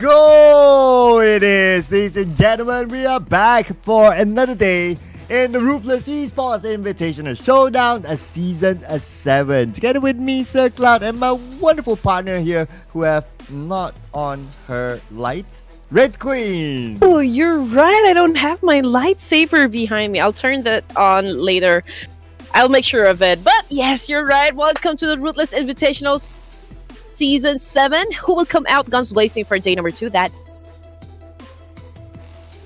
go! It is, ladies and gentlemen, we are back for another day in the Ruthless Esports Invitational Showdown, a season 7. Together with me, Sir Cloud, and my wonderful partner here who have not on her lights, Red Queen. Oh, you're right. I don't have my lightsaber behind me. I'll turn that on later. I'll make sure of it. But yes, you're right. Welcome to the Ruthless Invitational Season 7. Who will come out guns blazing for day number 2? That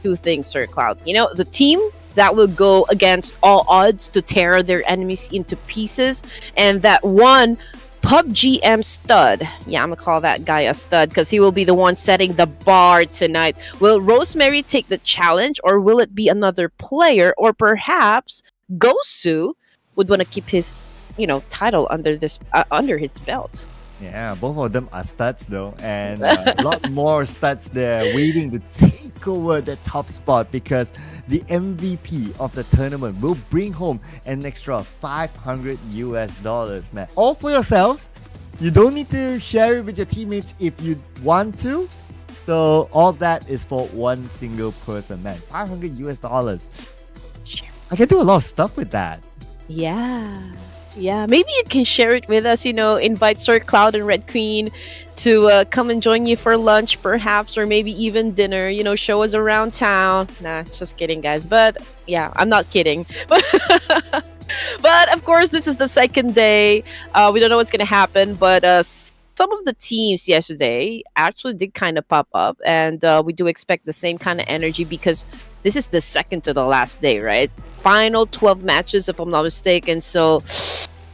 two things, Sir Cloud. You know, the team that will go against all odds to tear their enemies into pieces, and that one PUBGM stud. Yeah, I'm gonna call that guy a stud because he will be the one setting the bar tonight. Will Rosemary take the challenge, or will it be another player, or perhaps Gosu would want to keep his, title under his belt? Yeah, both of them are studs though, and a lot more studs there waiting to take over the top spot because the MVP of the tournament will bring home an extra $500 man. All for yourselves. You don't need to share it with your teammates if you want to. So all that is for one single person, man. $500. I can do a lot of stuff with that. Yeah, maybe you can share it with us, invite Sir Cloud and Red Queen to come and join you for lunch perhaps, or maybe even dinner, show us around town. Nah, just kidding, guys. But yeah, I'm not kidding. But of course, this is the second day. We don't know what's going to happen, but some of the teams yesterday actually did kind of pop up, and we do expect the same kind of energy because this is the second to the last day, right? Final 12 matches, if I'm not mistaken. So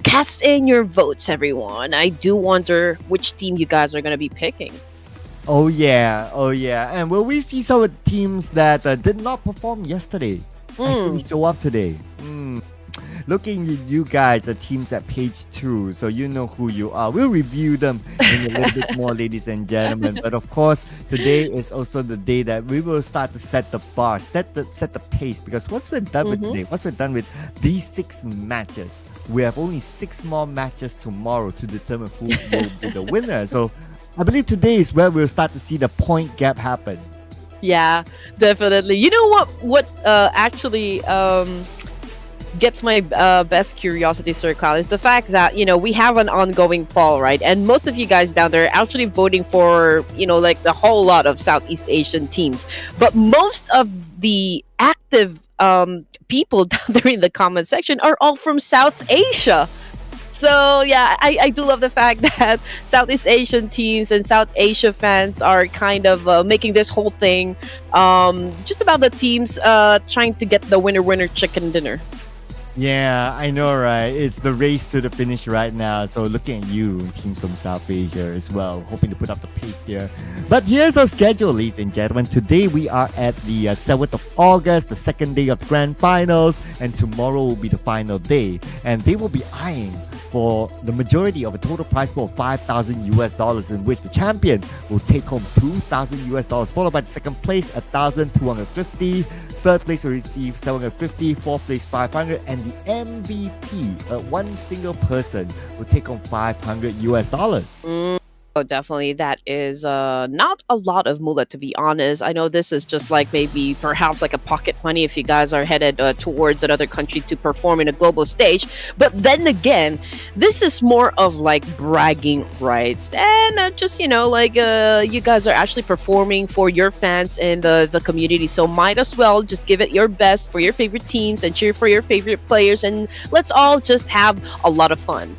cast in your votes, everyone. I do wonder which team you guys are going to be picking. Oh yeah. And will we see some of the teams that did not perform yesterday actually show up today? Looking at you guys, the teams at page 2, so you know who you are. We'll review them in a little bit more, ladies and gentlemen. But of course, today is also the day that we will start to set the bar, set the pace. Because once we're done with today, once we're done with these 6 matches, we have only 6 more matches tomorrow to determine who will be the winner. So I believe today is where we'll start to see the point gap happen. Yeah, definitely. You know what actually gets my best curiosity, Sir Cloud, is the fact that we have an ongoing poll, right? And most of you guys down there are actually voting for like the whole lot of Southeast Asian teams, but most of the active people down there in the comment section are all from South Asia. So yeah, I do love the fact that Southeast Asian teams and South Asia fans are kind of making this whole thing just about the teams trying to get the winner chicken dinner. Yeah, I know, right? It's the race to the finish right now. So looking at you, teams from South Asia as well, hoping to put up the pace here. But here's our schedule, ladies and gentlemen. Today we are at the 7th of August, the second day of the Grand Finals, and tomorrow will be the final day. And they will be eyeing for the majority of a total prize pool of $5,000, in which the champion will take home $2,000, followed by the second place $1,250. Third place will receive $750, fourth place $500, and the MVP, one single person, will take home $500. Oh, definitely. That is not a lot of moolah, to be honest. I know this is just like maybe perhaps like a pocket money if you guys are headed towards another country to perform in a global stage. But then again, this is more of like bragging rights, and just you guys are actually performing for your fans and the community. So might as well just give it your best for your favorite teams and cheer for your favorite players, and let's all just have a lot of fun.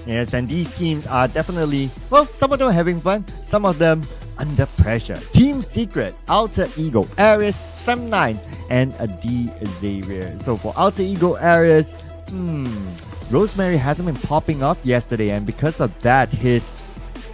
Yes, and these teams are definitely, well, some of them are having fun, some of them under pressure. Team Secret, Alter Ego, Ares, Sam9, and D Xavier. So for Alter Ego Ares, Rosemary hasn't been popping up yesterday, and because of that, his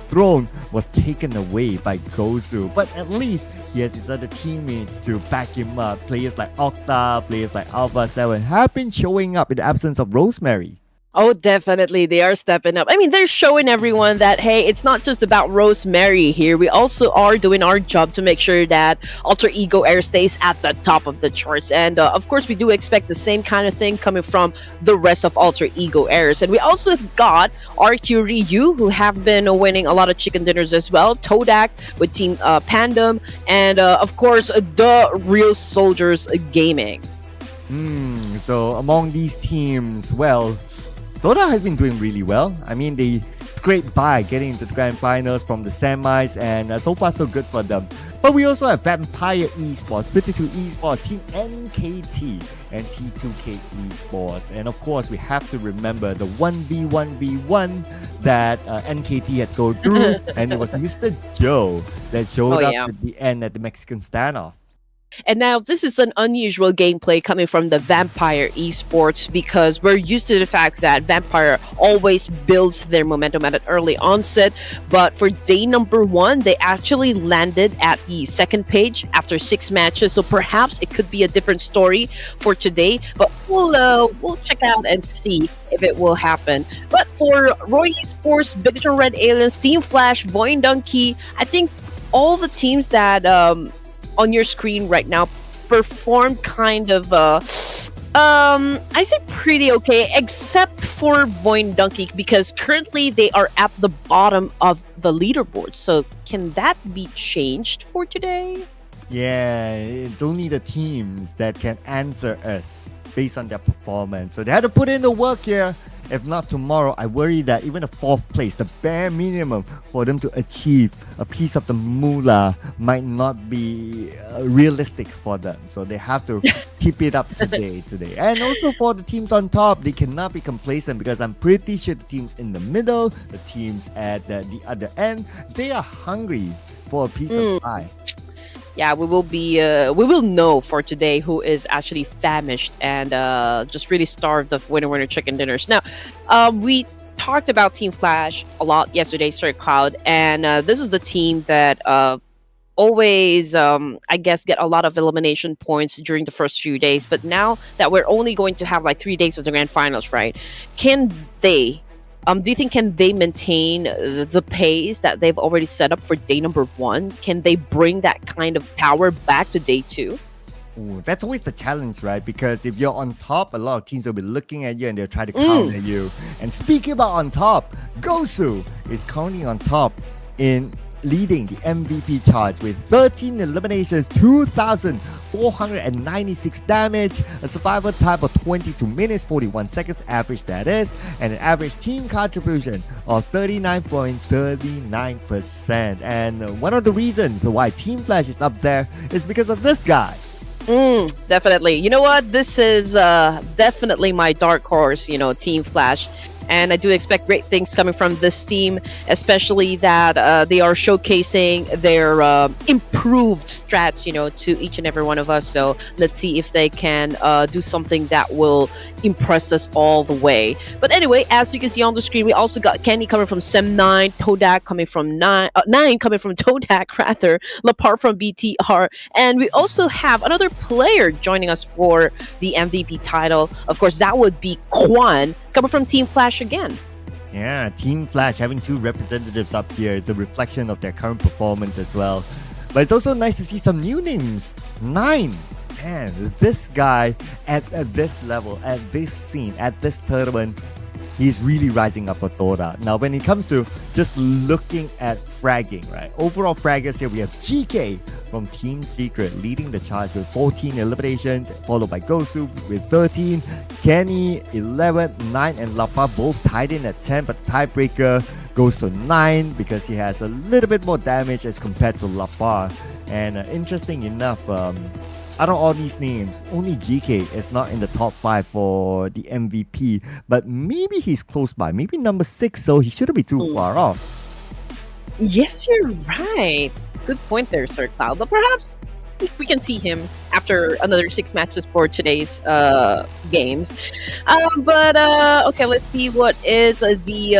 throne was taken away by Gozu. But at least he has his other teammates to back him up. Players like Octa, players like Alpha 7 have been showing up in the absence of Rosemary. Oh, definitely. They are stepping up. I mean, they're showing everyone that, hey, it's not just about Rosemary here. We also are doing our job to make sure that Alter Ego Air stays at the top of the charts. And of course, we do expect the same kind of thing coming from the rest of Alter Ego Airs. And we also got RQ Ryu, who have been winning a lot of chicken dinners as well. Todak with Team Pandem. And of course, the Real Soldiers Gaming. So among these teams, well, Dota has been doing really well. I mean, they scraped by getting into the grand finals from the semis, and so far so good for them. But we also have Vampire Esports, 52 Esports, Team NKT, and T2K Esports. And of course, we have to remember the 1v1v1 that NKT had go through, and it was Mr. Joe that showed up at the end at the Mexican standoff. And now this is an unusual gameplay coming from the Vampire Esports, because we're used to the fact that Vampire always builds their momentum at an early onset. But for day number 1, they actually landed at the second page after 6 matches. So perhaps it could be a different story for today. But we'll check out and see if it will happen. But for Roy Esports, Bigger Red Aliens, Team Flash, Voin Donkey, I think all the teams that on your screen right now performed kind of I say pretty okay, except for Voin Donkey, because currently they are at the bottom of the leaderboard. So can that be changed for today? Yeah, it's only the teams that can answer us based on their performance. So they had to put in the work here. If not tomorrow, I worry that even a 4th place, the bare minimum for them to achieve a piece of the moolah, might not be realistic for them. So they have to keep it up today. And also for the teams on top, they cannot be complacent, because I'm pretty sure the teams in the middle, the teams at the other end, they are hungry for a piece of pie. Yeah, we will know for today who is actually famished and just really starved of winner chicken dinners. Now, we talked about Team Flash a lot yesterday, Sir Cloud, and this is the team that always, I guess, get a lot of elimination points during the first few days. But now that we're only going to have like 3 days of the grand finals, right? Can they? Do you think can they maintain the pace that they've already set up for day number 1? Can they bring that kind of power back to day 2? Ooh, that's always the challenge, right? Because if you're on top, a lot of teams will be looking at you and they'll try to counter you. And speaking about on top, Gosu is currently on top in leading the MVP charge with 13 eliminations, 2,496 damage, a survival time of 22 minutes, 41 seconds average that is, and an average team contribution of 39.39%. And one of the reasons why Team Flash is up there is because of this guy. Definitely. You know what? This is definitely my dark horse, Team Flash. And I do expect great things coming from this team, especially that they are showcasing their improved strats, to each and every one of us. So let's see if they can do something that will impress us all the way. But anyway, as you can see on the screen, we also got Kenny coming from Sem9, Todak coming from 9 coming from Todak, rather, Lapar from BTR. And we also have another player joining us for the MVP title. Of course, that would be Quan coming from Team Flash again. Yeah, Team Flash having 2 representatives up here is a reflection of their current performance as well. But it's also nice to see some new names. 9. Man, this guy at this level, at this scene, at this tournament, he's really rising up for Dota. Now, when it comes to just looking at fragging, right? Overall fraggers here, we have GK from Team Secret leading the charge with 14 eliminations, followed by Gosu with 13, Kenny 11, 9, and Lapa both tied in at 10, but the tiebreaker goes to 9 because he has a little bit more damage as compared to Lapa. And interesting enough, out of all these names, only GK is not in the top 5 for the MVP, but maybe he's close by, maybe number 6, so he shouldn't be too far off. Yes, you're right. Good point there, Sir Cloud. But perhaps we can see him after another 6 matches for today's games. But okay, let's see what is the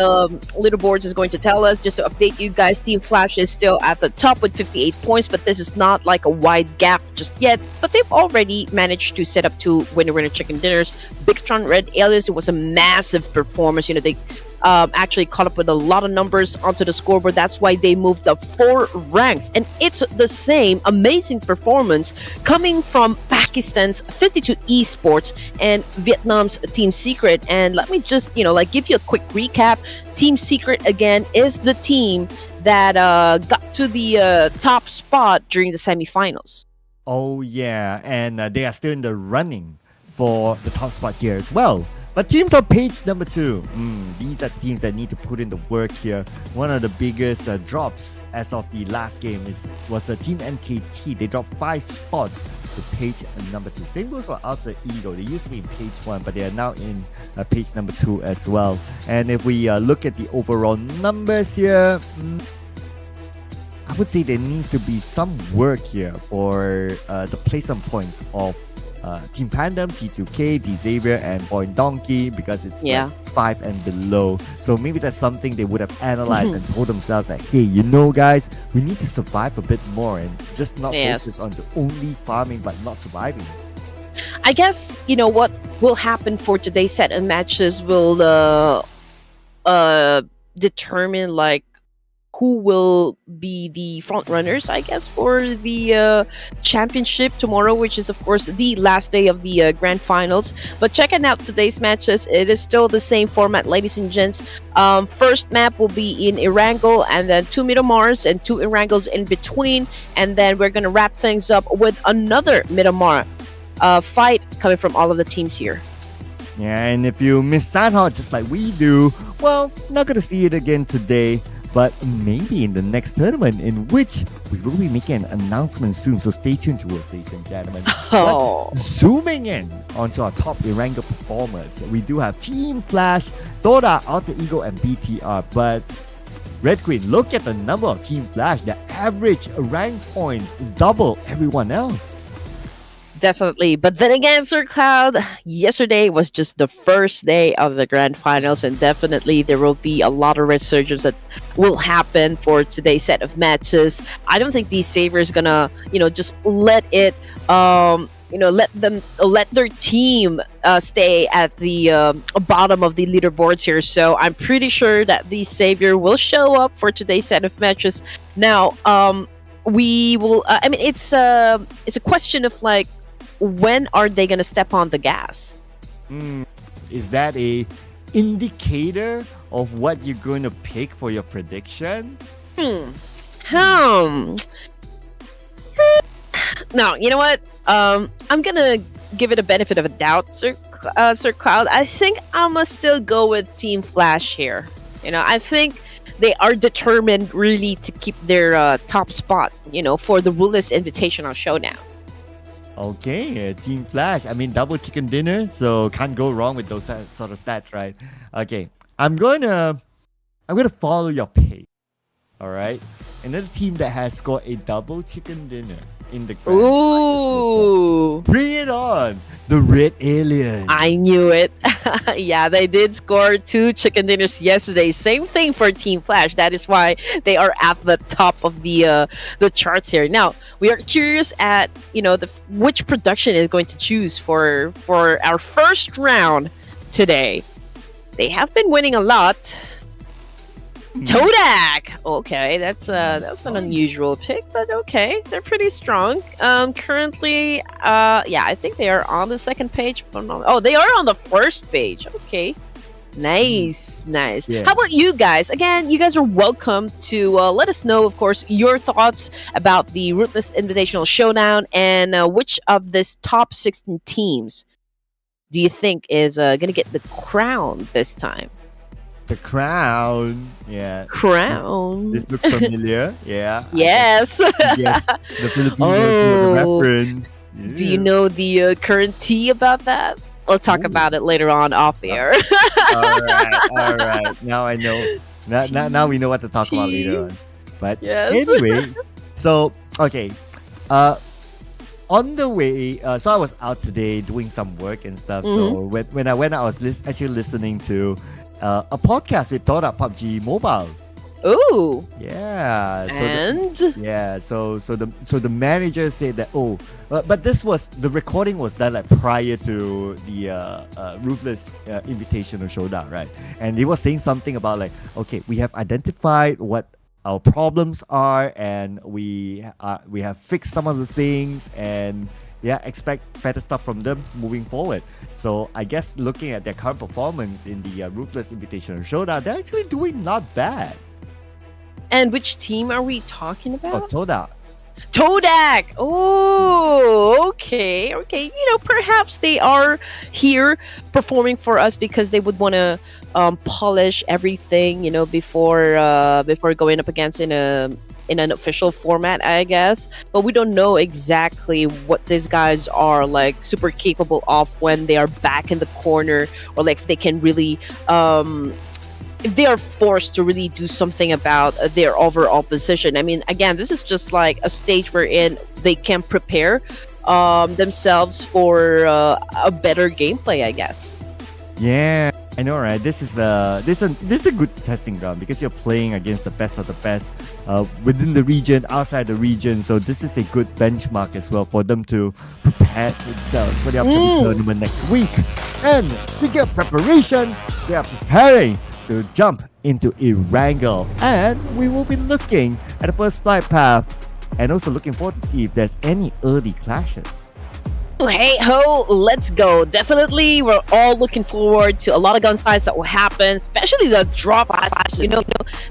leaderboards is going to tell us. Just to update you guys, Team Flash is still at the top with 58 points, but this is not like a wide gap just yet. But they've already managed to set up 2 winner chicken dinners. Bigtron Red Alias, it was a massive performance. They actually caught up with a lot of numbers onto the scoreboard. That's why they moved up 4 ranks. And it's the same amazing performance coming from Pakistan's 52 Esports and Vietnam's Team Secret. And let me just, give you a quick recap. Team Secret, again, is the team that got to the top spot during the semifinals. Oh, yeah. And they are still in the running for the top spot here as well. But teams on page number 2, these are teams that need to put in the work here. One of the biggest drops as of the last game was the Team NKT. They dropped 5 spots to page number 2. Same goes for Alter Ego. They used to be in page 1, but they are now in page number 2 as well. And if we look at the overall numbers here, I would say there needs to be some work here for the placement points of Team Pandem, T2K, D Xavier, and Boy Donkey, because it's like 5 and below. So maybe that's something they would have analyzed and told themselves that, hey, guys, we need to survive a bit more and just not focus on the only farming but not surviving. I guess, what will happen for today's set of matches will determine like who will be the front runners, I guess, for the championship tomorrow, which is of course the last day of the grand finals. But checking out today's matches, it is still the same format, ladies and gents. First map will be in Erangel, and then 2 Miramars and 2 Erangels in between, and then we're gonna wrap things up with another Miramar fight coming from all of the teams here. Yeah, and if you miss Sanhao just like we do, well, not gonna see it again today, but maybe in the next tournament, in which we will be making an announcement soon. So stay tuned to us, ladies and gentlemen. But zooming in onto our top Erangel performers, we do have Team Flash, Dora, Alter Ego, and BTR. But Red Queen, look at the number of Team Flash. Their average rank points double everyone else. Definitely. But then again, Sir Cloud, yesterday was just the first day of the grand finals, and definitely there will be a lot of resurgence that will happen for today's set of matches. I don't think these Savior is gonna, just let it let their team stay at the bottom of the leaderboards here. So I'm pretty sure that the Savior will show up for today's set of matches. Now, we will it's a question of like, when are they gonna step on the gas? Is that a indicator of what you're going to pick for your prediction? No, you know what? I'm gonna give it a benefit of a doubt, Sir Cloud. I think I must still go with Team Flash here. I think they are determined really to keep their top spot, for the Ruthless Invitational Showdown. Okay, Team Flash. Double chicken dinner, so can't go wrong with those sort of stats, right? Okay, I'm gonna follow your pace. All right, another team that has scored a double chicken dinner in the grand Ooh, bring it on, the Red Alien. I knew it. Yeah, they did score 2 chicken dinners yesterday. Same thing for Team Flash. That is why they are at the top of the charts here. Now we are curious at which production is going to choose for our first round today. They have been winning a lot. Todak. Okay, that's an unusual pick, but okay, they're pretty strong. Currently, I think they are on the second page. Oh, they are on the first page. Okay, nice. Yeah. How about you guys? Again, you guys are welcome to let us know, of course, your thoughts about the Ruthless Invitational Showdown and which of this top 16 teams do you think is gonna get the crown this time? The crown. Yeah. Crown. This looks familiar. Yeah. Yes. Yes. The Filipinos know the reference. Yeah. Do you know the current tea about that? We'll talk about it later on off air. All right. Now I know. Now we know what to talk about later on. But yes. anyway, so okay. on the way, so I was out today doing some work and stuff. Mhm. So when I went, I was actually listening to a podcast with PUBG Mobile. Ooh. Yeah. And So the manager said that but this was the recording was done like prior to the Ruthless Invitational Showdown, right? And he was saying something about like, okay, we have identified what our problems are, and we have fixed some of the things, and yeah, expect better stuff from them moving forward. So I guess looking at their current performance in the Ruthless Invitational Showdown, they're actually doing not bad. and which team are we talking Oh, about? Toda. Todak. Oh, okay. Perhaps they are here performing for us because they would want to polish everything, before going up against in an official format, I guess. But we don't know exactly what these guys are like super capable of when they are back in the corner, or like if they can really if they are forced to really do something about their overall position. I mean, again, this is just like a stage wherein they can prepare themselves for a better gameplay, I guess. Yeah, I know, right? This is a good testing ground because you're playing against the best of the best within the region, outside the region. So this is a good benchmark as well for them to prepare themselves for the upcoming tournament next week. And speaking of preparation, they are preparing to jump into Erangel, and we will be looking at the first flight path, and also looking forward to see if there's any early clashes. Hey ho, let's go. Definitely, we're all looking forward to a lot of gunfights that will happen, especially the drop clashes.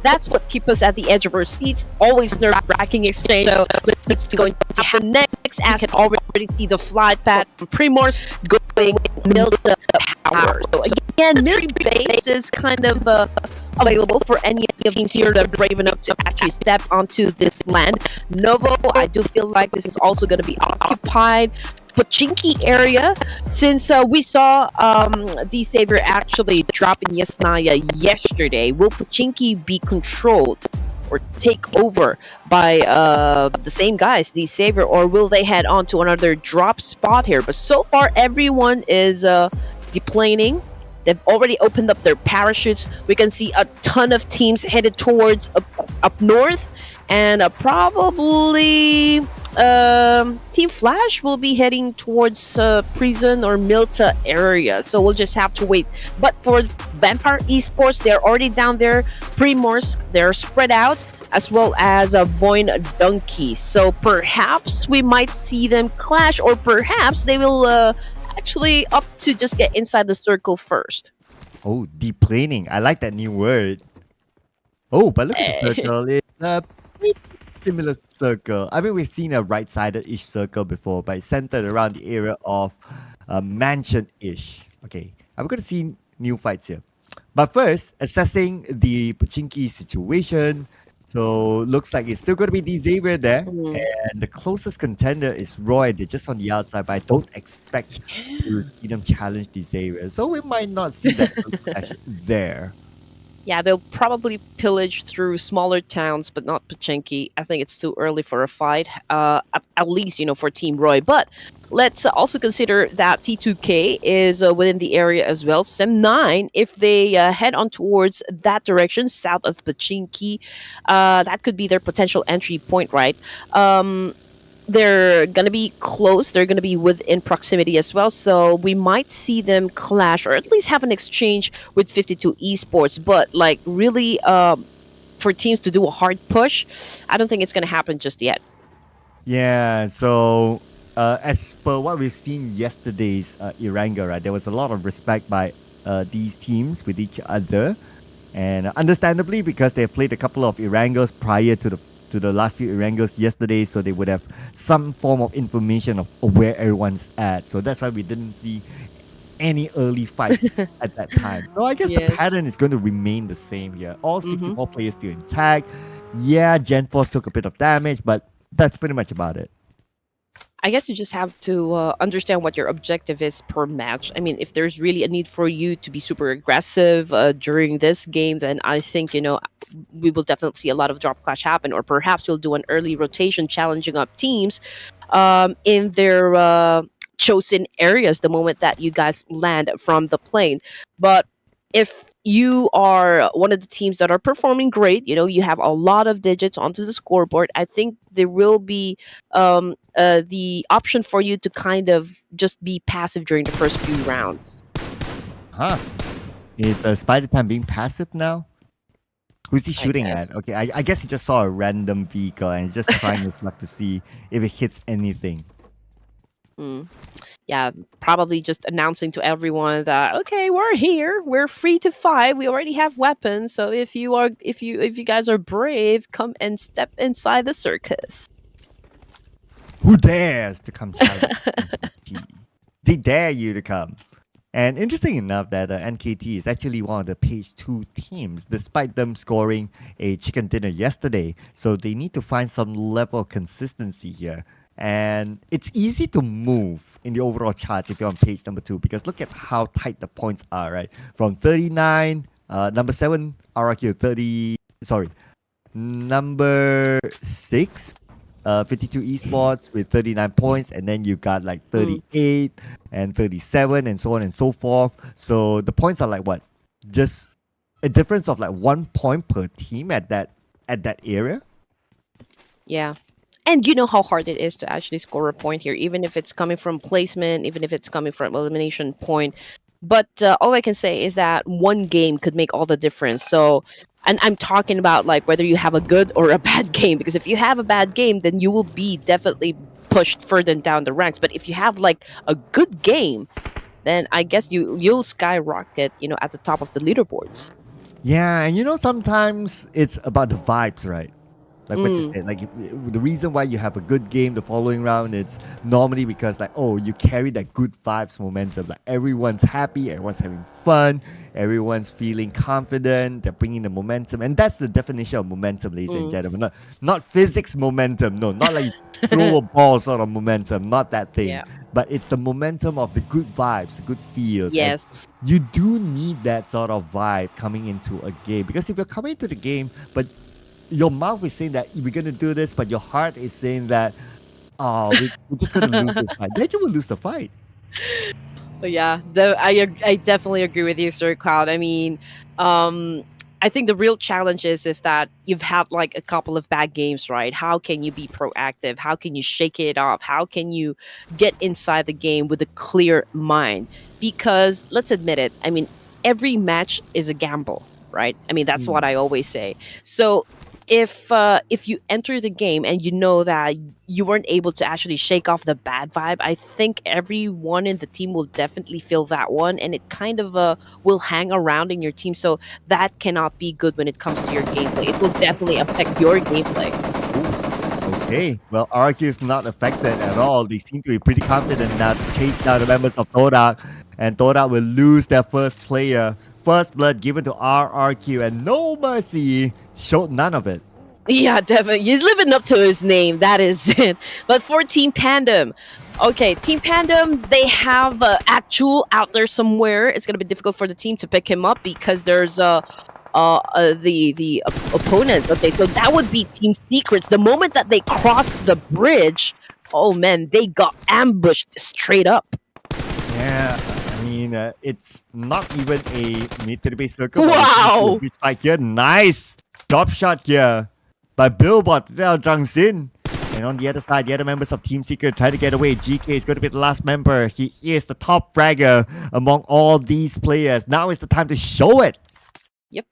That's what keeps us at the edge of our seats. Always nerve-wracking exchange. So let's see what's going to happen next. As you can already see the flight path from Primorsk going Milta power. So again, military base is kind of available for any of the teams here that are brave enough to actually step onto this land. Novo, I do feel like this is also going to be occupied. Pochinki area, since we saw the Savior actually drop in Yasnaya yesterday. Will Pochinki be controlled or take over by the same guys, the Savior, or will they head on to another drop spot here? But so far, everyone is deplaning. They've already opened up their parachutes. We can see a ton of teams headed towards up north, and probably Team Flash will be heading towards Prison or Milta area. So we'll just have to wait. But for Vampire Esports, they're already down there. Primorsk, they're spread out, as well as Boyne Donkey. So perhaps we might see them clash, or perhaps they will actually up to just get inside the circle first. Oh, deplaning. I like that new word. Oh, but look at the circle. It's a pretty similar circle. I mean, we've seen a right-sided-ish circle before, but it's centered around the area of mansion-ish. Okay, I'm going to see new fights here. But first, assessing the Pochinki situation. So looks like it's still going to be the Xavier there, and the closest contender is Roy. They're just on the outside, but I don't expect to see them challenge the Xavier. So we might not see that clash there. Yeah, they'll probably pillage through smaller towns, but not Pochinki. I think it's too early for a fight, at least, for Team Roy. But let's also consider that T2K is within the area as well. Sem9, if they head on towards that direction, south of Pochinki, that could be their potential entry point, right? They're going to be close. They're going to be within proximity as well. So we might see them clash, or at least have an exchange with 52 Esports. But like really for teams to do a hard push, I don't think it's going to happen just yet. Yeah, so as per what we've seen yesterday's Erangel, right, there was a lot of respect by these teams with each other. And understandably, because they played a couple of Erangels prior to the last few Erangels yesterday, so they would have some form of information of where everyone's at. So that's why we didn't see any early fights at that time. So I guess the pattern is going to remain the same here. All 64 players still intact. Yeah, Gen Force took a bit of damage, but that's pretty much about it. I guess you just have to understand what your objective is per match. I mean, if there's really a need for you to be super aggressive during this game, then I think, we will definitely see a lot of drop clash happen, or perhaps you'll do an early rotation challenging up teams in their chosen areas the moment that you guys land from the plane. But if you are one of the teams that are performing great, you have a lot of digits onto the scoreboard, I think there will be the option for you to kind of just be passive during the first few rounds. Huh? Is Spider Time being passive now? Who's he I shooting guess. at? Okay, I guess he just saw a random vehicle and he's just trying his luck to see if it hits anything. Mm. Yeah, probably just announcing to everyone that, okay, we're here, we're free to fight, we already have weapons, so if you guys are brave, come and step inside the circus. Who dares to come challenge NKT? They dare you to come. And interesting enough that NKT is actually one of the page 2 teams, despite them scoring a chicken dinner yesterday. So they need to find some level of consistency here. And it's easy to move in the overall charts if you're on page number 2, because look at how tight the points are, right? From 39, number 7, RRQ 30, sorry, number 6, 52 Esports with 39 points, and then you got like 38 and 37 and so on and so forth. So the points are like what? Just a difference of like 1 point per team at that area. Yeah. And you know how hard it is to actually score a point here, even if it's coming from placement, even if it's coming from elimination point. But all I can say is that one game could make all the difference. So, and I'm talking about like whether you have a good or a bad game, because if you have a bad game, then you will be definitely pushed further down the ranks. But if you have like a good game, then I guess you'll skyrocket, at the top of the leaderboards. Yeah, and sometimes it's about the vibes, right? Like what you Mm. said, like the reason why you have a good game the following round, it's normally because like, oh, you carry that good vibes momentum. Like everyone's happy, everyone's having fun, everyone's feeling confident, they're bringing the momentum. And that's the definition of momentum, ladies and gentlemen. Not physics momentum, no, not like throw a ball sort of momentum, not that thing. Yeah. But it's the momentum of the good vibes, the good feels. And Yes. you do need that sort of vibe coming into a game, because if you're coming into the game, but your mouth is saying that we're going to do this, but your heart is saying that, oh, we're just going to lose this fight, then you will lose the fight. But yeah, I definitely agree with you, Sir Cloud. I mean, I think the real challenge is if that you've had like a couple of bad games, right? How can you be proactive? How can you shake it off? How can you get inside the game with a clear mind? Because let's admit it, I mean, every match is a gamble, right? I mean, that's what I always say. So if you enter the game and you know that you weren't able to actually shake off the bad vibe, I think everyone in the team will definitely feel that one, and it kind of will hang around in your team. So that cannot be good when it comes to your gameplay. It will definitely affect your gameplay. Okay, well, RQ is not affected at all. They seem to be pretty confident now to chase down the members of Todak, and Todak will lose their first player. First blood given to RRQ, and no mercy, showed none of it. Yeah, definitely. He's living up to his name. That is it. But for Team Pandem, okay, Team Pandem, they have Actual out there somewhere. It's gonna be difficult for the team to pick him up because there's the opponent. Okay, so that would be Team Secrets. The moment that they crossed the bridge, oh man, they got ambushed straight up. Yeah, I mean, it's not even a mid-to-the-base circle. Wow! But fight here, nice drop shot here by Billboard, Zhang Xin. And on the other side, the other members of Team Secret try to get away. GK is going to be the last member. He is the top fragger among all these players. Now is the time to show it. Yep.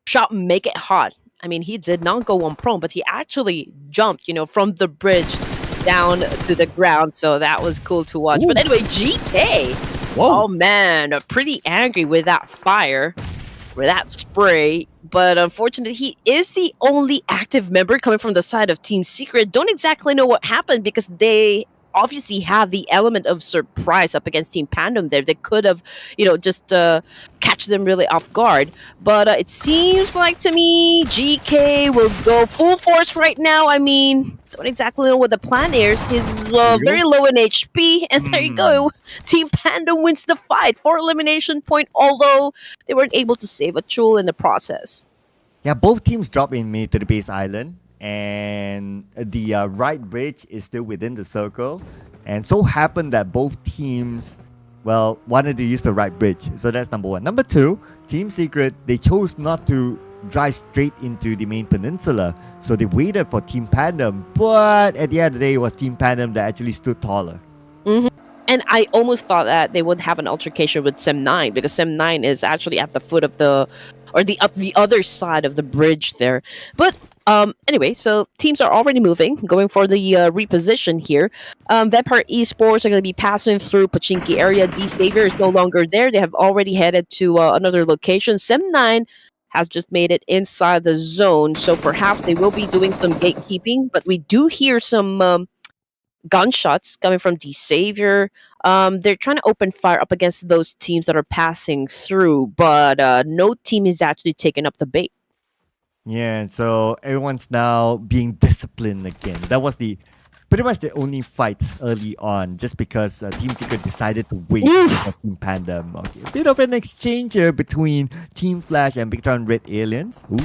Shot make it hot. I mean, he did not go on prone, but he actually jumped, from the bridge down to the ground. So that was cool to watch. Ooh. But anyway, GK. Whoa. Oh man, pretty angry with that fire, with that spray. But unfortunately, he is the only active member coming from the side of Team Secret. Don't exactly know what happened because they obviously have the element of surprise up against Team Pandem there. They could have, just catch them really off guard. But it seems like to me, GK will go full force right now. I mean, don't exactly know what the plan is. He's very low in HP. And there you go. Team Pandem wins the fight for elimination point, although they weren't able to save a Chul in the process. Yeah, both teams drop in mid to the base island. and the right bridge is still within the circle. And so happened that both teams, well, wanted to use the right bridge. So that's number one. Number two, Team Secret, they chose not to drive straight into the main peninsula. So they waited for Team Pandem. But at the end of the day, it was Team Pandem that actually stood taller. And I almost thought that they would have an altercation with Sem9 because Sem9 is actually at the foot of the other side of the bridge there. But anyway, so teams are already moving, going for the reposition here. Vampire Esports are going to be passing through Pachinki area. D-Savior is no longer there. They have already headed to another location. Sem9 has just made it inside the zone, so perhaps they will be doing some gatekeeping. But we do hear some gunshots coming from the Savior. They're trying to open fire up against those teams that are passing through, but no team is actually taking up the bait. Yeah, so everyone's now being disciplined again. That was pretty much the only fight early on, just because Team Secret decided to wait for Team Pandem. Okay, a bit of an exchange here between Team Flash and Victron Red Aliens. Ooh,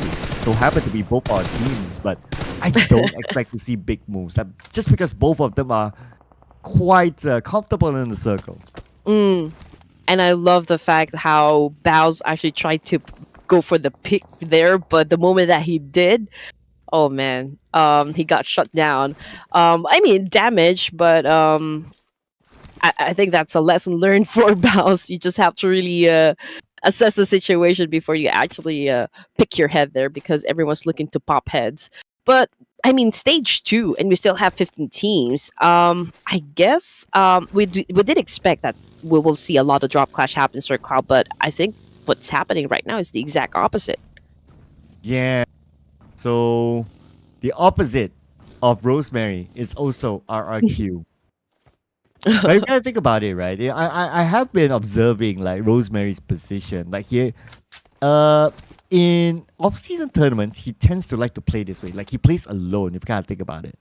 so happen to be both our teams, but I don't expect to see big moves. Just because both of them are quite comfortable in the circle. And I love the fact how Bao's actually tried to go for the pick there, but the moment that he did, oh man, he got shut down. I mean, damage, but I think that's a lesson learned for Bao's. You just have to really assess the situation before you actually pick your head there, because everyone's looking to pop heads. But I mean, stage 2, and we still have 15 teams. I guess we did expect that we will see a lot of drop clash happen in Sir Cloud, but I think what's happening right now is the exact opposite. Yeah. So the opposite of Rosemary is also RRQ. But you gotta think about it, right? I have been observing like Rosemary's position. Like here, in off-season tournaments, he tends to like to play this way. Like he plays alone, if you kind of think about it.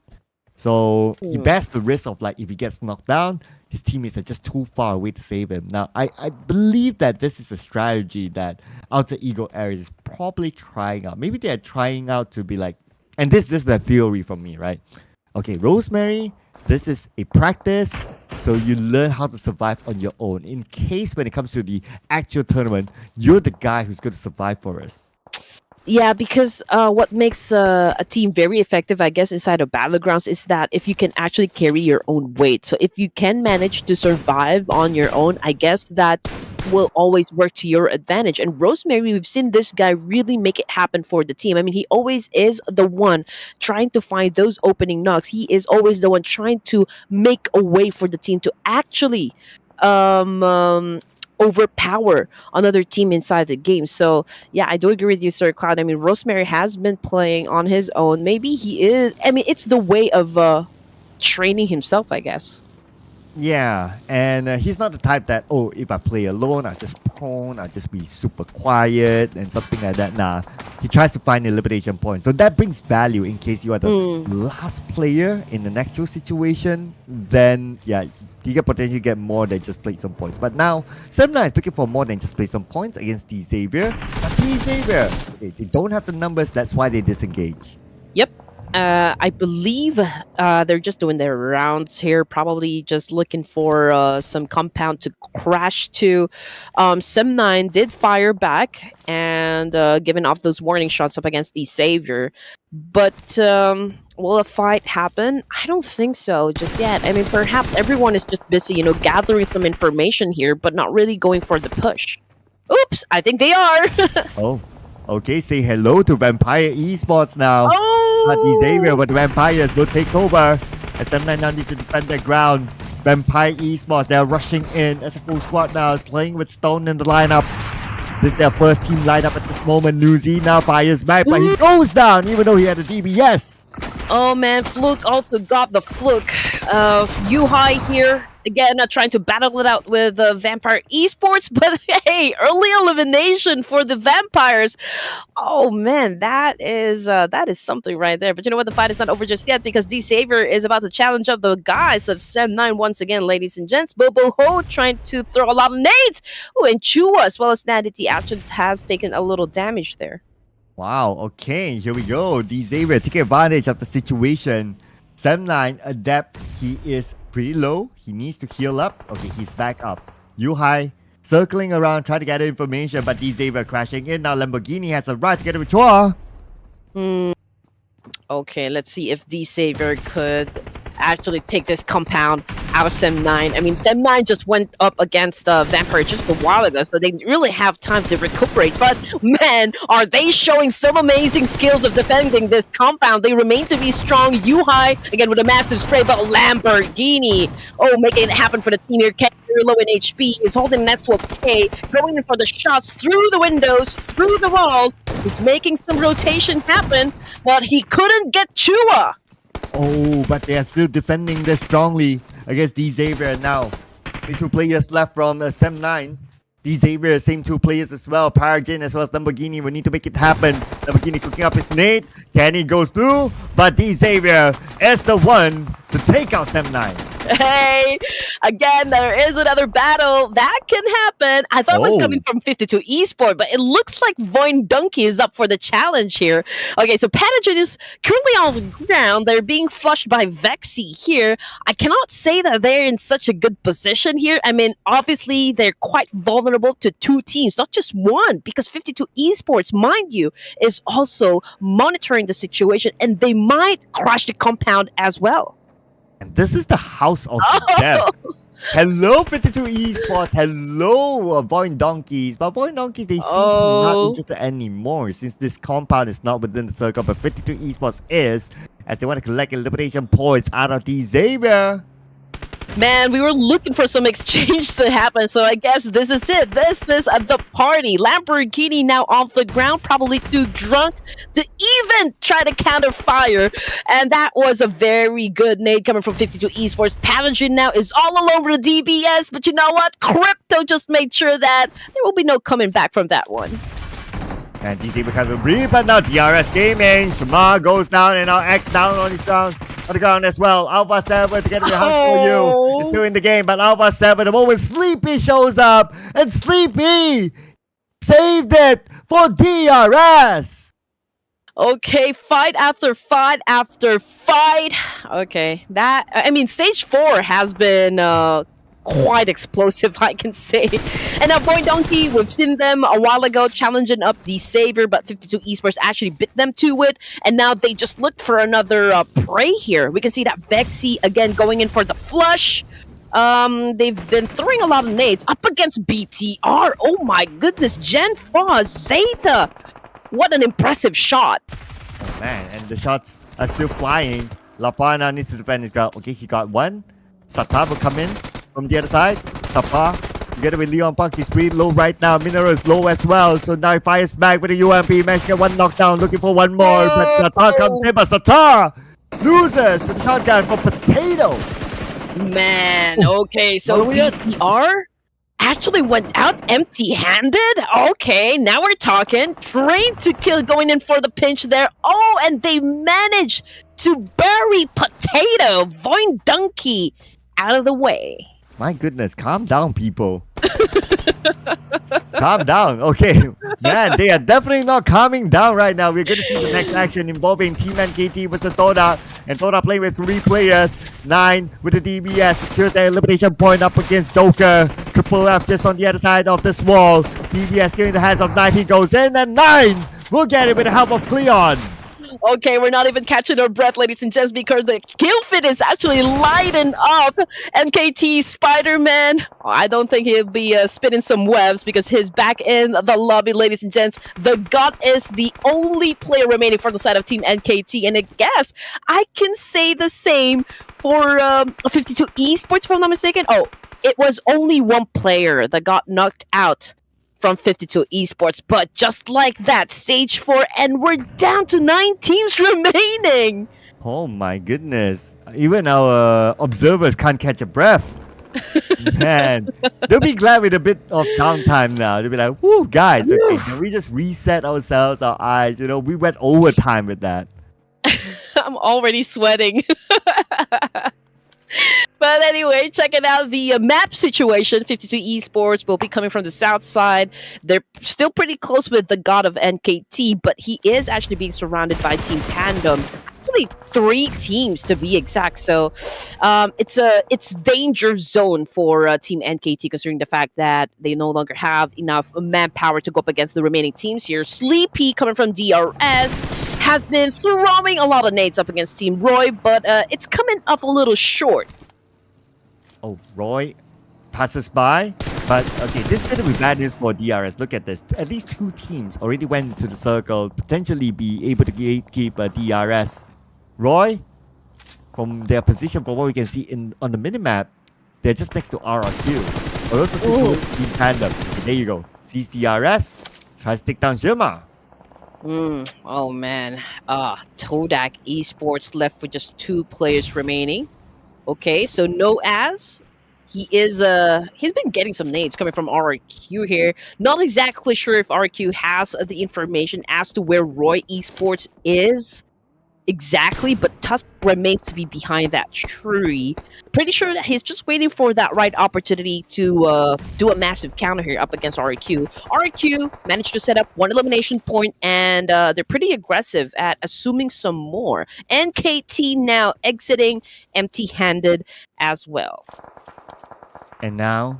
So he bears the risk of like if he gets knocked down, his teammates are just too far away to save him. Now, I believe that this is a strategy that Alter Ego Ares is probably trying out. Maybe they're trying out to be like, and this is just the theory from me, right? Okay, Rosemary, this is a practice, so you learn how to survive on your own. In case when it comes to the actual tournament, you're the guy who's going to survive for us. Yeah, because what makes a team very effective, I guess, inside of Battlegrounds is that if you can actually carry your own weight. So if you can manage to survive on your own, I guess that will always work to your advantage. And Rosemary, we've seen this guy really make it happen for the team. I mean, he always is the one trying to find those opening knocks. He is always the one trying to make a way for the team to actually overpower another team inside the game. So yeah, I do agree with you, Sir Cloud. I mean, Rosemary has been playing on his own. Maybe he is, I mean, it's the way of training himself, I guess. Yeah, and he's not the type that, oh, if I play alone, I'll just prone, I'll just be super quiet and something like that. Nah, he tries to find elimination points. So that brings value in case you are the last player in an actual situation. Then, yeah, you can potentially get more than just play some points. But now, Semna is looking for more than just play some points against the Xavier. But the Xavier, they don't have the numbers, that's why they disengage. Yep. I believe they're just doing their rounds here, probably just looking for some compound to crash to. Sem9 did fire back and giving off those warning shots up against the Savior. But will a fight happen? I don't think so just yet. I mean, perhaps everyone is just busy, gathering some information here, but not really going for the push. Oops, I think they are. Oh, okay, say hello to Vampire Esports now. Oh! Not the Xavier, but the Vampires will take over. SM9 now need to defend their ground. Vampire Esports, they're rushing in as a full squad now, playing with Stone in the lineup. This is their first team lineup at this moment. Newsy now fires back, but he goes down even though he had a DBS. Oh man, Fluke also got the Fluke. U-High here. Again, trying to battle it out with Vampire Esports, but hey, early elimination for the Vampires. Oh man, that is something right there. But you know what? The fight is not over just yet because D-Savior is about to challenge up the guys of Sem9 once again, ladies and gents. Bobo Ho trying to throw a lot of nades. Oh, and Chua as well as Nadity actually has taken a little damage there. Wow, okay, here we go. Xavier taking advantage of the situation. 7-9, Adept, he is pretty low. He needs to heal up. Okay, he's back up. Yuhai circling around, trying to gather information, but Xavier crashing in. Now Lamborghini has a right to get a withdraw. Hmm. Okay, let's see if the Savior could actually take this compound out of Sem9. I mean, Sem9 just went up against Vampire just a while ago, so they really have time to recuperate. But man, are they showing some amazing skills of defending this compound. They remain to be strong. Yuhai, again, with a massive spray, but Lamborghini, oh, making it happen for the team here. Very low in HP, is holding next to a K, going in for the shots through the windows, through the walls. He's making some rotation happen, but he couldn't get Chua. Oh, but they are still defending this strongly against Xavier now. The two players left from Sem9. Xavier, same two players as well. Paragen as well as Lamborghini will need to make it happen. Lamborghini cooking up his nade. Kenny goes through, but Xavier is the one to take out Sem9. Hey, again, there is another battle. That can happen. I thought it was coming from 52 Esports, but it looks like Voin Donkey is up for the challenge here. Okay, so Panagen is currently on the ground. They're being flushed by Vexy here. I cannot say that they're in such a good position here. I mean, obviously, they're quite vulnerable to two teams, not just one, because 52 Esports, mind you, is also monitoring the situation, and they might crash the compound as well. And this is the house of death. Hello, 52 Esports. Hello, Voin Donkeys. But Voin Donkeys, they seem not interested anymore since this compound is not within the circle. But 52 Esports is, as they want to collect elimination points out of Xavier. Man, we were looking for some exchange to happen, so I guess this is it. This is the party. Lamborghini now off the ground, probably too drunk to even try to counter fire. And that was a very good nade coming from 52 Esports. Panagen now is all alone with the DBS, but you know what? Crypto just made sure that there will be no coming back from that one. And DC becomes a brief, but now DRS Gaming. Shamar goes down and now X down on his ground. On the ground as well. Alpha 7 to get the hunt for you. It's still in the game, but Alpha 7, the moment Sleepy shows up, and Sleepy saved it for DRS. Okay, fight after fight after fight. Okay, that, I mean, stage 4 has been quite explosive, I can say. And now Boy Donkey, we've seen them a while ago challenging up the Savior, but 52 Esports actually bit them to it, and now they just looked for another prey here. We can see that Vexy again going in for the flush. They've been throwing a lot of nades up against BTR. Oh my goodness, Gen Foz, Zeta. What an impressive shot. Oh man, and the shots are still flying. Lapana needs to defend his guard. Okay, he got one. Sata will come in from the other side. Tapa together with Leon Park. He's pretty low right now. Mineral is low as well. So now he fires back with a UMP. Managed to get one knockdown. Looking for one more. But Sata comes in. But Sata loses with the shotgun for Potato. Man, okay. So BTR actually went out empty-handed? Okay, now we're talking. Trained to kill, going in for the pinch there. Oh, and they managed to bury Potato. Voin Donkey out of the way. My goodness, calm down, people. Calm down. Okay, man, they are definitely not calming down right now. We're going to see the next action involving Team NKT versus Toda. And Toda playing with 3 players. 9 with the DBS. Secures the elimination point up against Joker. Triple F just on the other side of this wall. DBS still in the hands of 9. He goes in, and 9 will get it with the help of Cleon. Okay, we're not even catching our breath, ladies and gents, because the kill fit is actually lighting up. NKT Spider-Man, I don't think he'll be spinning some webs because he's back in the lobby, ladies and gents. The God is the only player remaining for the side of Team NKT, and I guess I can say the same for 52 Esports, if I'm not mistaken. Oh, it was only one player that got knocked out from 52 Esports, but just like that, stage 4, and we're down to 9 teams remaining. Oh my goodness. Even our observers can't catch a breath. Man, they'll be glad with a bit of downtime now. They'll be like, whoo, guys, okay, can we just reset ourselves, our eyes? You know, we went overtime with that. I'm already sweating. But anyway, checking out the map situation. 52 Esports will be coming from the south side. They're still pretty close with the god of NKT, but he is actually being surrounded by Team Tandem. Actually, 3 teams to be exact. So it's danger zone for Team NKT, considering the fact that they no longer have enough manpower to go up against the remaining teams here. Sleepy, coming from DRS, has been throwing a lot of nades up against Team Roy, but it's coming up a little short. Oh, Roy passes by. But, okay, this is going to be bad news for DRS. Look at this. At least 2 teams already went into the circle, potentially be able to keep DRS. Roy, from their position, from what we can see on the minimap, they're just next to RRQ. Or also Team Tandem. Okay, there you go. Sees DRS, tries to take down Miramar. Oh man. Todak Esports left with just 2 players remaining. Okay, so no as. He's been getting some nades coming from RRQ here. Not exactly sure if RRQ has the information as to where Roy Esports is exactly, but Tusk remains to be behind that tree. Pretty sure that he's just waiting for that right opportunity to do a massive counter here up against RRQ. RRQ managed to set up 1 elimination point, and they're pretty aggressive at assuming some more. NKT now exiting empty-handed as well. And now,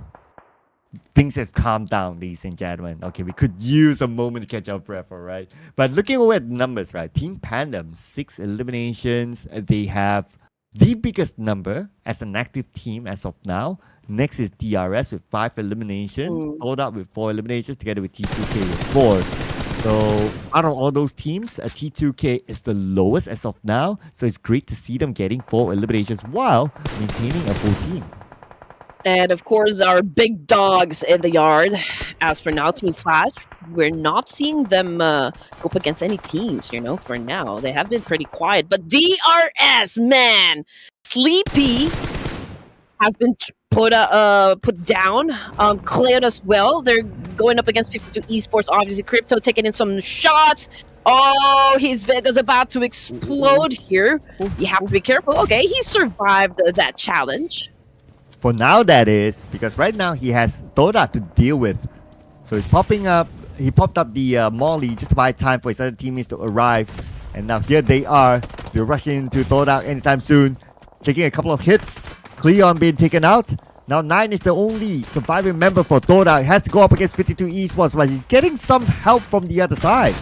things have calmed down, ladies and gentlemen. Okay, we could use a moment to catch our breath, all right? But looking over at the numbers, right? Team Tandem, 6 eliminations. They have the biggest number as an active team as of now. Next is DRS with 5 eliminations. Followed up with 4 eliminations, together with T2K with 4. So, out of all those teams, T2K is the lowest as of now. So, it's great to see them getting 4 eliminations while maintaining a full team. And of course, our big dogs in the yard. As for now, Team Flash, we're not seeing them go up against any teams, for now. They have been pretty quiet. But DRS, man! Sleepy has been put down. Cleon as well. They're going up against 52 Esports. Obviously, Crypto taking in some shots. Oh, his Vega's about to explode here. You have to be careful. Okay, he survived that challenge. For now, that is, because right now he has Toda to deal with. So he's popping up. He popped up the Molly just to buy time for his other teammates to arrive. And now here they are. They're rushing into Toda anytime soon. Taking a couple of hits. Cleon being taken out. Now 9 is the only surviving member for Toda. He has to go up against 52 Esports, but he's getting some help from the other side.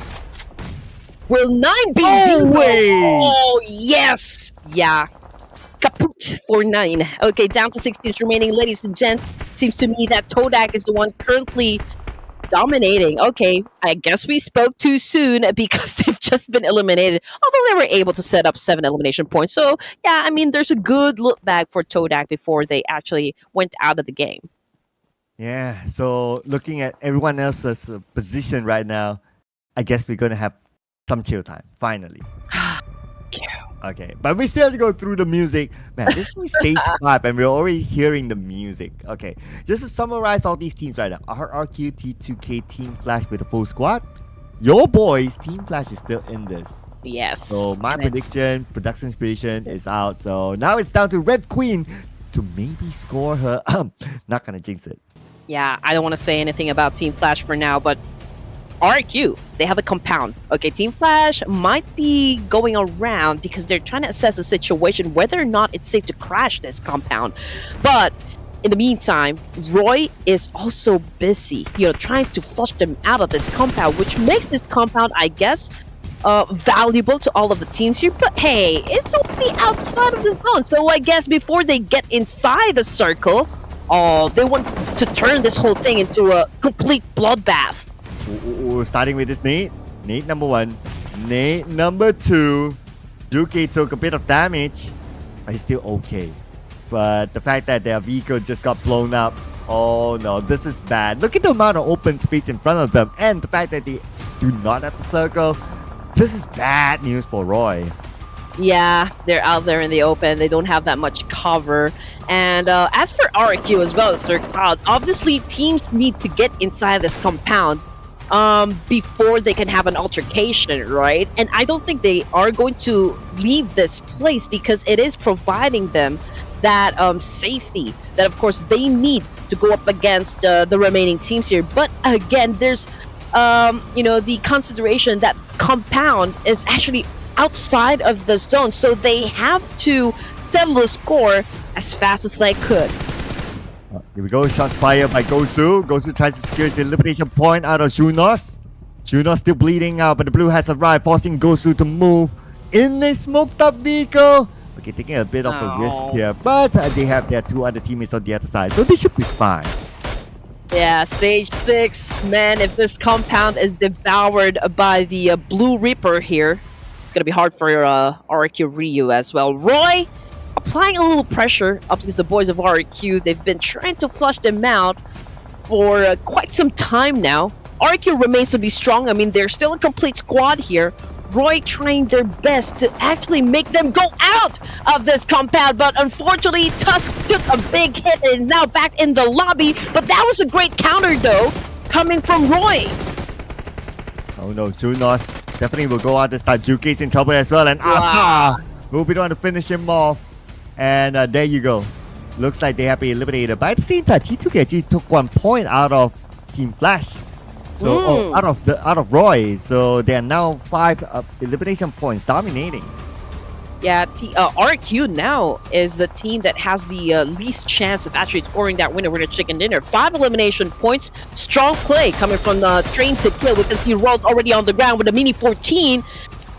Will 9 be Oh, yes! Yeah. Kaput for 9. Okay, down to 16 remaining, ladies and gents. Seems to me that Todak is the one currently dominating. Okay, I guess we spoke too soon because they've just been eliminated. Although they were able to set up 7 elimination points. So, yeah, I mean, there's a good look back for Todak before they actually went out of the game. Yeah, so looking at everyone else's position right now, I guess we're going to have some chill time, finally. Okay, but we still have to go through the music. Man, this is stage 5 and we're already hearing the music. Okay, just to summarize all these teams right now. RRQ, T2K, Team Flash with a full squad. Your boys, Team Flash is still in this. Yes. So my prediction, production inspiration is out. So now it's down to Red Queen to maybe score her. Not gonna jinx it. Yeah, I don't want to say anything about Team Flash for now, but RQ, they have a compound. Okay, Team Flash might be going around because they're trying to assess the situation, whether or not it's safe to crash this compound. But in the meantime, Roy is also busy, trying to flush them out of this compound, which makes this compound, I guess, valuable to all of the teams here. But hey, it's only outside of the zone. So I guess before they get inside the circle, they want to turn this whole thing into a complete bloodbath. Starting with this Nate. Nate number 1. Nate number 2. Yuki took a bit of damage, but he's still okay. But the fact that their vehicle just got blown up, oh no, this is bad. Look at the amount of open space in front of them, and the fact that they do not have the circle. This is bad news for Roy. Yeah, they're out there in the open. They don't have that much cover. And as for RQ as well as their crowd, obviously teams need to get inside this compound before they can have an altercation, right? And I don't think they are going to leave this place because it is providing them that safety that, of course, they need to go up against the remaining teams here. But again, there's the consideration that Compound is actually outside of the zone, so they have to settle the score as fast as they could. Here we go. Shots fired by Gosu. Gosu tries to secure his elimination point out of Junos. Junos still bleeding out, but the blue has arrived, forcing Gosu to move in a smoked up vehicle. Okay, taking a bit of a risk here, but they have their two other teammates on the other side, so they should be fine. Yeah, stage 6. Man, if this Compound is devoured by the Blue Reaper here, it's gonna be hard for RQ Ryu as well. Roy applying a little pressure up against the boys of RQ. They've been trying to flush them out for quite some time now. RQ remains to be strong. I mean, they're still a complete squad here. Roy trying their best to actually make them go out of this Compound, but unfortunately Tusk took a big hit and is now back in the lobby. But that was a great counter though, coming from Roy. Oh no, Junos definitely will go out this time. Juki's in trouble as well, and Asa will be the one to finish him off. And there you go. Looks like they have been eliminated. But at the same time, T2K actually took 1 point out of Team Flash. So out of Roy. So they are now 5 elimination points, dominating. Yeah, RQ now is the team that has the least chance of actually scoring that winner chicken dinner. 5 elimination points, strong play coming from Train to Kill. We can see Rolls already on the ground with a Mini 14.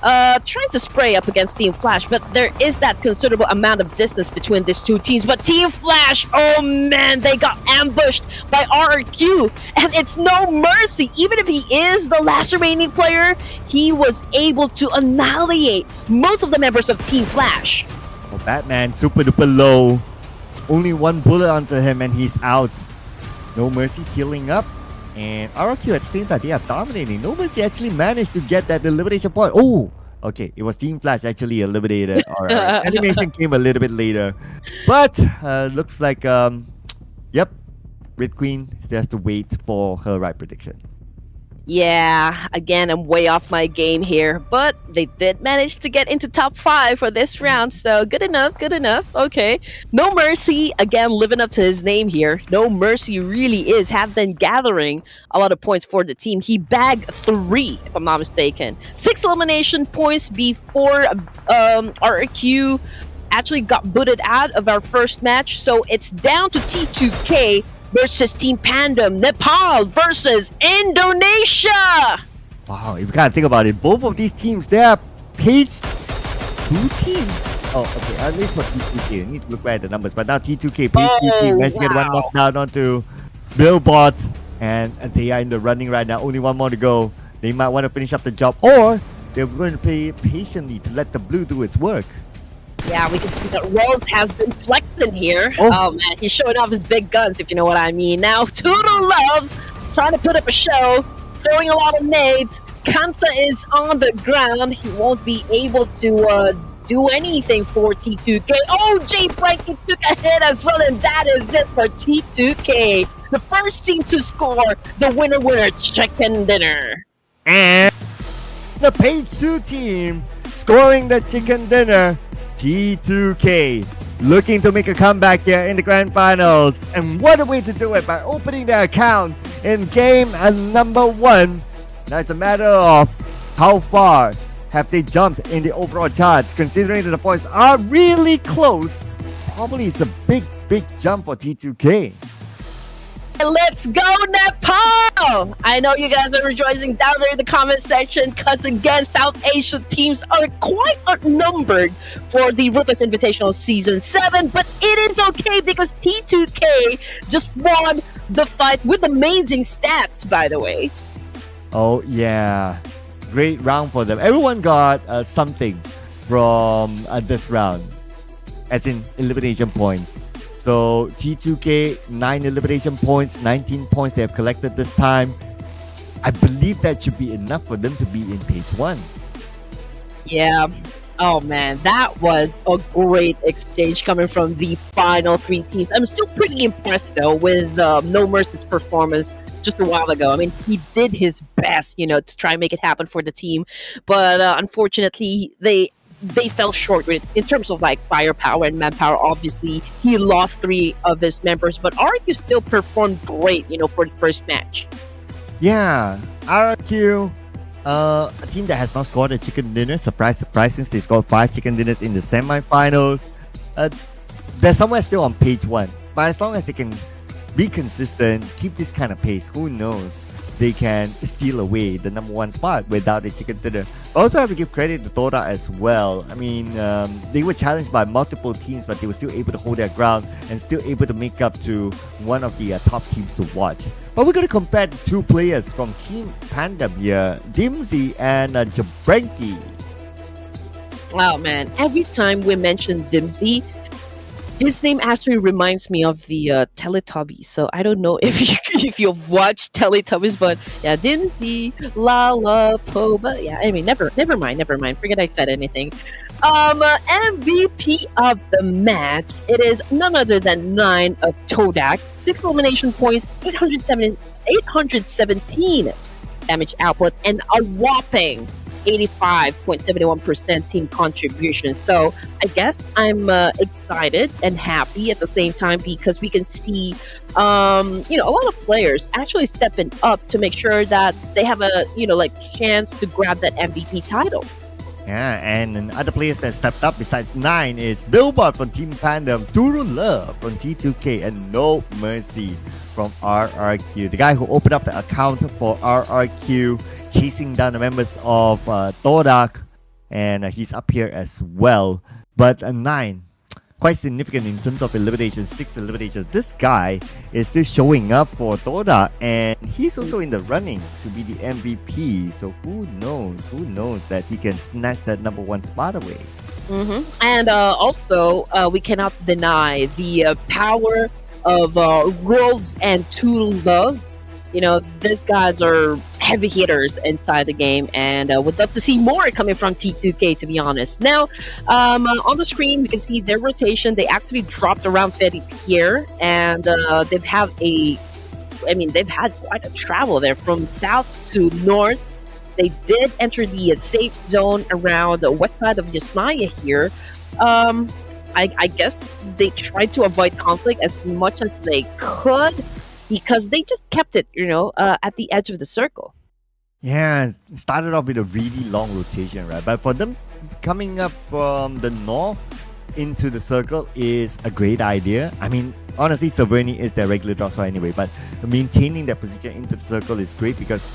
Trying to spray up against Team Flash, but there is that considerable amount of distance between these two teams. But Team Flash, oh man, they got ambushed by RQ, and it's no mercy. Even if he is the last remaining player, he was able to annihilate most of the members of Team Flash. Oh, Batman, super duper low. Only 1 bullet onto him, and he's out. No Mercy healing up. And RQ at the same time, they are dominating. No Mercy actually managed to get that elimination point. Oh, okay. It was Team Flash actually eliminated. All right. Animation came a little bit later. But looks like, yep, Red Queen still has to wait for her right prediction. Yeah, again, I'm way off my game here, but they did manage to get into top 5 for this round, so good enough, good enough. Okay, No Mercy, again, living up to his name here. No Mercy really have been gathering a lot of points for the team. He bagged 3, if I'm not mistaken. 6 elimination points before RQ actually got booted out of our first match, so it's down to T2K versus Team Pandem, Nepal versus Indonesia. Wow, if you kind of think about it, both of these teams, they are page 2 teams. Oh, okay, at least for T2K. I need to look back at the numbers, but now T2K, page 2 team, managed to get 1 knockdown onto Billboard, and they are in the running right now. Only 1 more to go. They might want to finish up the job, or they're going to play patiently to let the blue do its work. Yeah, we can see that Rose has been flexing here. Oh man, he's showing off his big guns, if you know what I mean. Now, Toodle Love trying to put up a show, throwing a lot of nades. Kansa is on the ground. He won't be able to do anything for T2K. Oh, Jay Frankie took a hit as well, and that is it for T2K. The first team to score the winner chicken dinner. And the page 2 team scoring the chicken dinner. T2K looking to make a comeback here in the grand finals, and what a way to do it, by opening their account in game number 1. Now it's a matter of how far have they jumped in the overall charts, considering that the points are really close. Probably it's a big jump for T2K. Let's go, Nepal! I know you guys are rejoicing down there in the comment section, because again, South Asian teams are quite outnumbered for the Ruthless Invitational Season 7, but it is okay because T2K just won the fight with amazing stats, by the way. Oh yeah, great round for them. Everyone got something from this round, as in elimination points. So T2K, 9 elimination points, 19 points they have collected this time. I believe that should be enough for them to be in page 1. Yeah. Oh man, that was a great exchange coming from the final 3 teams. I'm still pretty impressed though with No Mercy's performance just a while ago. I mean, he did his best, to try and make it happen for the team. But unfortunately, they they fell short with in terms of like firepower and manpower. Obviously, he lost 3 of his members, but RQ still performed great, for the first match. Yeah, RQ, a team that has not scored a chicken dinner. Surprise, since they scored 5 chicken dinners in the semifinals. They're somewhere still on page 1. But as long as they can be consistent, keep this kind of pace, who knows? They can steal away the number 1 spot without a chicken dinner. Also have to give credit to Toda as well. I mean, they were challenged by multiple teams, but they were still able to hold their ground and still able to make up to one of the top teams to watch. But we're going to compare the 2 players from Team Pandem here, Dimsy and Jabrenki. Oh man, every time we mention Dimsy, his name actually reminds me of the Teletubbies. So I don't know if you've watched Teletubbies, but yeah, Dimsy, Lala, Poba. Yeah, I mean, never mind. Forget I said anything. MVP of the match, it is none other than 9 of Todak, 6 elimination points, 817 damage output, and a whopping 85.71% team contribution. So I guess I'm excited and happy at the same time because we can see a lot of players actually stepping up to make sure that they have a chance to grab that MVP title. Yeah, and other players that stepped up besides 9 is Billboard from Team Pandem, Turun Love from T2K, and No Mercy from RRQ. The guy who opened up the account for RRQ, chasing down the members of Todak, and he's up here as well. But 9, quite significant in terms of eliminations, 6 eliminations. This guy is still showing up for Todak, and he's also in the running to be the MVP. So who knows that he can snatch that number 1 spot away. And also, we cannot deny the power of Rolls and Tool Love. These guys are heavy hitters inside the game, and would love to see more coming from T2K, to be honest. Now, on the screen, we can see their rotation. They actually dropped around Fetty Pierre, and they've had quite a travel there from south to north. They did enter the safe zone around the west side of Yasnaya here. I guess they tried to avoid conflict as much as they could because they just kept it, at the edge of the circle. Yeah, it started off with a really long rotation, right? But for them coming up from the north into the circle is a great idea. I mean, honestly, Severny is their regular drop spot anyway, but maintaining their position into the circle is great because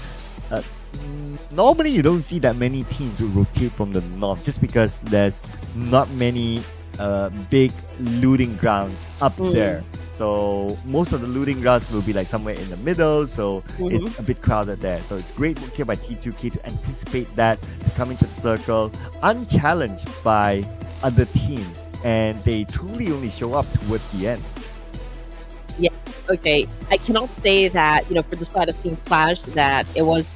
normally you don't see that many teams to rotate from the north just because there's not many big looting grounds up there. So most of the looting grounds will be like somewhere in the middle, so it's a bit crowded there. So it's great work here by T2K to anticipate that, to come into the circle unchallenged by other teams, and they truly only show up towards the end. Yeah, okay. I cannot say that, for the side of Team Flash, that it was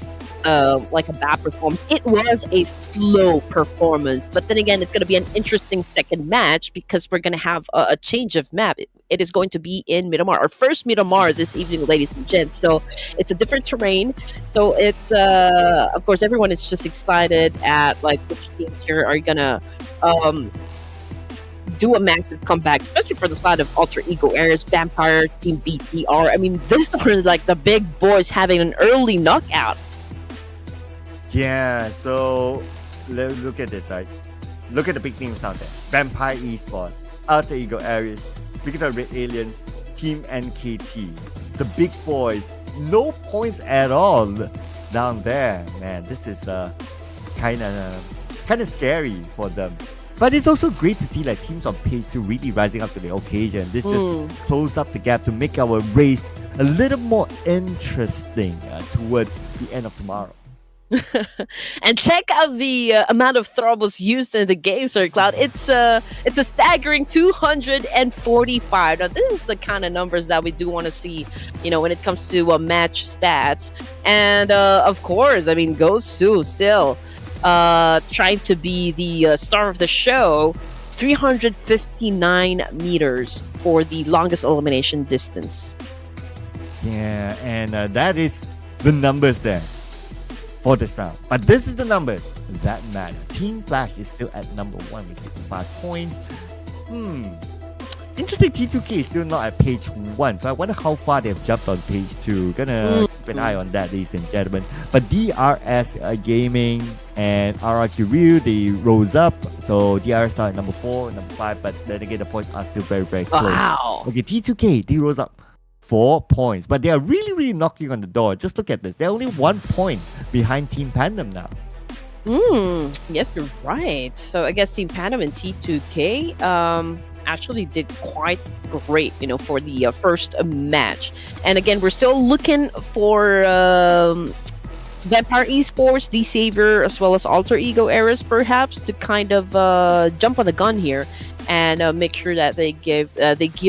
like a bad performance. It was a slow performance, but then again, it's going to be an interesting second match because we're going to have a change of map. It is going to be in Miramar. Our first Miramar this evening, ladies and gents. So it's a different terrain. So it's of course everyone is just excited at like which teams here are gonna do a massive comeback, especially for the side of Alter Ego Ares, Vampire, Team BTR. I mean, these are like the big boys having an early knockout. Yeah, so look at this, right? Look at the big names out there. Vampire Esports, Alter Ego Ares, Victor Red Aliens, Team NKT. The big boys, no points at all down there. Man, this is kind of scary for them. But it's also great to see like teams on page 2 really rising up to the occasion. This just close up the gap to make our race a little more interesting towards the end of tomorrow. And check out the amount of throbos used in the game, Sir Cloud. It's a staggering 245. Now, this is the kind of numbers that we do want to see, when it comes to match stats. And of course, I mean, Gosu still trying to be the star of the show. 359 meters for the longest elimination distance. Yeah, and that is the numbers there. for this round. But this is the numbers that matter. Team Flash is still at number 1 with 65 points. Interesting, T2K is still not at page 1, so I wonder how far they've jumped on page 2. Gonna keep an eye on that, ladies and gentlemen. But DRS Gaming and RRQ Ryu, they rose up. So DRS are at number 4, number 5, but then again, the points are still very, very close. Wow. Okay, T2K, they rose up 4 points, but they are really, really knocking on the door. Just look at this. They're only 1 point behind Team Pandem now. Yes, you're right. So I guess Team Pandem and T2K actually did quite great, for the first match. And again, we're still looking for Vampire Esports, D Savior, as well as Alter Ego Eras, perhaps, to kind of jump on the gun here and make sure that they give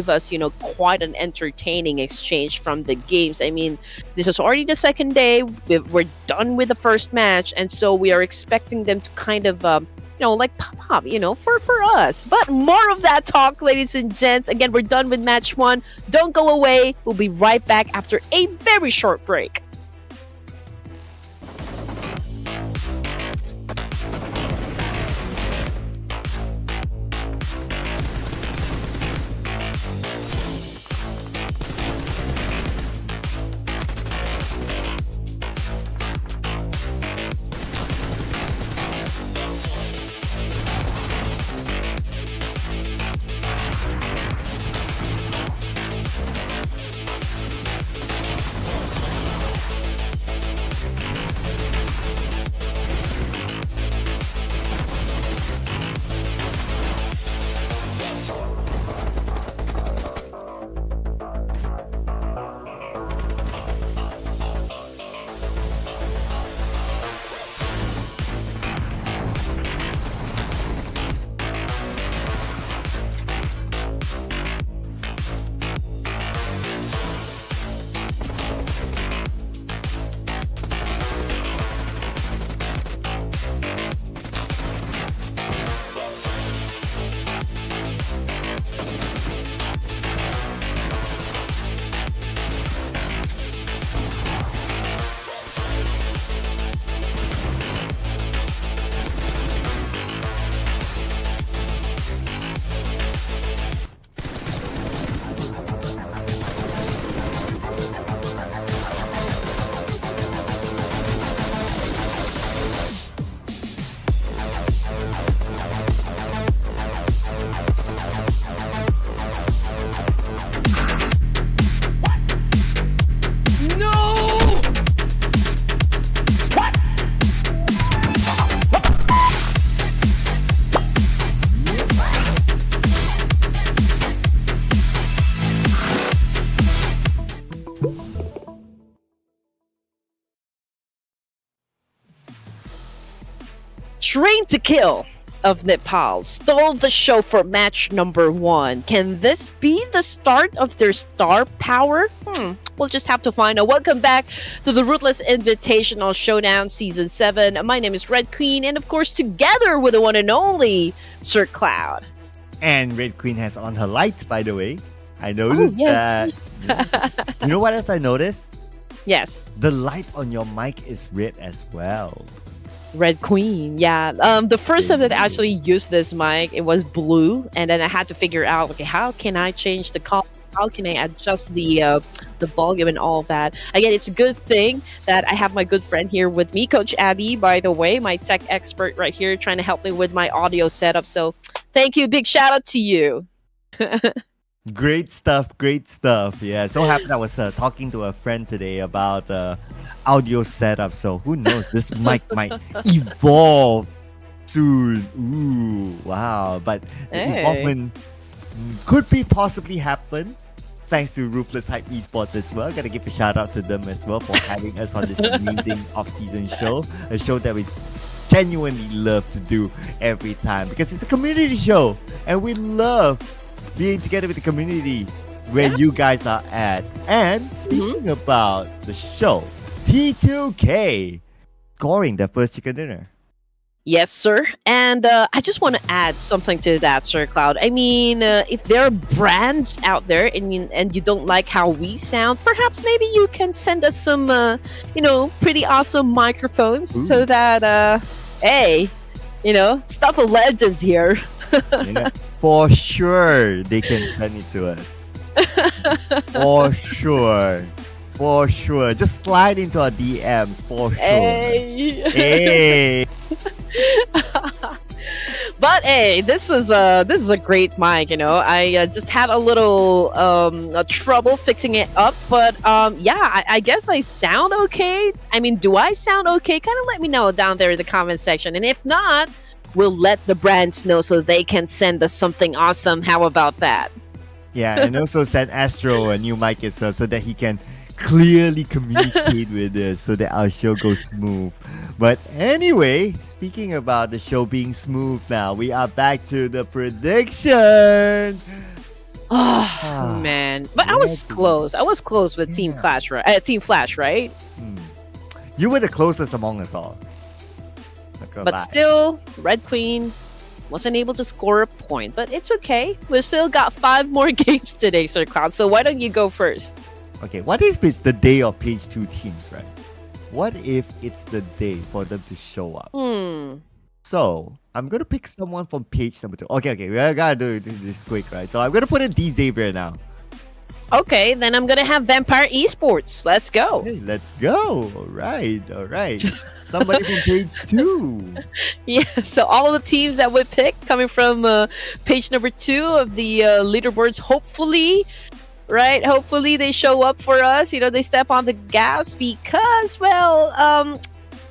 us, quite an entertaining exchange from the games. I mean, this is already the second day. We're done with the first match, and so we are expecting them to kind of like pop up, for us. But more of that talk, ladies and gents. Again, we're done with match 1. Don't go away. We'll be right back after a very short break. Train to Kill of Nepal stole the show for match number 1. Can this be the start of their star power? We'll just have to find out. Welcome back to the Ruthless Invitational Showdown Season 7. My name is Red Queen, and of course, together with the one and only Sir Cloud. And Red Queen has on her light, by the way. I noticed that. You know what else I noticed? Yes. The light on your mic is red as well. Red Queen, yeah. The first time that I actually used this mic, it was blue, and then I had to figure out, okay, how can I change the color? How can I adjust the volume and all of that? Again, it's a good thing that I have my good friend here with me, Coach Abby, by the way, my tech expert right here, trying to help me with my audio setup. So thank you. Big shout out to you. Great stuff. Yeah, so happy I was talking to a friend today about audio setup. So who knows, this mic might evolve soon. Ooh, wow. But the involvement could be possibly happen thanks to Ruthless Hype Esports as well. Gotta give a shout out to them as well for having us on this amazing off-season show. A show that we genuinely love to do every time because it's a community show and we love being together with the community where you guys are at. And speaking about the show, T2K scoring their first chicken dinner. Yes, sir. And I just want to add something to that, Sir Cloud. I mean, if there are brands out there and you don't like how we sound, perhaps maybe you can send us some, pretty awesome microphones so Ooh. that, hey, stuff of legends here. Yeah, for sure, they can send it to us. For sure. For sure. Just slide into our DMs for sure. Hey. Hey. But hey, this is a great mic. I just had a little trouble fixing it up, but yeah, I guess I sound okay. I mean, do I sound okay? Kind of let me know down there in the comment section, and if not, we'll let the brands know so they can send us something awesome. How about that? Yeah, and also send Astro a new mic as well so that he can clearly communicate with us so that our show goes smooth. But anyway, speaking about the show being smooth now, we are back to the prediction. Oh man, but I was close. I was close with Team Yeah. Clash, right? Team Flash, right? You were the closest among us all. Not gonna But lie. still, Red Queen wasn't able to score a point. But it's okay. We still got 5 more games today, Sir Cloud. So why don't you go first? Okay, what if it's the day of page 2 teams, right? What if it's the day for them to show up? So, I'm gonna pick someone from page number 2. Okay, we gotta do this quick, right? So, I'm gonna put in D Xavier now. Okay, then I'm gonna have Vampire Esports. Let's go. Hey, let's go. All right. Somebody from page 2. Yeah, so all of the teams that we picked coming from page number 2 of the leaderboards, hopefully, right? Hopefully they show up for us. They step on the gas because, well,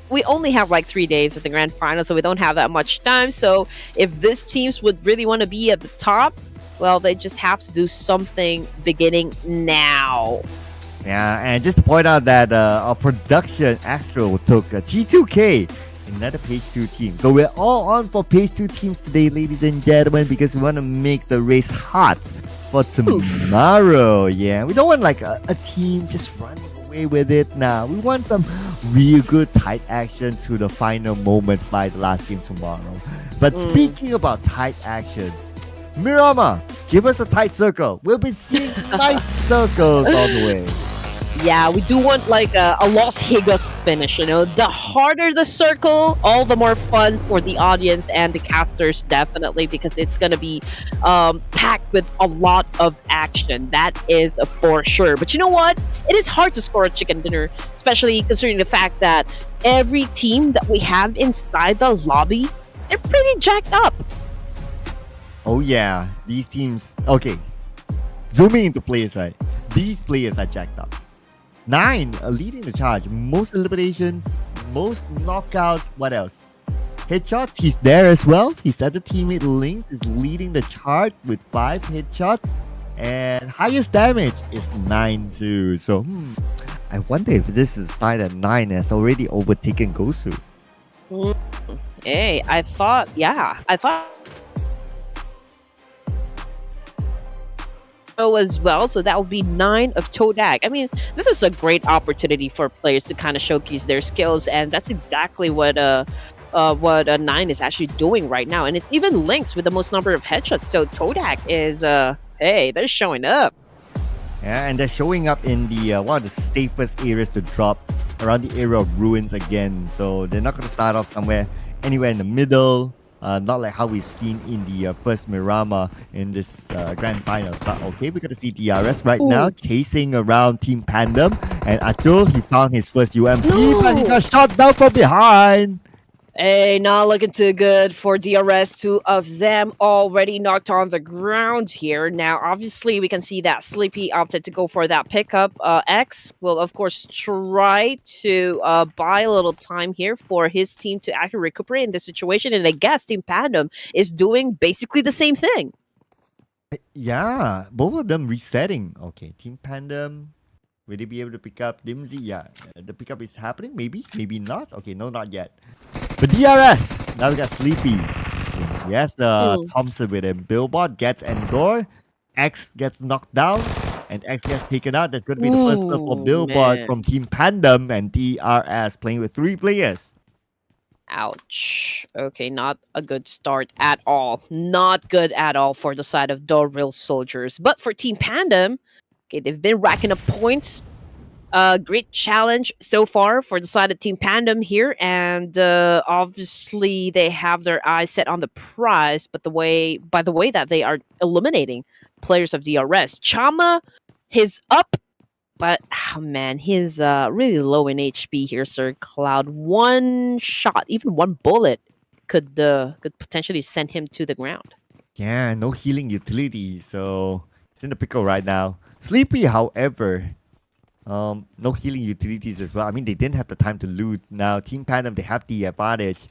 we only have like 3 days with the grand final, so we don't have that much time. So if these teams would really want to be at the top, well, they just have to do something beginning now. Yeah, and just to point out that our production Astro took T2K, another page 2 team. So we're all on for page 2 teams today, ladies and gentlemen, because we want to make the race hot for tomorrow. Yeah, we don't want like a team just running away with it now. We want some real good tight action to the final moment by the last game tomorrow. But speaking about tight action, Miramar, give us a tight circle. We'll be seeing nice circles on the way. Yeah, we do want like a Los Higas finish. The harder the circle, all the more fun for the audience and the casters, definitely, because it's gonna be packed with a lot of action. That is for sure. But you know what? It is hard to score a chicken dinner, especially considering the fact that every team that we have inside the lobby, they're pretty jacked up. Oh yeah, these teams. Okay, zooming into players, right? These players are jacked up. 9 are leading the charge. Most eliminations, most knockouts. What else? Headshots. He's there as well. His other teammate Lynx is leading the charge with 5 headshots, and highest damage is 9 too. So I wonder if this is tied at 9 has already overtaken Gosu. Hey, I thought as well, so that would be 9 of Todak. I mean, this is a great opportunity for players to kind of showcase their skills, and that's exactly what a 9 is actually doing right now. And it's even Lynx with the most number of headshots. So Todak is hey, they're showing up. Yeah, and they're showing up in the one of the safest areas to drop, around the area of ruins again. So they're not going to start off anywhere in the middle. Not like how we've seen in the first Miramar in this grand final. But okay, we're going to see DRS right now chasing around Team Pandem. And Atul, he found his first UMP, but he got shot down from behind. Hey, not looking too good for DRS. 2 of them already knocked on the ground here. Now, obviously, we can see that Sleepy opted to go for that pickup. X will, of course, try to buy a little time here for his team to actually recuperate in this situation. And I guess Team Pandem is doing basically the same thing. Yeah, both of them resetting. Okay, Team Pandem, will they be able to pick up Dimsy? Yeah, the pickup is happening. Maybe not. Okay, no, not yet. But DRS, now we got Sleepy. Yes, Thompson with him. Billboard gets Endor. X gets knocked down. And X gets taken out. That's going to be the first kill for Billboard from Team Pandem, and DRS playing with 3 players. Ouch. Okay, not a good start at all. Not good at all for the side of the real soldiers. But for Team Pandem, okay, they've been racking up points. Great challenge so far for the side of Team Pandem here, and obviously they have their eyes set on the prize. But by the way that they are eliminating players of DRS, Chama, his up, but oh man, he's really low in HP here, Sir Cloud. One shot, even one bullet, could potentially send him to the ground. Yeah, no healing utility, so it's in the pickle right now. Sleepy, however, no healing utilities as well. I mean, they didn't have the time to loot. Now, Team Pandem, they have the advantage.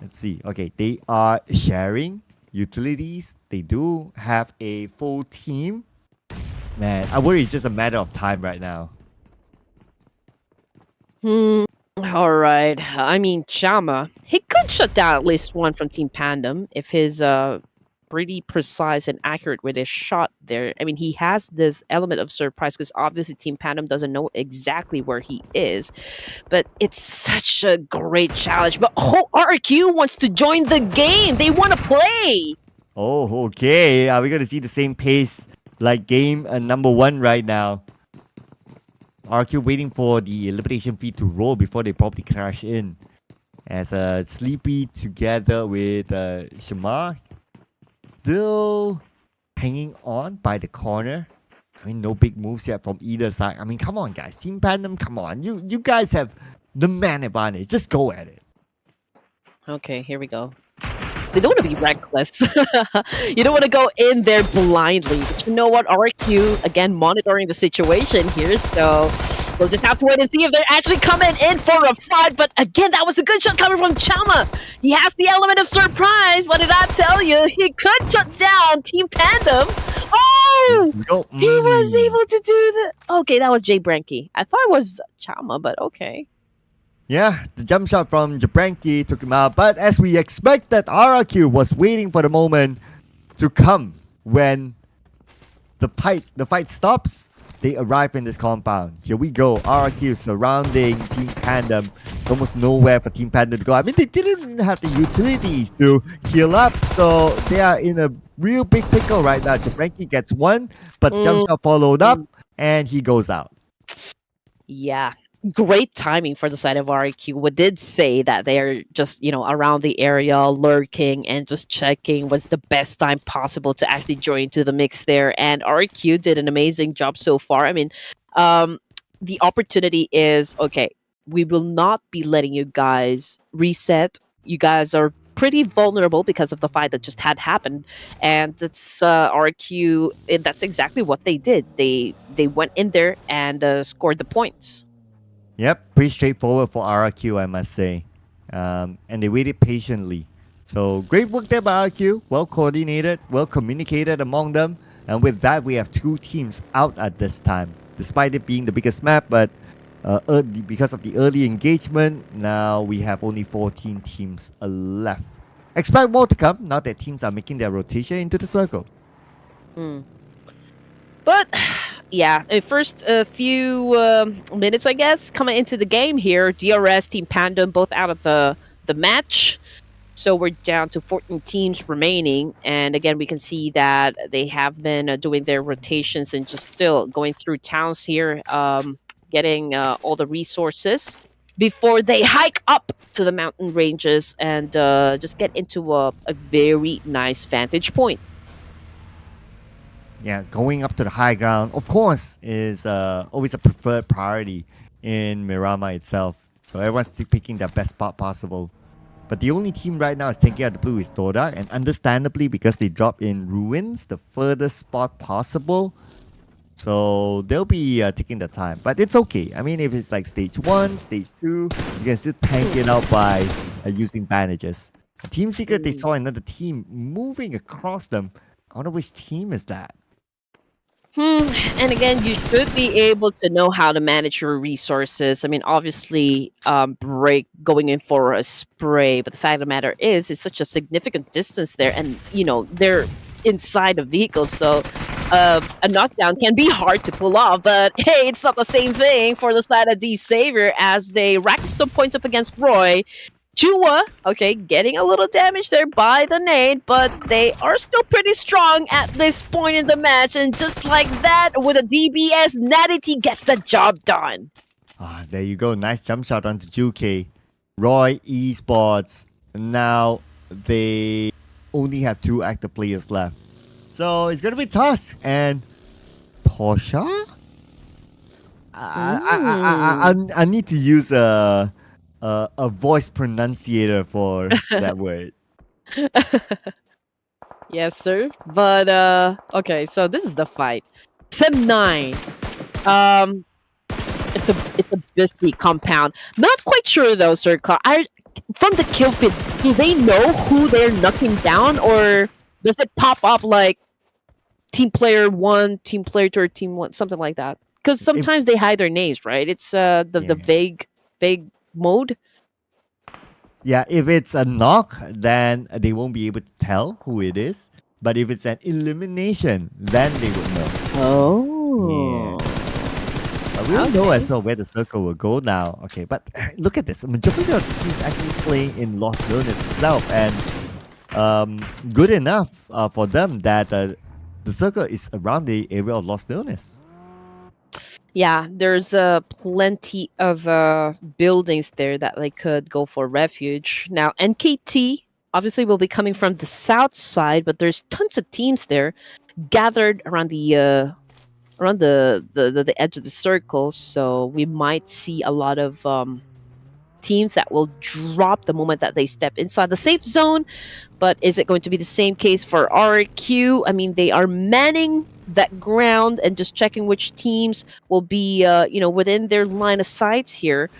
Let's see. Okay, they are sharing utilities. They do have a full team. Man, I worry it's just a matter of time right now. All right. I mean, Chama, he could shut down at least one from Team Pandem if his pretty precise and accurate with his shot there. I mean, he has this element of surprise because obviously Team Pandem doesn't know exactly where he is. But it's such a great challenge. But RQ wants to join the game. They want to play. Oh, okay. Are we going to see the same pace like game number 1 right now? RQ waiting for the elimination feed to roll before they probably crash in. As Sleepy together with Shamar still hanging on by the corner. I mean, no big moves yet from either side. I mean, come on, guys. Team Pandem, come on. You guys have the man advantage. Just go at it. Okay, here we go. They don't want to be reckless. You don't want to go in there blindly. But you know what? RQ, again, monitoring the situation here. So we'll just have to wait and see if they're actually coming in for a fight. But again, that was a good shot coming from Chama. He has the element of surprise. What did I tell you? He could shut down Team Pandem. Oh! He was able to do the... Okay, that was Jay Branky. I thought it was Chama, but okay. Yeah, the jump shot from Jabranki took him out. But as we expected, RRQ was waiting for the moment to come when the fight stops. They arrive in this compound. Here we go. RRQ surrounding Team Pandem. Almost nowhere for Team Pandem to go. I mean, they didn't have the utilities to heal up. So they are in a real big pickle right now. Jabranki gets one, but jump shot followed up and he goes out. Yeah. Great timing for the side of RQ. We did say that they're just, around the area, lurking and just checking what's the best time possible to actually join into the mix there. And RQ did an amazing job so far. I mean, the opportunity is, okay, we will not be letting you guys reset. You guys are pretty vulnerable because of the fight that just had happened. And that's RQ, and that's exactly what they did. They went in there and scored the points. Yep, pretty straightforward for RRQ, I must say. And they waited patiently. So great work there by RRQ. Well coordinated, well communicated among them. And with that, we have 2 teams out at this time. Despite it being the biggest map, but because of the early engagement, now we have only 14 teams left. Expect more to come now that teams are making their rotation into the circle. But yeah, first few minutes, I guess, coming into the game here, DRS, Team Pandem, both out of the match. So we're down to 14 teams remaining. And again, we can see that they have been doing their rotations and just still going through towns here, getting all the resources before they hike up to the mountain ranges and just get into a very nice vantage point. Yeah, going up to the high ground, of course, is always a preferred priority in Miramar itself. So everyone's still picking their best spot possible. But the only team right now is taking out the blue is Todak, and understandably, because they drop in ruins, the furthest spot possible. So they'll be taking the time. But it's okay. I mean, if it's like stage 1, stage 2, you can still tank it out by using bandages. Team Secret, they saw another team moving across them. I wonder which team is that. And again, you should be able to know how to manage your resources. I mean, obviously, Break going in for a spray, but the fact of the matter is, it's such a significant distance there, and they're inside a vehicle, so a knockdown can be hard to pull off. But hey, it's not the same thing for the side of D Savior as they rack up some points up against Roy. Chua, okay, getting a little damage there by the nade, but they are still pretty strong at this point in the match. And just like that, with a DBS, Natty gets the job done. There you go. Nice jump shot onto Juke. Roy Esports. Now they only have 2 active players left. So it's going to be Tusk and Porsche? I need to use a voice pronunciator for that word. Yes, sir. But okay, so this is the fight. Sim 9. Um it's a busy compound. Not quite sure though, sir. From the kill feed, do they know who they're knocking down, or does it pop up like team player 1, team player 2, or team 1, something like that? Because sometimes they hide their names, right? It's the vague mode. Yeah, if it's a knock, then they won't be able to tell who it is. But if it's an elimination, then they would know. Oh. But we don't know as well where the circle will go now. Okay, but look at this. The majority of the teams actually playing in Lost Wilderness itself. And good enough for them that the circle is around the area of Lost Wilderness. Yeah, there's plenty of buildings there that they could go for refuge. Now, NKT obviously will be coming from the south side, but there's tons of teams there gathered around the edge of the circle. So we might see a lot of teams that will drop the moment that they step inside the safe zone. But is it going to be the same case for RQ? I mean, they are manning that ground and just checking which teams will be, within their line of sights here,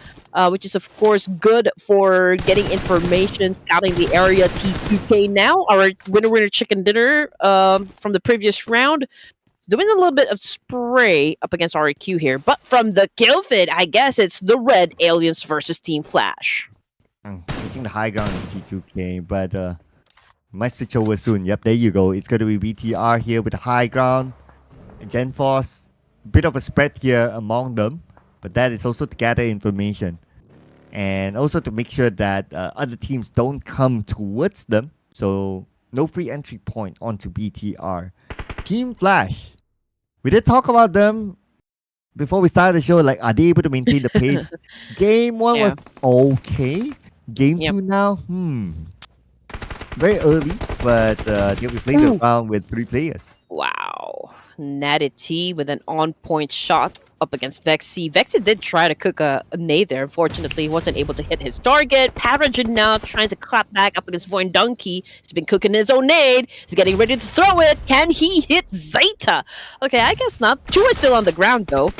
which is of course good for getting information, scouting the area. T2K now, our winner chicken dinner from the previous round, doing a little bit of spray up against RQ here. But from the kill feed, I guess it's the Red Aliens versus Team Flash. Taking the high ground is T2K, but might switch over soon. Yep, there you go. It's going to be BTR here with the high ground. Gen Force, bit of a spread here among them, but that is also to gather information and also to make sure that other teams don't come towards them. So no free entry point onto BTR. Team Flash, we did talk about them before we started the show. Like, are they able to maintain the pace? Game 1 was okay. Game 2 now, very early, but they'll be playing around with 3 players. Wow. Natty T with an on-point shot up against Vexy. Vexy did try to cook a nade there. Unfortunately, he wasn't able to hit his target. Paragen now trying to clap back up against Voin Donkey. He's been cooking his own nade. He's getting ready to throw it. Can he hit Zeta? Okay, I guess not. Chua is still on the ground, though.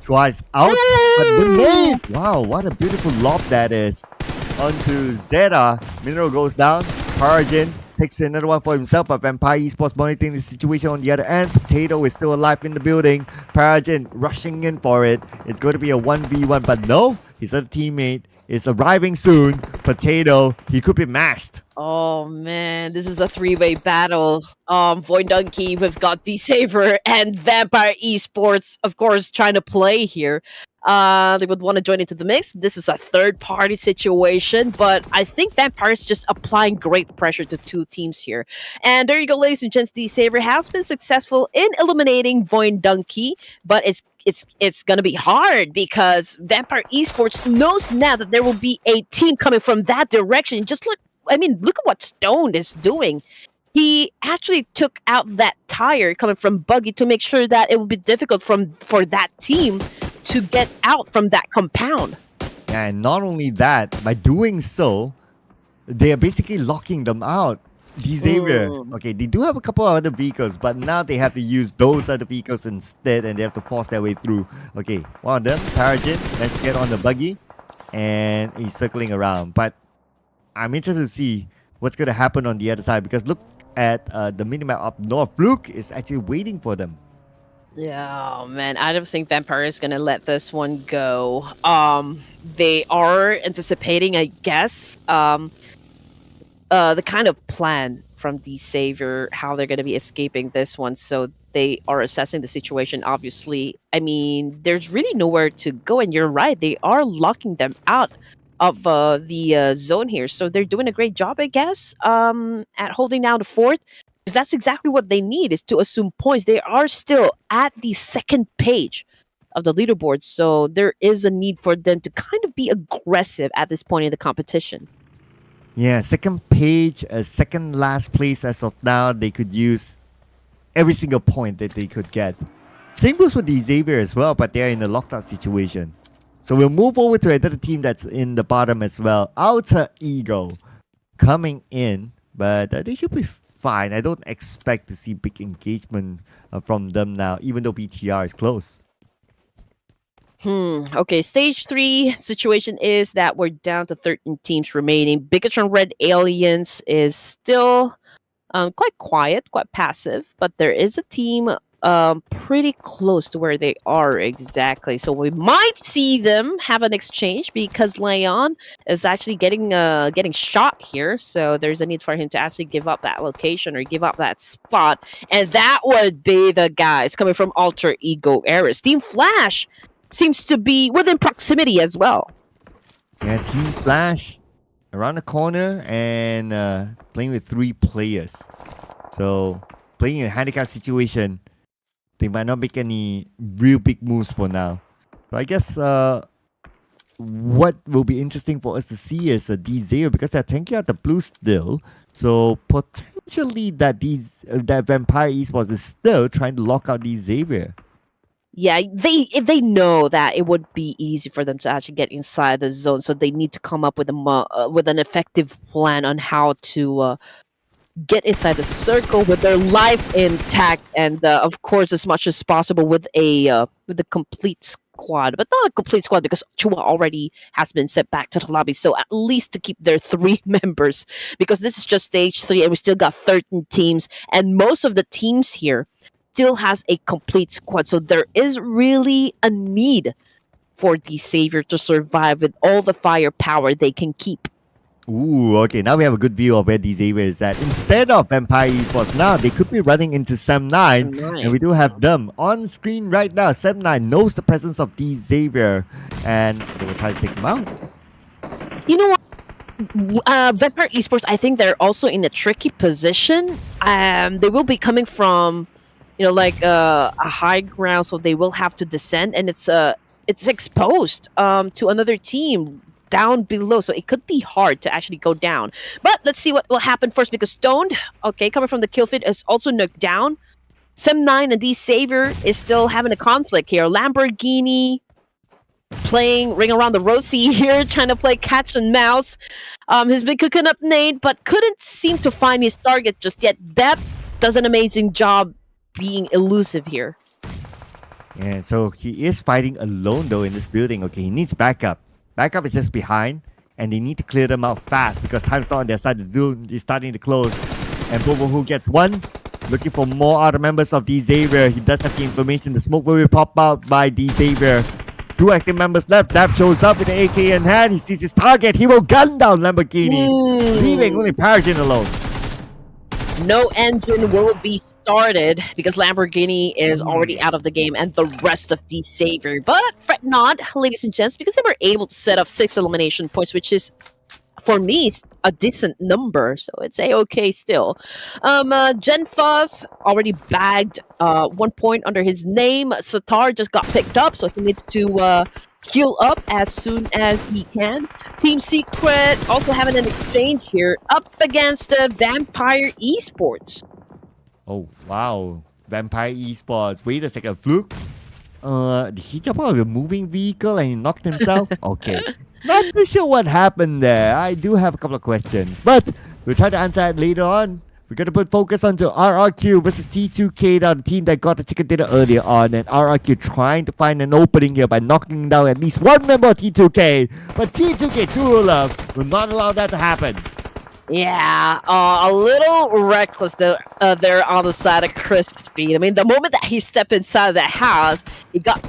Twice out, but the nade! Wow, what a beautiful lob that is. Onto Zeta. Mineral goes down. Paragen takes another one for himself, but Vampire Esports monitoring the situation on the other end. Potato is still alive in the building. Paragen rushing in for it. It's going to be a 1v1, but no, his other teammate is arriving soon. Potato, he could be mashed. Oh man, this is a 3-way battle. Void Donkey, we've got D-Saber and Vampire Esports, of course, trying to play here. They would want to join into the mix. This is a third-party situation, but I think Vampire is just applying great pressure to 2 teams here. And there you go, ladies and gents. D-Saber has been successful in eliminating Void Donkey, but it's gonna be hard because Vampire Esports knows now that there will be a team coming from that direction. Just look at what Stone is doing. He actually took out that tire coming from Buggy to make sure that it would be difficult for that team to get out from that compound. And not only that, by doing so, they are basically locking them out. Xavier, okay, they do have a couple of other vehicles, but now they have to use those other vehicles instead, and they have to force their way through. Okay, one of them, Paragen, managed to get on the buggy, and he's circling around. But I'm interested to see what's going to happen on the other side, because look at the minimap up north. Fluke is actually waiting for them. Yeah, oh man, I don't think Vampire is gonna let this one go. They are anticipating, I guess, the kind of plan from the Savior, how they're gonna be escaping this one. So they are assessing the situation. Obviously, I mean, there's really nowhere to go, and you're right, they are locking them out of the zone here. So they're doing a great job, I guess, at holding down the fort. Because that's exactly what they need, is to assume points. They are still at the second page of the leaderboard, so there is a need for them to kind of be aggressive at this point in the competition. Yeah, second page, second last place as of now. They could use every single point that they could get. Same goes with the Xavier as well, but they're in a lockdown situation. So we'll move over to another team that's in the bottom as well. Outer Eagle coming in, but they should be fine. I don't expect to see big engagement from them now, even though BTR is close. Okay, stage 3 situation is that we're down to 13 teams remaining. Bigatron Red Aliens is still quite quiet, quite passive, but there is a team pretty close to where they are exactly. So we might see them have an exchange because Leon is actually getting shot here. So there's a need for him to actually give up that location or give up that spot. And that would be the guys coming from Alter Ego Eras. Team Flash seems to be within proximity as well. Yeah, Team Flash around the corner and playing with 3 players. So playing in a handicap situation, they might not make any real big moves for now. So I guess what will be interesting for us to see is a D0 because they're tanking out the blue still. So potentially that Vampire Esports is still trying to lock out the Xavier. Yeah, they know that it would be easy for them to actually get inside the zone, so they need to come up with an effective plan on how to get inside the circle with their life intact, and of course, as much as possible with a complete squad, but not a complete squad because Chua already has been sent back to the lobby. So at least to keep their 3 members, because this is just stage 3, and we still got 13 teams, and most of the teams here still has a complete squad. So there is really a need for the Savior to survive with all the firepower they can keep. Ooh, okay, now we have a good view of where the Xavier is at. Instead of Vampire Esports, now they could be running into Sam9, and we do have them on screen right now. Sam9 knows the presence of the Xavier, and they will try to take him out. You know what? Vampire Esports, I think they're also in a tricky position. They will be coming from, a high ground, so they will have to descend, and it's exposed to another team down below, so it could be hard to actually go down. But let's see what will happen first, because Stoned, okay, coming from the kill feed, is also knocked down. Sem9 and D Savior is still having a conflict here. Lamborghini playing Ring Around the Rosie here, trying to play catch and mouse. He's been cooking up Nate, but couldn't seem to find his target just yet. Depp does an amazing job being elusive here. Yeah, so he is fighting alone though in this building. Okay, he needs backup. Backup is just behind, and they need to clear them out fast because time's not on their side. The zone is starting to close. And Bobo who gets one, looking for more other members of D Xavier. He does have the information. The smoke will be popped out by D Xavier. 2 active members left. Dap shows up with an AK in hand. He sees his target. He will gun down Lamborghini, leaving only Paragin alone. No engine will be started because Lamborghini is already out of the game, and the rest of the Savior. But fret not, ladies and gents, because they were able to set up 6 elimination points, which is, for me, a decent number. So it's a-okay still. Genfos already bagged 1 point under his name. Satar just got picked up, so he needs to heal up as soon as he can. Team Secret also having an exchange here up against Vampire Esports. Oh, wow. Vampire Esports. Wait a second. Fluke? Did he jump out of a moving vehicle and he knocked himself? Okay. Not too sure what happened there. I do have a couple of questions, but we'll try to answer it later on. We're going to put focus onto RRQ versus T2K, now the team that got the chicken dinner earlier on, and RRQ trying to find an opening here by knocking down at least one member of T2K, but T2K True Love will not allow that to happen. Yeah, a little reckless there on the side of Crispy. I mean, the moment that he stepped inside the house, he got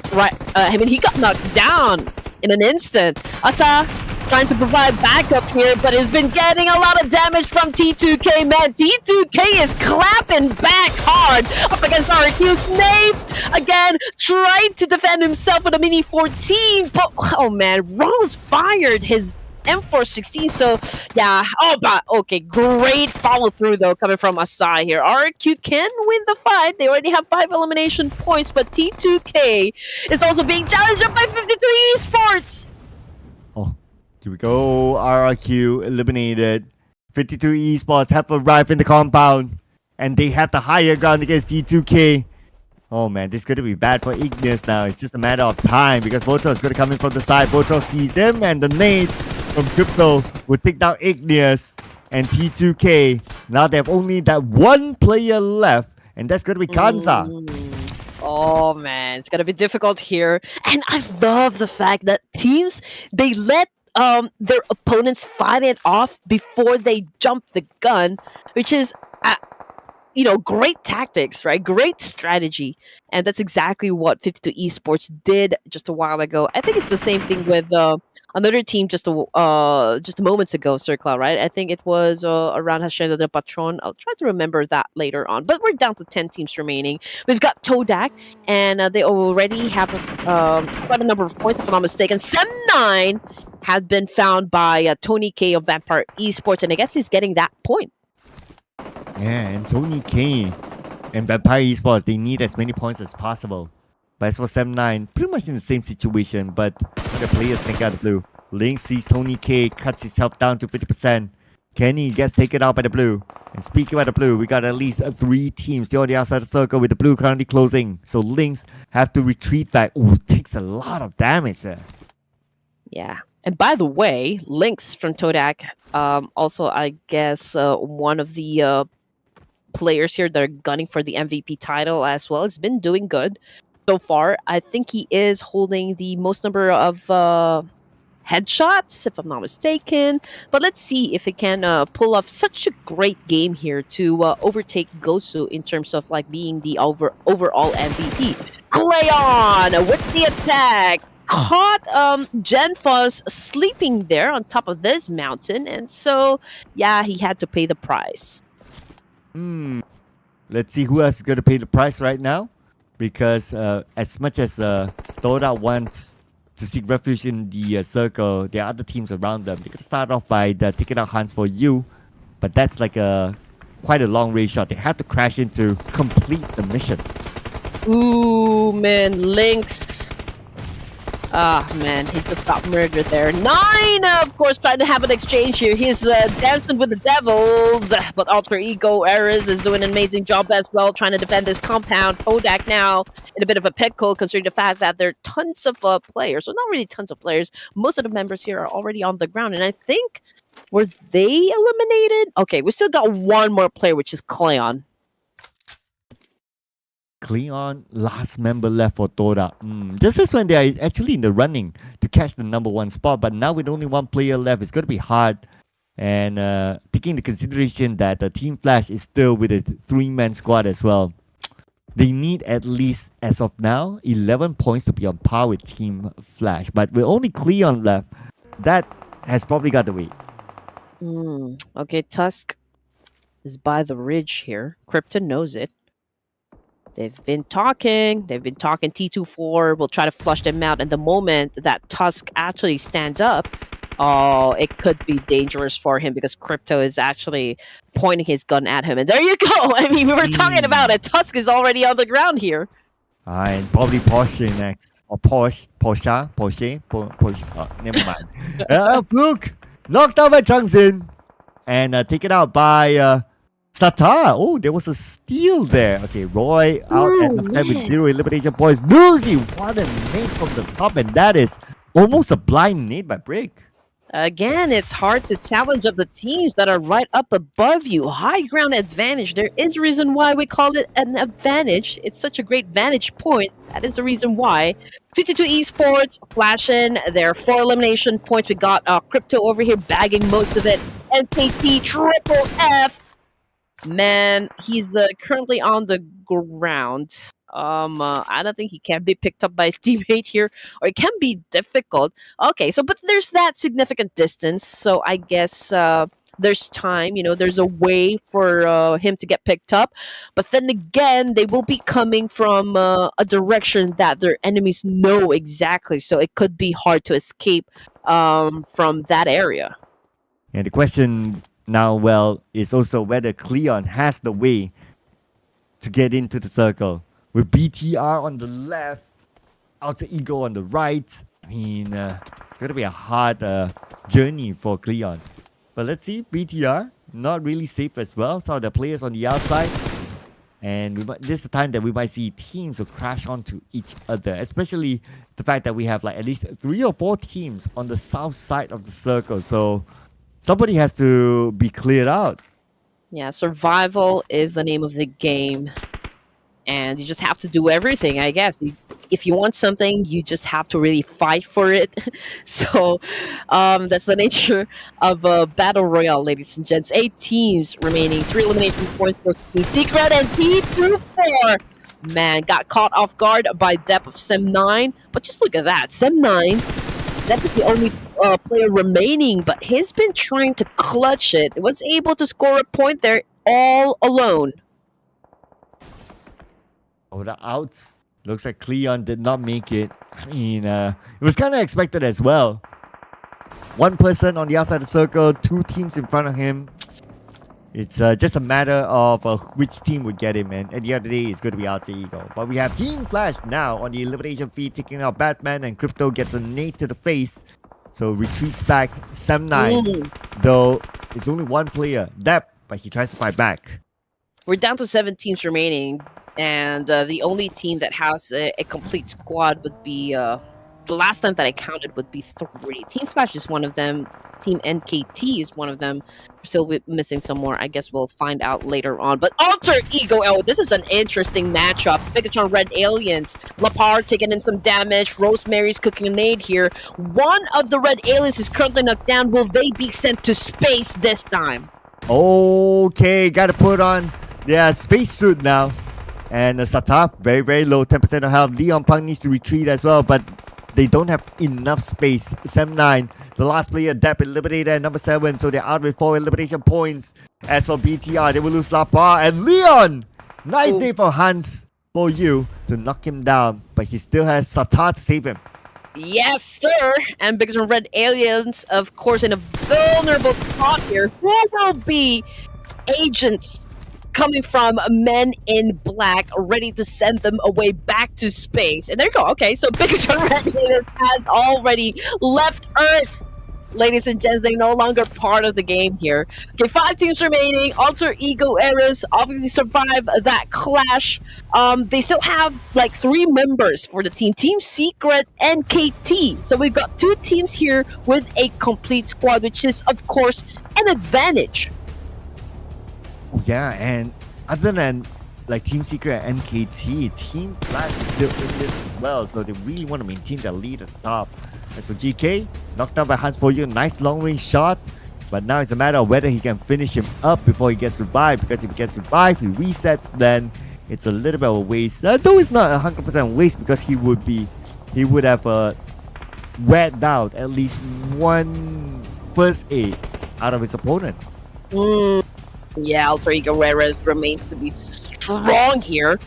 he got knocked down in an instant. Asa trying to provide backup here, but has been getting a lot of damage from T2K, man. T2K is clapping back hard up against RQ. Snape, again, tried to defend himself with a Mini 14, but, oh man, Rolls fired his M416. So yeah, oh, but okay, great follow through though coming from Asai here. RQ can win the fight. They already have 5 elimination points, but T2K is also being challenged up by 53 Esports. Oh, here we go. RRQ eliminated. 52 Esports have arrived in the compound, and they have the higher ground against D2K. Oh man, this is going to be bad for Igneous now. It's just a matter of time because Votro is going to come in from the side. Votro sees him, and the nade from Crypto will take down Igneous and T2K. Now they have only that one player left, and that's going to be Kanza. Oh man, it's gonna be difficult here. And I love the fact that teams, they let their opponents fight it off before they jump the gun, which is great tactics, right? Great strategy. And that's exactly what 52 Esports did just a while ago. I think it's the same thing with another team just moments ago, Sir Cloud, right? I think it was around Hacienda de Patron. I'll try to remember that later on. But we're down to 10 teams remaining. We've got Todak, and they already have quite a number of points, if I'm not mistaken. Sem9 had been found by Tony K of Vampire Esports, and I guess he's getting that point. Yeah, and Tony K and Vampire Esports, they need as many points as possible. But as for Sem9, pretty much in the same situation, but the players take out the blue. Link sees Tony K, cuts his health down to 50%. Kenny gets taken out by the blue. And speaking about the blue, we got at least 3 teams still on the outside of the circle with the blue currently closing. So Lynx have to retreat back. Ooh, it takes a lot of damage there. Yeah. And by the way, Lynx from Todak, also I guess one of the players here that are gunning for the MVP title as well. It's been doing good so far. I think he is holding the most number of headshots, if I'm not mistaken. But let's see if he can pull off such a great game here to overtake Gosu in terms of like being the overall MVP. Cleon with the attack. Caught Genfuzz sleeping there on top of this mountain, and so yeah, he had to pay the price. Let's see who else is going to pay the price right now. Because as much as Toda wants to seek refuge in the circle, there are other teams around them. They're going to start off by taking out hunts for you. But that's like quite a long range shot. They have to crash in to complete the mission. Ooh, man, Lynx. Ah, man, he just got murdered there. 9, of course, trying to have an exchange here. He's dancing with the devils, but Alter Ego Ares is doing an amazing job as well, trying to defend this compound. Kodak now in a bit of a pickle, considering the fact that there are tons of players. So not really tons of players. Most of the members here are already on the ground, and I think, were they eliminated? Okay, we still got one more player, which is Cleon. Cleon, last member left for Toda. This is when they are actually in the running to catch the number 1 spot. But now with only 1 player left, it's going to be hard. And taking into consideration that the Team Flash is still with a 3-man squad as well. They need at least, as of now, 11 points to be on par with Team Flash. But with only Cleon left, that has probably got the weight. Okay, Tusk is by the ridge here. Krypton knows it. They've been talking. T24 will try to flush them out. And the moment that Tusk actually stands up, oh, it could be dangerous for him because Crypto is actually pointing his gun at him. And there you go. I mean, we were talking about it. Tusk is already on the ground here. And probably Porsche next. Or Porsche. Never mind. Look! Knocked out by Changxin. And taken out by... Sata! Oh, there was a steal there. Okay, Roy out at the time with 0 elimination points. Nuzi, what a nade from the top, and that is almost a blind nade by Break. Again, it's hard to challenge up the teams that are right up above you. High ground advantage. There is a reason why we call it an advantage. It's such a great vantage point. That is the reason why. 52 Esports flashing their 4 elimination points. We got Crypto over here bagging most of it. NKT Triple F. Man, he's currently on the ground. I don't think he can be picked up by his teammate here, or it can be difficult. Okay, so but there's that significant distance, so I guess there's time. There's a way for him to get picked up. But then again, they will be coming from a direction that their enemies know exactly, so it could be hard to escape from that area. And the question now, well, is also whether Cleon has the way to get into the circle. With BTR on the left, Alter Ego on the right. I mean, it's going to be a hard journey for Cleon. But let's see, BTR, not really safe as well. Some of the players on the outside. And this is the time that we might see teams will crash onto each other, especially the fact that we have like at least 3 or 4 teams on the south side of the circle. So somebody has to be cleared out. Yeah, survival is the name of the game. And you just have to do everything, I guess. If you want something, you just have to really fight for it. So that's the nature of a battle royale, ladies and gents. 8 teams remaining, 3 elimination points goes to Team Secret, and T24, man, got caught off guard by Dep of Sem9. But just look at that, Sem9, Dep is the only player remaining, but he's been trying to clutch it. Was able to score a point there all alone. Oh, the outs. Looks like Cleon did not make it. I mean, it was kind of expected as well. 1 person on the outside of the circle, 2 teams in front of him. It's just a matter of which team would get him, and at the end of the day, it's going to be Alter Ego. But we have Team Flash now on the elimination feed, taking out Batman, and Crypto gets a nade to the face. So retreats back. Sem9, though, it's only 1 player, Dep, but he tries to fight back. We're down to 7 teams remaining. And the only team that has a complete squad would be, the last time that I counted would be 3. Team Flash is one of them. Team NKT is one of them. We're still missing some more. I guess we'll find out later on. But Alter Ego, oh, this is an interesting matchup. Bigatron Red Aliens. Lapar taking in some damage. Rosemary's cooking a nade here. One of the Red Aliens is currently knocked down. Will they be sent to space this time? Okay, gotta put on their spacesuit now. And Satap, very, very low, 10% of health. Leon Punk needs to retreat as well, but they don't have enough space. Sem9, the last player, Dep, eliminated at number 7, so they're out with 4 elimination points. As for BTR, they will lose Lapar. And Leon! Nice day for Hans, for you, to knock him down, but he still has Satar to save him. Yes, sir! And because of Red Aliens, of course, in a vulnerable spot here, who will be agents coming from Men in Black, ready to send them away back to space. And there you go. Okay, so Bigatron Red Aliens has already left Earth. Ladies and gents, they're no longer part of the game here. Okay, 5 teams remaining. Alter Ego Eras obviously survived that clash. They still have like 3 members for the team. Team Secret and KT. So we've got 2 teams here with a complete squad, which is, of course, an advantage. Oh, yeah, and other than like Team Secret and NKT, Team Flash is still in this as well, so they really want to maintain their lead at the top. As for GK, knocked down by Hans for you, nice long range shot, but now it's a matter of whether he can finish him up before he gets revived, because if he gets revived, he resets, then it's a little bit of a waste. Though it's not 100% waste, because he would have weared down at least 1 first aid out of his opponent. Yeah, Alter Ego Eras remains to be strong here.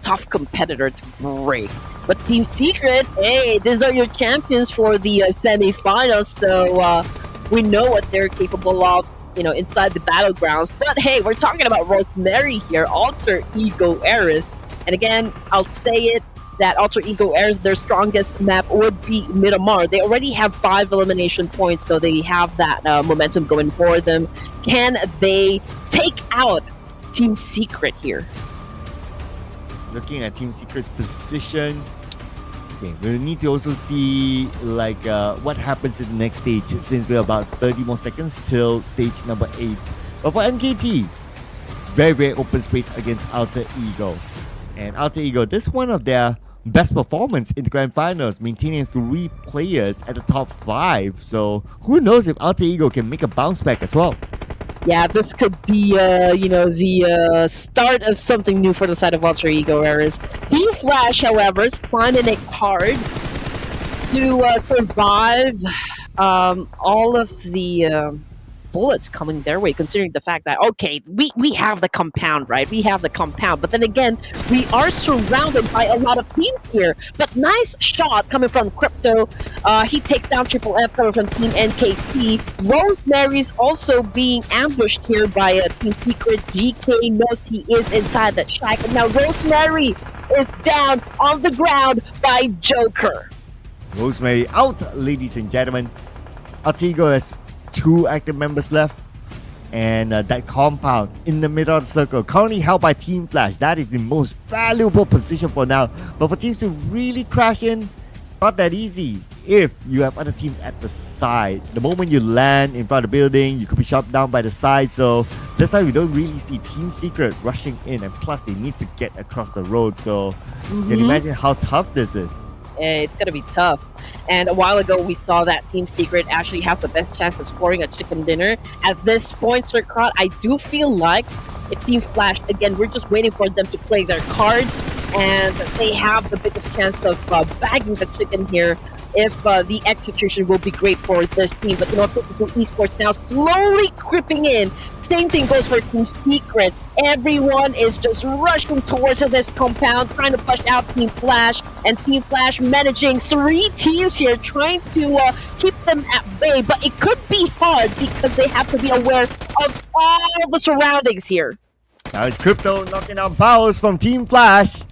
Tough competitor to break. But Team Secret, hey, these are your champions for the semi-finals, so we know what they're capable of, inside the battlegrounds. But hey, we're talking about Rosemary here, Alter Ego Eras. And again, I'll say it, that Alter Ego Eras, their strongest map would be Miramar. They already have 5 elimination points, so they have that momentum going for them. Can they take out Team Secret here? Looking at Team Secret's position, okay, we'll need to also see like what happens in the next stage, since we're about 30 more seconds till stage number 8. But for NKT, very, very open space against Alter Ego. And Alter Ego, this is one of their best performance in the grand finals, maintaining 3 players at the top 5. So who knows if Alter Ego can make a bounce back as well. Yeah, this could be, the start of something new for the side of Alter Ego Eras. Team Flash, however, is finding it hard to survive all of the bullets coming their way, considering the fact that, okay, we have the compound, right? We have the compound. But then again, we are surrounded by a lot of teams here. But nice shot coming from Crypto. He takes down Triple F coming from Team NKT. Rosemary's also being ambushed here by a Team Secret. GK knows he is inside that shack. And now Rosemary is down on the ground by Joker. Rosemary out, ladies and gentlemen. Artigo has 2 active members left. And that compound in the middle of the circle, currently held by Team Flash. That is the most valuable position for now. But for teams to really crash in, not that easy. If you have other teams at the side, the moment you land in front of the building, you could be shot down by the side. So that's why we don't really see Team Secret rushing in. And plus, they need to get across the road. So you can imagine how tough this is. It's going to be tough. And a while ago, we saw that Team Secret actually has the best chance of scoring a chicken dinner. At this point, Sir Cloud, I do feel like if Team Flash, again, we're just waiting for them to play their cards, and they have the biggest chance of bagging the chicken here if the execution will be great for this team. But you know, Esports now slowly creeping in. Same thing goes for Team Secret. Everyone is just rushing towards this compound, trying to push out Team Flash, and Team Flash managing 3 teams here, trying to keep them at bay. But it could be hard because they have to be aware of all the surroundings here. Now it's Crypto knocking down Powers from Team Flash.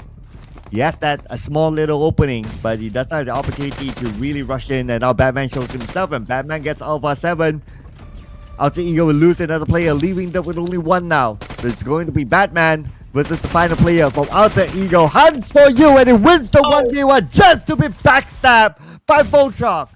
He has that a small little opening, but he does not have the opportunity to really rush in. And now Batman shows himself, and Batman gets Alpha 7. Alter Ego will lose another player, leaving them with only 1 now. So it's going to be Batman versus the final player from Alter Ego. Hunts for you, and it wins the 1v1 just to be backstabbed by Voltrox.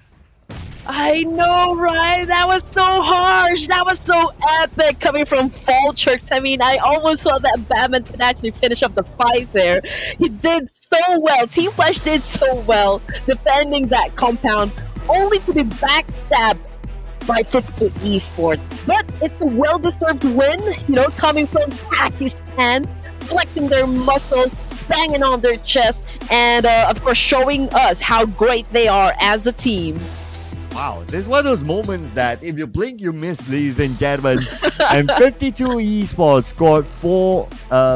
I know, right? That was so harsh. That was so epic coming from Voltrox. I mean, I almost thought that Batman could actually finish up the fight there. He did so well. Team Flash did so well defending that compound, only to be backstabbed by 52 Esports. But it's a well-deserved win, you know, coming from Pakistan, flexing their muscles, banging on their chest, and of course showing us how great they are as a team. Wow, this is one of those moments that if you blink, you miss, ladies and gentlemen. And 52 Esports scored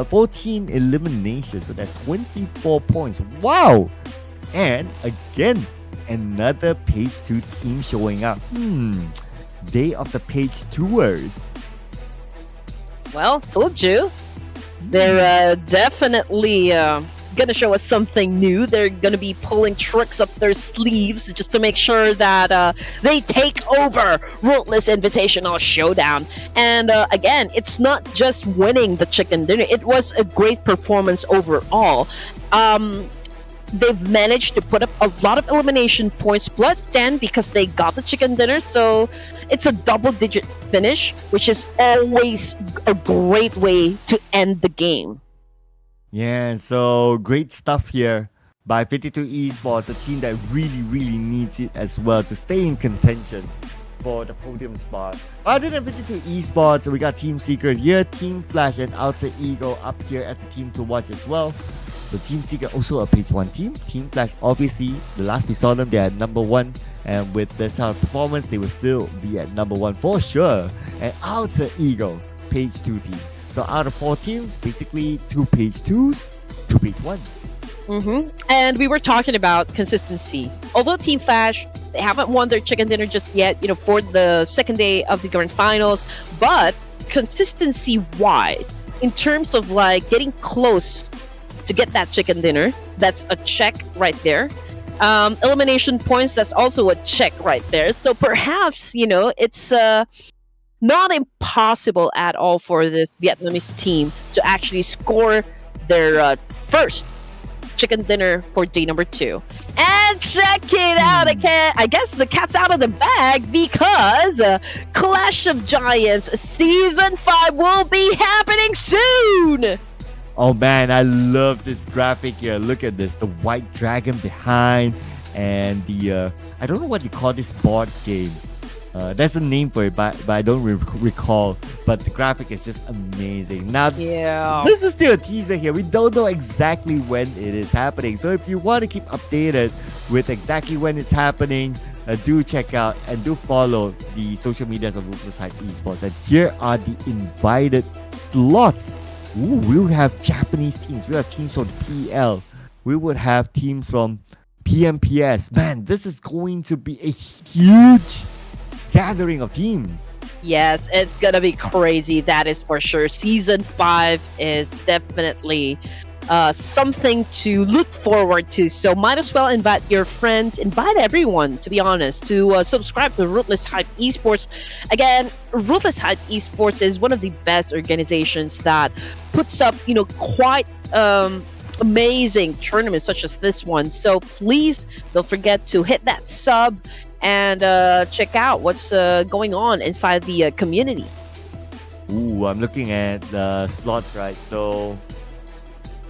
14 eliminations, so that's 24 points. Wow! And again, another Page 2 team showing up. Day of the Page 2ers. Well, told you. They're definitely gonna show us something new. They're gonna be pulling tricks up their sleeves just to make sure that they take over Ruthless Invitational Showdown. And again, it's not just winning the chicken dinner. It was a great performance overall. They've managed to put up a lot of elimination points plus 10 because they got the chicken dinner. So it's a double-digit finish, which is always a great way to end the game. Yeah, so great stuff here by 52 Esports, a team that really, really needs it as well to stay in contention for the podium spot. Other than 52 Esports, we got Team Secret here, Team Flash and Alter Ego up here as a team to watch as well. So Team Secret also a Page 1 team. Team Flash, obviously, the last we saw them, they are number 1. And with this kind of performance, they will still be at number 1 for sure. And Alter Ego, Page 2 team. So out of 4 teams, basically 2 Page 2s, 2 Page 1s. And we were talking about consistency. Although Team Flash, they haven't won their chicken dinner just yet, you know, for the second day of the grand finals. But consistency-wise, in terms of like getting close to get that chicken dinner, that's a check right there. Elimination points, that's also a check right there. So perhaps, you know, it's not impossible at all for this Vietnamese team to actually score their first chicken dinner for day number 2. And check it out again. I guess the cat's out of the bag because Clash of Giants Season 5 will be happening soon. Oh man, I love this graphic here. Look at this, the white dragon behind, and the I don't know what you call this board game. There's a name for it, but I don't recall. But the graphic is just amazing. Now, this is still a teaser here. We don't know exactly when it is happening. So if you want to keep updated with exactly when it's happening, do check out and do follow the social medias of Ruthless Esports. And here are the invited slots. Ooh, we'll have Japanese teams. We'll have teams from PL. We would have teams from PMPS. Man, this is going to be a huge gathering of teams. Yes, it's gonna be crazy. That is for sure. Season 5 is definitely something to look forward to. So might as well invite your friends, invite everyone, to be honest, to subscribe to Ruthless Hype Esports. Again, Ruthless Hype Esports is one of the best organizations that puts up, quite amazing tournaments such as this one. So please don't forget to hit that sub and check out what's going on inside the community. Ooh, I'm looking at the slots, right? So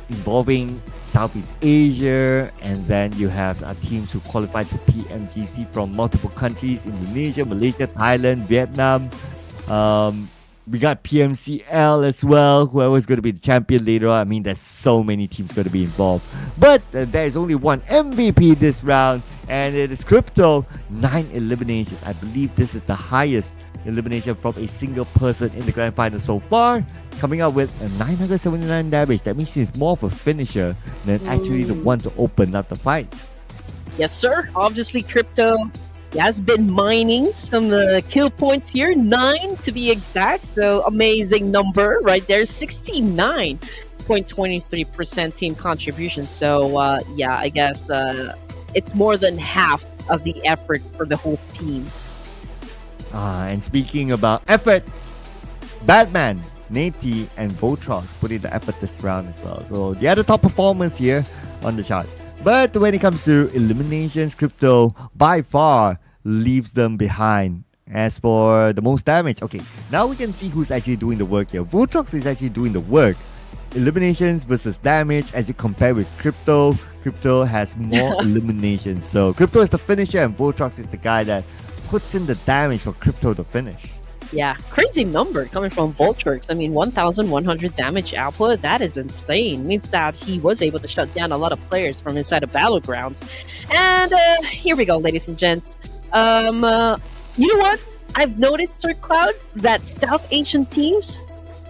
involving Southeast Asia, and then you have teams who qualified to PMGC from multiple countries: Indonesia, Malaysia, Thailand, Vietnam. We got PMCL as well, whoever's going to be the champion later on. I mean, there's so many teams going to be involved. But there is only one MVP this round, and it is Crypto. 9 eliminations. I believe this is the highest elimination from a single person in the grand final so far, coming out with a 979 damage. That means he's more of a finisher than actually the one to open up the fight. Yes, sir. Obviously, Crypto has been mining some kill points here, 9 to be exact. So amazing number right there, 69.23% team contribution. So yeah, I guess it's more than half of the effort for the whole team. And speaking about effort, Batman, Nate, and Votrox put in the effort this round as well. So they are the top performers here on the chart. But when it comes to eliminations, Crypto by far leaves them behind. As for the most damage, okay, now we can see who's actually doing the work here. Votrox is actually doing the work. Eliminations versus damage, as you compare with Crypto, Crypto has more eliminations. So Crypto is the finisher and Votrox is the guy that puts in the damage for Crypto to finish. Yeah, crazy number coming from Voltrix. I mean, 1,100 damage output. That is insane. Means that he was able to shut down a lot of players from inside the battlegrounds. And here we go, ladies and gents. You know what? I've noticed, Sir Cloud, that South Asian teams,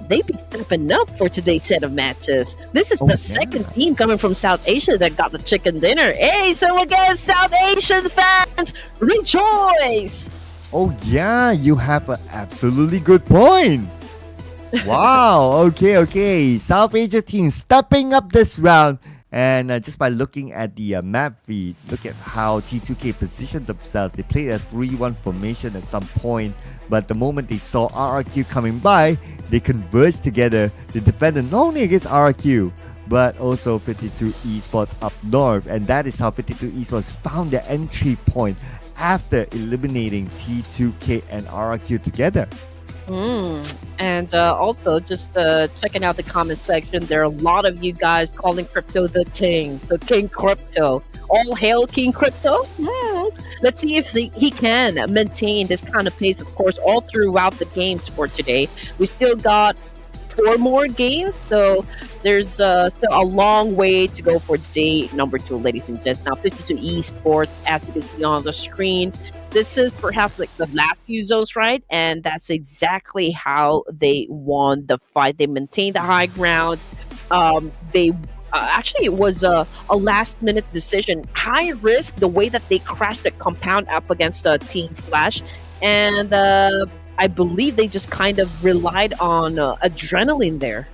they be stepping up for today's set of matches. This is the second team coming from South Asia that got the chicken dinner. Hey, so again, South Asian fans, rejoice! Oh yeah, you have an absolutely good point. Wow, okay. South Asia team stepping up this round. And just by looking at the map feed, look at how T2K positioned themselves. They played a 3-1 formation at some point, but the moment they saw RRQ coming by, they converged together. They defended not only against RRQ, but also 52 Esports up north. And that is how 52 Esports found their entry point after eliminating T2K and RRQ together. And also, just checking out the comment section, there are a lot of you guys calling Crypto the king. So King Crypto. All hail King Crypto. Let's see if he can maintain this kind of pace, of course, all throughout the games for today. We still got 4 more games, so there's still a long way to go for day number 2, ladies and gents. Now, 52 Esports, as you can see on the screen, this is perhaps like the last few zones, right? And that's exactly how they won the fight. They maintained the high ground. They actually, it was a last-minute decision. High risk, the way that they crashed the compound up against Team Flash. And I believe they just kind of relied on adrenaline there.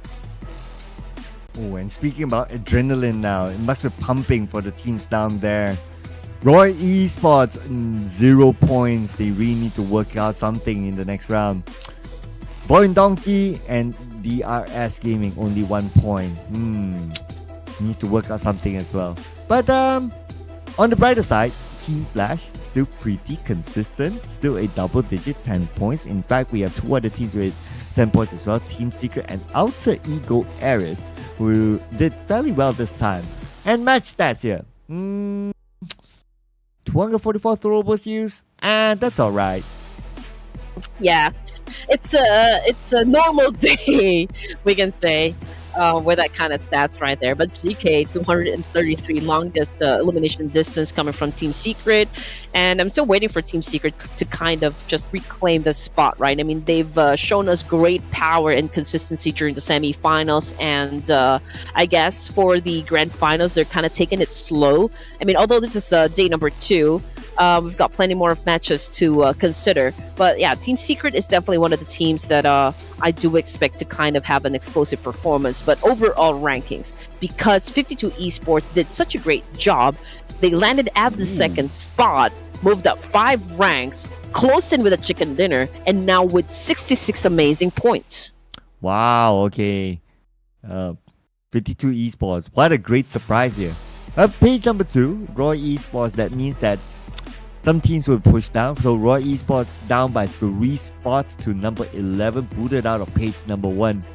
Oh, and speaking about adrenaline now, it must be pumping for the teams down there. Roy Esports, 0 points. They really need to work out something in the next round. Boy and Donkey and DRS Gaming, only 1 point. Needs to work out something as well. But on the brighter side, Team Flash, still pretty consistent. Still a double-digit 10 points. In fact, we have 2 other teams with 10 points as well. Team Secret and Alter Ego Ares, who did fairly well this time. And match stats here. 244 throwables used, and that's alright. Yeah, it's a normal day, we can say. with that kind of stats right there. But GK 233 longest elimination distance coming from Team Secret, and I'm still waiting for Team Secret to kind of just reclaim the spot, right? I mean, they've shown us great power and consistency during the semifinals, and I guess for the grand finals, they're kind of taking it slow. I mean, although this is day number 2. We've got plenty more of matches to consider. But yeah, Team Secret is definitely one of the teams that I do expect to kind of have an explosive performance. But overall rankings, because 52 Esports did such a great job, they landed at the second spot, moved up 5 ranks, closed in with a chicken dinner, and now with 66 amazing points. Wow, okay. 52 Esports. What a great surprise here. Page number 2, Roy Esports. That means that some teams will push down. So Roy Esports down by 3 spots to number 11, booted out of page number 1.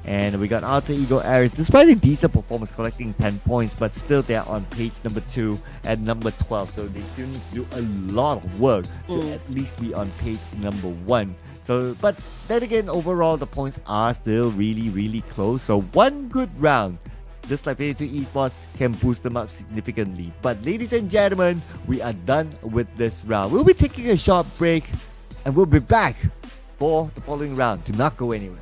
And we got Alter Ego Ares, despite a decent performance, collecting 10 points, but still they're on page number 2 at number 12. So they still need to do a lot of work to at least be on page number 1. So, but then again, overall, the points are still really, really close. So one good round, just like 52 Esports, can boost them up significantly. But ladies and gentlemen, we are done with this round. We'll be taking a short break and we'll be back for the following round. Do not go anywhere.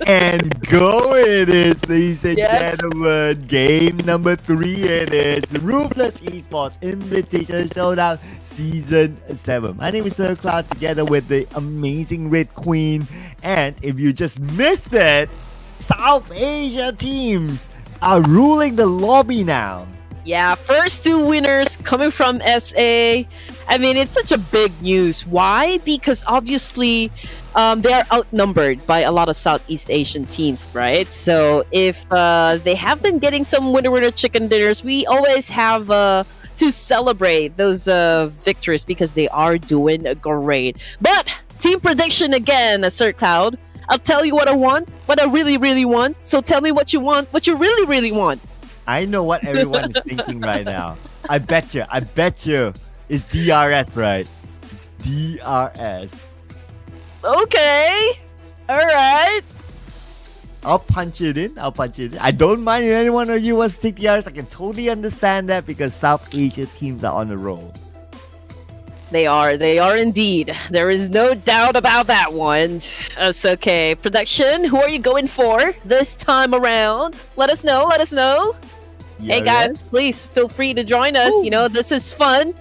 And go it is, ladies and gentlemen. Game number 3 it is. Ruthless Esports Invitational Showdown Season 7. My name is Sir Cloud, together with the amazing Red Queen. And if you just missed it, South Asia teams are ruling the lobby now. Yeah, first 2 winners coming from SA. I mean, it's such a big news. Why? Because obviously they are outnumbered by a lot of Southeast Asian teams, right? So if they have been getting some winner chicken dinners, we always have to celebrate those victories because they are doing great. But team prediction again, Sir Cloud. I'll tell you what I want, what I really, really want. So tell me what you want, what you really, really want. I know what everyone is thinking right now. I bet you, it's DRS, right? It's DRS. Okay. All right. I'll punch it in. I don't mind if any one of you wants to take DRS. I can totally understand that because South Asia teams are on the roll. They are indeed. There is no doubt about that one. That's okay. Production, who are you going for this time around? Let us know. Hey guys, please feel free to join us. Ooh. You know, this is fun.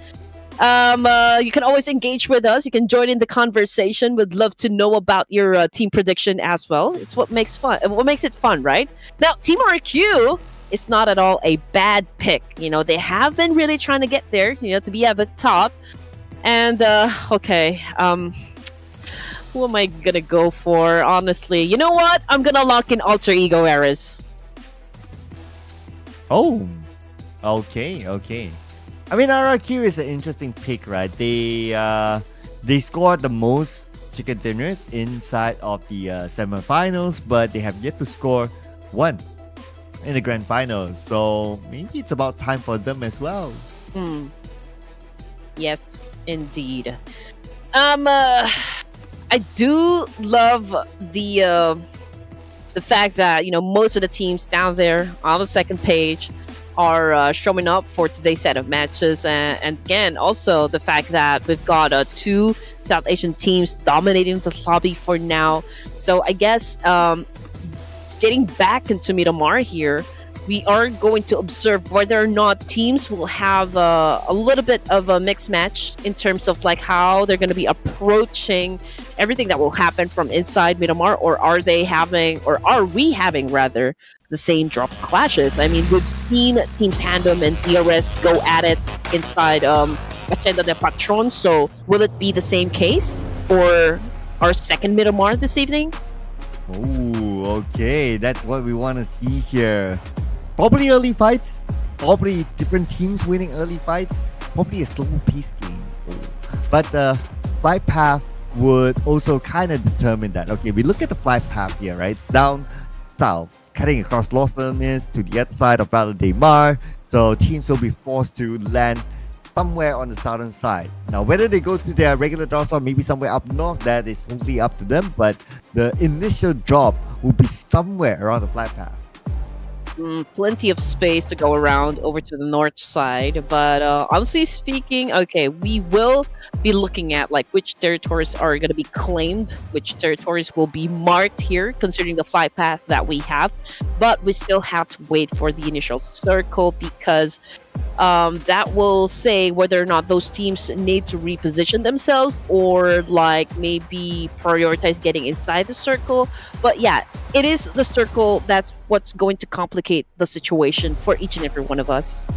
You can always engage with us. You can join in the conversation. Would love to know about your team prediction as well. It's what makes fun. What makes it fun, right? Now, Team RQ is not at all a bad pick. You know, they have been really trying to get there. You know, to be at the top. And okay, who am I gonna go for? Honestly, you know what? I'm gonna lock in Alter Ego Eras. Oh, okay, okay. I mean, RRQ is an interesting pick, right? They scored the most chicken dinners inside of the semifinals, but they have yet to score one in the grand finals. So maybe it's about time for them as well. Hmm. Yes, indeed. I do love the fact that most of the teams down there on the second page are showing up for today's set of matches, and again, also the fact that we've got two South Asian teams dominating the lobby for now. So I guess getting back into Miramar here, we are going to observe whether or not teams will have a little bit of a mixed match in terms of like how they're going to be approaching everything that will happen from inside Miramar, or are we having rather the same drop clashes? I mean, we've seen Team Tandem and DRS go at it inside Hacienda de Patron, so will it be the same case for our second Miramar this evening? Oh, okay. That's what we want to see here. Probably early fights. Probably different teams winning early fights. Probably a slow pace game. But the flight path would also kind of determine that. Okay, we look at the flight path here, right? It's down south, cutting across Los Angeles to the other side of Valle de Mar. So teams will be forced to land somewhere on the southern side. Now, whether they go to their regular drops or maybe somewhere up north, that is totally up to them. But the initial drop will be somewhere around the flight path. Plenty of space to go around over to the north side, but honestly speaking, okay, we will be looking at like which territories are going to be claimed, which territories will be marked here considering the flight path that we have, but we still have to wait for the initial circle because that will say whether or not those teams need to reposition themselves or like maybe prioritize getting inside the circle. But yeah, it is the circle that's what's going to complicate the situation for each and every one of us.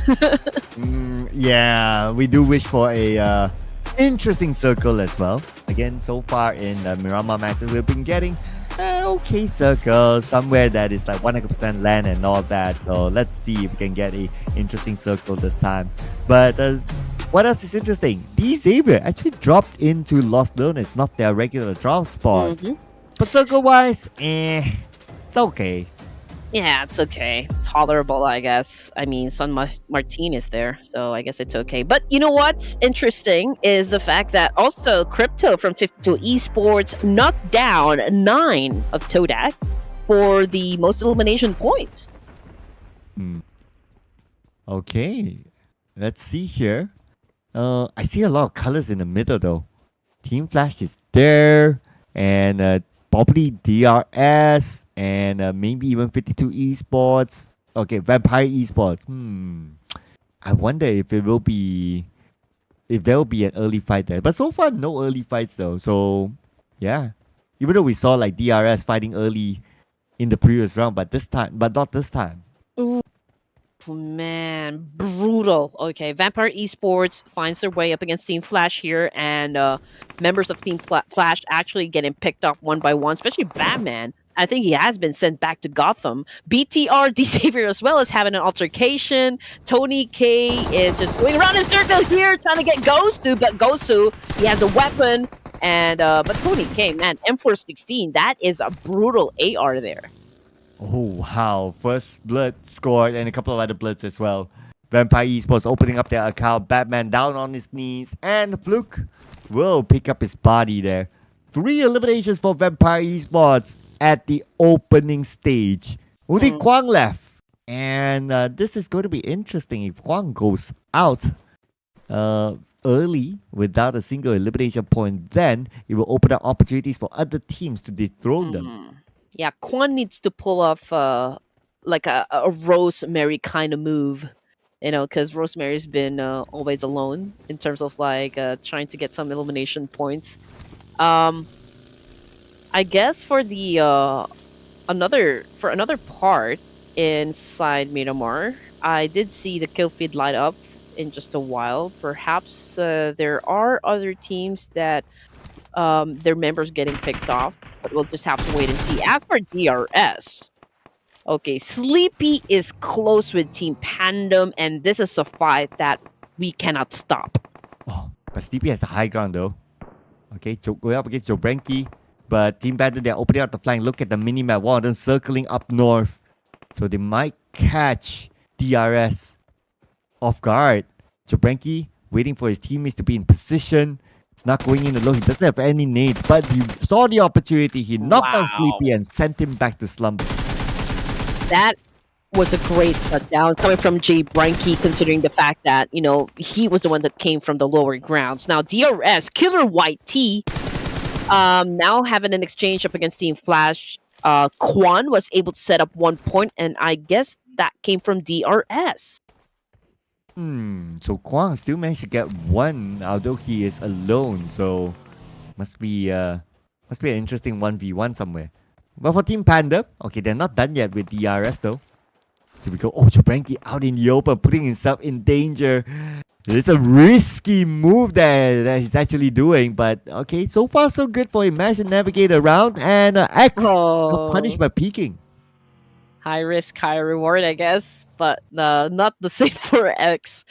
Yeah, we do wish for a interesting circle as well. Again, so far in the Miramar matches, we've been getting okay circle, somewhere that is like 100% land and all that. So let's see if we can get a interesting circle this time. But what else is interesting? D Xavier actually dropped into Los Leones, not their regular drop spot. But circle-wise, it's okay. Yeah, it's okay. Tolerable, I guess. I mean, Martin is there, so I guess it's okay. But you know what's interesting is the fact that also Crypto from 52 Esports knocked down 9 of Todak for the most elimination points. Okay, let's see here. I see a lot of colors in the middle though. Team Flash is there, and probably DRS, and maybe even 52 Esports. Okay, Vampire Esports. I wonder if there will be an early fight there. But so far, no early fights though. So yeah, even though we saw like DRS fighting early in the previous round, but not this time. Ooh, man, brutal. Okay, Vampire Esports finds their way up against Team Flash here, and members of Team Flash actually getting picked off one by one, especially Batman. I think he has been sent back to Gotham. BTR, D Xavier as well is having an altercation. Tony K is just going around in circles here trying to get Gosu, but Gosu, he has a weapon. And but Tony K, man, M416, that is a brutal AR there. Oh wow, first blood scored and a couple of other bloods as well. Vampire Esports opening up their account, Batman down on his knees, and Fluke will pick up his body there. 3 eliminations for Vampire Esports at the opening stage. Only Kwang left. And this is going to be interesting. If Kwang goes out early without a single elimination point, then it will open up opportunities for other teams to dethrone them. Yeah, Kwang needs to pull off like a Rosemary kind of move Because Rosemary's been always alone in terms of like trying to get some elimination points. Um, I guess for the another part inside Miramar, I did see the kill feed light up in just a while. Perhaps there are other teams that their members getting picked off, but we'll just have to wait and see. As for DRS, okay, Sleepy is close with Team Pandem, and this is a fight that we cannot stop. Oh, but Sleepy has the high ground though. Okay, going up against Jobranki. But Team Panda, they're opening up the flank. Look at the minimap. One of them circling up north. So they might catch DRS off guard. Jobranki waiting for his teammates to be in position. It's not going in alone. He doesn't have any nades, but he saw the opportunity. He knocked down Wow. Sleepy and sent him back to slumber. That was a great shutdown coming from Jay Branke, considering the fact that, he was the one that came from the lower grounds. Now, DRS, Killer White T, now having an exchange up against Team Flash. Quan was able to set up 1 point, and I guess that came from DRS. So Kwang still managed to get one, although he is alone. So must be an interesting 1v1 somewhere. But for Team Panda, okay, they're not done yet with DRS though. Here we go. Oh, Jobranki out in the open, putting himself in danger. It's a risky move that he's actually doing, but okay, so far so good for him. Managed to navigate around, and X got punished by peeking. High risk, high reward, I guess, but not the same for X.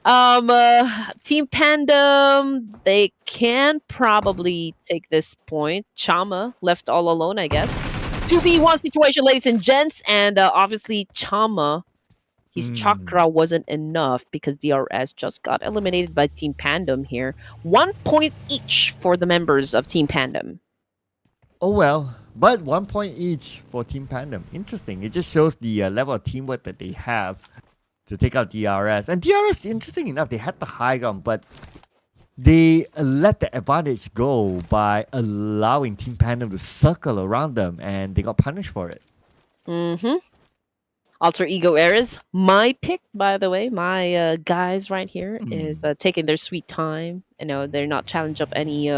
Team Pandem, they can probably take this point. Chama left all alone, I guess. 2v1 situation, ladies and gents, and obviously Chama, his chakra wasn't enough because DRS just got eliminated by Team Pandem here. 1 point each for the members of Team Pandem. Oh well, but 1 point each for Team Pandem. Interesting. It just shows the level of teamwork that they have to take out DRS. And DRS, interesting enough, they had the high ground, but they let the advantage go by allowing Team Pandem to circle around them, and they got punished for it. Alter Ego Eras, my pick, by the way. My guys right here is taking their sweet time. They're not challenging up any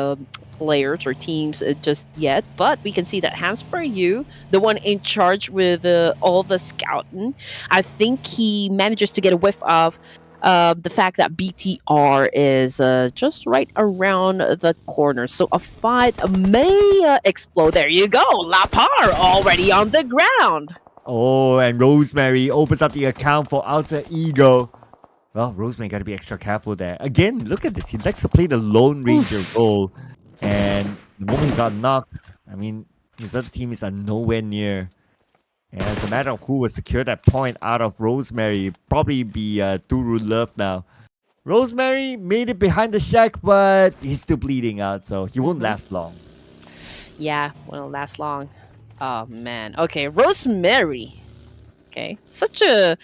players or teams just yet, but we can see that Hands for You, the one in charge with all the scouting, I think he manages to get a whiff of the fact that BTR is just right around the corner. So a fight may explode. There you go. Lapar already on the ground. Oh, and Rosemary opens up the account for Alter Ego. Well, Rosemary got to be extra careful there. Again, look at this. He likes to play the Lone Ranger role. And the moment he got knocked, I mean, his other teammates are nowhere near. And it's a matter of who will secure that point out of Rosemary. It'd probably be Turu Love now. Rosemary made it behind the shack, but he's still bleeding out, so he won't last long. Yeah, won't last long. Oh, man. Okay, Rosemary. Okay, such a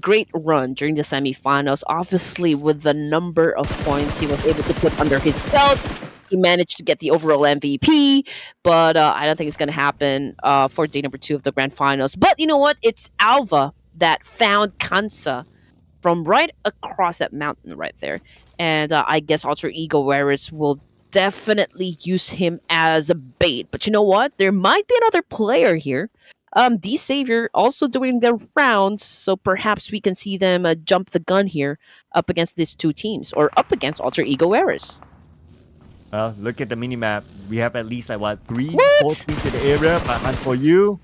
great run during the semifinals. Obviously, with the number of points he was able to put under his belt, he managed to get the overall MVP. But I don't think it's going to happen for day number 2 of the grand finals. But you know what? It's Alva that found Kansa from right across that mountain right there. And I guess Alter Ego Wearers will definitely use him as a bait. But you know what? There might be another player here. D Savior also doing their rounds, so perhaps we can see them jump the gun here up against these two teams, or up against Alter Ego Eras. Well, look at the minimap. We have at least 3, 4 teams in the area. But Hunt for You,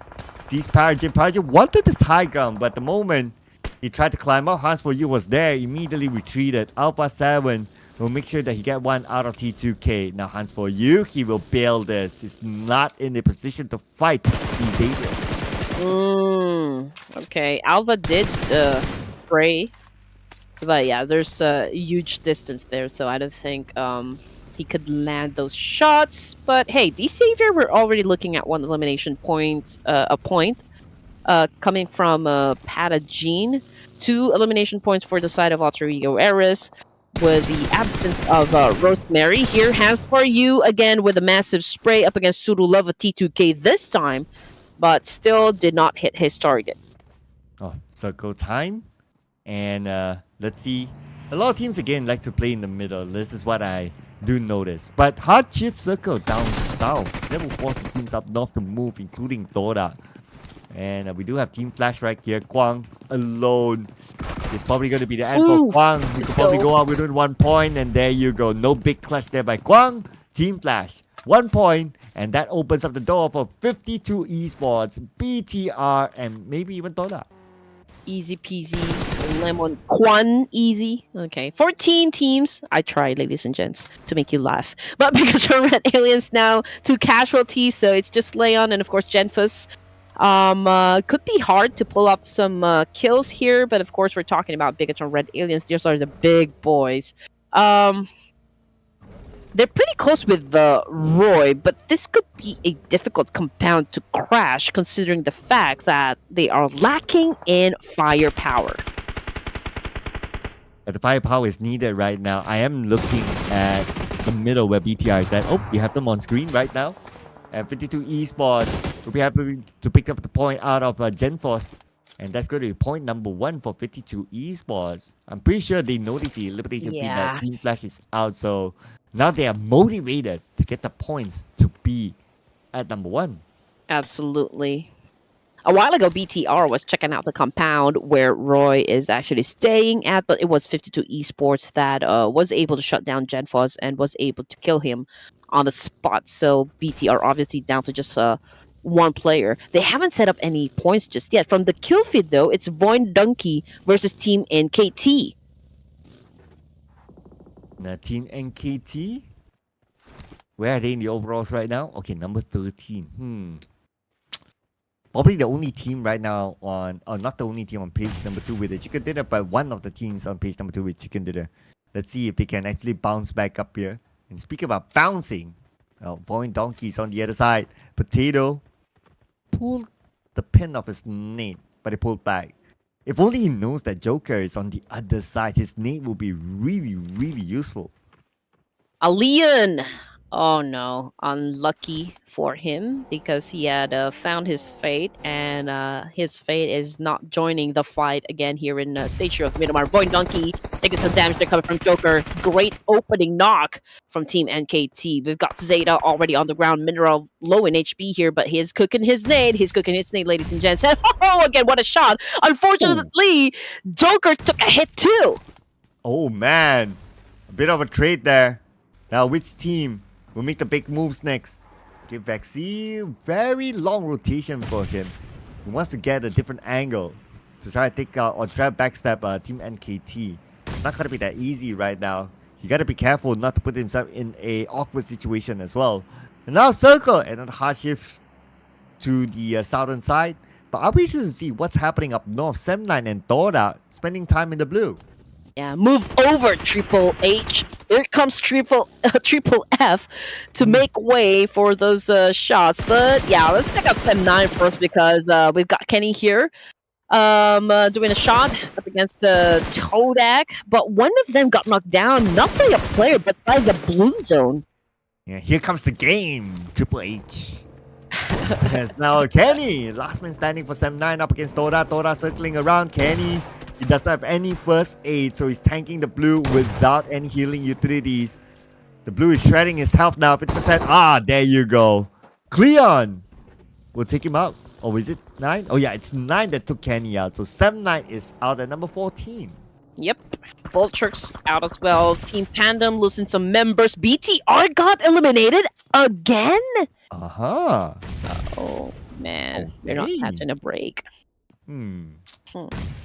these Parajin wanted this high ground, but the moment he tried to climb up, Hunt for You was there, immediately retreated. Alpha 7 will make sure that he get one out of T2K. Now Hunt for You, he will bail this. He's not in the position to fight these Xavier. Okay, Alva did spray, but yeah, there's a huge distance there, so I don't think he could land those shots. But hey, D Savior, we're already looking at one elimination point, coming from Patagene. 2 elimination points for the side of Alter Ego Eris. With the absence of Rosemary, here Hands for You again with a massive spray up against Surulova T2K this time, but still did not hit his target. Oh, circle time. And let's see. A lot of teams again like to play in the middle. This is what I do notice. But hard shift circle down south. That will force the teams up north to move, including Dora. And we do have Team Flash right here. Kwang alone. It's probably going to be the end for Kwang. He could probably go out within 1 point. And there you go. No big clutch there by Kwang. Team Flash. 1 point. And that opens up the door for 52 Esports, BTR, and maybe even Dora. Easy peasy, lemon quan easy. Okay, 14 teams. I tried, ladies and gents, to make you laugh. But because we're Red Aliens now, 2 casualties, so it's just Leon and of course Genfus. Could be hard to pull off some kills here, but of course we're talking about Bigatron Red Aliens. These are the big boys. They're pretty close with Roy, but this could be a difficult compound to crash considering the fact that they are lacking in firepower. The firepower is needed right now. I am looking at the middle where BTR is at. Oh, we have them on screen right now. And 52 Esports will be happy to pick up the point out of GenForce. And that's going to be point number 1 for 52 Esports. I'm pretty sure they noticed the elimination feed that Team Flash is out. So now they are motivated to get the points to be at number 1. Absolutely. A while ago, BTR was checking out the compound where Roy is actually staying at, but it was 52 Esports that was able to shut down GenForce and was able to kill him on the spot. So BTR obviously down to just 1 player. They haven't set up any points just yet. From the kill feed, though, it's Void Donkey versus Team NKT. Now, Team NKT, where are they in the overalls right now? Okay, number 13. Probably the only team right now on, or not the only team on page number 2 with the chicken dinner, but one of the teams on page number 2 with chicken dinner. Let's see if they can actually bounce back up here. And speak about bouncing, Void Donkey's on the other side. Potato pulled the pin off his nade, but he pulled back. If only he knows that Joker is on the other side, his nade will be really, really useful. Leon! Oh no, unlucky for him because he had found his fate, and his fate is not joining the fight again here in Stage 2 of Miramar. Void Donkey taking some damage there coming from Joker. Great opening knock from Team NKT. We've got Zeta already on the ground. Mineral low in HP here, but he's cooking his nade. He's cooking his nade, ladies and gents. And again, what a shot. Unfortunately, Joker took a hit too. Oh man, a bit of a trade there. Now which team will make the big moves next? Give Vaxi very long rotation for him. He wants to get a different angle to try to take out or try to backstab Team NKT. It's not going to be that easy right now. You got to be careful not to put himself in a awkward situation as well. And now Circle and then hard shift to the southern side. But I'll be interested to see what's happening up north. Sem9 and Dora spending time in the blue. Yeah, move over, Triple H. Here comes Triple F to make way for those shots. But yeah, let's check out Sem9 first because we've got Kenny here doing a shot up against Todak. But one of them got knocked down, not by a player, but by the blue zone. Yeah, here comes the game, Triple H. Yes, now Kenny, last man standing for Sem9 up against Dora. Dora circling around. Kenny, he does not have any first aid, so he's tanking the blue without any healing utilities. The blue is shredding his health now, 50%. Ah, there you go. Cleon will take him out. Or is it 9? Oh yeah, it's 9 that took Kenny out. So Sem9 is out at number 14. Yep. Vulture's out as well. Team Pandem losing some members. BTR got eliminated again? Uh-huh. Oh, man. Okay. They're not catching a break.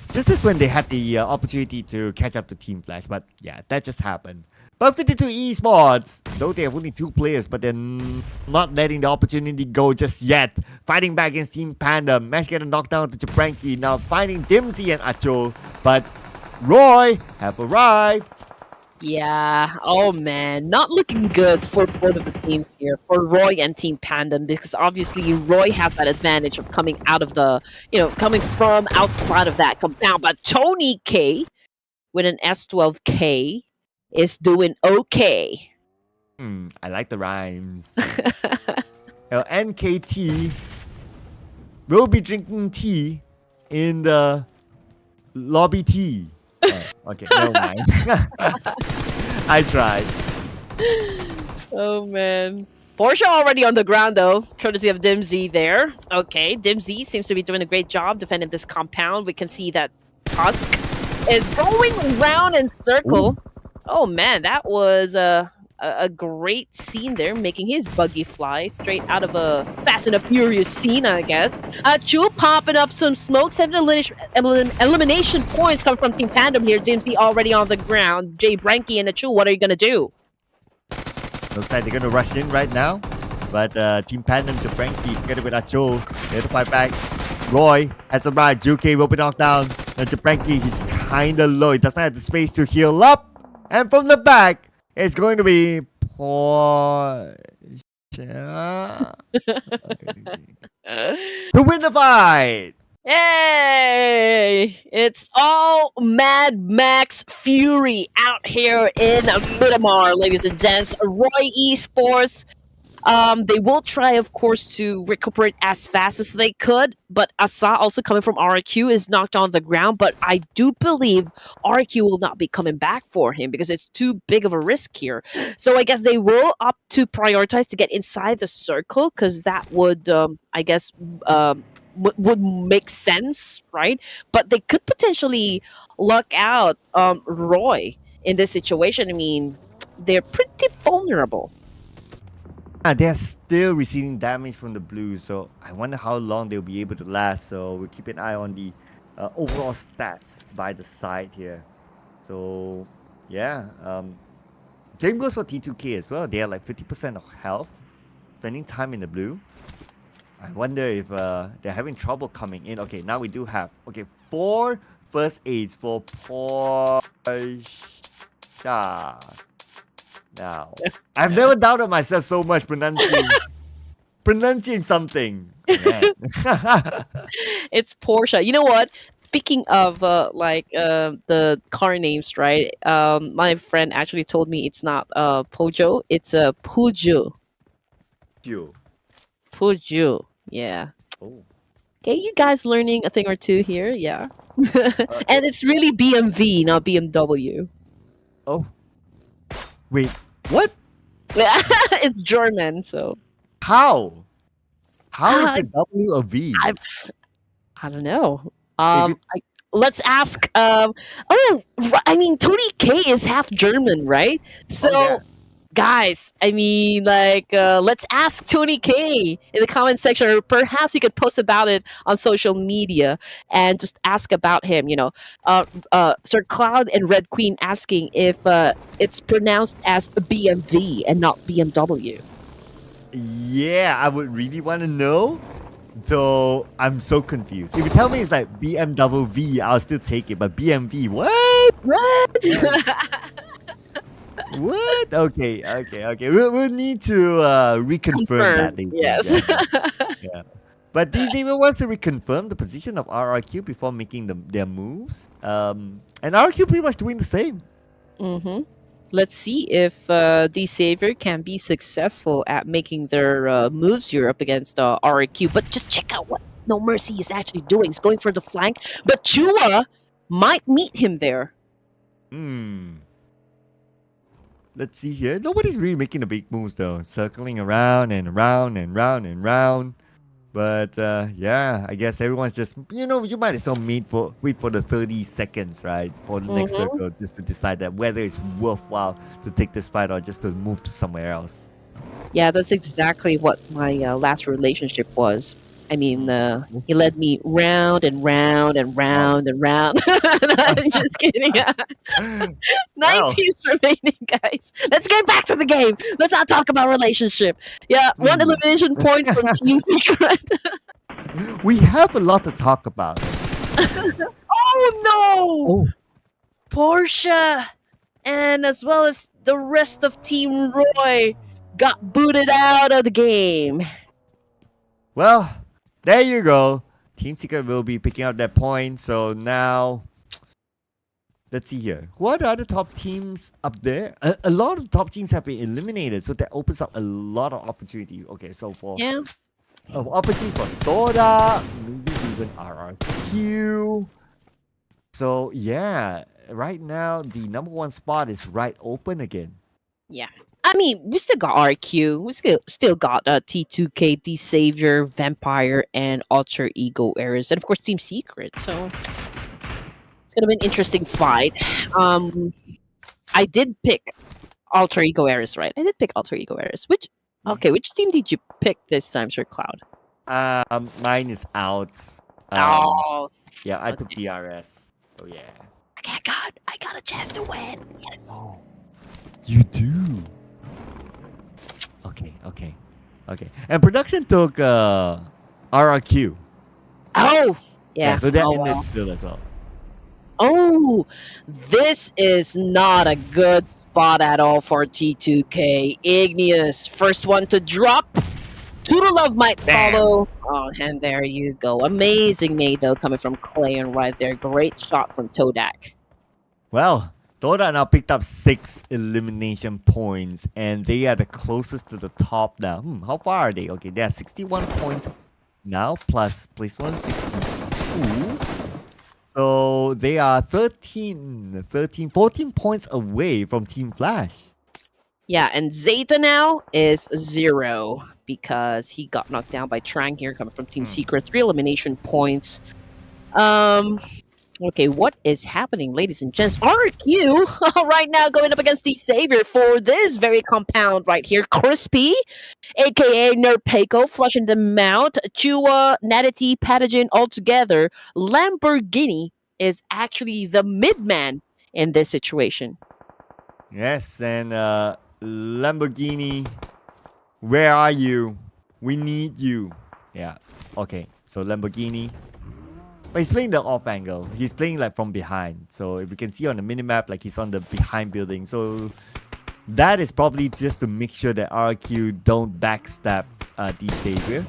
This is when they had the opportunity to catch up to Team Flash, but yeah, that just happened. But 52 Esports, though they have only 2 players, but they're not letting the opportunity go just yet. Fighting back against Team Panda. Mesh getting knocked down to Jabranki. Now finding Dimsy and Acho, but Roy have arrived. Yeah. Oh man, not looking good for both of the teams here, for Roy and Team Pandem, because obviously Roy have that advantage of coming out of the, coming from outside of that compound. But Tony K with an S12K is doing okay. I like the rhymes. NKT will be drinking tea in the Lobby T. Oh, okay, never mind. I tried. Oh man. Porsche already on the ground though, courtesy of Dimzy there. Okay, Dimzy seems to be doing a great job defending this compound. We can see that Tusk is going round in circle. Ooh. Oh man, that was a great scene there, making his buggy fly straight out of a Fast and the Furious scene, I guess. Chu popping up some smoke, 7 elimination points come from Team Pandem here. Dimzy already on the ground. Jay Branky and Chu, what are you gonna do? Looks like they're gonna rush in right now. But Team Pandem to Frankie together with Acho. They have to fight back. Roy has arrived. Juke will be knocked down. And Frankie, he's kinda low. He doesn't have the space to heal up. And from the back, it's going to be Porsche. To win the fight! Yay! It's all Mad Max Fury out here in Miramar, ladies and gents. Roy Esports. They will try, of course, to recuperate as fast as they could, but Asa, also coming from RQ, is knocked on the ground, but I do believe RQ will not be coming back for him because it's too big of a risk here. So I guess they will opt to prioritize to get inside the circle, because that would, I guess, would make sense, right? But they could potentially luck out Roy in this situation. I mean, they're pretty vulnerable. They're still receiving damage from the Blues, so I wonder how long they'll be able to last. So we'll keep an eye on the overall stats by the side here. So yeah, same goes for T2K as well. They are like 50% of health, spending time in the blue. I wonder if they're having trouble coming in. Okay, now we do have 4 first aids for Porsche. Now, I've never doubted myself so much pronouncing something. It's Porsche. You know what? Speaking of the car names, right? My friend actually told me it's not Pojo, it's a Pubg. You. Pubg. Yeah. Oh. Okay, you guys learning a thing or two here, yeah. And it's really BMV, not BMW. Oh. Wait, what? It's German, so How? How is it W a V? I don't know. Let's ask. I mean, Tony K is half German, right? So, yeah. guys, I mean, let's ask Tony K in the comment section, or perhaps you could post about it on social media and just ask about him. You know, Sir Cloud and Red Queen asking if it's pronounced as BMV and not BMW. Yeah, I would really want to know. Though I'm so confused. If you tell me it's like BMW, I'll still take it. But BMV, what? What? What? Okay. We'll need to reconfirm that later. Yes. Yeah. But these even wants to reconfirm the position of RRQ before making their moves. And RRQ pretty much doing the same. Mm-hmm. Let's see if D Savior can be successful at making their moves here up against RQ. But just check out what No Mercy is actually doing. He's going for the flank, but Chua might meet him there. Let's see here. Nobody's really making the big moves though. Circling around and around and round and round. But yeah, I guess everyone's just, you might as well wait for the 30 seconds, right? For the next circle, just to decide that whether it's worthwhile to take this fight or just to move to somewhere else. Yeah, that's exactly what my last relationship was. I mean, he led me round and round and round and round. Just kidding. 19 remaining, guys. Let's get back to the game. Let's not talk about relationship. Yeah, 1 elimination point from Team Secret. We have a lot to talk about. Oh no! Porsche, and as well as the rest of Team Roy, got booted out of the game. Well, there you go. Team Secret will be picking up that point. So now, let's see here. Who are the other top teams up there? A lot of top teams have been eliminated. So that opens up a lot of opportunity. Okay, so for opportunity for Toda, maybe even RRQ. So yeah, right now the number one spot is right open again. Yeah. I mean, we still got RQ. We still got T2K, The Savior, Vampire, and Alter Ego Eras, and of course Team Secret. So it's gonna be an interesting fight. Um, I did pick Alter Ego Eras, right? I did pick Alter Ego Eras. Which team did you pick this time, Sir Cloud? Mine is out. Oh, Yeah, I took okay. DRS. Oh yeah. I got a chance to win. Yes. Oh, you do. Okay. And production took RRQ. Oh, Yeah, yeah. so that Oh, ended well. field as well. Oh, this is not a good spot at all for T2K. Igneous, first one to drop. Toodle Love might Bam. follow. Oh, and there you go. Amazing nade, though, coming from Clayon right there. Great shot from Todak. Well, Dota now picked up 6 elimination points, and they are the closest to the top now. How far are they? Okay, they are 61 points now, plus place 162. So they are 14 points away from Team Flash. Yeah, and Zeta now is 0 because he got knocked down by Trang here, coming from Team Secret. 3 elimination points. Okay, what is happening, ladies and gents? RQ right now going up against the Savior for this very compound right here. Crispy, aka Nerpeco, flushing them out. Chua, Natity, Patagen all together. Lamborghini is actually the midman in this situation. Yes, and Lamborghini, where are you? We need you. Yeah, okay. So Lamborghini, but he's playing the off angle. He's playing like from behind. So if you can see on the minimap, like he's on the behind building. So that is probably just to make sure that RQ don't backstab the Savior.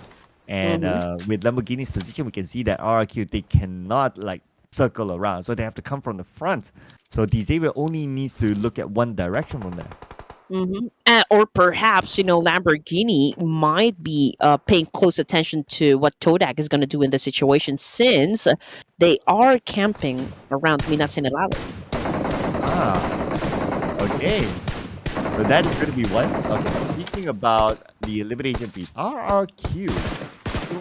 And with Lamborghini's position, we can see that RQ, they cannot like circle around. So they have to come from the front. So the Savior only needs to look at one direction from there. Or perhaps, Lamborghini might be paying close attention to what Todak is going to do in this situation, since they are camping around Minas Generales. Okay. So that is going to be one. Okay, speaking about the elimination feed, RRQ,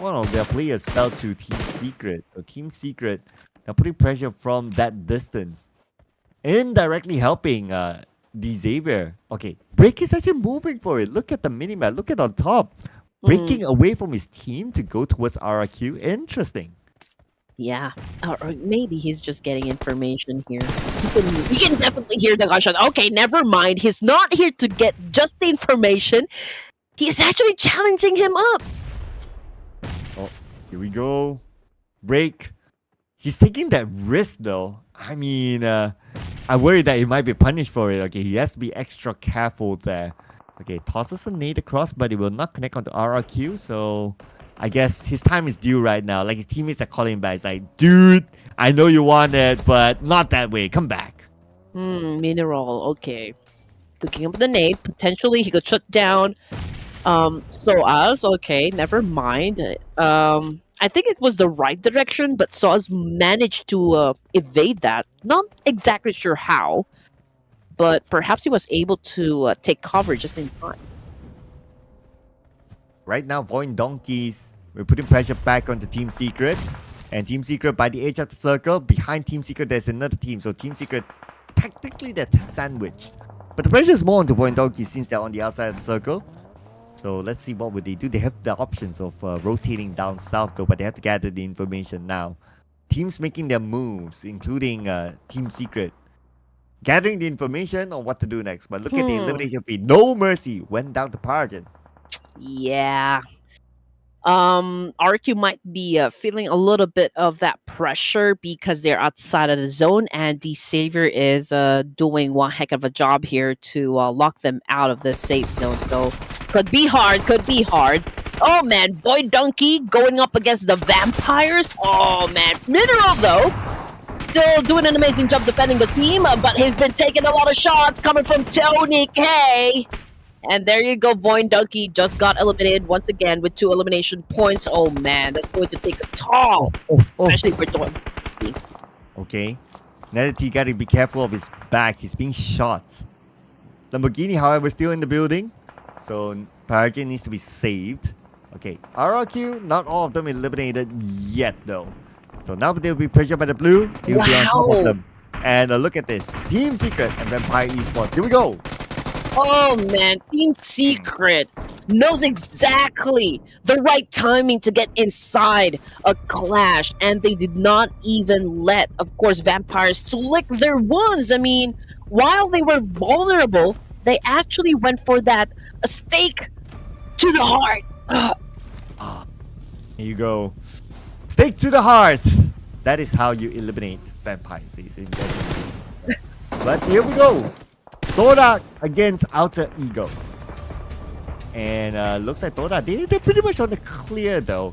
one of their players fell to Team Secret. So Team Secret now putting pressure from that distance, indirectly helping the Xavier. Okay, Break is actually moving for it. Look at the minimap. Look at on top. Breaking away from his team to go towards RRQ. Interesting. Yeah, or maybe he's just getting information here. You can definitely hear the gunshot. Okay, never mind. He's not here to get just the information. He is actually challenging him up. Oh, here we go. Break. He's taking that risk though. I mean, I worry that he might be punished for it. Okay, he has to be extra careful there. Okay, tosses a nade across, but it will not connect onto RRQ. So I guess his time is due right now. Like his teammates are calling him back. It's like, dude, I know you want it, but not that way. Come back. Mineral. Okay, cooking up the nade. Potentially, he could shut down. Soaz. Okay, never mind. I think it was the right direction, but Soaz managed to evade that. Not exactly sure how, but perhaps he was able to take cover just in time. Right now, Void Donkeys, we're putting pressure back onto Team Secret. And Team Secret by the edge of the circle. Behind Team Secret, there's another team. So Team Secret, technically, they're sandwiched. But the pressure is more onto Void Donkeys since they're on the outside of the circle. So let's see what would they do. They have the options of rotating down south though, but they have to gather the information now. Teams making their moves, including Team Secret, gathering the information on what to do next. But look at the elimination feed. No mercy. Went down to Pargen. Yeah. RQ might be feeling a little bit of that pressure because they're outside of the zone, and the Savior is doing one heck of a job here to lock them out of the safe zone. So could be hard. Oh man, Void Donkey going up against the vampires. Oh man, Mineral though, still doing an amazing job defending the team, but he's been taking a lot of shots coming from Tony K. And there you go, Void Donkey just got eliminated once again with 2 elimination points. Oh man, that's going to take a toll, especially for Donkey. Okay, Netty got to be careful of his back. He's being shot. Lamborghini, however, still in the building. So Pubg needs to be saved. Okay, RRQ, not all of them eliminated yet though. So now they'll be pressured by the blue. He'll be on top of Wow. them. And look at this. Team Secret and Vampire Esports. Here we go. Oh man, Team Secret knows exactly the right timing to get inside a clash, and they did not even let, of course, vampires to lick their wounds. I mean, while they were vulnerable, they actually went for that a stake to the heart. Ah, here you go. Stake to the heart. That is how you eliminate vampires. But here we go. Todak against Alter Ego. And looks like Todak, they're pretty much on the clear though.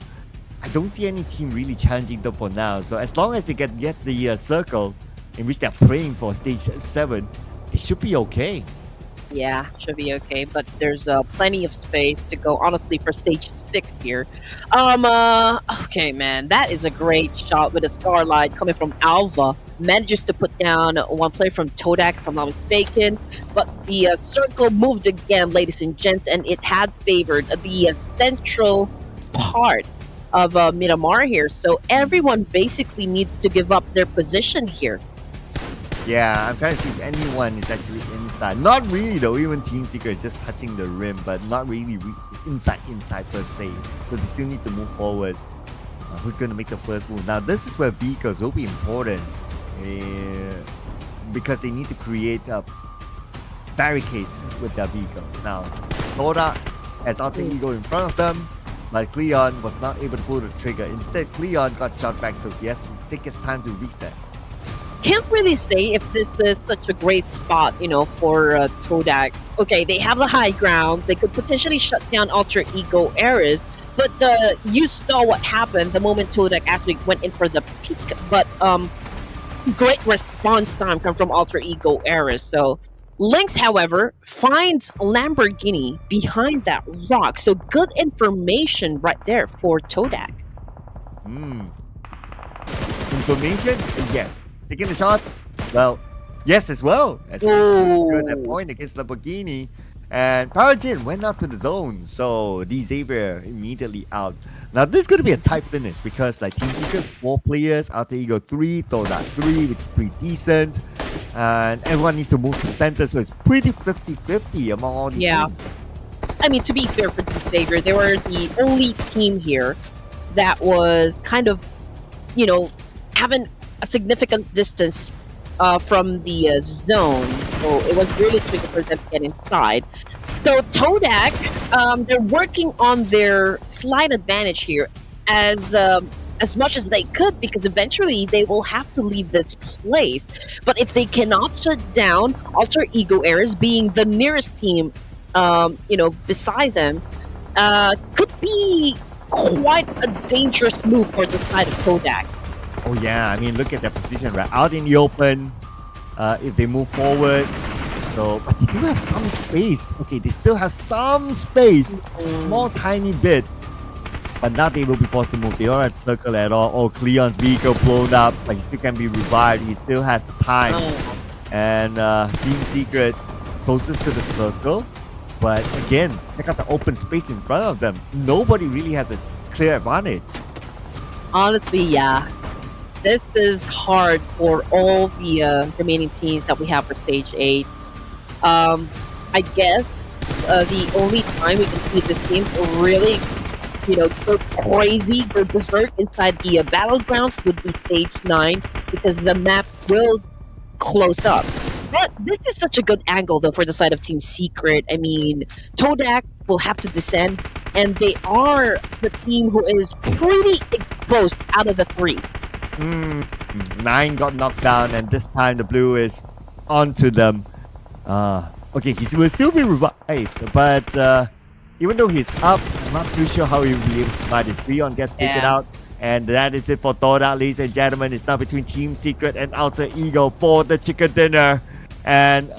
I don't see any team really challenging them for now. So as long as they get the circle in which they're praying for stage 7, they should be okay. Yeah, should be okay, but there's plenty of space to go, honestly, for stage 6 here. Okay, man, that is a great shot with a Scarlight coming from Alva. Manages to put down one player from Todak, if I'm not mistaken, but the circle moved again, ladies and gents, and it had favored the central part of Miramar here, so everyone basically needs to give up their position here. Yeah, I'm trying to see if anyone is actually inside. Not really though, even Team Secret is just touching the rim, but not really inside per se. So they still need to move forward. Who's going to make the first move? Now this is where vehicles will be important. Because they need to create barricades with their vehicles. Now, Toda has Alter Ego in front of them, but Cleon was not able to pull the trigger. Instead, Cleon got shot back, so he has to take his time to reset. Can't really say if this is such a great spot, for Todak. Okay, they have the high ground. They could potentially shut down Alter Ego Eras, but you saw what happened the moment Todak actually went in for the peak. But great response time come from Alter Ego Eras. So Lynx, however, finds Lamborghini behind that rock. So good information right there for Todak. Information? Yeah. Taking the shots? Well, yes as well. As at that point against Lamborghini. And Pubg went up to the zone. So D Xavier immediately out. Now this is going to be a tight finish because like Team Secret 4 players, Alter Ego 3, Todak 3, which is pretty decent. And everyone needs to move to the center, so it's pretty 50-50 among all these teams. I mean, to be fair for D Xavier, they were the only team here that was kind of, having a significant distance from the zone, so it was really tricky for them to get inside. So Todak, they're working on their slight advantage here as much as they could, because eventually they will have to leave this place. But if they cannot shut down Alter Ego Eras, being the nearest team, beside them, could be quite a dangerous move for the side of Todak. Oh yeah, I mean look at their position right out in the open. If they move forward, so but they do have some space. Okay, they still have some space, small tiny bit, but now they will be forced to move. They don't have circle at all. Oh, Cleon's vehicle blown up, but he still can be revived. He still has the time. And Team Secret closest to the circle, but again, check out the open space in front of them. Nobody really has a clear advantage. Honestly, yeah. This is hard for all the remaining teams that we have for Stage 8. I guess the only time we can see this team really, go crazy, go berserk inside the battlegrounds would be Stage 9, because the map will close up. But this is such a good angle, though, for the side of Team Secret. I mean, Todak will have to descend, and they are the team who is pretty exposed out of the 3. 9 got knocked down, and this time the blue is onto them. Okay, he will still be revived, but even though he's up, I'm not too sure how he will be able to survive. His Leon gets taken out, and that is it for Todak, ladies and gentlemen. It's now between Team Secret and Alter Ego for the chicken dinner. And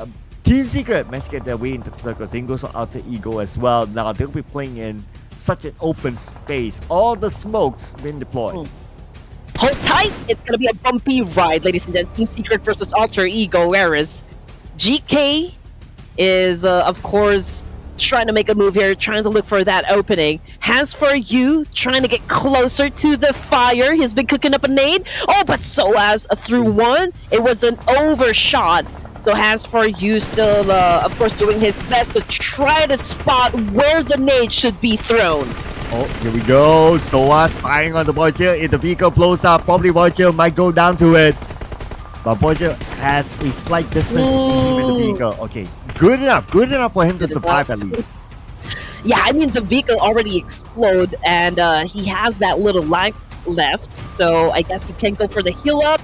Team Secret managed to get their way into the circle. Same goes for Alter Ego as well. Now they'll be playing in such an open space. All the smokes been deployed. Hold tight. tight. It's gonna be a bumpy ride, ladies and gentlemen. Team Secret versus Alter Ego. Whereas GK is, of course, trying to make a move here, trying to look for that opening. Hands for You, trying to get closer to the fire. He's been cooking up a nade. Oh, but Soaz through one. It was an overshot. So Hands for You still, of course, doing his best to try to spot where the nade should be thrown. Oh, here we go. Soas firing on the Voyager. If the vehicle blows up, probably Voyager might go down to it. But Voyager has a slight distance between him and the vehicle. Okay, good enough for him to survive at least. Yeah, I mean, the vehicle already exploded, and he has that little life left. So I guess he can go for the heal up.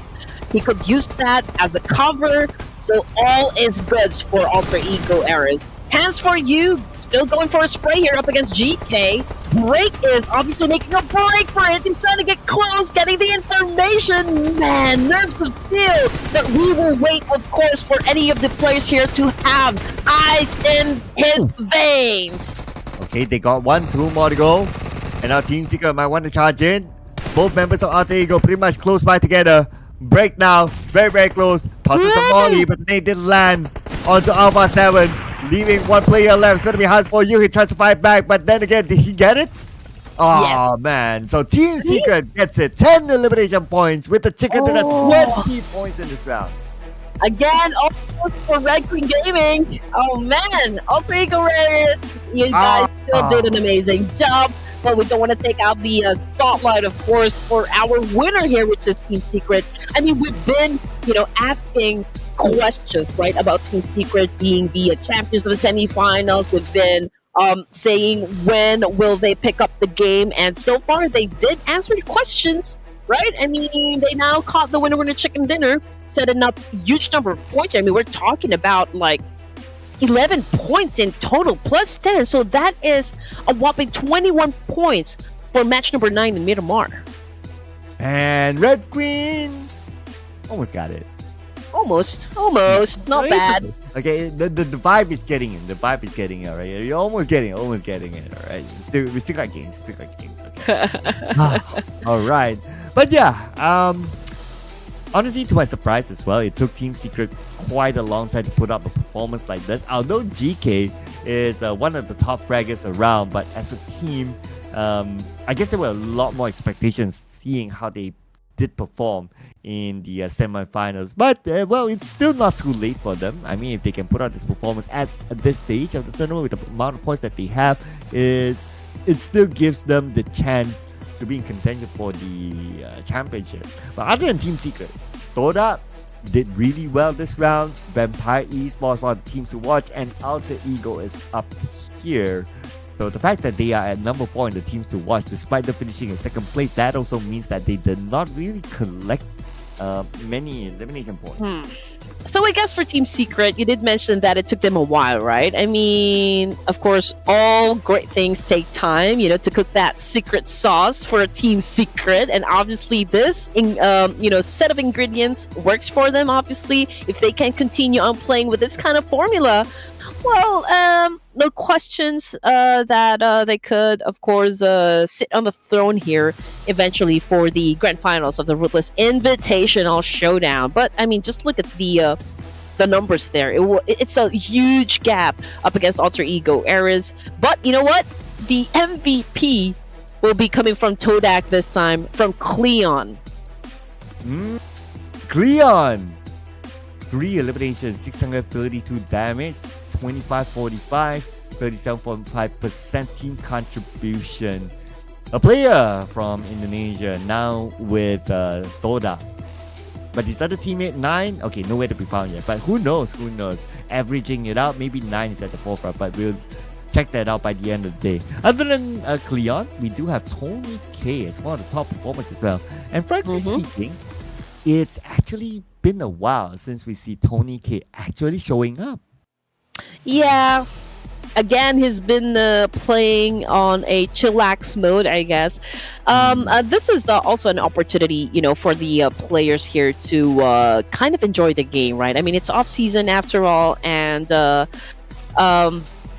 He could use that as a cover. So all is good for Alter Ego Eras. Hands for You, still going for a spray here up against GK. Break is obviously making a break for it. He's trying to get close, getting the information. Man, nerves of steel. But we will wait, of course, for any of the players here to have ice in his veins. Okay, they got 2 more to go. And now Team Secret might want to charge in. Both members of Alter Ego pretty much close by together. Break now, very, very close. Tosses a molly, but they didn't land onto Alpha 7. Leaving one player left. It's going to be hard for you. He tries to fight back, but then again, did he get it? Oh, yes. Man. So Team Secret gets it. 10 elimination points with the chicken dinner. 20 points in this round. Again, almost for Red Queen Gaming. Oh, man. Alter Ego Rares. You guys still did an amazing job. But we don't want to take out the spotlight, of course, for our winner here, which is Team Secret. I mean, we've been, asking questions, right, about Team Secret being the champions of the semifinals. We've been saying when will they pick up the game, and so far they did answer the questions, right? I mean, they now caught the winner chicken dinner, setting up a huge number of points. I mean, we're talking about like 11 points in total plus 10, so that is a whopping 21 points for match number 9 in Miramar. And Red Queen almost got it. Almost, not bad. Okay, the vibe is getting in. The vibe is getting it, right? You're almost getting it, all right? We still got games, okay. All right, but yeah, honestly, to my surprise as well, it took Team Secret quite a long time to put up a performance like this. Although GK is one of the top fraggers around, but as a team, I guess there were a lot more expectations seeing how they did perform in the semi-finals. But well, it's still not too late for them. I mean, if they can put out this performance at this stage of the tournament with the amount of points that they have, it still gives them the chance to be in contention for the championship. But other than Team Secret, Toda did really well this round. Vampire Esports, one of the teams to watch, and Alter Ego is up here. So the fact that they are at number 4 in the teams to watch, despite them finishing in second place, that also means that they did not really collect many elimination points. So I guess for Team Secret, you did mention that it took them a while, right? I mean, of course, all great things take time, to cook that secret sauce for a Team Secret. And obviously this, set of ingredients works for them, obviously. If they can continue on playing with this kind of formula, well, no questions that they could, of course, sit on the throne here eventually for the grand finals of the Ruthless Invitational Showdown. But, I mean, just look at the numbers there. It's a huge gap up against Alter Ego Eras. But, you know what? The MVP will be coming from Todak this time, from Cleon. Cleon! 3 eliminations, 632 damage, 25-45, 37.5% team contribution. A player from Indonesia now with Toda. But his other teammate, 9, okay, nowhere to be found yet. But who knows? Averaging it out, maybe 9 is at the forefront, but we'll check that out by the end of the day. Other than Cleon, we do have Tony K as one of the top performers as well. And frankly speaking, it's actually been a while since we see Tony K actually showing up. Yeah. Again, he's been playing on a chillax mode, I guess. This is also an opportunity, for the players here to kind of enjoy the game, right? I mean, it's off season after all, and the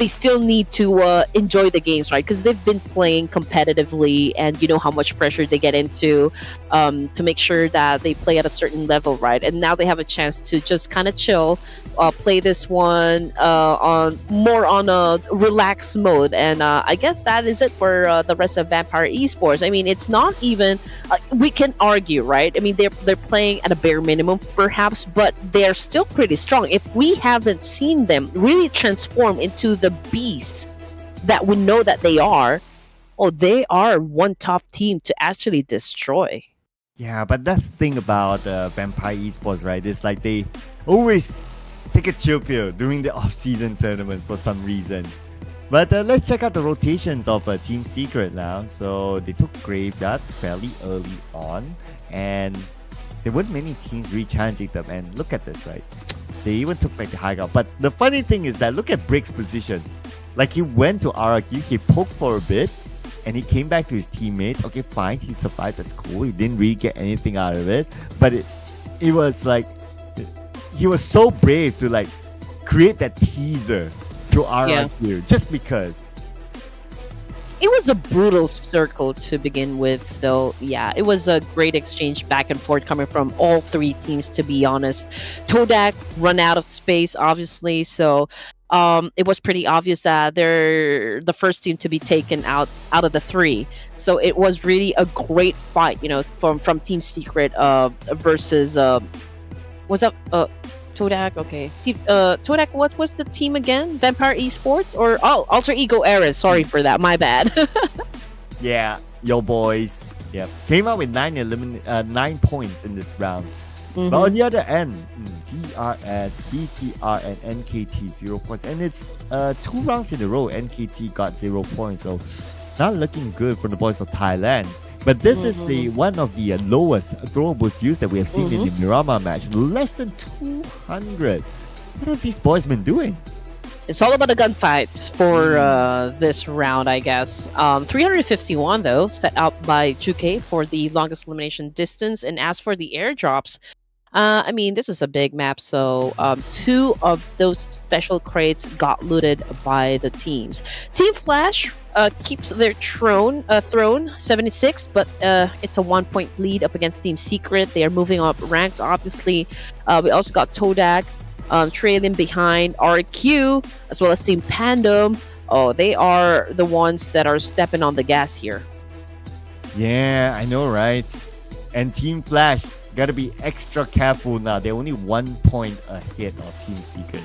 they still need to enjoy the games, right? Because they've been playing competitively, and you know how much pressure they get into to make sure that they play at a certain level, right? And now they have a chance to just kind of chill, play this one on a relaxed mode, and I guess that is it for the rest of Vampire Esports. I mean, it's not even we can argue, right? I mean, they're playing at a bare minimum, perhaps, but they're still pretty strong. If we haven't seen them really transform into the beasts that we know that they are, oh, they are one top team to actually destroy. Yeah, but that's the thing about Vampire Esports, right? It's like they always take a chill pill during the off-season tournaments for some reason. But let's check out the rotations of Team Secret now. So they took Graveyard fairly early on, and there weren't many teams re-challenging them. And look at this, right? They even took back the high ground. But the funny thing is that look at Brick's position. Like, he went to RQ, he poked for a bit, and he came back to his teammates. Okay, fine, he survived, that's cool. He didn't really get anything out of it. But it was like, he was so brave to like create that teaser to RRQ just because. It was a brutal circle to begin with, so yeah, it was a great exchange back and forth coming from all three teams, to be honest. Todak run out of space, obviously, so it was pretty obvious that they're the first team to be taken out of the three. So it was really a great fight, you know, from Team Secret versus what's up Todak, okay. Todak, what was the team again? Vampire Esports? Or, Alter Ego Eras. Sorry for that. My bad. Yeah, yo boys. Yep. Came out with 9 points in this round. Mhm. But on the other end, DRS, BTR, and NKT 0 points. And it's 2 rounds in a row. NKT got 0 points. So not looking good for the boys of Thailand. But this is the one of the lowest throwables used that we have seen in the Miramar match. Less than 200. What have these boys been doing? It's all about the gunfights for this round, I guess. 351, though, set out by Juke for the longest elimination distance. And as for the airdrops, I mean, this is a big map, so 2 of those special crates got looted by the teams. Team Flash keeps their throne 76, but it's a 1-point lead up against Team Secret. They are moving up ranks, obviously. We also got Todak trailing behind RQ, as well as Team Pandom. Oh, they are the ones that are stepping on the gas here. Yeah, I know, right? And Team Flash gotta be extra careful now. They're only 1 point ahead of Team Secret.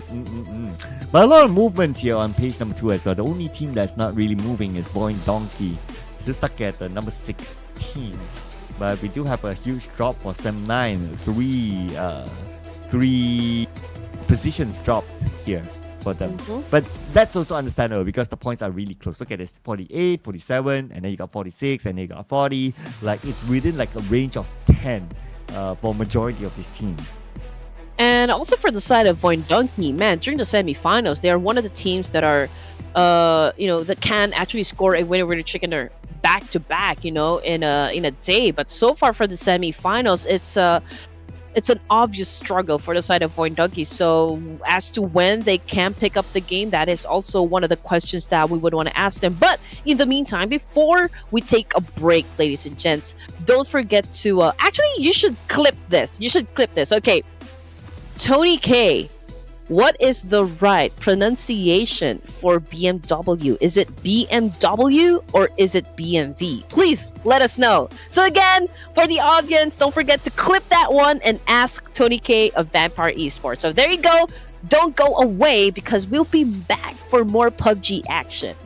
But a lot of movements here on page number 2 as well. The only team that's not really moving is Boy Donkey. He's stuck at number 16. But we do have a huge drop for Sem9. Three positions dropped here for them. But that's also understandable because the points are really close. Look at this, 48, 47, and then you got 46, and then you got 40. Like, it's within like a range of 10 for majority of these teams. And also for the side of Void Donkey, man, during the semifinals, they are one of the teams that are, that can actually score a winner chicken back to back, in a day. But so far for the semifinals, it's an obvious struggle for the side of Void Donkey. So as to when they can pick up the game, that is also one of the questions that we would want to ask them. But in the meantime, before we take a break, ladies and gents, don't forget to actually, you should clip this. Okay, Tony K, what is the right pronunciation for BMW? Is it BMW or is it BMV? Please let us know. So again, for the audience, don't forget to clip that one and ask Tony K of Vampire Esports. So there you go. Don't go away because we'll be back for more PUBG action.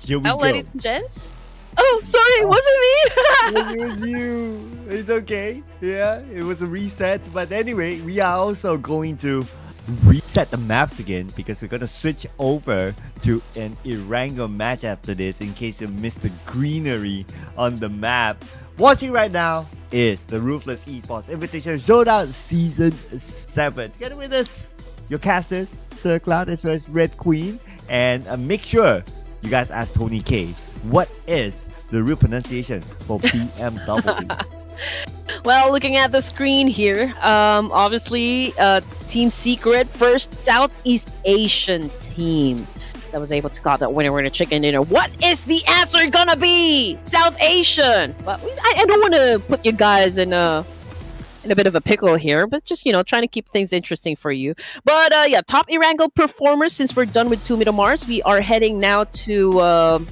Here we Well, go. ladies and gents. Oh, sorry, it wasn't me. It was you. It's okay. Yeah, it was a reset. But anyway, we are also going to reset the maps again because we're going to switch over to an Erangel match after this in case you missed the greenery on the map. Watching right now is the Ruthless Esports Invitational Showdown Season 7. Together with us, your casters, Sir Cloud as well as Red Queen. And make sure you guys ask Tony K, what is the real pronunciation for BMW? Well, looking at the screen here, obviously, Team Secret, first Southeast Asian team that was able to call that winner chicken dinner. What is the answer gonna be? South Asian. But I don't want to put you guys in a bit of a pickle here, but just trying to keep things interesting for you. But yeah, top Erangel performers. Since we're done with 2 Miramars, we are heading now to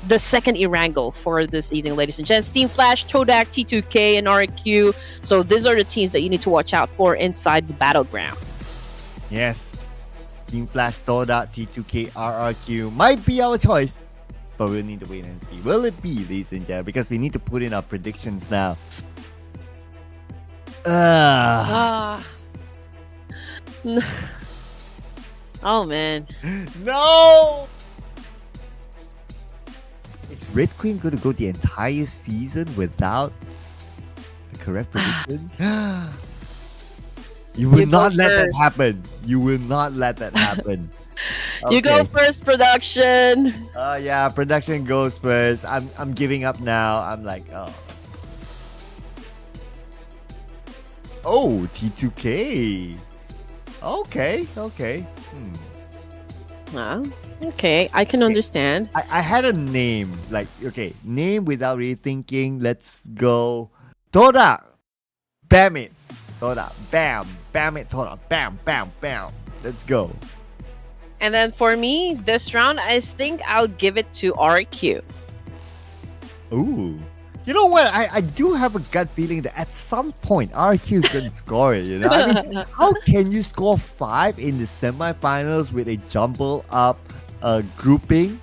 the second Erangel for this evening, ladies and gents. Team Flash, Todak, T2K, and RQ. So these are the teams that you need to watch out for inside the battleground. Yes, Team Flash, Todak, T2K, RRQ might be our choice, but we'll need to wait and see. Will it be, ladies and gentlemen? Because we need to put in our predictions now. Oh man. No! Is Red Queen going to go the entire season without the correct prediction? You will not let that happen. You will not let that happen. You go first, production. Yeah, production goes first. I'm giving up now. I'm like, oh. Oh, T2K. Okay. Okay, I can understand. I had a name. Like, okay, name without really thinking. Let's go. Toda. Bam it. Toda. Bam. Bam it. Toda. Bam. Bam. Bam. Let's go. And then for me, this round, I think I'll give it to RQ. Ooh. You know what? I do have a gut feeling that at some point RQ is going to score it. I mean, how can you score 5 in the semifinals with a jumble up grouping,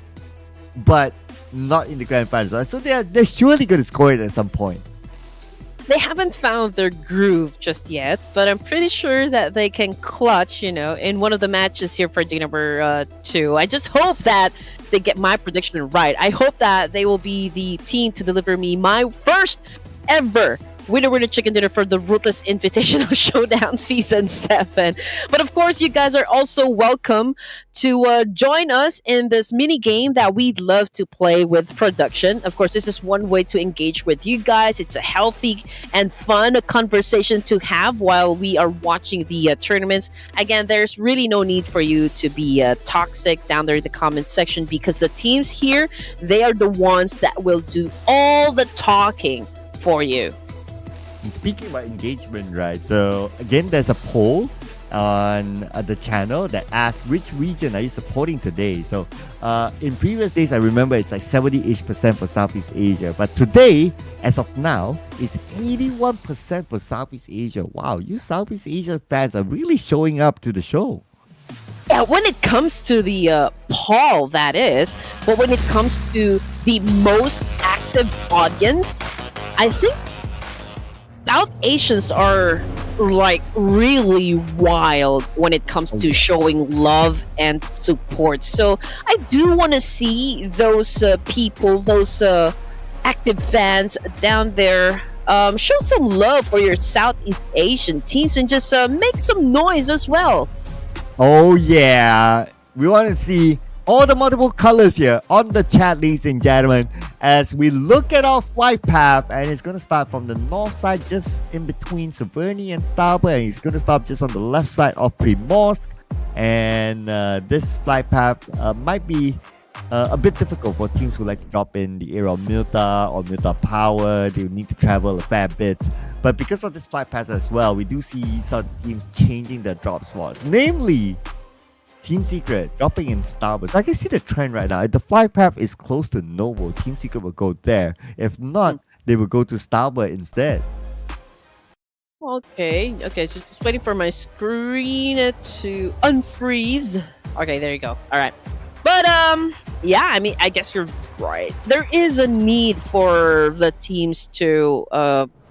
but not in the grand finals? So they're surely going to score it at some point. They haven't found their groove just yet, but I'm pretty sure that they can clutch, in one of the matches here for day number 2. I just hope that they get my prediction right. I hope that they will be the team to deliver me my first ever winner chicken dinner for the Ruthless Invitational Showdown Season 7. But of course, you guys are also welcome to join us in this mini game that we'd love to play with production. Of course, this is one way to engage with you guys. It's a healthy and fun conversation to have while we are watching the tournaments. Again, there's really no need for you to be toxic down there in the comment section, because the teams here, they are the ones that will do all the talking for you. And speaking about engagement, right? So again, there's a poll on the channel that asks which region are you supporting today. So in previous days, I remember it's like 70-ish% for Southeast Asia, but today, as of now, it's 81% for Southeast Asia. Wow, you Southeast Asia fans are really showing up to the show. Yeah, when it comes to the poll, that is, but when it comes to the most active audience, I think South Asians are like really wild when it comes to showing love and support. So I do want to see those people, those active fans down there, show some love for your Southeast Asian teams and just make some noise as well. Oh yeah, we want to see all the multiple colors here on the chat, ladies and gentlemen, as we look at our flight path. And it's going to start from the north side, just in between Severny and Starboard, and it's going to stop just on the left side of Primorsk. And this flight path might be a bit difficult for teams who like to drop in the era of Milta or Milta Power. They need to travel a fair bit. But because of this flight path as well, we do see some teams changing their drop spots, namely Team Secret dropping in Starboard. So I can see the trend right now. If the flight path is close to Novo, Team Secret will go there. If not, they will go to Starboard instead. Okay, so just waiting for my screen to unfreeze. Okay, there you go. All right. But But yeah, I mean, I guess you're right. There is a need for the teams to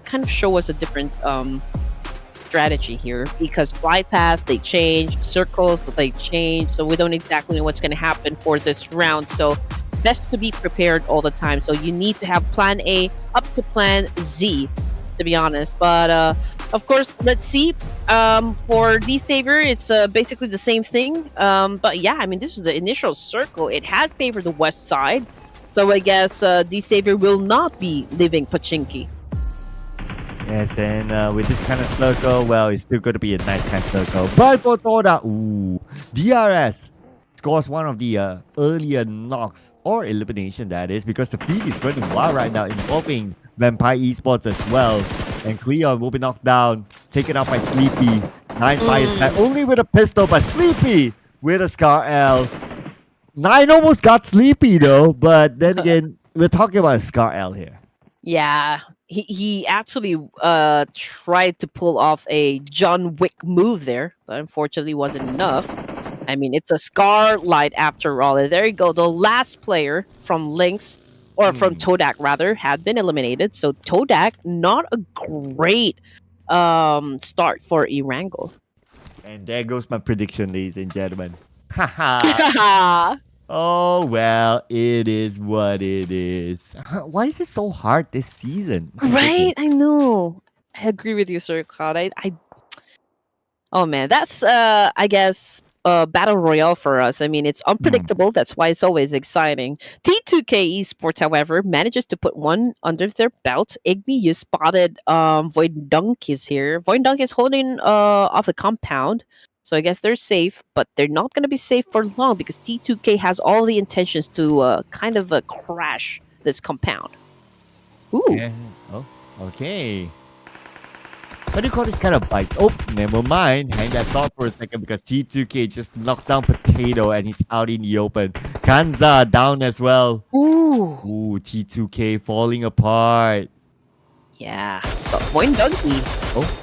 kind of show us a different strategy here, because flight paths they change, circles they change, so we don't exactly know what's going to happen for this round. So best to be prepared all the time. So you need to have plan A up to plan Z, to be honest. But of course, let's see. For D-Savior, it's basically the same thing. But yeah, I mean, this is the initial circle. It had favored the west side. So I guess D-Savior will not be leaving Pachinki. Yes, and with this kind of circle, well, it's still going to be a nice kind of circle. But for Toda, DRS scores one of the earlier knocks or elimination, that is, because the feed is running wild right now, involving Vampire Esports as well. And Cleon will be knocked down, taken out by Sleepy. 9 fires back, only with a pistol, but Sleepy with a Scar L. 9 almost got Sleepy though, but then again, we're talking about a Scar L here. Yeah, he actually tried to pull off a John Wick move there, but unfortunately wasn't enough. I mean, it's a Scar Light after all. And there you go. The last player from Lynx, or from Todak rather, had been eliminated. So Todak, not a great start for Erangel. And there goes my prediction, ladies and gentlemen. Haha. Oh, well, it is what it is. Why is it so hard this season? My Right? goodness. I know. I agree with you, Sir Cloud. Oh man, that's I guess battle royale for us. I mean, it's unpredictable. That's why it's always exciting. T2K Esports, however, manages to put one under their belt. Igni, you spotted Void Dunk is here. Void Dunk is holding off a compound. So I guess they're safe, but they're not going to be safe for long because T2K has all the intentions to kind of crash this compound. Ooh. Yeah. Oh, okay. What do you call this kind of bite? Oh, never mind. Hang that thought for a second because T2K just knocked down Potato and he's out in the open. Kanza down as well. Ooh. T2K falling apart. Yeah. But Void Donkey. Oh.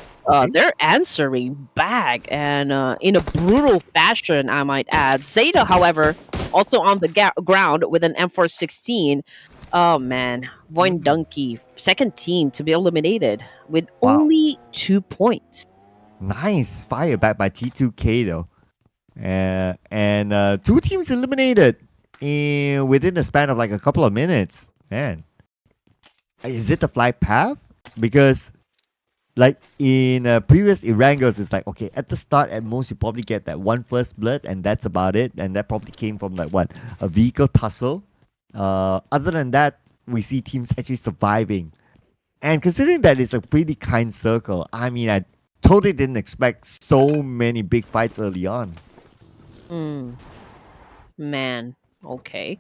They're answering back and in a brutal fashion, I might add. Zeta, however, also on the ground with an M416. Oh man, Void Donkey, second team to be eliminated with only 2 points. Nice fire back by T2K though. And 2 teams eliminated within the span of like a couple of minutes. Man, is it the flight path? Because like in previous Erangels, it's like, okay, at the start, at most, you probably get that one first blood, and that's about it. And that probably came from like what? A vehicle tussle. Other than that, we see teams actually surviving. And considering that it's a pretty kind circle, I mean, I totally didn't expect so many big fights early on. Man. Okay.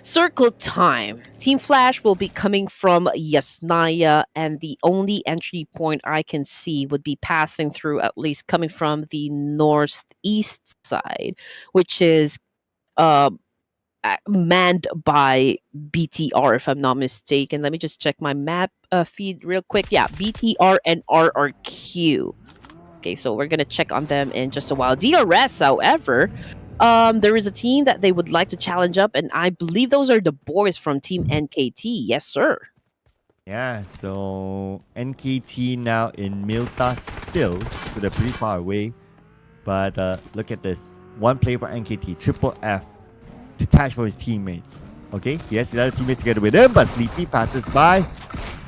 Circle time. Team Flash will be coming from Yasnaya, and the only entry point I can see would be passing through, at least coming from the northeast side, which is manned by BTR, if I'm not mistaken. Let me just check my map feed real quick. Yeah, BTR and RRQ. Okay, so we're going to check on them in just a while. DRS, however, there is a team that they would like to challenge up, and I believe those are the boys from Team NKT. Yes, sir. Yeah, so NKT now in Milta still, so they're pretty far away. But look at this. One player for NKT, Triple F, detached from his teammates. Okay, he has his other teammates together with him, but Sleepy passes by,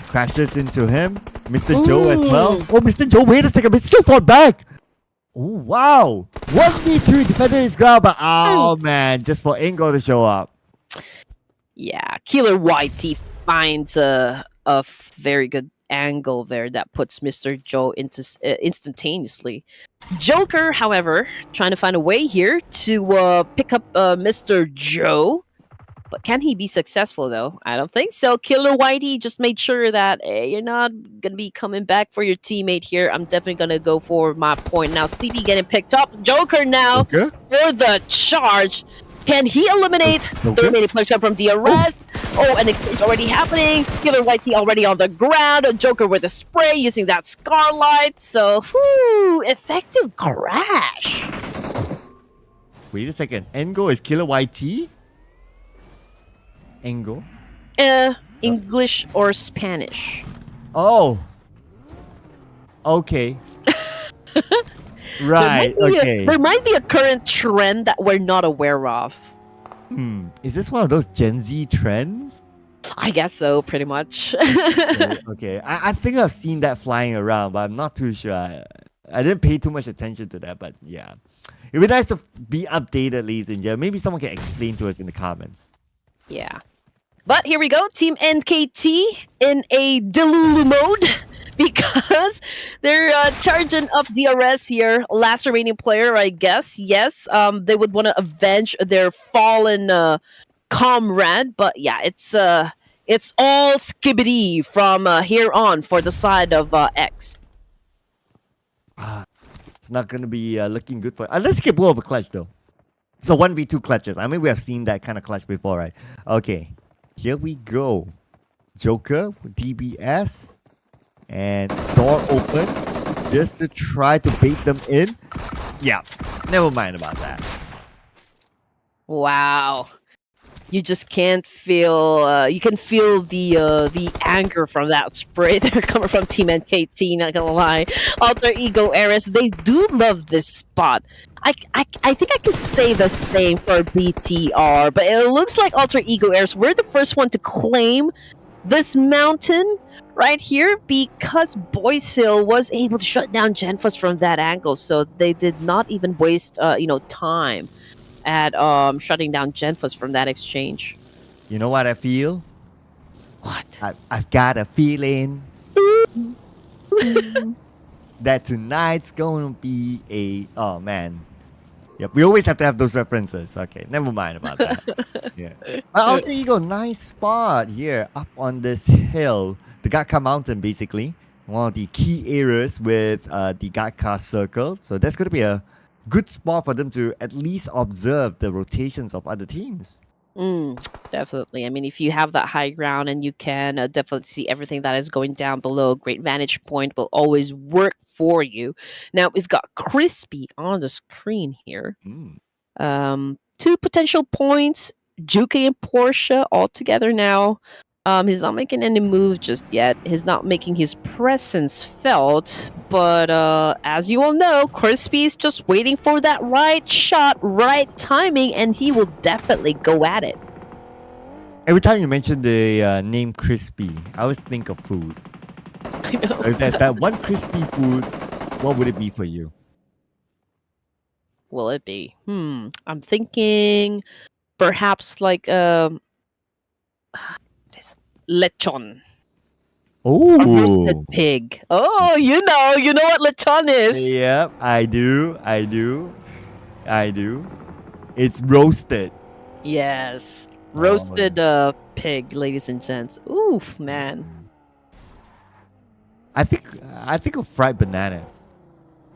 crashes into him. Mr. Joe as well. Oh, Mr. Joe, wait a second. Mr. Joe fought back. Oh, wow. 1v2 defended his ground, but oh man, just for Ingo to show up. Yeah, Killer YT finds a very good angle there that puts Mr. Joe into instantaneously. Joker, however, trying to find a way here to pick up Mr. Joe. But can he be successful, though? I don't think so. Killer Whitey just made sure that, hey, you're not going to be coming back for your teammate here. I'm definitely going to go for my point. Now, Sleepy getting picked up. Joker now for the charge. Can he eliminate the remaining players come from DRS? Oh, an exchange already happening. Killer Whitey already on the ground. A Joker with a spray using that Scarlight. So, effective crash. Wait a second. Engo is Killer YT? Engo? English or Spanish. Oh. Okay. Right. Okay. There might be a current trend that we're not aware of. Is this one of those Gen Z trends? I guess so, pretty much. Okay. I think I've seen that flying around, but I'm not too sure. I didn't pay too much attention to that, but yeah. It'd be nice to be updated, ladies and gentlemen. Maybe someone can explain to us in the comments. Yeah. But here we go, Team NKT in a Delulu mode because they're charging up DRS here. Last remaining player, I guess. Yes, they would want to avenge their fallen comrade. But yeah, it's all skibbity from here on for the side of X. It's not going to be looking good for... let's skip over clutch, though. So 1v2 clutches. I mean, we have seen that kind of clutch before, right? Okay. Here we go. Joker, DBS, and door open just to try to bait them in. Yeah, never mind about that. Wow. You just can't feel. You can feel the anger from that spray. They're coming from Team NKT. Not gonna lie, Alter Ego Eris. They do love this spot. I think I can say the same for BTR, but it looks like Alter Ego Eris. We're the first one to claim this mountain right here because Boyce Hill was able to shut down Genfus from that angle, so they did not even waste time at shutting down Genfus from that exchange. You know what I feel? What? I've got a feeling that tonight's going to be a... Oh, man. Yep, we always have to have those references. Okay, never mind about that. Yeah. Alter Ego, nice spot here up on this hill. The Gatka Mountain, basically. One of the key areas with the Gatka Circle. So that's going to be a good spot for them to at least observe the rotations of other teams. Definitely. I mean, if you have that high ground and you can definitely see everything that is going down below, great vantage point will always work for you. Now, we've got Crispy on the screen here. 2 potential points, Juke and Portia all together now. He's not making any move just yet. He's not making his presence felt. But as you all know, Crispy's just waiting for that right shot, right timing, and he will definitely go at it. Every time you mention the name Crispy, I always think of food. I know. So if there's that one crispy food, what would it be for you? Will it be? I'm thinking perhaps like lechon. Oh, A roasted pig. Oh, you know what lechon is. Yep, I do. It's roasted. Yes. Roasted pig, ladies and gents. Oof, man. I think of fried bananas.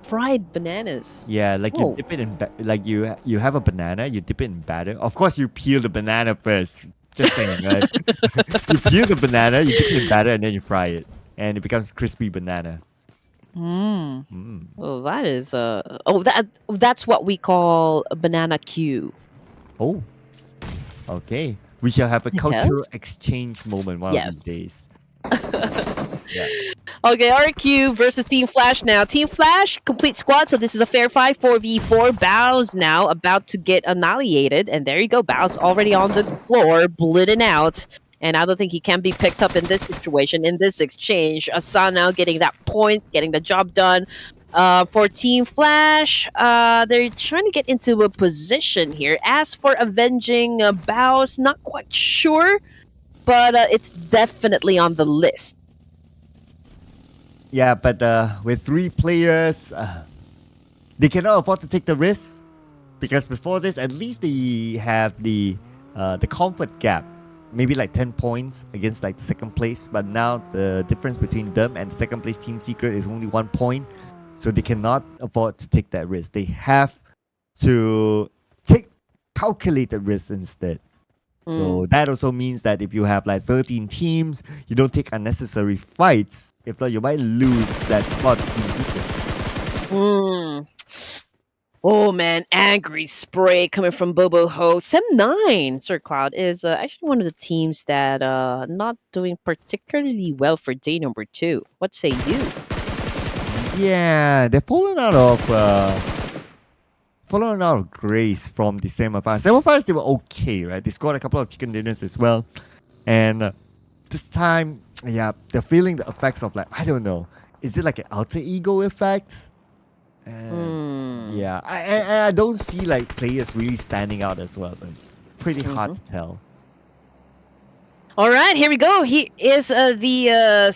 Fried bananas. Yeah, like you dip it in like you have a banana, you dip it in batter. Of course, you peel the banana first. Just saying, right? You peel the banana, you dip it in batter, and then you fry it, and it becomes crispy banana. Oh, that is that's what we call a banana Q. Oh, okay. We shall have a cultural Yes. exchange moment one of these days. Yeah. Okay, RQ versus Team Flash now. Team Flash, complete squad, so this is a fair fight, 4v4. Bao's now about to get annihilated, and there you go. Bao's already on the floor, bleeding out, and I don't think he can be picked up in this situation, in this exchange. Asan now getting that point, getting the job done. For Team Flash, they're trying to get into a position here. As for avenging Bao's, not quite sure, but it's definitely on the list. Yeah, but with 3 players, they cannot afford to take the risk because before this, at least they have the comfort gap, maybe like 10 points against like the second place. But now the difference between them and the second place Team Secret is only 1 point, so they cannot afford to take that risk. They have to take calculated risks instead. So that also means that if you have like 13 teams, you don't take unnecessary fights. If not, you might lose that spot. Oh man, angry spray coming from Bobo Ho. Sem9, Sir Cloud, is actually one of the teams that not doing particularly well for day number 2. What say you? Yeah, they're falling out of grace from the semifinals. Semifinals, they were okay, right? They scored a couple of chicken dinners as well. And this time, yeah, they're feeling the effects of, like, I don't know. Is it like an alter ego effect? And yeah, I don't see like players really standing out as well. So it's pretty hard to tell. All right, here we go. Here is the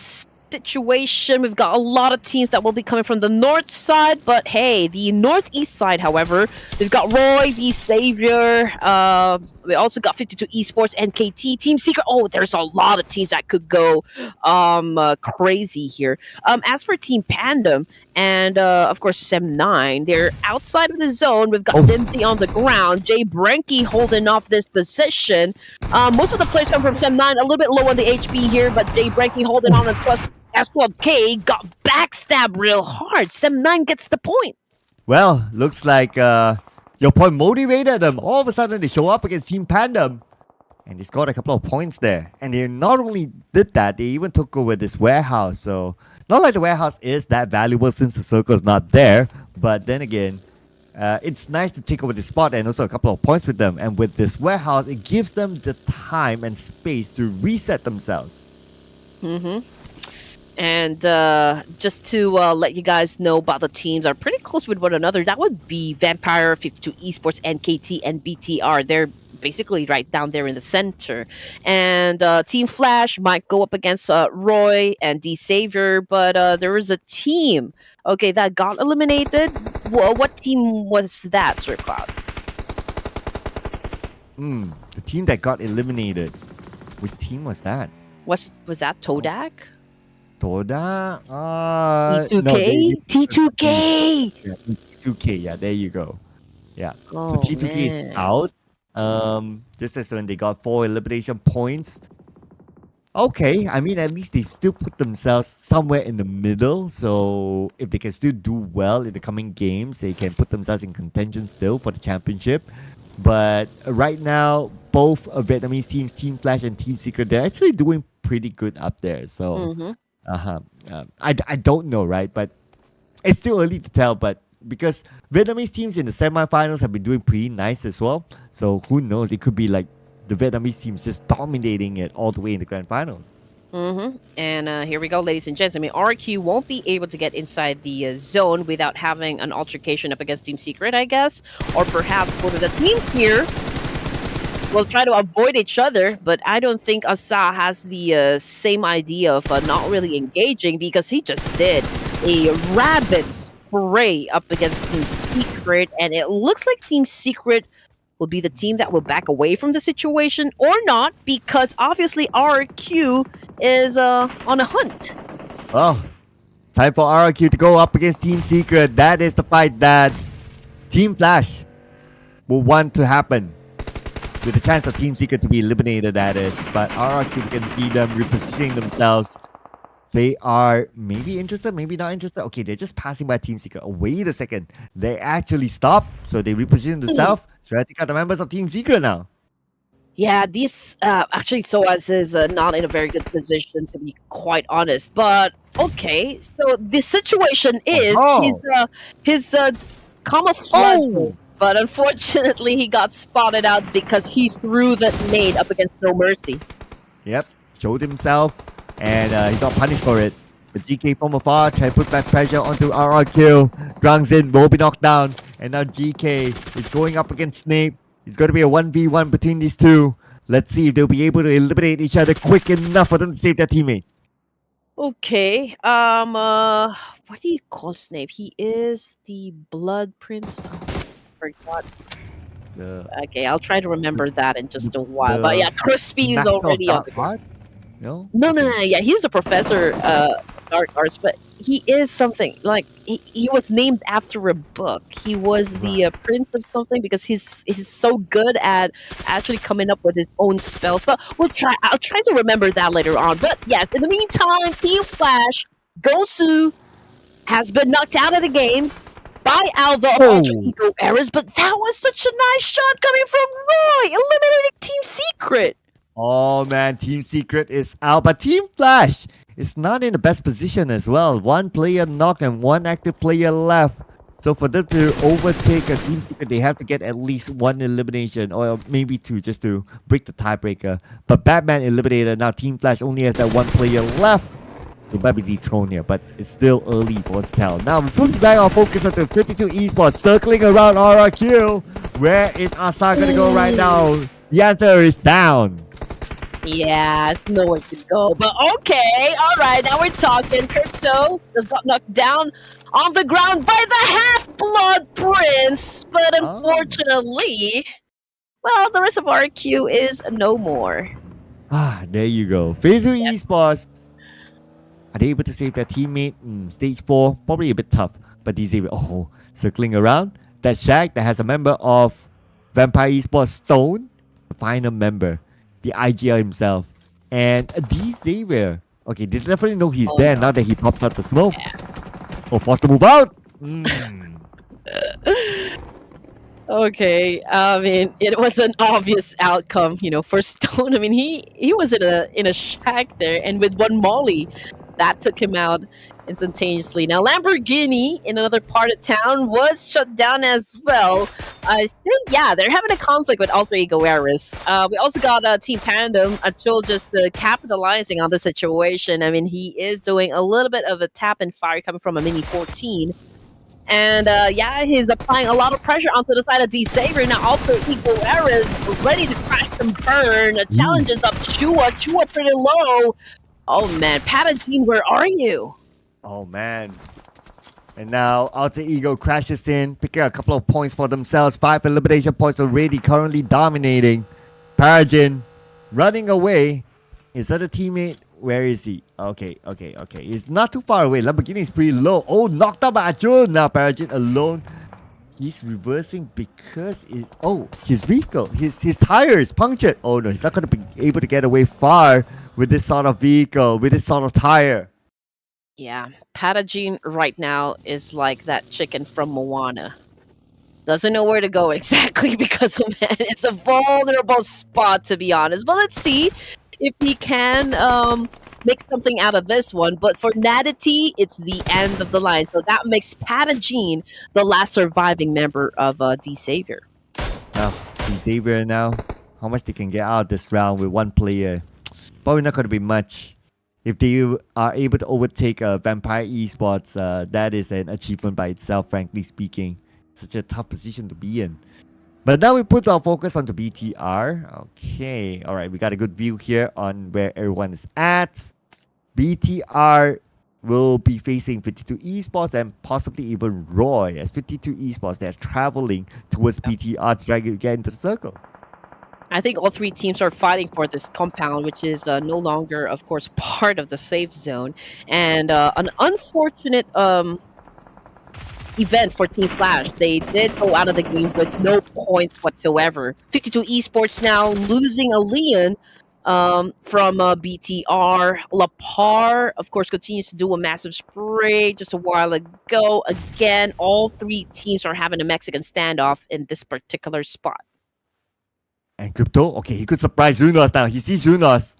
situation. We've got a lot of teams that will be coming from the north side, but hey, the northeast side, however, we've got Roy, the Savior. We also got 52 Esports, NKT, Team Secret. Oh, there's a lot of teams that could go crazy here. As for Team Pandem and of course Sem9, they're outside of the zone. We've got Dimsy on the ground, Jay Brenke holding off this position. Most of the players come from Sem9, a little bit low on the HP here, but Jay Brenke holding on and trust S12K got backstabbed real hard. Sem9 gets the point. Well, looks like your point motivated them. All of a sudden, they show up against Team Pandem. And they scored a couple of points there. And they not only did that, they even took over this warehouse. So, not like the warehouse is that valuable since the circle is not there. But then again, it's nice to take over the spot and also a couple of points with them. And with this warehouse, it gives them the time and space to reset themselves. And just to let you guys know about the teams are pretty close with one another. That would be Vampire, 52 Esports, NKT, and BTR. They're basically right down there in the center. And Team Flash might go up against Roy and D Savior, but there is a team, okay, that got eliminated. What team was that, Sir Cloud? The team that got eliminated. Which team was that? Was that Todak? Toda? T2K? No, T2K! Yeah, T2K, yeah, there you go. Yeah. Oh, so T2K is out. This is when they got 4 elimination points. Okay, I mean, at least they still put themselves somewhere in the middle. So if they can still do well in the coming games, they can put themselves in contention still for the championship. But right now, both Vietnamese teams, Team Flash and Team Secret, they're actually doing pretty good up there. So, I don't know, right? But it's still early to tell. But because Vietnamese teams in the semifinals have been doing pretty nice as well. So who knows? It could be like the Vietnamese teams just dominating it all the way in the grand finals. And here we go, ladies and gents. I mean, RQ won't be able to get inside the zone without having an altercation up against Team Secret, I guess. Or perhaps both of the teams here will try to avoid each other. But I don't think Asa has the same idea of not really engaging, because he just did a rabid spray up against Team Secret. And it looks like Team Secret will be the team that will back away from the situation, or not, because obviously RQ is on a hunt. Oh, time for RQ to go up against Team Secret. That is the fight that Team Flash will want to happen, with the chance of Team Secret to be eliminated, that is. But RQ, can see them repositioning themselves. They are maybe interested, maybe not interested. Okay, they're just passing by Team Secret. Oh, wait a second. They actually stopped, so they reposition themselves. So I think are the members of Team Secret now. Yeah, this actually SOAS is not in a very good position, to be quite honest. But okay, so the situation is his camouflage, but unfortunately he got spotted out because he threw that nade up against No Mercy. Yep, showed himself, and he got punished for it. But GK from afar trying to put back pressure onto RRQ. Drangzin will be knocked down, and now GK is going up against Snape. It's going to be a 1v1 between these two. Let's see if they'll be able to eliminate each other quick enough for them to save their teammates. Okay, what do you call Snape? He is the Blood Prince. Oh, I forgot. Okay, I'll try to remember that in just a while. But yeah, Crispy is already on the heart? No, yeah, he's a professor dark arts, but he is something like he was named after a book. He was the prince of something, because he's so good at actually coming up with his own spells. But I'll try to remember that later on. But yes, in the meantime, Team Flash, Gosu has been knocked out of the game by Alva of Alter Oh, Ego Eras, but that was such a nice shot coming from Roy, eliminating Team Secret. oh man, Team Secret is out, but Team Flash is not in the best position as well. One player knocked and one active player left. So for them to overtake a Team Secret, they have to get at least one elimination or maybe two just to break the tiebreaker. But Batman eliminated. Now Team Flash only has that one player left. They might be dethroned here, but it's still early for us to tell. Now we put back our focus onto 52 Esports, circling around RRQ. Where is Asa gonna go right now? The answer is down. Yeah, nowhere to go. But okay, all right, now we're talking. Crypto just got knocked down on the ground by the Half-Blood Prince. But unfortunately, well, the rest of RQ is no more. Ah, there you go. 52 Yes. Esports. Are they able to save their teammate? Stage 4, probably a bit tough. But these circling around. That Shaq that has a member of Vampire Esports Stone, the final member, the IGL himself. And D Xavier. Okay, they definitely know he's there now that he popped out the smoke. Yeah. Oh, forced to move out. Okay, I mean, it was an obvious outcome, for Stone. I mean, he was in a shack there, and with one molly, that took him out instantaneously. Now, Lamborghini in another part of town was shut down as well. I think, yeah, they're having a conflict with Alter Ego Eras. We also got Team Pandem, Achul just capitalizing on the situation. I mean, he is doing a little bit of a tap and fire coming from a Mini 14. And yeah, he's applying a lot of pressure onto the side of D Saver. Now also Ego Eras ready to crash and burn. Challenges up Chua. Chua pretty low. Oh man, Patagene, where are you? Oh man. And now Alter Ego crashes in, picking a couple of points for themselves. 5 elimination points already, currently dominating. Paragin running away. His other teammate, where is he? Okay. He's not too far away. Lamborghini is pretty low. Oh, knocked out by Achul. Now Paragin alone. He's reversing because his vehicle, his tire is punctured. Oh no, he's not going to be able to get away far with this sort of vehicle, with this sort of tire. Yeah, Patagene right now is like that chicken from Moana. Doesn't know where to go exactly because man, it's a vulnerable spot to be honest. But let's see if he can make something out of this one. But for Natity, it's the end of the line. So that makes Patagene the last surviving member of D Savior. Now, D Savior now, how much they can get out of this round with one player? Probably not going to be much. If they are able to overtake Vampire Esports, that is an achievement by itself, frankly speaking. Such a tough position to be in. But now we put our focus onto BTR. Okay, alright, we got a good view here on where everyone is at. BTR will be facing 52 Esports and possibly even Roy. As 52 Esports, they're traveling towards BTR to try to get into the circle. I think all three teams are fighting for this compound, which is no longer, of course, part of the safe zone. And an unfortunate event for Team Flash. They did go out of the game with no points whatsoever. 52 Esports now losing a Leon from BTR. Lapar, of course, continues to do a massive spray just a while ago. Again, all three teams are having a Mexican standoff in this particular spot. And Crypto, okay, he could surprise Junos now. He sees Junos.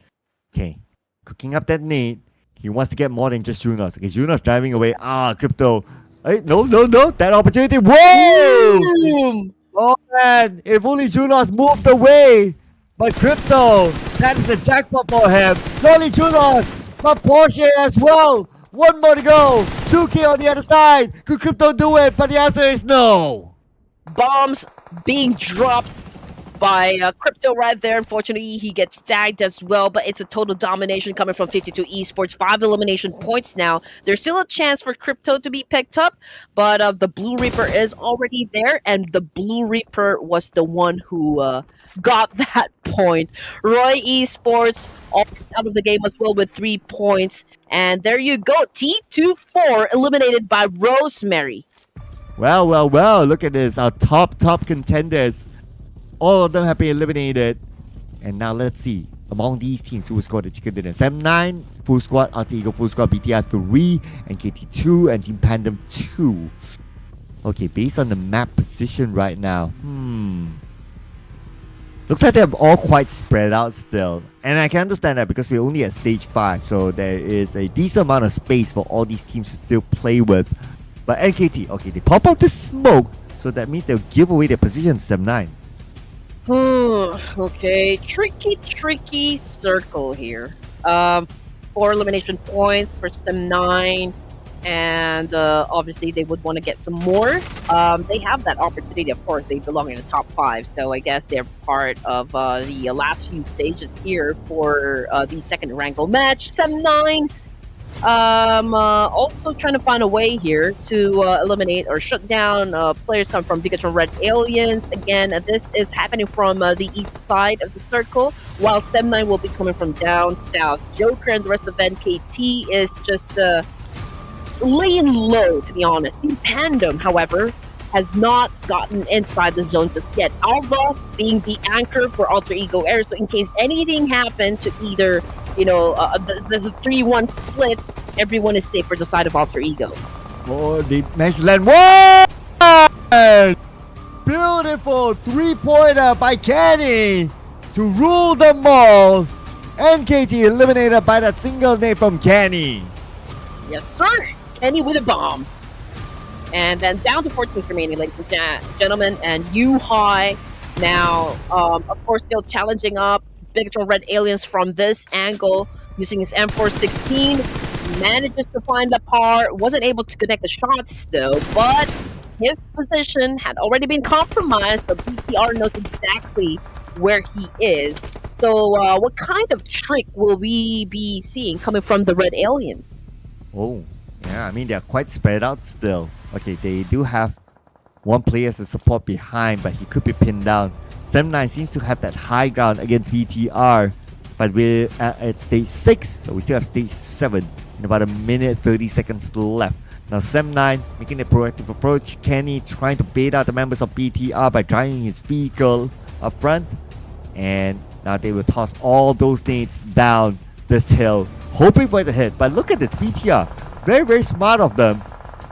Okay, cooking up that nade. He wants to get more than just Junos. Okay, Junos driving away. Crypto. Hey, no. That opportunity. Whoa! Boom! Oh man, if only Junos moved away. But Crypto, that is a jackpot for him. Not only Junos, but Porsche as well. One more to go. 2K on the other side. Could Crypto do it? But the answer is no. Bombs being dropped by Crypto right there. Unfortunately, he gets tagged as well, but it's a total domination coming from 52 Esports. 5 elimination points now. There's still a chance for Crypto to be picked up, but the Blue Reaper is already there, and the Blue Reaper was the one who got that point. Roy Esports out of the game as well with 3 points, and there you go. T24 eliminated by Rosemary. Well, look at this. Our top contenders. All of them have been eliminated. And now let's see. Among these teams, who will score the chicken dinner? Sam9, full squad, Alter Ego, full squad, BTR 3, and KT 2, and Team Pandem 2. Okay, based on the map position right now, looks like they're all quite spread out still. And I can understand that because we're only at stage 5, so there is a decent amount of space for all these teams to still play with. But NKT, okay, they pop out the smoke, so that means they'll give away their position to Sem9. Okay, tricky circle here. 4 elimination points for Sem9, and obviously they would want to get some more. They have that opportunity, of course. They belong in the top 5, so I guess they're part of the last few stages here for the second Erangel match. Sem9 also trying to find a way here to eliminate or shut down players come from Bigatron Red Aliens. Again, this is happening from the east side of the circle, while Sem9 will be coming from down south. Joker and the rest of NKT is just laying low, to be honest. Team Pandem, however, has not gotten inside the zone just yet. Alva being the anchor for Alter Ego Air, so in case anything happened to either, there's a 3-1 split, everyone is safe for the side of Alter Ego. Oh, they managed to land one! Beautiful 3-pointer by Kenny to rule them all. NKT eliminated by that single nade from Kenny. Yes, sir! Kenny with a bomb. And then down to 14th remaining, ladies and gentlemen, and U-High now, of course, still challenging up Bigatron Red Aliens from this angle using his M416. Manages to find the par, wasn't able to connect the shots though, but his position had already been compromised, so BTR knows exactly where he is. So what kind of trick will we be seeing coming from the Red Aliens? Oh, yeah, I mean, they're quite spread out still. Okay, they do have one player as a support behind, but he could be pinned down. Sem9 seems to have that high ground against BTR, but we're at stage 6, so we still have stage 7 in about a minute 30 seconds left. Now Sem9 making a proactive approach. Kenny trying to bait out the members of BTR by driving his vehicle up front, and now they will toss all those nades down this hill, hoping for the hit. But look at this BTR, very smart of them.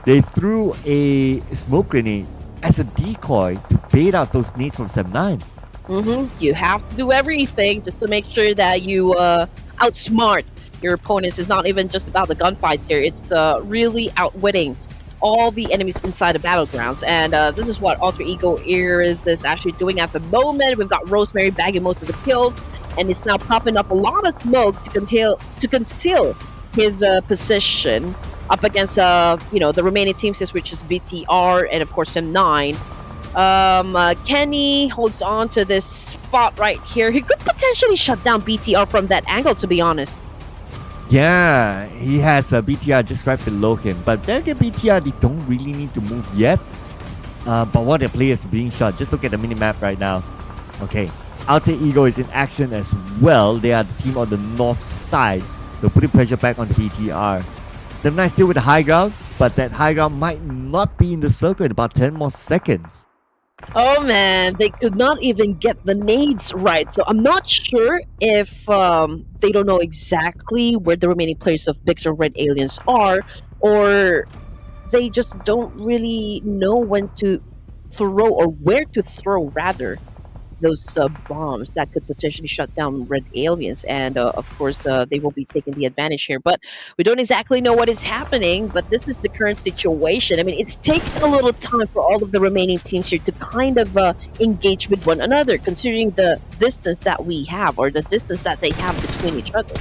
They threw a smoke grenade as a decoy to bait out those nades from Sem9. You have to do everything just to make sure that you outsmart your opponents. It's not even just about the gunfights here. It's really outwitting all the enemies inside the battlegrounds. And this is what Alter Ego Air is actually doing at the moment. We've got Rosemary bagging most of the kills, and it's now popping up a lot of smoke to conceal his position up against the remaining teams, which is BTR and of course Sem9. Kenny holds on to this spot right here. He could potentially shut down BTR from that angle, to be honest. Yeah, he has a BTR just right below him. But then again, BTR, they don't really need to move yet. But one of the players being shot. Just look at the minimap right now. Okay, Alter Ego is in action as well. They are the team on the north side. They're putting pressure back on the BTR. Sem9 still with the high ground, but that high ground might not be in the circle in about 10 more seconds. Oh man, they could not even get the nades right. So I'm not sure if they don't know exactly where the remaining players of Bigatron Red Aliens are, or they just don't really know when to throw, or where to throw rather, those bombs that could potentially shut down Red Aliens. And of course they will be taking the advantage here, but we don't exactly know what is happening. But this is the current situation. I mean, it's taken a little time for all of the remaining teams here to kind of engage with one another, considering the distance that we have, or the distance that they have between each other.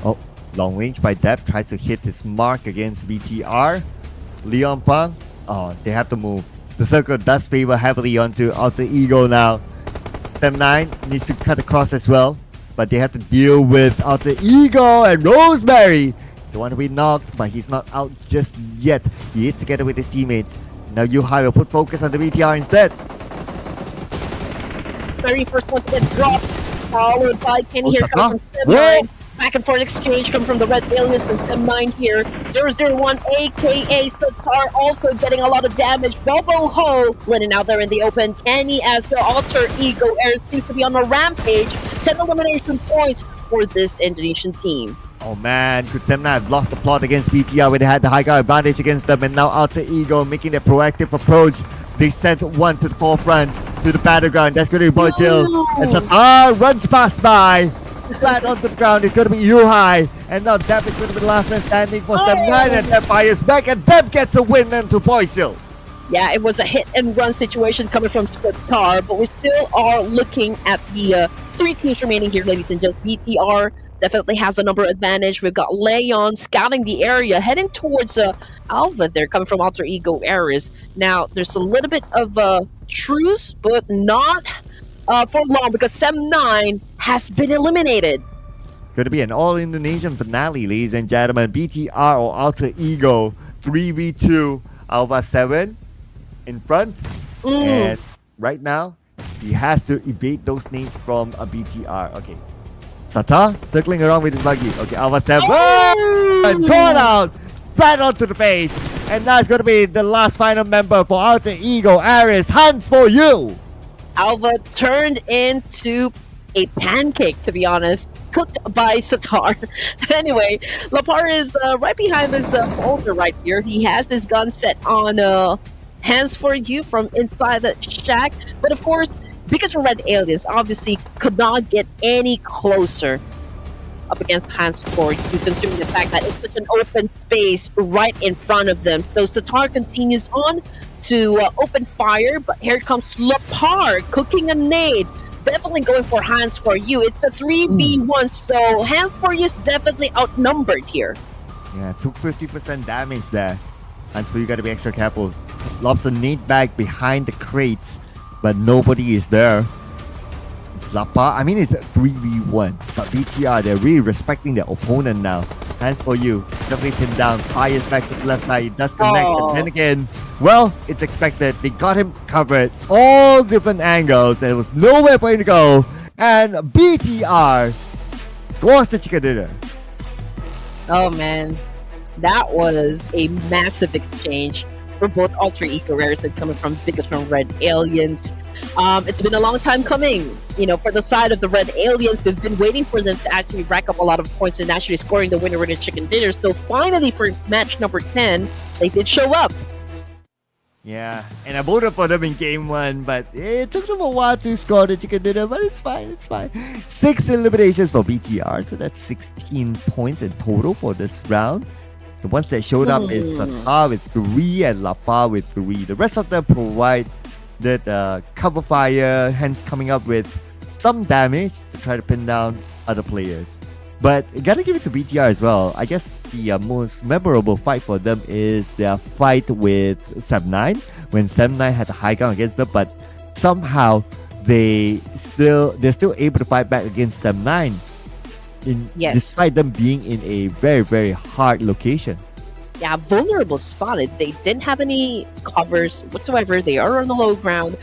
Oh, long range by Depp tries to hit his mark against BTR. Leon Pang, oh, they have to move. The circle does favor heavily onto Alter Ego now. Sem9 needs to cut across as well, but they have to deal with Alter Ego, and Rosemary is the one to be knocked, but he's not out just yet. He is together with his teammates. Now U-High will put focus on the BTR instead. Very first one to get dropped, followed by Kenny here coming from Sem9. Back and forth exchange come from the Red Aliens and Sem9 here. 001 aka Satar also getting a lot of damage. Bobo Ho letting out there in the open. Kenny as the Alter Ego Air seems to be on a rampage. 10 elimination points for this Indonesian team. Oh man, could Semna have lost the plot against BTR when they had the high ground advantage against them, and now Alter Ego making their proactive approach. They sent one to the forefront, to the battleground. That's going to be Boychill. And Satar runs past by. Flat onto the ground. It's going to be Yuhai. And now Deb is going to be the last man standing for Sem9, and Deb fires back, and Deb gets a win into Boychill. Yeah, it was a hit and run situation coming from Satar, but we still are looking at the 3 teams remaining here, ladies and gents. BTR definitely has a number advantage. We've got Leon scouting the area, heading towards Alva there, coming from Alter Ego areas. Now, there's a little bit of a truce, but not for long, because Sem9 has been eliminated. Going to be an all-Indonesian finale, ladies and gentlemen. BTR or Alter Ego, 3v2, Alva 7 in front. And right now, he has to evade those nades from a BTR. Okay. Sata circling around with his buggy. Okay, Alva 7. And caught out. Right onto the face. And now it's going to be the last final member for Alter Ego, Aris. Hands for you. Alva turned into a pancake, to be honest, cooked by Satar. Anyway, Lapar is right behind this boulder right here. He has his gun set on hands for you from inside the shack. But of course, because Red Aliens obviously could not get any closer up against hands for you, considering the fact that it's such an open space right in front of them. So Satar continues on to open fire, but here comes Lapar cooking a nade. Definitely going for hands for you. It's a 3v1, so hands for you is definitely outnumbered here. Yeah, took 50% damage there. Hands for you got to be extra careful. Lobs a nade bag behind the crates, but nobody is there. It's Lapa. I mean, it's a 3v1, but BTR, they're really respecting their opponent now. Hands for you. Definitely pinned down. Fires back to the left side. It does connect. And then again, well, it's expected. They got him covered. All different angles. There was nowhere for him to go. And BTR scores the chicken dinner. Oh, man. That was a massive exchange for both Alter Ego Rares and coming from Bigatron Red Aliens. It's been a long time coming. You know, for the side of the Red Aliens, we've been waiting for them to actually rack up a lot of points and actually scoring the winner in the chicken dinner. So finally, for match number 10, they did show up. Yeah, and I voted for them in game 1, but it took them a while to score the chicken dinner, but it's fine, it's fine. 6 eliminations for BTR, so that's 16 points in total for this round. The ones that showed up is Satar with 3 and Lapa with 3. The rest of them provide that cover fire, hence coming up with some damage to try to pin down other players. But you gotta give it to BTR as well. I guess the most memorable fight for them is their fight with Sem9, when Sem9 had the high ground against them, but somehow they're still able to fight back against Sem9. Despite them being in a very, very hard location. Yeah, vulnerable spotted. They didn't have any covers whatsoever. They are on the low ground.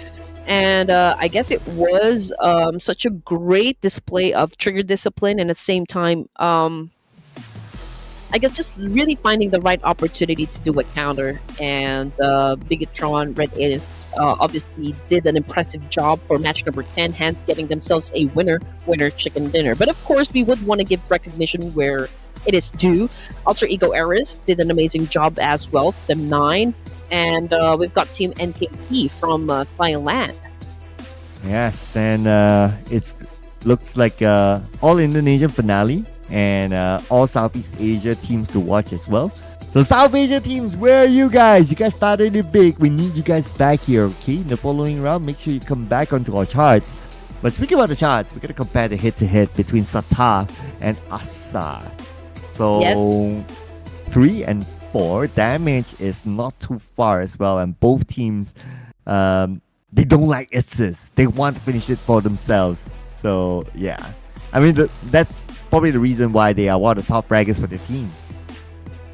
And I guess it was such a great display of trigger discipline, and at the same time, I guess just really finding the right opportunity to do a counter. And Bigatron Red Aliens obviously did an impressive job for match number 10, hence getting themselves a winner chicken dinner. But of course, we would want to give recognition where it is due. Alter Ego Ares did an amazing job as well, Sem9. And we've got Team NKP from Thailand. Yes, and it looks like all Indonesian finale and all Southeast Asia teams to watch as well. So South Asia teams, where are you guys? You guys started it big. We need you guys back here, okay? In the following round, make sure you come back onto our charts. But speaking about the charts, we're going to compare the head-to-head between Satar and Asa. So 3 and 4 damage is not too far as well, and both teams they don't like assists. They want to finish it for themselves. So yeah, I mean that's probably the reason why they are one of the top fraggers for the teams.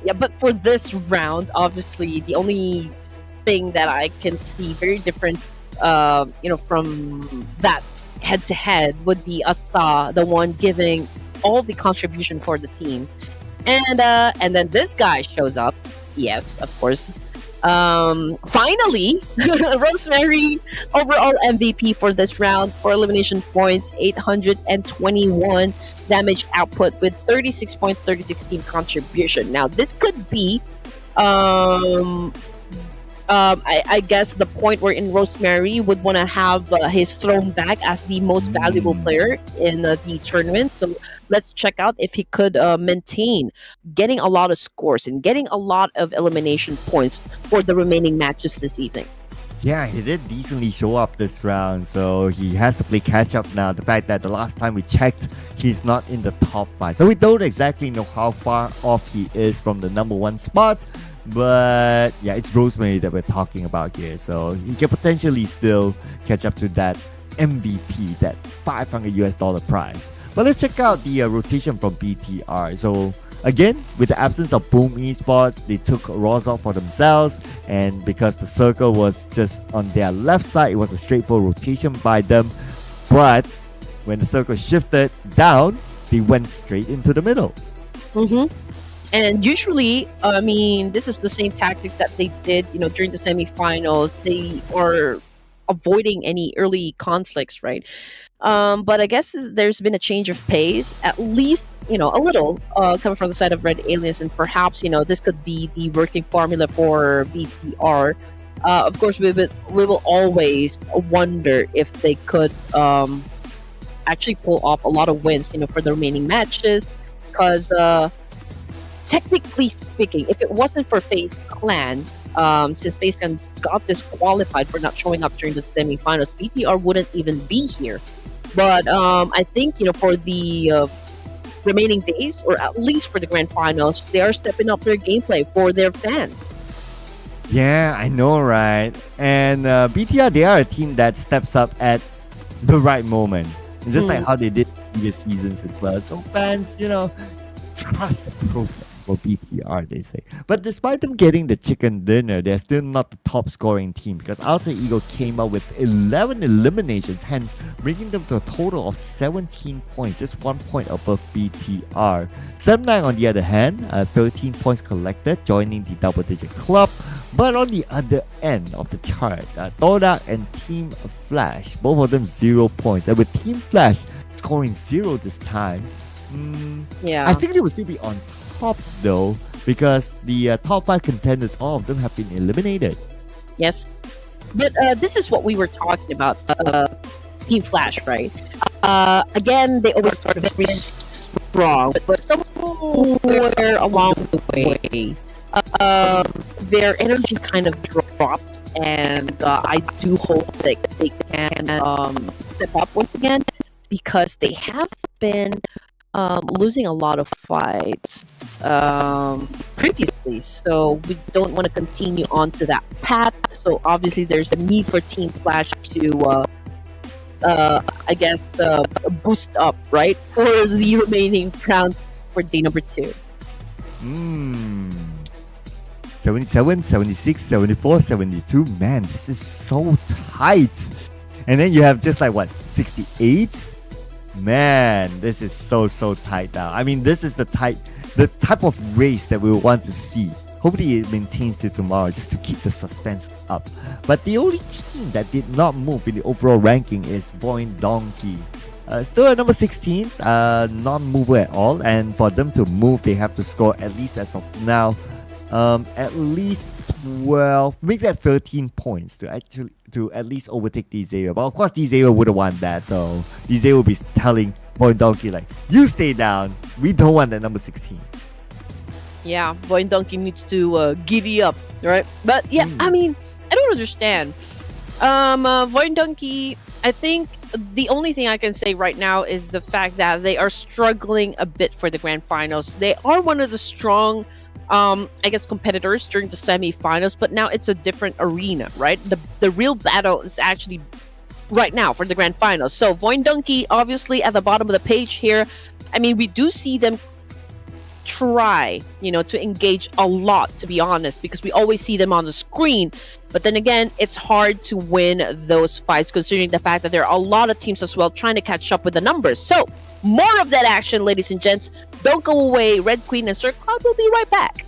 Yeah, but for this round, obviously the only thing that I can see very different from that head-to-head would be Asa, the one giving all the contribution for the team. And then this guy shows up. Yes, of course. Finally, Rosemary, overall MVP for this round for elimination points, 821 damage output with 36.36 team contribution. Now, this could be, I guess, the point where in Rosemary would want to have his throne back as the most valuable player in the tournament. So let's check out if he could maintain getting a lot of scores and getting a lot of elimination points for the remaining matches this evening. Yeah, he did decently show up this round, so he has to play catch up now. The fact that the last time we checked, he's not in the top 5. So we don't exactly know how far off he is from the number 1 spot. But yeah, it's Rosemary that we're talking about here. So he can potentially still catch up to that MVP, that $500 prize. But let's check out the rotation from BTR. So again, with the absence of Boom Esports, they took Rozok for themselves. And because the circle was just on their left side, it was a straightforward rotation by them. But when the circle shifted down, they went straight into the middle. And usually, I mean, this is the same tactics that they did, during the semifinals. They are avoiding any early conflicts, right? But I guess there's been a change of pace, at least, a little, coming from the side of Red Aliens, and perhaps, this could be the working formula for BTR. Of course, we will always wonder if they could actually pull off a lot of wins, for the remaining matches, because technically speaking, if it wasn't for FaZe Clan, since FaZe Clan got disqualified for not showing up during the semifinals, BTR wouldn't even be here. But I think, for the remaining days, or at least for the grand finals, they are stepping up their gameplay for their fans. Yeah, I know, right? And BTR, they are a team that steps up at the right moment. Just like how they did previous seasons as well. So fans, trust the process for BTR, they say. But despite them getting the chicken dinner, they're still not the top scoring team because Alter Ego came out with 11 eliminations, hence bringing them to a total of 17 points, just 1 point above BTR. 7-9 on the other hand, 13 points collected, joining the double-digit club. But on the other end of the chart, Todak and Team Flash, both of them 0 points. And with Team Flash scoring 0 this time, yeah, I think they will still be on top though, because the top 5 contenders, all of them have been eliminated. Yes, but this is what we were talking about, Team Flash, right? Again, they always start very strong, but somewhere along the way, their energy kind of dropped, and I do hope that they can step up once again, because they have been losing a lot of fights previously, so we don't want to continue on to that path. So obviously there's a need for Team Flash to I guess boost up, right, for the remaining rounds for day number 2. 77, 76, 74, 72. Man, this is so tight. And then you have just like what, 68? Man, this is so tight now. I mean, this is the type of race that we want to see. Hopefully it maintains till tomorrow just to keep the suspense up. But the only team that did not move in the overall ranking is Void Donkey. Still at number 16, non-mover at all. And for them to move, they have to score at least as of now, at least 12, make that 13 points to at least overtake D0. But of course, D0 wouldn't want that. So D0 will be telling Void Donkey like, you stay down. We don't want that number 16. Yeah, Void Donkey needs to giddy up, right? But yeah, I mean, I don't understand. Void Donkey, I think the only thing I can say right now is the fact that they are struggling a bit for the grand finals. They are one of the strong, I guess, competitors during the semi-finals, but now it's a different arena, right? The real battle is actually right now for the grand finals. So Void Donkey, obviously at the bottom of the page here, I mean, we do see them try, to engage a lot, to be honest, because we always see them on the screen. But then again, it's hard to win those fights considering the fact that there are a lot of teams as well trying to catch up with the numbers. So more of that action, ladies and gents. Don't go away. Red Queen and Sir Cloud will be right back.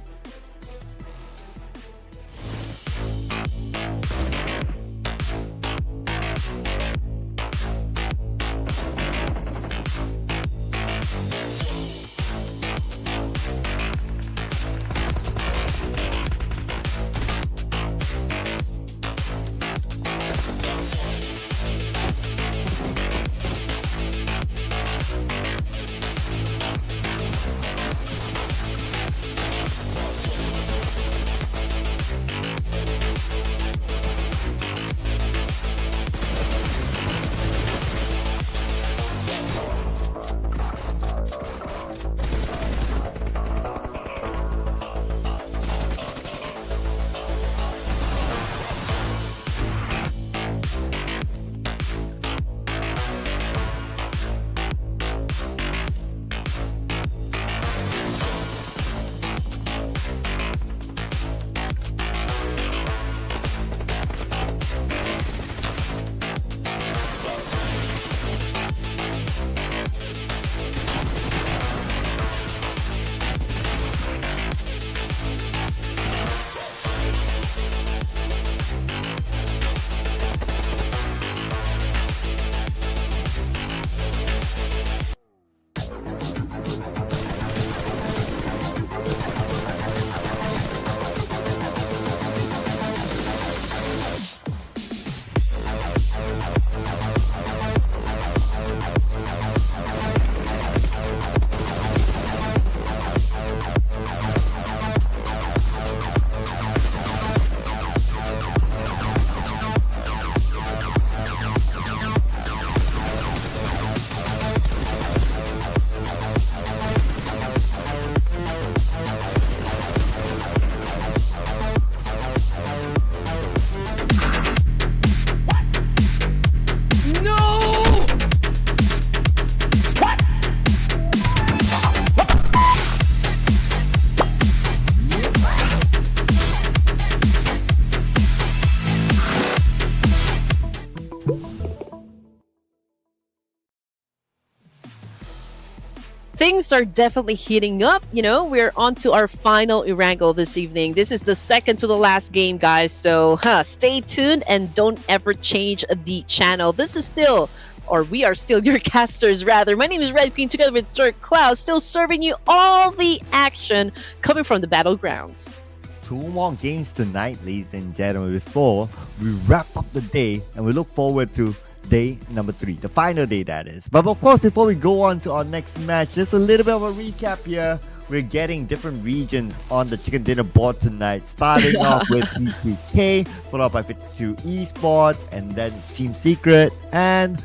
things are definitely heating up. We're on to our final Erangel this evening. This is the second to the last game, guys. So stay tuned and don't ever change the channel. This is still, or we are still your casters, rather. My name is Red Queen, together with Sir Cloud, still serving you all the action coming from the battlegrounds. 2 more games tonight, ladies and gentlemen, before we wrap up the day, and we look forward to day number 3, the final day that is. But of course, before we go on to our next match, just a little bit of a recap here. We're getting different regions on the chicken dinner board tonight, starting off with T2K, followed by 52 Esports, and then it's Team Secret, and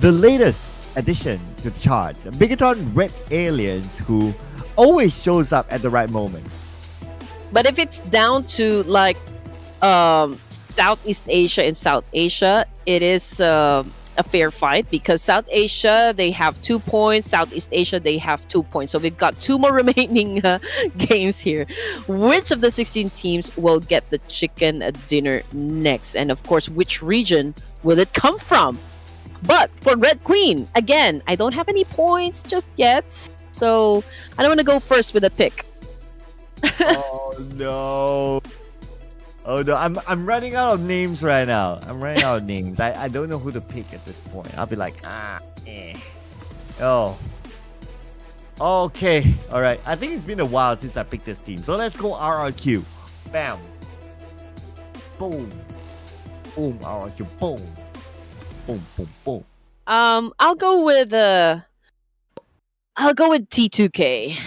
the latest addition to the chart, the Bigatron Red Aliens, who always shows up at the right moment. But if it's down to like Southeast Asia and South Asia, it is a fair fight, because South Asia, they have 2 points, Southeast Asia, they have 2 points. So we've got 2 more remaining games here. Which of the 16 teams will get the chicken dinner next? And of course, which region will it come from? But for Red Queen, again, I don't have any points just yet, so I don't want to go first with a pick. Oh no. Oh no, I'm running out of names right now. I'm running out of names. I don't know who to pick at this point. I'll be like, Oh. Okay. Alright. I think it's been a while since I picked this team. So let's go RRQ. Bam. Boom. Boom. RRQ. Boom. Boom, boom, boom. I'll go with T2K.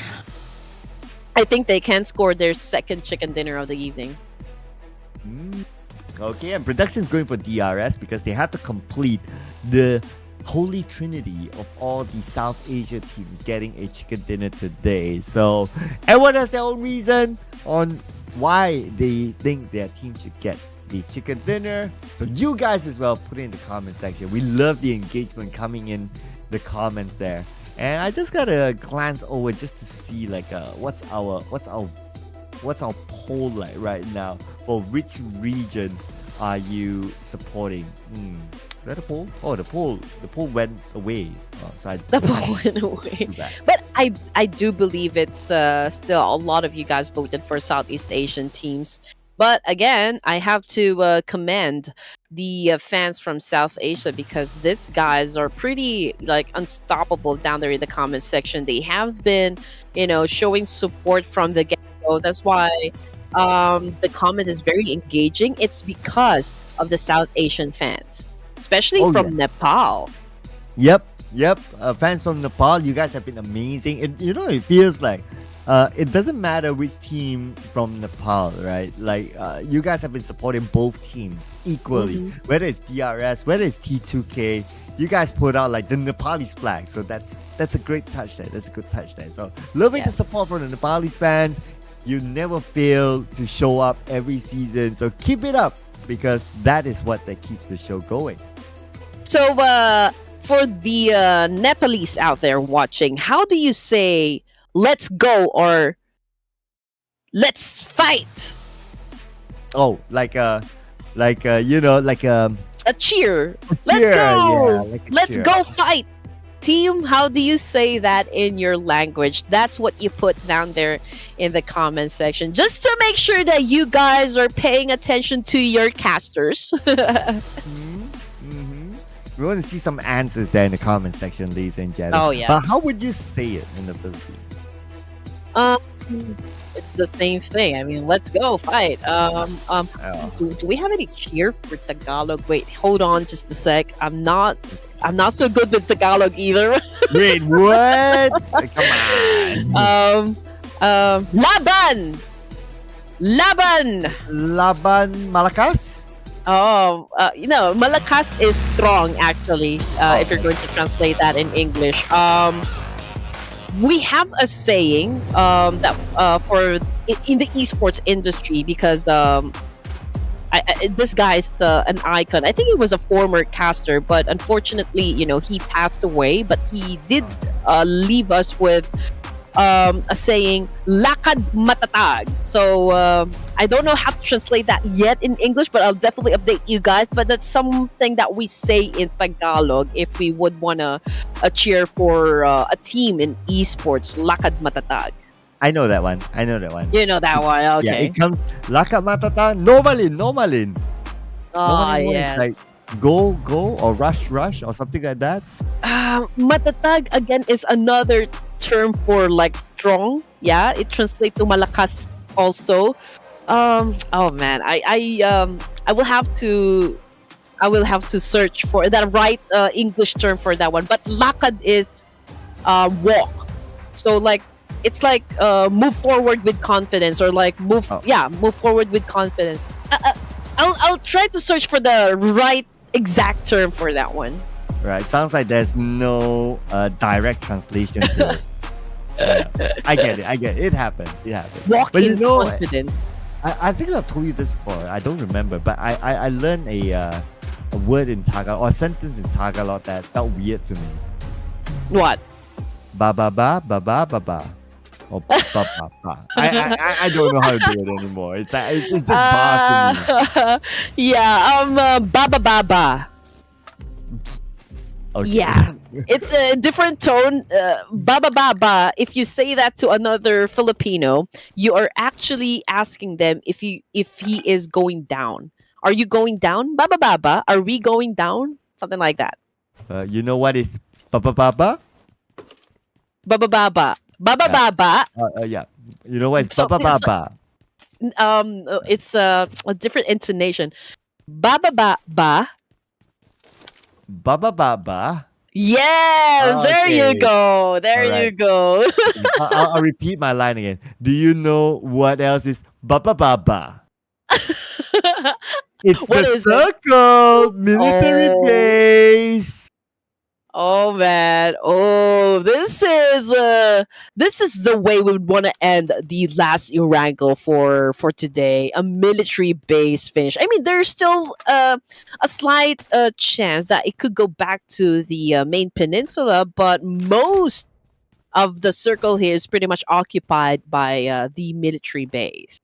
I think they can score their second chicken dinner of the evening. Okay, and production's going for DRS because they have to complete the holy trinity of all the South Asia teams getting a chicken dinner today. So everyone has their own reason on why they think their team should get the chicken dinner. So you guys as well, put it in the comment section. We love the engagement coming in the comments there. And I just gotta glance over just to see like what's our poll like right now, for which region are you supporting? Is that a poll? Oh, the poll went away. The poll went away. But I do believe it's still a lot of you guys voted for Southeast Asian teams. But again, I have to commend the fans from South Asia, because these guys are pretty like unstoppable down there in the comment section. They have been, showing support from the get-go. That's why the comment is very engaging. It's because of the South Asian fans, especially from Nepal. Yep. Fans from Nepal, you guys have been amazing. It feels like it doesn't matter which team from Nepal, right? Like you guys have been supporting both teams equally, whether it's DRS, whether it's T2K. You guys put out like the Nepalese flag, so that's a great touch there. That's a good touch there. So loving the support from the Nepalese fans. You never fail to show up every season, so keep it up, because that is what that keeps the show going. So for the Nepalese out there watching, how do you say "let's go" or "let's fight"? Oh, like a cheer. Let's cheer, go. yeah, like Let's cheer. go fight. Team, how do you say that in your language? That's what you put down there in the comment section, just to make sure that you guys are paying attention to your casters. We want to see some answers there in the comment section, ladies and gentlemen. Oh yeah. But how would you say it in the Philippines? It's the same thing. I mean, let's go fight. Do we have any cheer for Tagalog? Wait, hold on just a sec. I'm not so good with Tagalog either. Wait, what? Come on. Laban. Laban Malakas? Oh, Malakas is strong actually. If you're going to translate that in English. We have a saying that for in the esports industry, because this guy's an icon. I think he was a former caster, but unfortunately, he passed away. But he did leave us with a saying, "Lakad matatag." So I don't know how to translate that yet in English, but I'll definitely update you guys. But that's something that we say in Tagalog if we would want to cheer for a team in esports, Lakad Matatag. I know that one. I know that one. You know that one, Yeah, okay. it comes Laka Matata, Nomalin, Nomalin. Oh, Nomalin yes. is like go, or rush, or something like that. Matatag again is another term for like strong. Yeah, it translates to malakas also. Oh man, I will have to search for that right English term for that one. But lakad is walk. So like it's like move forward with confidence, or like move forward with confidence. I'll try to search for the right exact term for that one. Right. Sounds like there's no direct translation to it. Yeah. I get it. It happens. Walk But in confidence. I think I've told you this before. I don't remember, but I learned a word in Tagalog, or a sentence in Tagalog that felt weird to me. What? Ba ba ba ba ba ba ba. Or ba ba ba. I don't know how to do it anymore. It's like it's just bar to me. Yeah. Baba baba. Okay. Yeah, it's a different tone. Baba baba. If you say that to another Filipino, you are actually asking them if he is going down. Are you going down? Baba baba. Are we going down? Something like that. You know what is ba ba ba ba? Baba baba. Baba Yeah. baba. Yeah. You know what is So ba ba ba it's ba? it's a different intonation. Baba baba. Ba ba ba ba. Yes, there you Okay. go. There Alright. you go. I'll repeat my line again. Do you know what else is ba ba ba ba? It's What the is it? circle military Oh. base. Oh man. Oh, this is the way we would want to end the last Erangel for today. A military base finish. I mean, there's still a slight chance that it could go back to the main peninsula, but most of the circle here is pretty much occupied by the military base.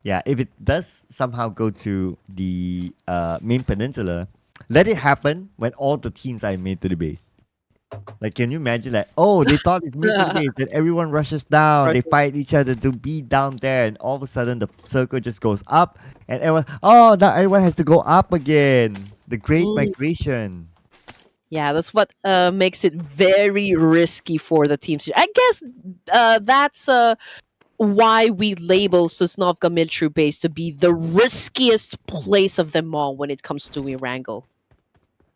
Yeah, if it does somehow go to the main peninsula, let it happen when all the teams are made to the base. Like, can you imagine that? Oh, they thought it's made to the base, then everyone rushes down, they fight each other to be down there, and all of a sudden the circle just goes up, and everyone, now everyone has to go up again. The Great Migration. Yeah, that's what makes it very risky for the teams. I guess that's why we label Sosnovka military base to be the riskiest place of them all when it comes to Erangel.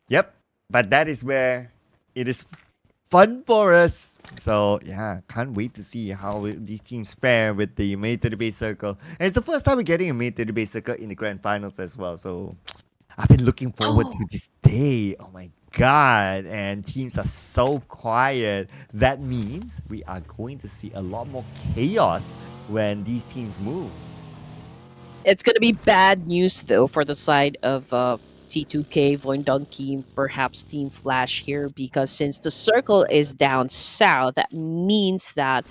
Yep, but that is where it is fun for us. So yeah, can't wait to see how these teams fare with the made to the base circle. And it's the first time we're getting a made to the base circle in the grand finals as well. So I've been looking forward to this day. Oh my god! And teams are so quiet. That means we are going to see a lot more chaos when these teams move. It's going to be bad news, though, for the side of T2K, Voindonki, perhaps Team Flash here, because since the circle is down south, that means that,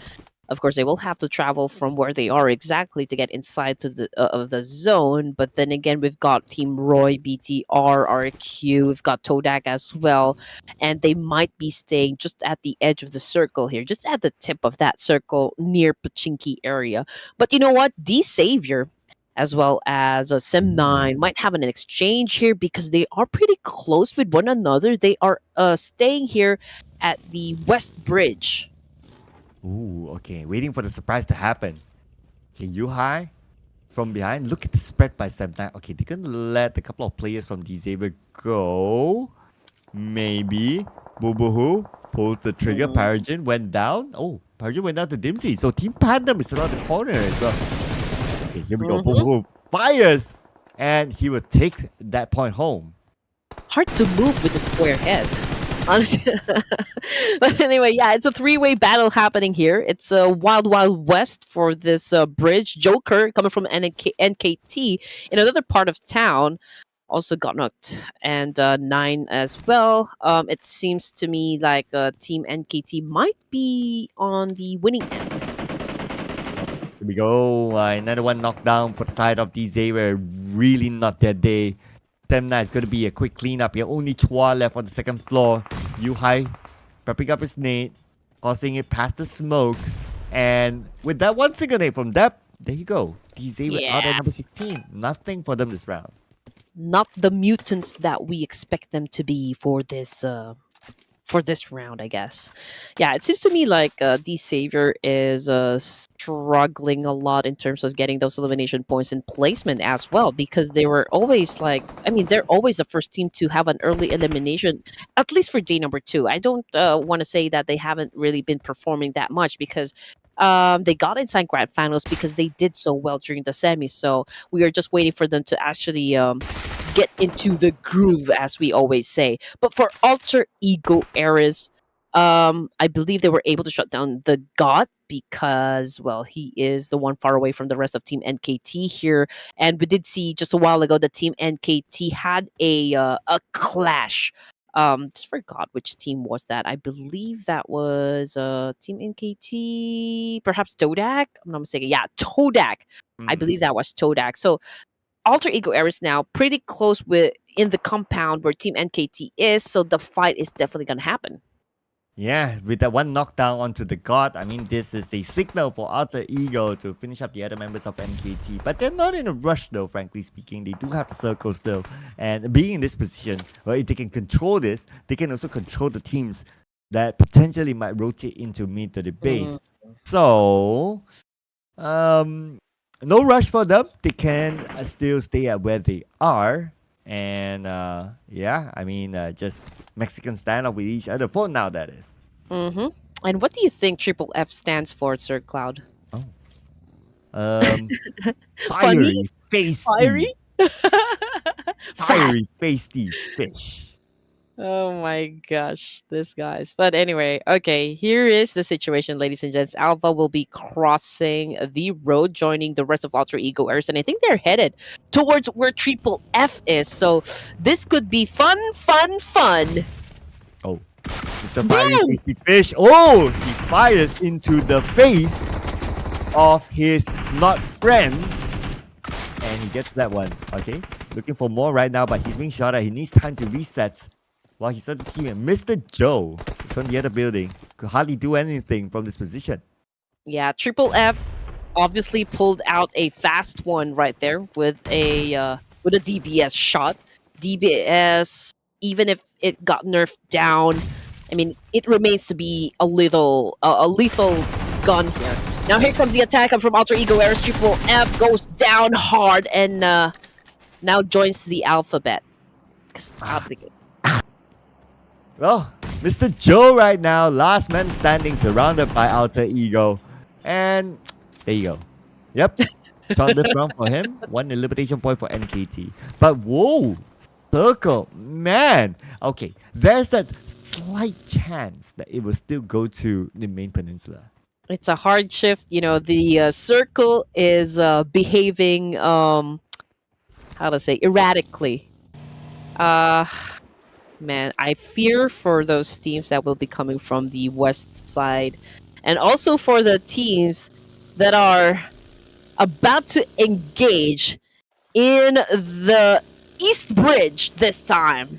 of course, they will have to travel from where they are exactly to get inside to the of the zone. But then again, we've got Team Roy, BTR, RQ, we've got Todak as well, and they might be staying just at the edge of the circle here, just at the tip of that circle near Pachinki area. But you know what? D Savior, as well as Sem9, might have an exchange here because they are pretty close with one another. They are staying here at the West Bridge. Ooh, okay. Waiting for the surprise to happen. Okay, you high from behind. Look at the spread by 7-9. Okay, they're gonna let a couple of players from Disabled go. Maybe. Boo Boo Hoo pulls the trigger. Paragin went down. Oh, Paragin went down to Dimsy. So Team Pandem is around the corner as well. Okay, here we go. Boo Boo Hoo fires. And he will take that point home. Hard to move with the square head. Honestly. But anyway, yeah, it's a three-way battle happening here. It's a Wild Wild West for this bridge. Joker coming from NKT in another part of town also got knocked, and 9 as well. It seems to me like Team NKT might be on the winning end. Here we go. Another one knockdown for the side of the Xavier. Really not their day. Temna is going to be a quick cleanup here. Only Chua left on the second floor. Yuhai prepping up his nade, causing it past the smoke. And with that one single nade from Dep, there you go. The Xavier out at Yeah, number 16. Nothing for them this round. not the mutants that we expect them to be for this round, I guess. Yeah, it seems to me like D Savior is struggling a lot in terms of getting those elimination points and placement as well, because they were always like, I mean, they're always the first team to have an early elimination, at least for day number 2. I don't want to say that they haven't really been performing that much, because they got inside grand finals because they did so well during the semis. So we are just waiting for them to actually get into the groove, as we always say. But for Alter Ego Eras, I believe they were able to shut down the God because, well, he is the one far away from the rest of Team NKT here. And we did see just a while ago that Team NKT had a clash. Just forgot which team was that. I believe that was Team NKT, perhaps Todak. I'm not mistaken. Yeah, Todak. I Hmm. believe that was Todak. So Alter Ego Era is now pretty close with in the compound where Team NKT is, so the fight is definitely gonna happen. Yeah, with that one knockdown onto the god, I mean, this is a signal for Alter Ego to finish up the other members of NKT. But they're not in a rush, though, frankly speaking. They do have the circle still. And being in this position, well, if they can control this, they can also control the teams that potentially might rotate into mid to the Mm. base. So, um, no rush for them. They can still stay at where they are. And yeah, I mean, just Mexican standoff with each other for now, that is. Mm-hmm. And what do you think Triple F stands for, Sir Cloud? Oh. Um, Funny? fiery, feisty, Fiery? Fast. fiery, feisty fish. Oh my gosh, this guys. But anyway, okay, here is the situation, ladies and gents. Alpha will be crossing the road, joining the rest of Alter Ego Airs, and I think they're headed towards where Triple F is. So this could be fun, fun, fun. Oh, Mr. Fiery, Boom! feisty fish. Oh, he fires into the face of his not friend. And he gets that one. Okay, looking for more right now, but he's being shot at. He needs time to reset. While he's at the team, and Mr. Joe is on the other building. Could hardly do anything from this position. Yeah, Triple F obviously pulled out a fast one right there with a DBS shot. DBS, even if it got nerfed down, I mean, it remains to be a lethal gun here. Now here comes the attack from Alter Ego Eras. Triple F goes down hard and now joins the alphabet. 'Cause Well, Mr. Joe right now, last man standing, surrounded by Alter Ego. And there you go. Yep. Shot lift round for him. One elimination point for NKT. But whoa, Circle, man. Okay, there's that slight chance that it will still go to the main peninsula. It's a hard shift. You know, the circle is behaving, how to say, erratically. Uh, Man, I fear for those teams that will be coming from the west side, and also for the teams that are about to engage in the East Bridge this time.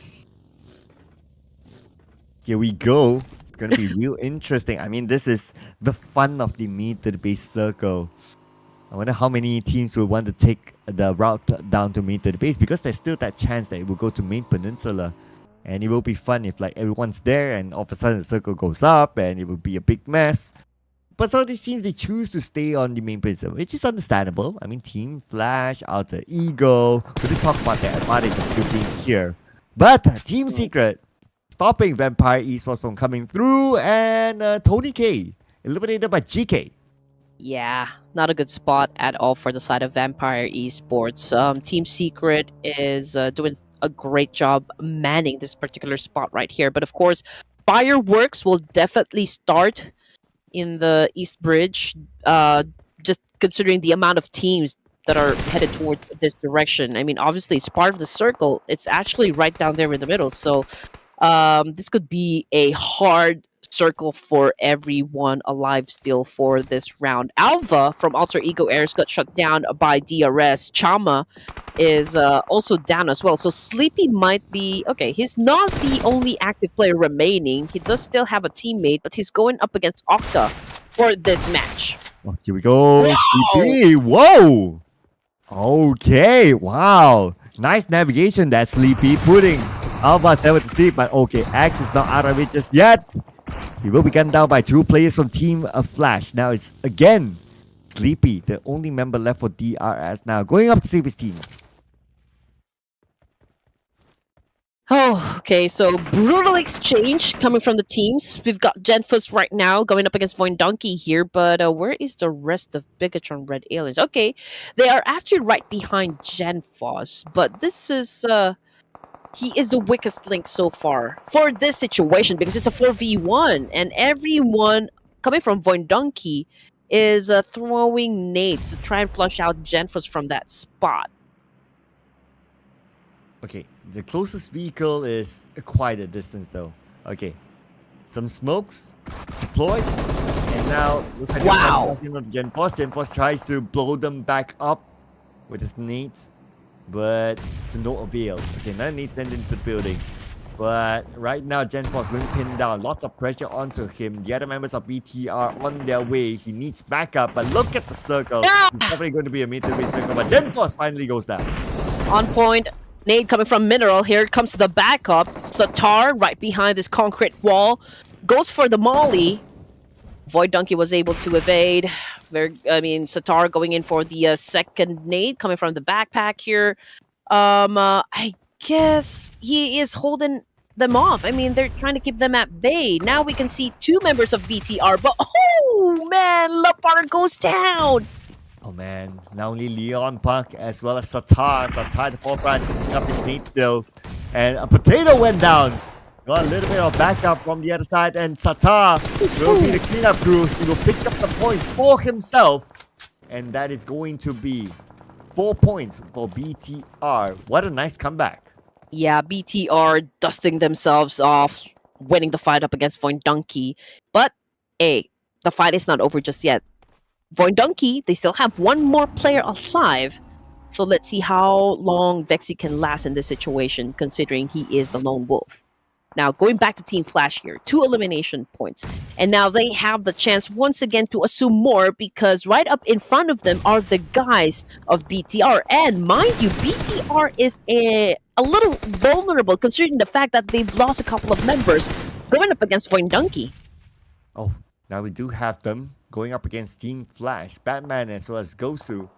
Here we go. It's gonna be real interesting. I mean, this is the fun of the meet to the base circle. I wonder how many teams will want to take the route down to meet to the base, because there's still that chance that it will go to main peninsula. And it will be fun if like everyone's there and all of a sudden the circle goes up and it will be a big mess. But some of these teams, they choose to stay on the main peninsula, which is understandable. I mean, Team Flash, Alter Ego, we did talk about their advantage of still being here. But Team Secret, stopping Vampire Esports from coming through, and Tony K, eliminated by GK. Yeah, not a good spot at all for the side of Vampire Esports. Team Secret is doing a great job manning this particular spot right here. But of course, fireworks will definitely start in the East Bridge, just considering the amount of teams that are headed towards this direction. I mean, obviously, it's part of the circle. It's actually right down there in the middle. So this could be a hard circle for everyone alive still for this round. Alva from Alter Ego Airs got shut down by DRS. Chama is also down as well. So Sleepy might be okay. He's not the only active player remaining. He does still have a teammate, but he's going up against Octa for this match. Oh, here we go. Wow! Sleepy. Whoa. Okay. Wow. Nice navigation that Sleepy putting Alpha 7 to sleep. But okay, Axe is not out of it just yet. He will be gunned down by 2 players from Team Flash. Now it's again Sleepy, the only member left for DRS now, going up to save his team. Oh, okay. So brutal exchange coming from the teams. We've got Genfus right now going up against Voin Donkey here, but where is the rest of Bigatron Red Aliens? Okay, they are actually right behind Genfos, but this is he is the weakest link so far for this situation because it's a 4v1 and everyone coming from Voin Donkey is throwing nades to try and flush out Genfus from that spot. Okay, the closest vehicle is quite a distance though. Okay, some smokes deployed, and now looks like Wow. Genfos. Genfos tries to blow them back up with his nade, but to no avail. Okay, another nade sent into the building, but right now Genfos being pinned down. Lots of pressure onto him. The other members of BT are on their way. He needs backup, but look at the circle. Yeah. It's probably going to be a meter-based circle, but Genfos finally goes down. On point. Nade coming from Mineral. Here comes the backup. Satar right behind this concrete wall. Goes for the molly. Void Donkey was able to evade. Satar going in for the second nade coming from the backpack here. I guess he is holding them off. I mean, they're trying to keep them at bay. Now we can see 2 members of BTR, but oh man, Lapar goes down. Oh man, not only Leon Puck as well as Satar. Satar at the forefront, picking up his nade still. And a potato went down. Got a little bit of backup from the other side, and Satar will be the cleanup crew. He will pick up the points for himself. And that is going to be 4 points for BTR. What a nice comeback. Yeah, BTR dusting themselves off, winning the fight up against Voin Donkey. But, hey, the fight is not over just yet. Voin Donkey, they still have 1 more player alive. So let's see how long Vexy can last in this situation, considering he is the lone wolf. Now, going back to Team Flash here, 2 elimination points. And now they have the chance once again to assume more because right up in front of them are the guys of BTR. And mind you, BTR is a little vulnerable considering the fact that they've lost a couple of members going up against Voin Donkey. Oh, now we do have them going up against Team Flash, Batman as well as Gosu.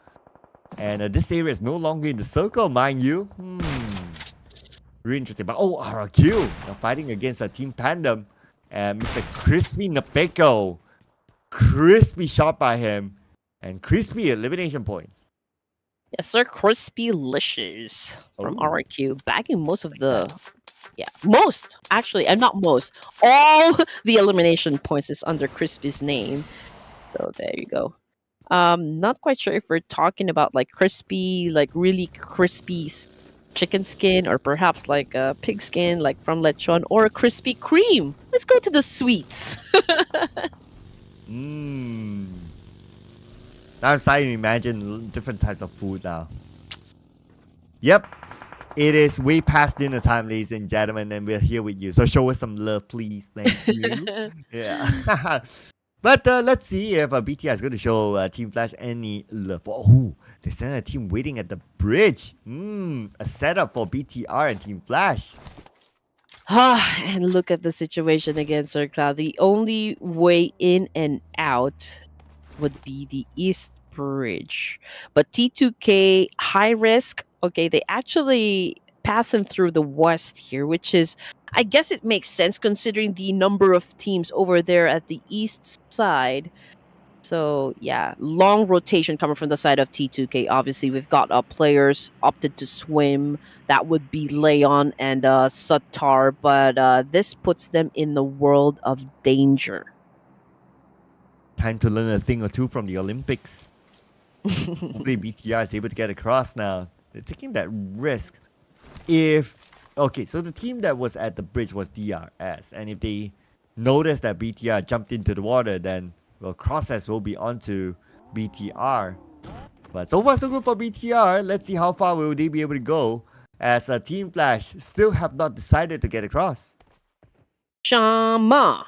And this area is no longer in the circle, mind you. Really interesting. But oh, RQ now fighting against a Team Pandem. And Mr. Crispy Napeko. Crispy shot by him. And Crispy elimination points. Yes, sir. Crispy Licious from RQ. Bagging most of the... Yeah, most, actually, and not most. All the elimination points is under Crispy's name. So there you go. Not quite sure if we're talking about like crispy, like really crispy chicken skin, or perhaps like a pig skin, like from Lechon, or a Krispy Kreme. Let's go to the sweets. Now I'm starting to imagine different types of food now. Yep. It is way past dinner time, ladies and gentlemen, and we're here with you. So show us some love, please. Thank you. Yeah. But let's see if BTR is going to show Team Flash any love. Oh, they sent a team waiting at the bridge. A setup for BTR and Team Flash. And look at the situation again, Sir Cloud. The only way in and out would be the East Bridge. But T2K, high risk. Okay, they actually pass him through the West here, which is... I guess it makes sense considering the number of teams over there at the east side. So, yeah, long rotation coming from the side of T2K. Obviously, we've got players opted to swim. That would be Leon and Satar, but this puts them in the world of danger. Time to learn a thing or two from the Olympics. Hopefully BTR is able to get across now. They're taking that risk. Okay, so the team that was at the bridge was DRS, and if they notice that BTR jumped into the water, then well, Crosshairs will be onto BTR. But so far so good for BTR. Let's see how far will they be able to go, as Team Flash still have not decided to get across. Shama.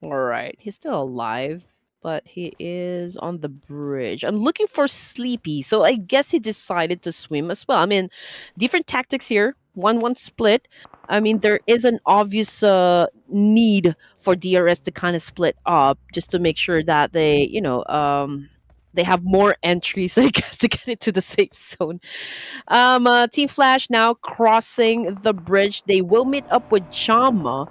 All right, he's still alive, but he is on the bridge. I'm looking for Sleepy, so I guess he decided to swim as well. I mean, different tactics here. 1-1 split. I mean, there is an obvious need for DRS to kind of split up just to make sure that they have more entries, I guess, to get into the safe zone. Team Flash now crossing the bridge. They will meet up with Chama.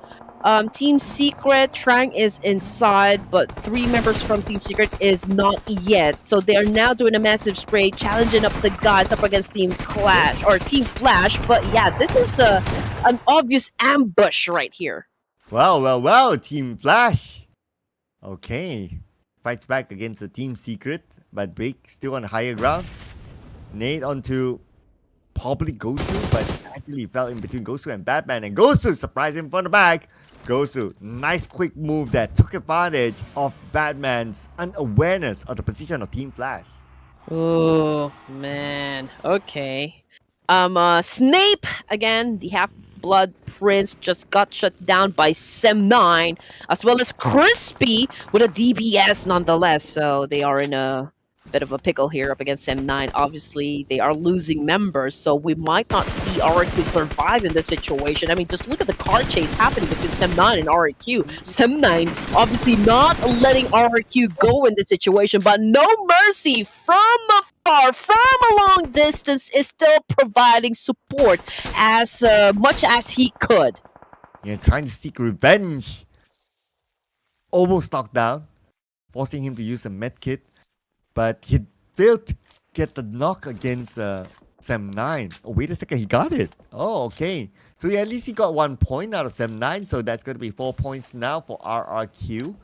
Team Secret, Trang is inside, but 3 members from Team Secret is not yet. So they are now doing a massive spray, challenging up the guys up against Team Clash or Team Flash. But yeah, this is an obvious ambush right here. Well, Team Flash. Okay. Fights back against the Team Secret, but Break still on the higher ground. Nade onto probably Gosu, but actually fell in between Gosu and Batman, and Gosu surprised him from the back. Gosu, nice quick move that took advantage of Batman's unawareness of the position of Team Flash. Oh man. Okay. Snape again, the Half-Blood Prince just got shut down by Sem9, as well as Crispy with a DBS nonetheless. So they are in a bit of a pickle here up against Sem9. Obviously, they are losing members, so we might not see RQ survive in this situation. I mean, just look at the car chase happening between Sem9 and RQ. Sem9 obviously not letting RQ go in this situation, but No Mercy from afar, from a long distance, is still providing support as much as he could. Yeah, trying to seek revenge. Almost knocked down, forcing him to use a medkit. But he failed to get the knock against Sem9. Oh, wait a second, he got it. Oh, okay. So yeah, at least he got 1 point out of Sem9. So that's going to be 4 points now for RRQ.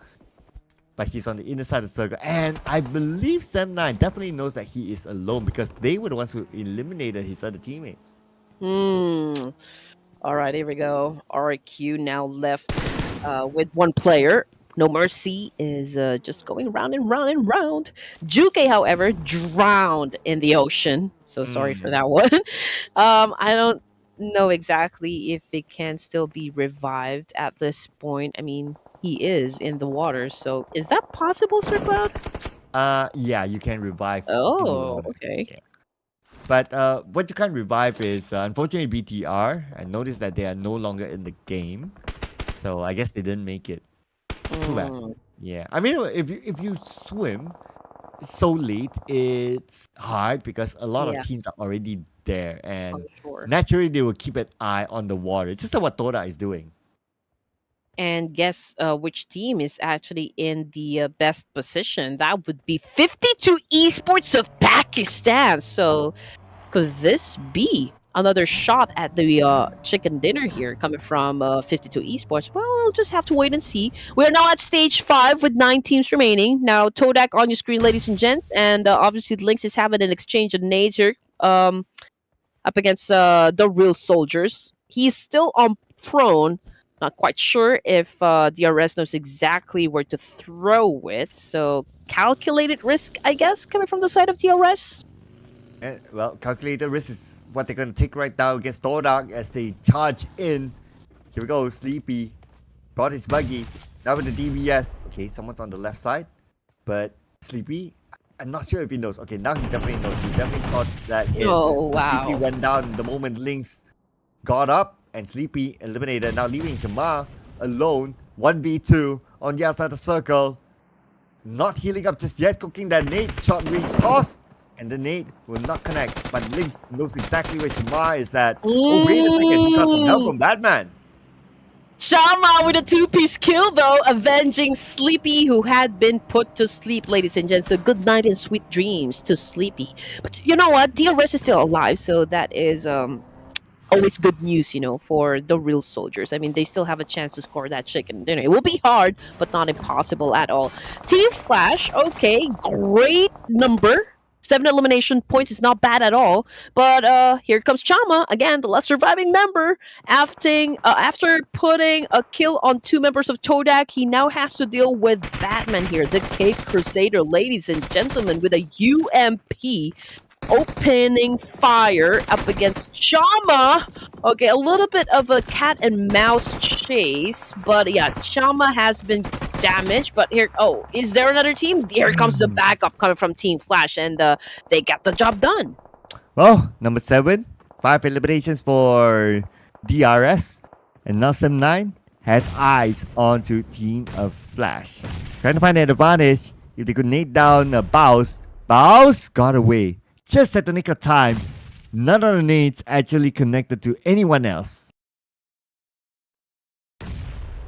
But he's on the inner side of the circle. And I believe Sem9 definitely knows that he is alone, because they were the ones who eliminated his other teammates. Alright, here we go. RQ now left with 1 player. No Mercy is just going round and round and round. Juke, however, drowned in the ocean. So sorry for that one. I don't know exactly if it can still be revived at this point. I mean, he is in the water. So is that possible, Sir Cloud? Yeah, you can revive. Oh, okay. Yeah. But what you can't revive is, unfortunately, BTR. I noticed that they are no longer in the game. So I guess they didn't make it. Too bad. Yeah, I mean, if you swim so late, it's hard because a lot of teams are already there, and naturally they will keep an eye on the water. It's just like what Tora is doing. And guess which team is actually in the best position? That would be 52 Esports of Pakistan. So could this be another shot at the chicken dinner here coming from 52 Esports? Well, we'll just have to wait and see. We are now at stage 5 with 9 teams remaining. Now, Todak on your screen, ladies and gents. And obviously, Lynx is having an exchange of nades here up against the real soldiers. He's still on prone. Not quite sure if DRS knows exactly where to throw it. So, calculated risk, I guess, coming from the side of DRS. Well, calculated risk is what they're going to take right now against Todak as they charge in. Here we go, Sleepy brought his buggy. Now with the DBS. Okay, someone's on the left side. But Sleepy, I'm not sure if he knows. Okay, now he definitely knows. He definitely thought that hit. Oh, wow. Sleepy went down the moment Lynx got up, and Sleepy eliminated. Now leaving Shama alone. 1v2 on the outside of the circle. Not healing up just yet. Cooking that nade. Shot reach toss. And the nade will not connect. But Lynx knows exactly where Shama is at. Oh, wait a second. He got some help from Batman. Shama with a 2-piece kill, though, avenging Sleepy, who had been put to sleep, ladies and gents. So good night and sweet dreams to Sleepy. But you know what? DRS is still alive, so that is always good news, you know, for the real soldiers. I mean, they still have a chance to score that chicken dinner. It will be hard, but not impossible at all. Team Flash, okay, great number. 7 elimination points is not bad at all. But here comes Chama again, the last surviving member. After putting a kill on 2 members of Todak, he now has to deal with Batman here, the Cape Crusader, ladies and gentlemen, with a UMP opening fire up against Chama. Okay, a little bit of a cat and mouse chase, but yeah, Chama has been damaged. But here, oh, is there another team? Here comes the backup coming from Team Flash, and they got the job done. Well, number 7, 5 eliminations for DRS, and now Sem9 has eyes onto Team of Flash. Trying to find an advantage. If they could nade down Baus got away. Just at the nick of time, none of the nades actually connected to anyone else.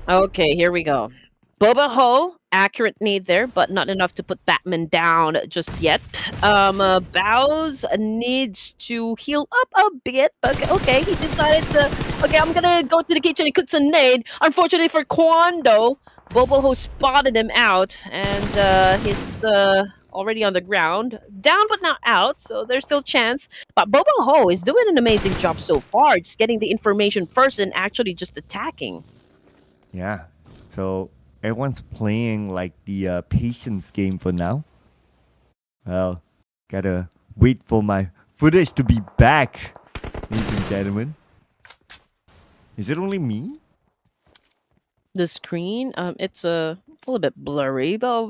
Okay, here we go. Boba Ho, accurate nade there, but not enough to put Batman down just yet. Baus needs to heal up a bit. Okay, he decided to. Okay, I'm gonna go to the kitchen and cook some nade. Unfortunately for Kwando, Boba Ho spotted him out, and he's already on the ground, down but not out, so there's still chance. But Boba Ho is doing an amazing job so far, just getting the information first and actually just attacking. Yeah, so everyone's playing like the patience game for now. Well, gotta wait for my footage to be back, ladies and gentlemen. Is it only me? The screen, it's a little bit blurry, but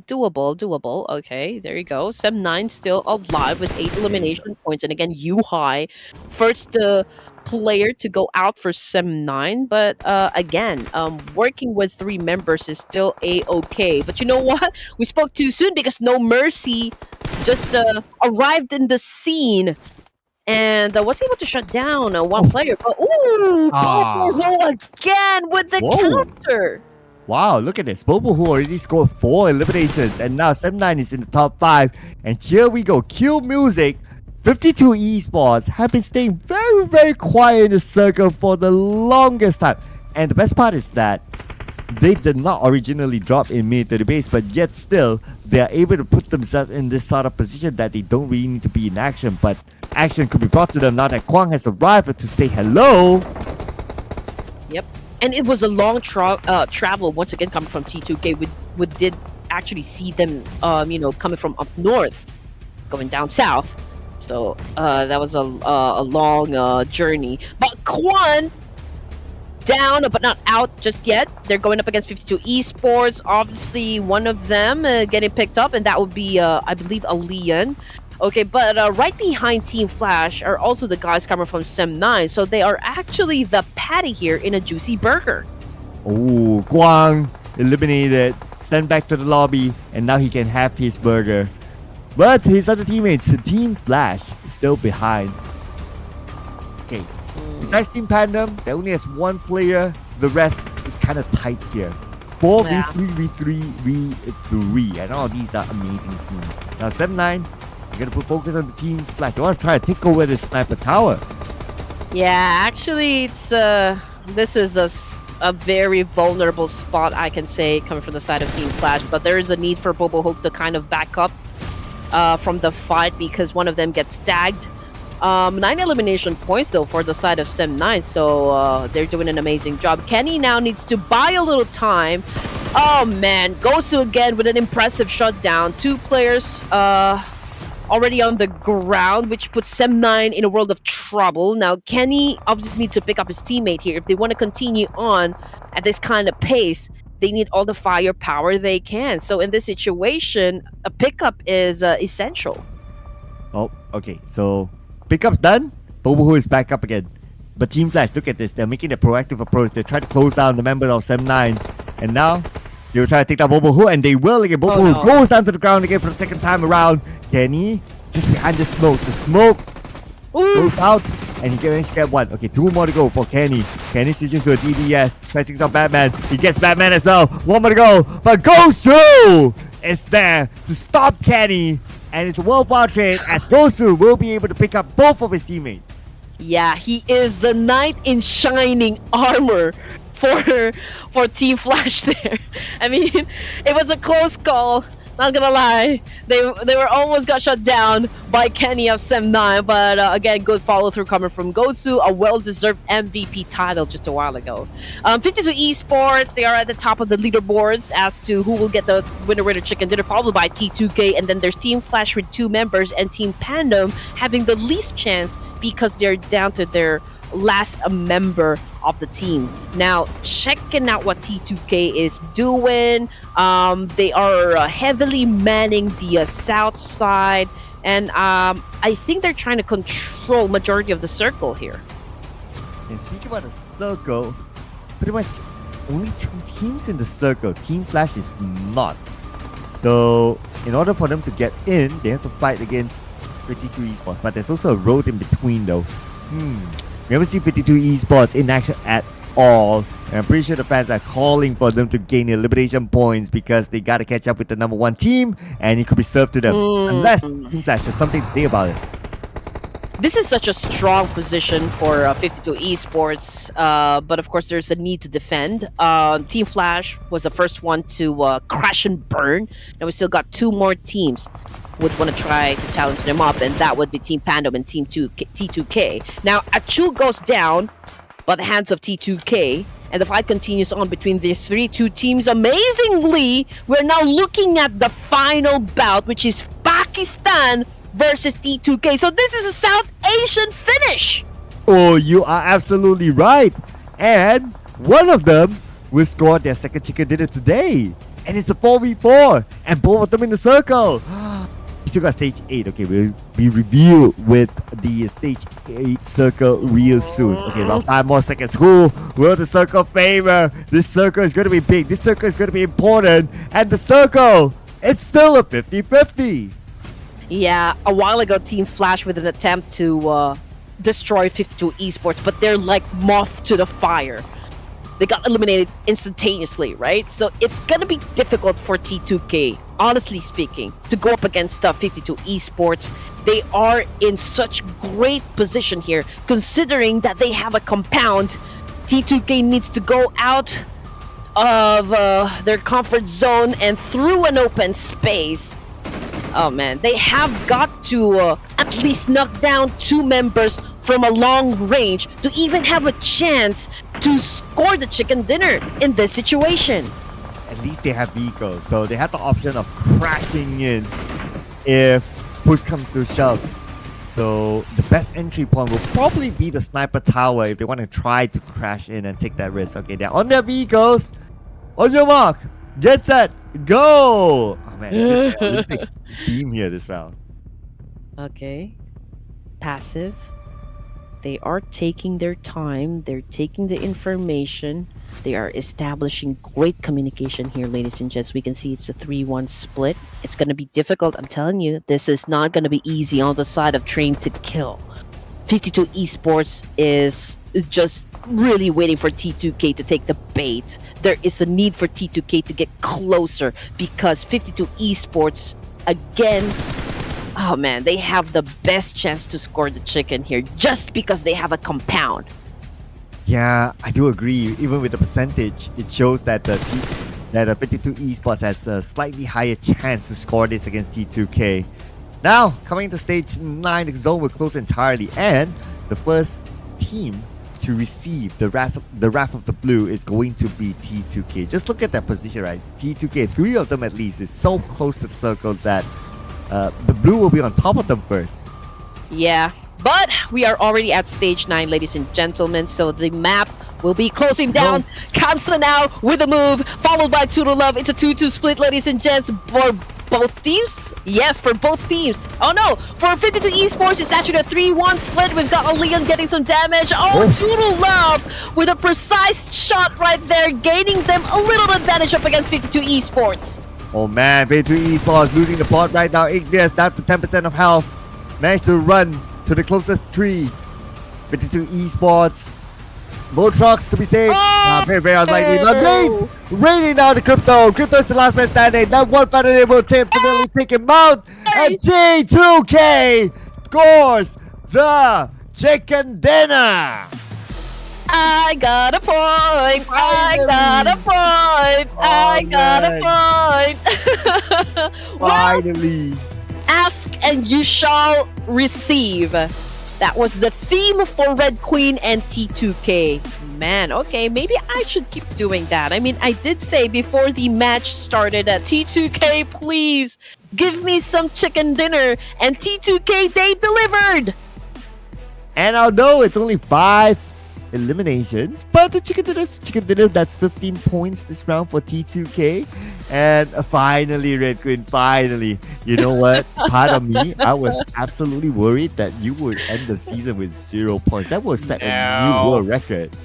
doable. Okay, there you go. Sem9 still alive with 8 elimination points, and again, Yuhai, first player to go out for Sem9. But again, working with 3 members is still a-okay. But you know what? We spoke too soon because No Mercy just arrived in the scene and was able to shut down one player. But ooh, Bobo again with the counter. Wow, look at this. Bobo who already scored 4 eliminations, and now Sem9 is in the top 5. And here we go. Kill Music, 52 Esports have been staying very, very quiet in the circle for the longest time. And the best part is that they did not originally drop in mid to the base, but yet still, they are able to put themselves in this sort of position that they don't really need to be in action. But action could be brought to them now that Kwang has arrived to say hello. Yep. And it was a long travel once again coming from T2K. We did actually see them, coming from up north, going down south. So that was a long journey. But Kwon down, but not out just yet. They're going up against 52 Esports. Obviously, one of them getting picked up, and that would be, I believe, Alian. Okay, but right behind Team Flash are also the guys coming from Sem9, so they are actually the patty here in a juicy burger. Oh, Guang eliminated, sent back to the lobby, and now he can have his burger. But his other teammates, Team Flash, is still behind. Okay, besides Team Pandem, that only has 1 player. The rest is kind of tight here. 4v3, v3, v3, and all these are amazing teams. Now, step 9. You're gonna put focus on the Team Flash. They want to try to take over this sniper tower. Yeah, actually, it's this is a very vulnerable spot, I can say, coming from the side of Team Flash. But there is a need for Bobo Hope to kind of back up from the fight because one of them gets tagged. 9 elimination points though for the side of Sem9, so they're doing an amazing job. Kenny now needs to buy a little time. Oh man, Gosu again with an impressive shutdown. 2 players already on the ground, which puts Sem9 in a world of trouble. Now, Kenny obviously needs to pick up his teammate here. If they want to continue on at this kind of pace, they need all the firepower they can. So in this situation, a pickup is essential. Oh, okay. So, pickup's done. Bobo is back up again. But Team Flash, look at this. They're making a proactive approach. They try to close down the members of Sem9. And now, they will try to take down Bobo, and they will again. Bobo goes down to the ground again for the second time around. Kenny, just behind the smoke. The smoke goes out, and he can get 1. Okay, 2 more to go for Kenny. Kenny switches to a DDS. Tries to take out Batman. He gets Batman as well. 1 more to go. But Gosu is there to stop Kenny. And it's a worthwhile trade as Gosu will be able to pick up both of his teammates. Yeah, he is the knight in shining armor for Team Flash there. I mean, it was a close call. Not gonna lie, they were almost got shut down by Kenny of Sem9, but again, good follow through coming from Gosu, a well-deserved MVP title just a while ago. 52 Esports, they are at the top of the leaderboards as to who will get the winner chicken dinner, followed by T2K, and then there's Team Flash with 2 members, and Team Pandom having the least chance because they're down to their last member of the team. Now, checking out what T2K is doing, they are heavily manning the south side, and I think they're trying to control majority of the circle here. And speaking about the circle, pretty much only 2 teams in the circle. Team Flash is not. So, in order for them to get in, they have to fight against 52 Esports. But there's also a road in between, though. We haven't seen 52 Esports in action at all. And I'm pretty sure the fans are calling for them to gain elimination points because they got to catch up with the number 1 team, and it could be served to them. Unless Team Flash has something to say about it. This is such a strong position for 52 Esports, but of course there's a need to defend. Team Flash was the first one to crash and burn, and we still got 2 more teams would want to try to challenge them up, and that would be Team Pandom and Team T2K. Now, Achul goes down by the hands of T2K, and the fight continues on between these 2 teams. Amazingly, we're now looking at the final bout, which is Pakistan versus T2K. So this is a South Asian finish. Oh, you are absolutely right. And one of them will score their second chicken dinner today. And it's a 4v4. And both of them in the circle. We still got stage 8. Okay, we'll be reviewed with the stage 8 circle real soon. Okay, about 5 more seconds. Who will the circle favor? This circle is going to be big. This circle is going to be important. And the circle, it's still a 50-50. Yeah, a while ago, Team Flash with an attempt to destroy 52 Esports, but they're like moth to the fire. They got eliminated instantaneously, right? So it's gonna be difficult for T2K, honestly speaking, to go up against 52 Esports. They are in such great position here, considering that they have a compound. T2K needs to go out of their comfort zone and through an open space. Oh man, they have got to at least knock down 2 members from a long range to even have a chance to score the chicken dinner in this situation. At least they have vehicles, so they have the option of crashing in if push comes to shove. So the best entry point will probably be the sniper tower if they want to try to crash in and take that risk. Okay, they're on their vehicles. On your mark, get set, go! Oh man, it's an Olympics team here this round. Okay. Passive. They are taking their time. They're taking the information. They are establishing great communication here, ladies and gents. We can see it's a 3-1 split. It's going to be difficult. I'm telling you, this is not going to be easy on the side of train to kill. 52 Esports is just really waiting for T2K to take the bait. There is a need for T2K to get closer because 52 Esports, again, oh man, they have the best chance to score the chicken here just because they have a compound. Yeah, I do agree. Even with the percentage, it shows that the 52 Esports has a slightly higher chance to score this against T2K. Now, coming to stage 9, the zone will close entirely, and the first team to receive the Wrath of the Blue is going to be T2K. Just look at that position, right? T2K, 3 of them at least, is so close to the circle that the blue will be on top of them first. Yeah, but we are already at stage 9, ladies and gentlemen, so the map will be closing down. No. Kamsa now with a move, followed by Tudo Love. It's a 2-2 split, ladies and gents, for both teams. Yes, for both teams. Oh no, for 52 Esports, it's actually a 3-1 split. We've got a Leon getting some damage. Oh, Tudo Love with a precise shot right there, gaining them a little advantage up against 52 Esports. Oh man, 52 Esports losing the pot right now. Igneous down to 10% of health. Managed to run to the closest tree. 52 Esports. More trucks to be saved. Very, very unlikely. Now Blade raining down the Crypto. Crypto is the last man standing. That one fighter will definitely take him out. And T2K scores the chicken dinner. I got a point. I got a Finally! point. Oh I got a man! point. Well, Finally! ask and you shall receive. That was the theme for Red Queen and T2K. Man, okay, maybe I should keep doing that. I mean, I did say before the match started that T2K, please give me some chicken dinner. And T2K, they delivered. And although it's only 5 eliminations, but the chicken dinner, that's 15 points this round for T2K. And finally, Red Queen, finally. You know what? Part of me, I was absolutely worried that you would end the season with 0 points. That would set a new world record.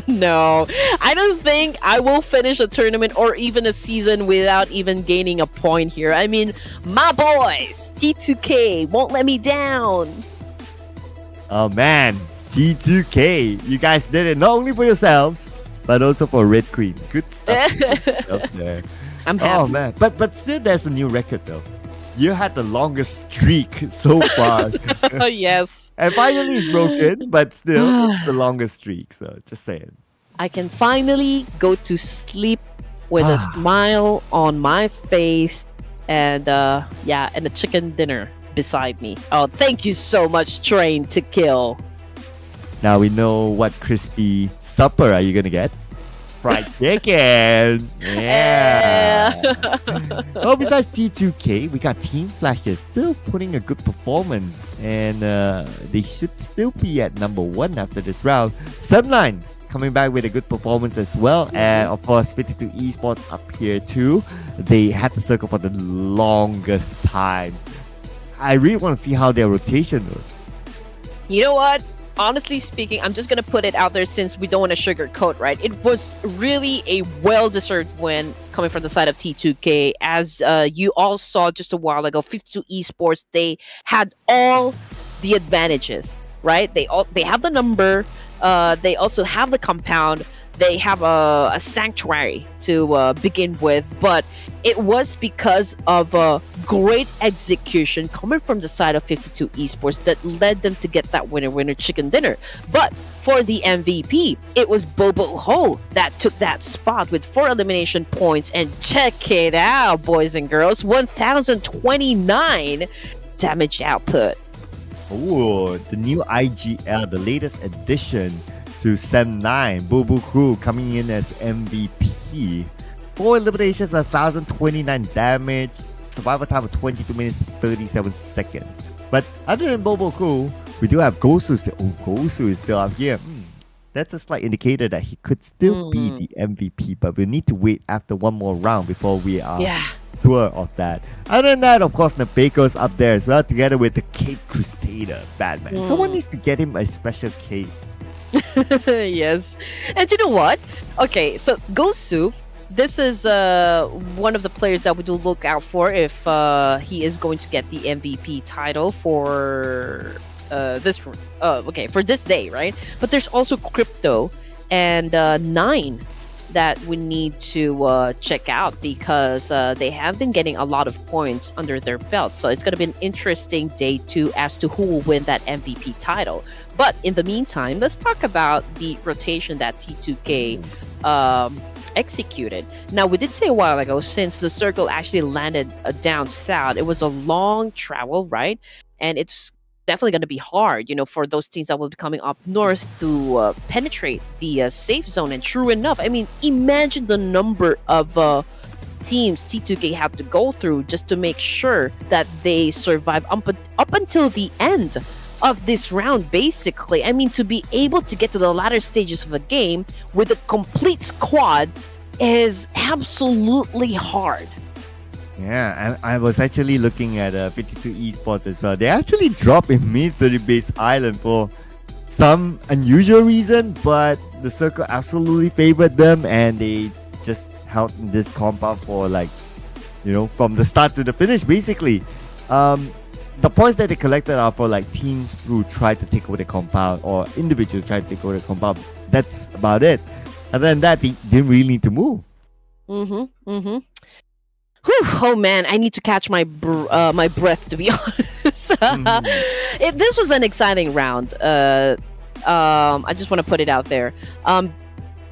No, I don't think I will finish a tournament or even a season without even gaining a point here. I mean, my boys, T2K won't let me down. Oh man, T2K, you guys did it not only for yourselves, but also for Red Queen. Good stuff up there. I'm happy. Oh man, but still there's a new record though. You had the longest streak so far. Yes. And finally it's broken, but still it's the longest streak, so just saying. I can finally go to sleep with a smile on my face and and a chicken dinner beside me. Oh, thank you so much, Train to Kill. Now we know what crispy supper are you gonna get? Fried chicken! Yeah! Oh, besides T2K, we got Team Flashes still putting a good performance. And they should still be at number 1 after this round. Sunline coming back with a good performance as well. And of course, 52 Esports up here too. They had to circle for the longest time. I really want to see how their rotation was. You know what? Honestly speaking, I'm just gonna put it out there since we don't want to sugarcoat, right? It was really a well-deserved win coming from the side of T2K. As you all saw just a while ago, 52 Esports, they had all the advantages, right? They have the number, they also have the compound, they have a sanctuary to begin with, but it was because of a great execution coming from the side of 52 Esports that led them to get that winner chicken dinner. But for the MVP, it was Bobo Ho that took that spot with 4 elimination points. And check it out, boys and girls, 1029 damage output. Oh, the new IGL, the latest addition to Sem 9, Boo Crew coming in as MVP. 4 eliminations, 1029 damage, survival time of 22 minutes 37 seconds. But other than Bobo Crew, we do have Gosu still. Oh, Gosu is still out here. That's a slight indicator that he could still be the MVP, but we need to wait after one more round before we are sure of that. Other than that, of course, Nabeko's up there as well, together with the Cape Crusader, Batman. Someone needs to get him a special cape. Yes. And you know what? Okay, so Gosu, this is one of the players that we do look out for if he is going to get the MVP title for for this day, right? But there's also Crypto and Nine that we need to check out because they have been getting a lot of points under their belt. So it's going to be an interesting day too as to who will win that MVP title. But in the meantime, let's talk about the rotation that T2K executed. Now, we did say a while ago, since the circle actually landed down south, it was a long travel, right? And it's definitely going to be hard, for those teams that will be coming up north to penetrate the safe zone. And true enough, I mean, imagine the number of teams T2K have to go through just to make sure that they survive up until the end of this round, basically. I mean, to be able to get to the latter stages of the game with a complete squad is absolutely hard. Yeah, I was actually looking at 52 Esports as well. They actually dropped a military base island for some unusual reason, but the circle absolutely favored them and they just held in this compound for from the start to the finish, basically. The points that they collected are for teams who tried to take over the compound or individuals tried to take over the compound. That's about it. Other than that, they didn't really need to move. Whew, oh man, I need to catch my breath, to be honest. This was an exciting round. I just want to put it out there.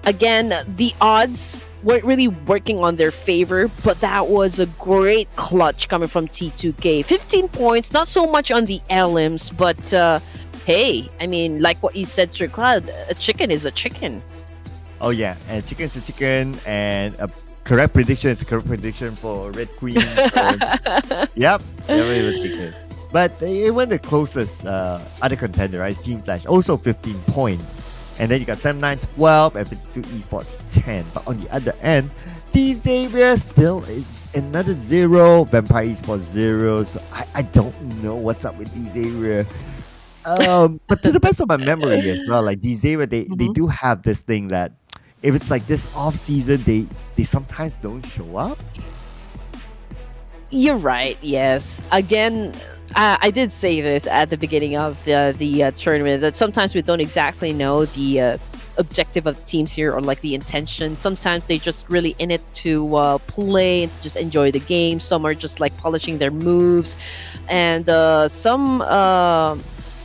Again, the odds weren't really working on their favor, but that was a great clutch coming from T2K. 15 points, not so much on the LMs, but hey, I mean, like what you said, Sir Cloud, a chicken is a chicken. Oh yeah, and chicken is a chicken, and a correct prediction is a correct prediction for Red Queen. So, yep, very ridiculous. But even the closest other contender, right, is Team Flash, also 15 points. And then you got 7912 and 52 Esports 10. But on the other end, Xavier still is another 0, Vampire Esports 0. So I don't know what's up with Xavier. But to the best of my memory as well, like Xavier, they do have this thing that if it's like this off season, they sometimes don't show up. You're right. Yes. Again, I did say this at the beginning of the tournament that sometimes we don't exactly know the objective of teams here, or like the intention. Sometimes they just really in it to play and to just enjoy the game. Some are just like polishing their moves, and some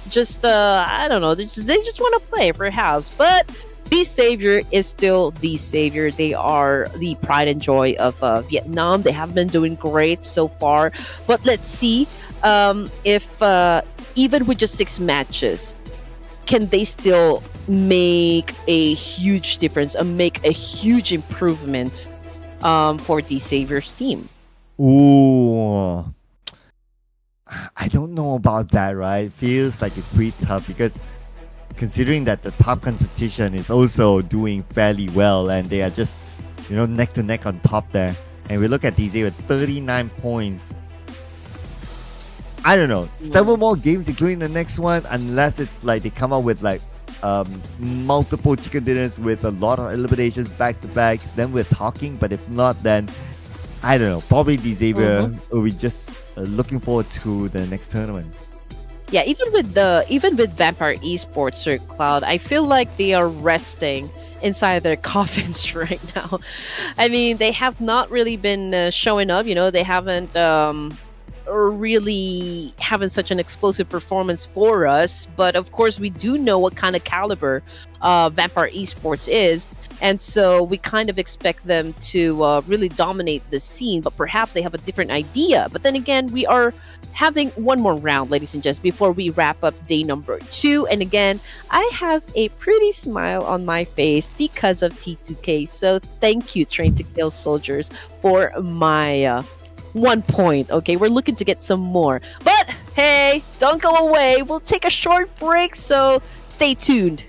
just I don't know. They just want to play perhaps, but. The Savior is still the Savior. They are the pride and joy of Vietnam. They have been doing great so far. But let's see if even with just 6 matches, can they still make a huge difference and make a huge improvement for the Savior's team? Ooh. I don't know about that, right? Feels like it's pretty tough because considering that the top competition is also doing fairly well and they are just, neck to neck on top there. And we look at DZ with 39 points. I don't know. Several more games, including the next one, unless it's like they come up with like multiple chicken dinners with a lot of eliminations back to back. Then we're talking. But if not, then I don't know. Probably Xavier will be just looking forward to the next tournament. Yeah, even with Vampire Esports, Sir Cloud, I feel like they are resting inside their coffins right now. I mean, they have not really been showing up. They haven't really having such an explosive performance for us. But of course, we do know what kind of caliber Vampire Esports is. And so we kind of expect them to really dominate the scene, but perhaps they have a different idea. But then again, we are having one more round, ladies and gents, before we wrap up day number 2. And again, I have a pretty smile on my face because of T2K. So thank you, Train to Kill Soldiers, for my 1 point. Okay, we're looking to get some more. But hey, don't go away. We'll take a short break, so stay tuned.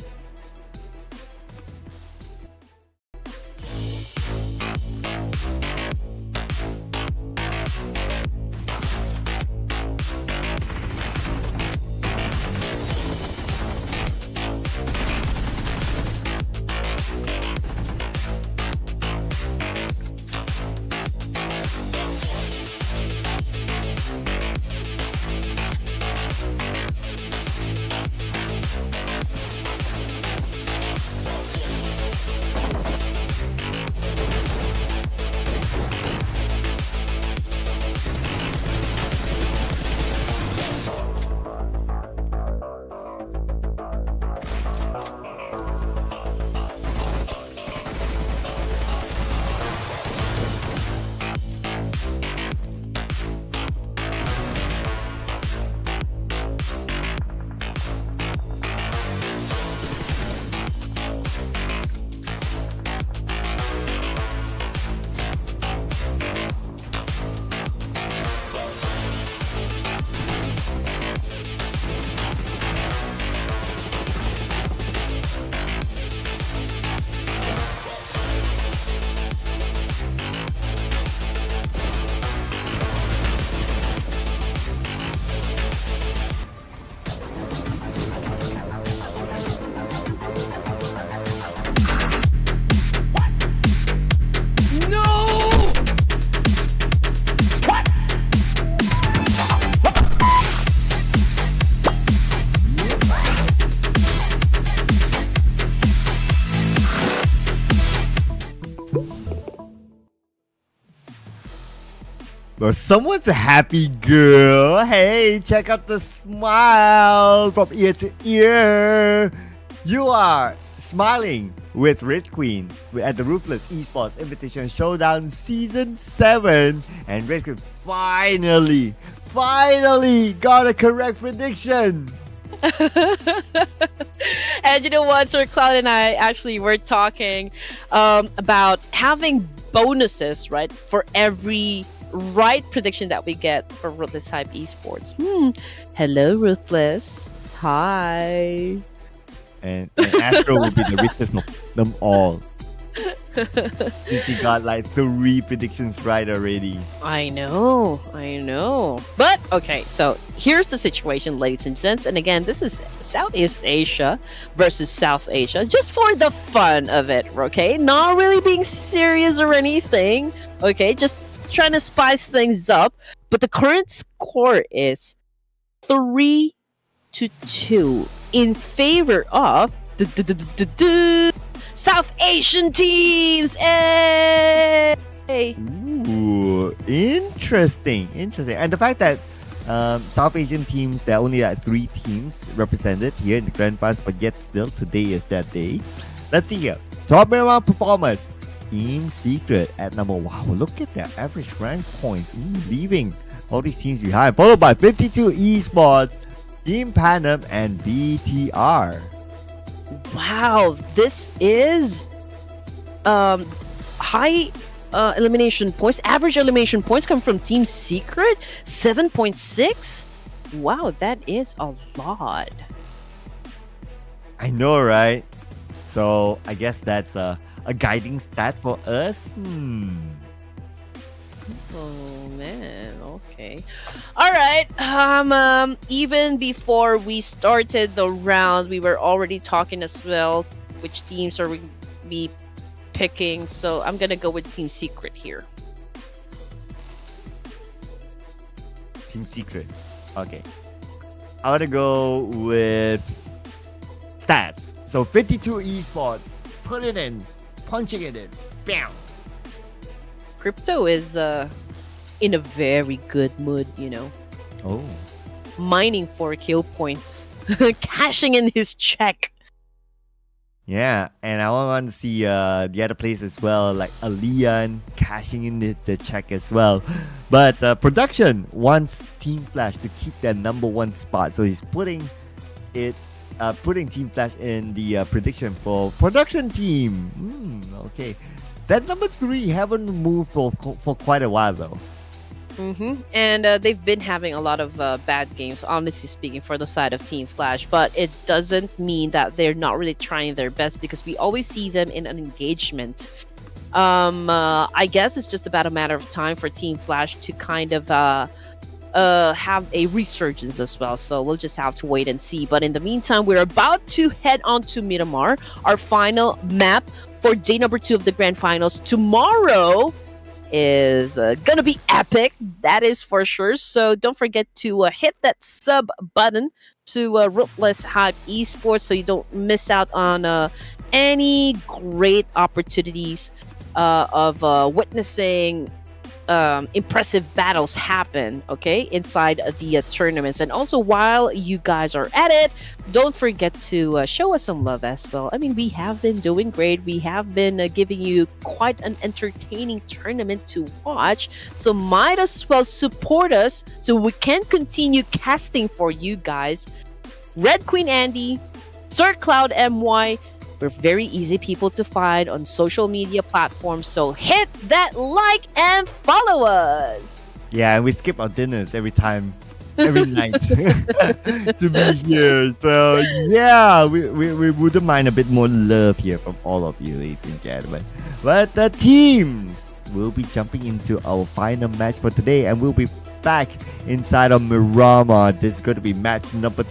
Well, someone's a happy girl. Hey, check out the smile from ear to ear. You are smiling with Red Queen at the Ruthless Esports Invitational Showdown Season 7. And Red Queen finally got a correct prediction. And you know what, Sir Cloud and I actually were talking about having bonuses, right, for every right prediction that we get for Ruthless Hype Esports. Hello, Ruthless. Hi. And Astro will be the richest of them all. Since he got like 3 predictions right already. I know. But okay, so here's the situation, ladies and gents. And again, this is Southeast Asia versus South Asia, just for the fun of it, okay? Not really being serious or anything, okay? Just trying to spice things up. But the current score is 3-2 in favor of South Asian teams. Hey! Ooh, interesting. And the fact that South Asian teams, there are only like 3 teams represented here in the Grand Finals, but yet still today is that day. Let's see here. Top Miramar performers. Team Secret at number. Wow, look at their average rank points. Leaving all these teams behind. Followed by 52 Esports, Team Panem, and BTR. Wow, this is high elimination points. Average elimination points come from Team Secret, 7.6. Wow, that is a lot. I know, right? So I guess that's a guiding stat for us. Oh man, okay. Alright. Even before we started the round, we were already talking as well which teams are we picking. So I'm gonna go with Team Secret here. Team Secret. Okay. I want to go with stats. So 52 Esports. Put it in. Punching it in. Bam. Crypto is in a very good mood, you know. Oh. Mining for kill points. Cashing in his check. Yeah, and I want to see the other players as well, like Alian cashing in the check as well. But production wants Team Flash to keep their number 1 spot, so he's putting Team Flash in the prediction for production team. Okay, that number 3 haven't moved for quite a while though. And they've been having a lot of bad games, honestly speaking, for the side of Team Flash. But it doesn't mean that they're not really trying their best, because we always see them in an engagement. I guess it's just about a matter of time for Team Flash to kind of have a resurgence as well. So we'll just have to wait and see. But in the meantime, we're about to head on to Miramar, our final map for day number 2 of the Grand Finals. Tomorrow is gonna be epic, that is for sure. So don't forget to hit that sub button to Ruthless Hype Esports, so you don't miss out on any great opportunities of witnessing impressive battles happen, okay, inside the tournaments. And also, while you guys are at it, don't forget to show us some love as well. I mean, we have been doing great. We have been giving you quite an entertaining tournament to watch, so might as well support us so we can continue casting for you guys. Red Queen Andy, Sir Cloud MY, we're very easy people to find on social media platforms, so hit that like and follow us. Yeah, and we skip our dinners every night to be here. So yeah, we wouldn't mind a bit more love here from all of you, ladies and gentlemen. But the teams will be jumping into our final match for today, and we'll be back inside of Miramar. This is going to be match number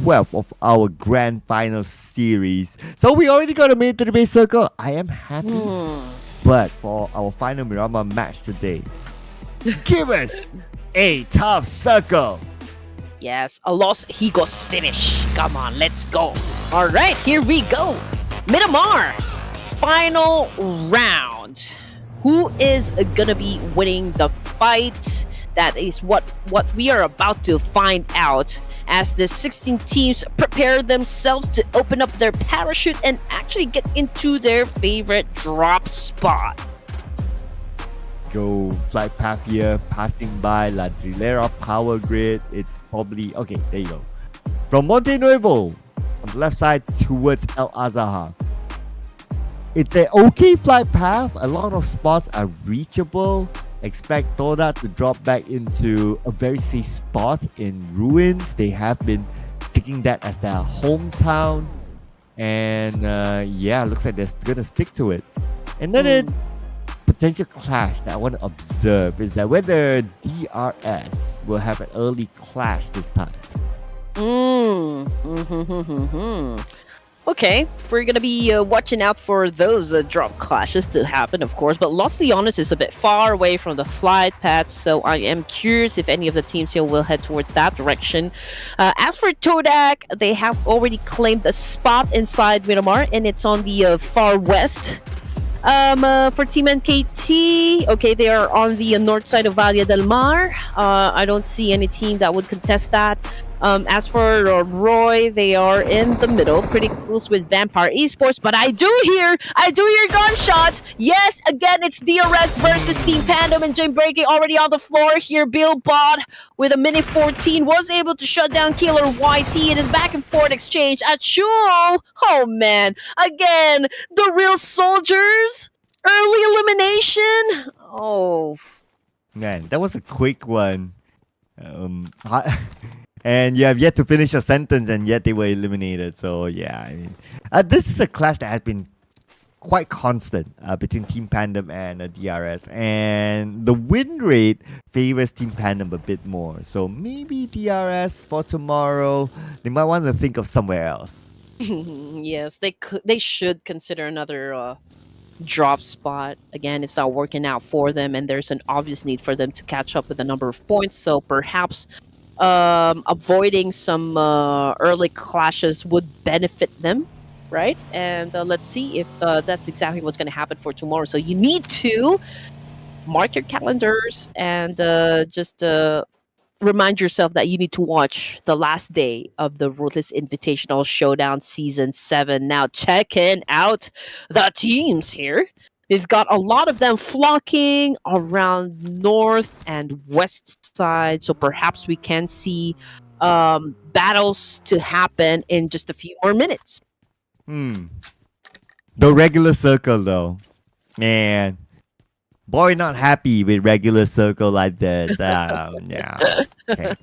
12 of our Grand Final series. So we already got a minute to the base circle. I am happy. But for our final Miramar match today, give us a tough circle. Yes, a Los Higos finish. Come on, let's go. All right, here we go. Miramar, final round. Who is gonna be winning the fight? That is what we are about to find out. as the 16 teams prepare themselves to open up their parachute and actually get into their favorite drop spot. Go flight path here, passing by La Drilera power grid. It's probably okay. There you go. From Monte Nuevo on the left side towards El Azahar. It's an okay flight path. A lot of spots are reachable. Expect Toda to drop back into a very safe spot in Ruins. They have been taking that as their hometown. And yeah, looks like they're gonna stick to it. Another potential clash that I want to observe is that whether DRS will have an early clash this time. Okay, we're gonna be watching out for those drop clashes to happen, of course. But Los Leones is a bit far away from the flight path, so I am curious if any of the teams here will head towards that direction. As for Todak, they have already claimed a spot inside Miramar, and it's on the far west. For Team NKT, okay, they are on the north side of Valle del Mar. I don't see any team that would contest that. As for Roy, they are in the middle, pretty close with Vampire Esports. But I do hear gunshots. Yes, again, it's DRS versus Team Pandem, and Jim Breaking already on the floor here. Bill Bot with a minute 14 was able to shut down Killer YT in his back and forth exchange. Achoo! Oh man, again, the real soldiers. Early elimination. Oh Man, that was a quick one. And you have yet to finish your sentence, and yet they were eliminated. So yeah, I mean, this is a clash that has been quite constant between Team Pandem and DRS, and the win rate favors Team Pandem a bit more. So maybe DRS for tomorrow, they might want to think of somewhere else. yes, they should consider another drop spot. Again, it's not working out for them, and there's an obvious need for them to catch up with the number of points. So perhaps avoiding some early clashes would benefit them, right? And let's see if that's exactly what's going to happen for tomorrow. So you need to mark your calendars and just remind yourself that you need to watch the last day of the Ruthless Invitational Showdown Season 7. Now, checking out the teams here. We've got a lot of them flocking around north and west side, so perhaps we can see battles to happen in just a few more minutes. The regular circle, though, man, boy, not happy with regular circle like this. Yeah. Okay.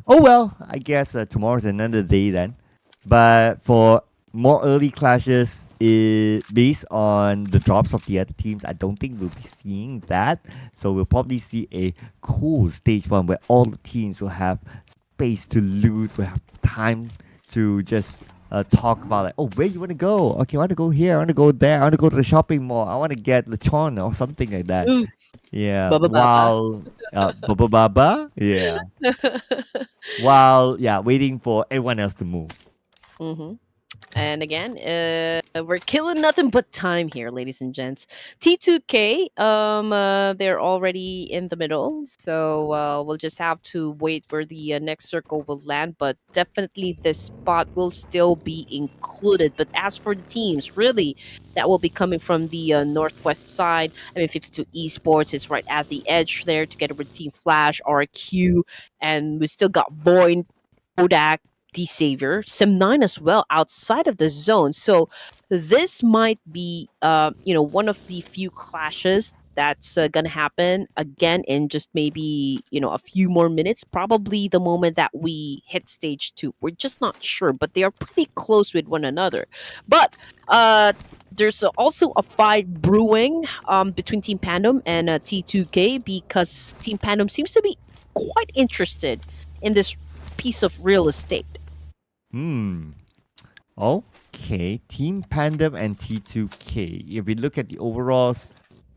Oh well, I guess tomorrow's another day then. But for more early clashes, based on the drops of the other teams, I don't think we'll be seeing that. So we'll probably see a cool stage 1 where all the teams will have space to loot, will have time to just talk about like, oh, where you want to go? Okay, I want to go here, I want to go there, I want to go to the shopping mall, I want to get lechon or something like that. Ooh. Yeah. Baba While Baba Baba, yeah. While waiting for everyone else to move. And again, we're killing nothing but time here, ladies and gents. T2K, they're already in the middle, so we'll just have to wait where the next circle will land. But definitely this spot will still be included. But as for the teams, really, that will be coming from the northwest side. I mean, 52 Esports is right at the edge there, together with Team Flash, RQ, and we still got Void, Kodak, D-Savior, Sim9 as well outside of the zone. So this might be, one of the few clashes that's going to happen again in just maybe, a few more minutes. Probably the moment that we hit stage 2. We're just not sure, but they are pretty close with one another. But there's also a fight brewing between Team Pandem and T2K, because Team Pandem seems to be quite interested in this piece of real estate. Okay, Team Pandem and T2K. If we look at the overalls,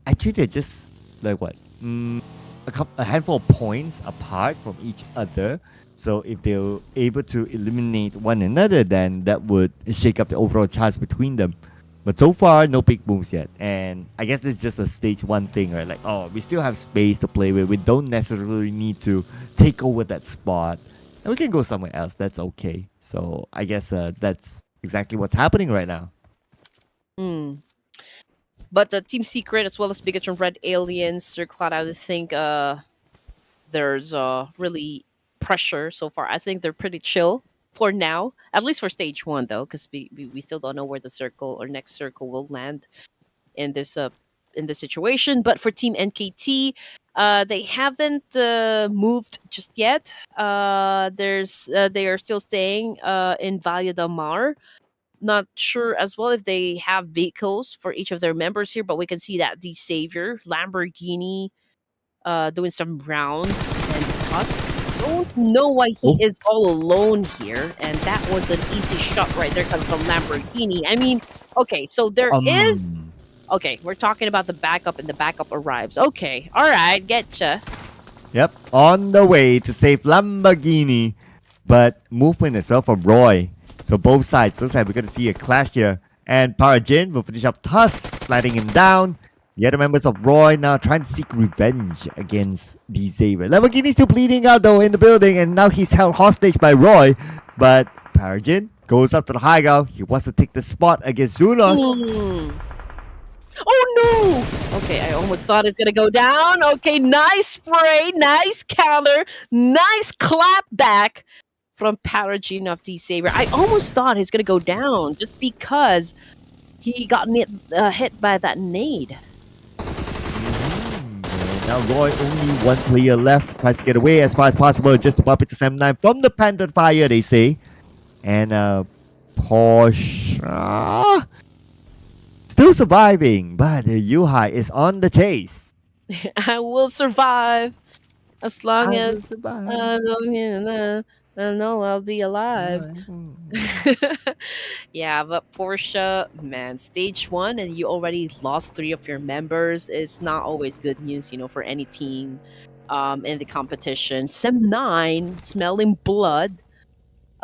actually they're just like what? A handful of points apart from each other. So if they're able to eliminate one another, then that would shake up the overall chance between them. But so far, no big moves yet. And I guess this is just a stage 1 thing, right? Like, we still have space to play with. We don't necessarily need to take over that spot. and we can go somewhere else. That's okay. So I guess that's exactly what's happening right now. Hmm. But the Team Secret as well as Bigatron Red Aliens, Sir Cloud, I think there's really pressure so far. I think they're pretty chill for now, at least for stage one though, because we still don't know where the circle or next circle will land in this situation. But for Team NKT, they haven't moved just yet. They are still staying in Valle del Mar. Not sure as well if they have vehicles for each of their members here, but we can see that the Savior Lamborghini doing some rounds and Tusk. Don't know why he Oh. is all alone here, and that was an easy shot right there coming from Lamborghini. I mean, okay, so there is. Okay, we're talking about the backup, and the backup arrives. Okay, all right, getcha. Yep, on the way to save Lamborghini, but movement as well from Roy. So both sides, looks like we're going to see a clash here. And Parajin will finish up Tusk, letting him down. The other members of Roy now trying to seek revenge against the Xavier. Lamborghini still bleeding out though in the building, and now he's held hostage by Roy. But Parajin goes up to the high ground. He wants to take the spot against Zunos. Oh no! Okay, I almost thought it's gonna go down. Okay, nice spray, nice counter, nice clap back from Parajin of the Savior. I almost thought he's gonna go down just because he got hit by that nade. Now Roy, only one player left. Tries to get away as far as possible just to bump into Sam 9 from the Panther Fire, they say. And Porsche still surviving, but Yuhai is on the chase. I will survive as long I as will survive. I know I'll be alive. Yeah, but Portia, man, stage one and you already lost 3 of your members. It's not always good news, for any team in the competition. Sem 9, smelling blood.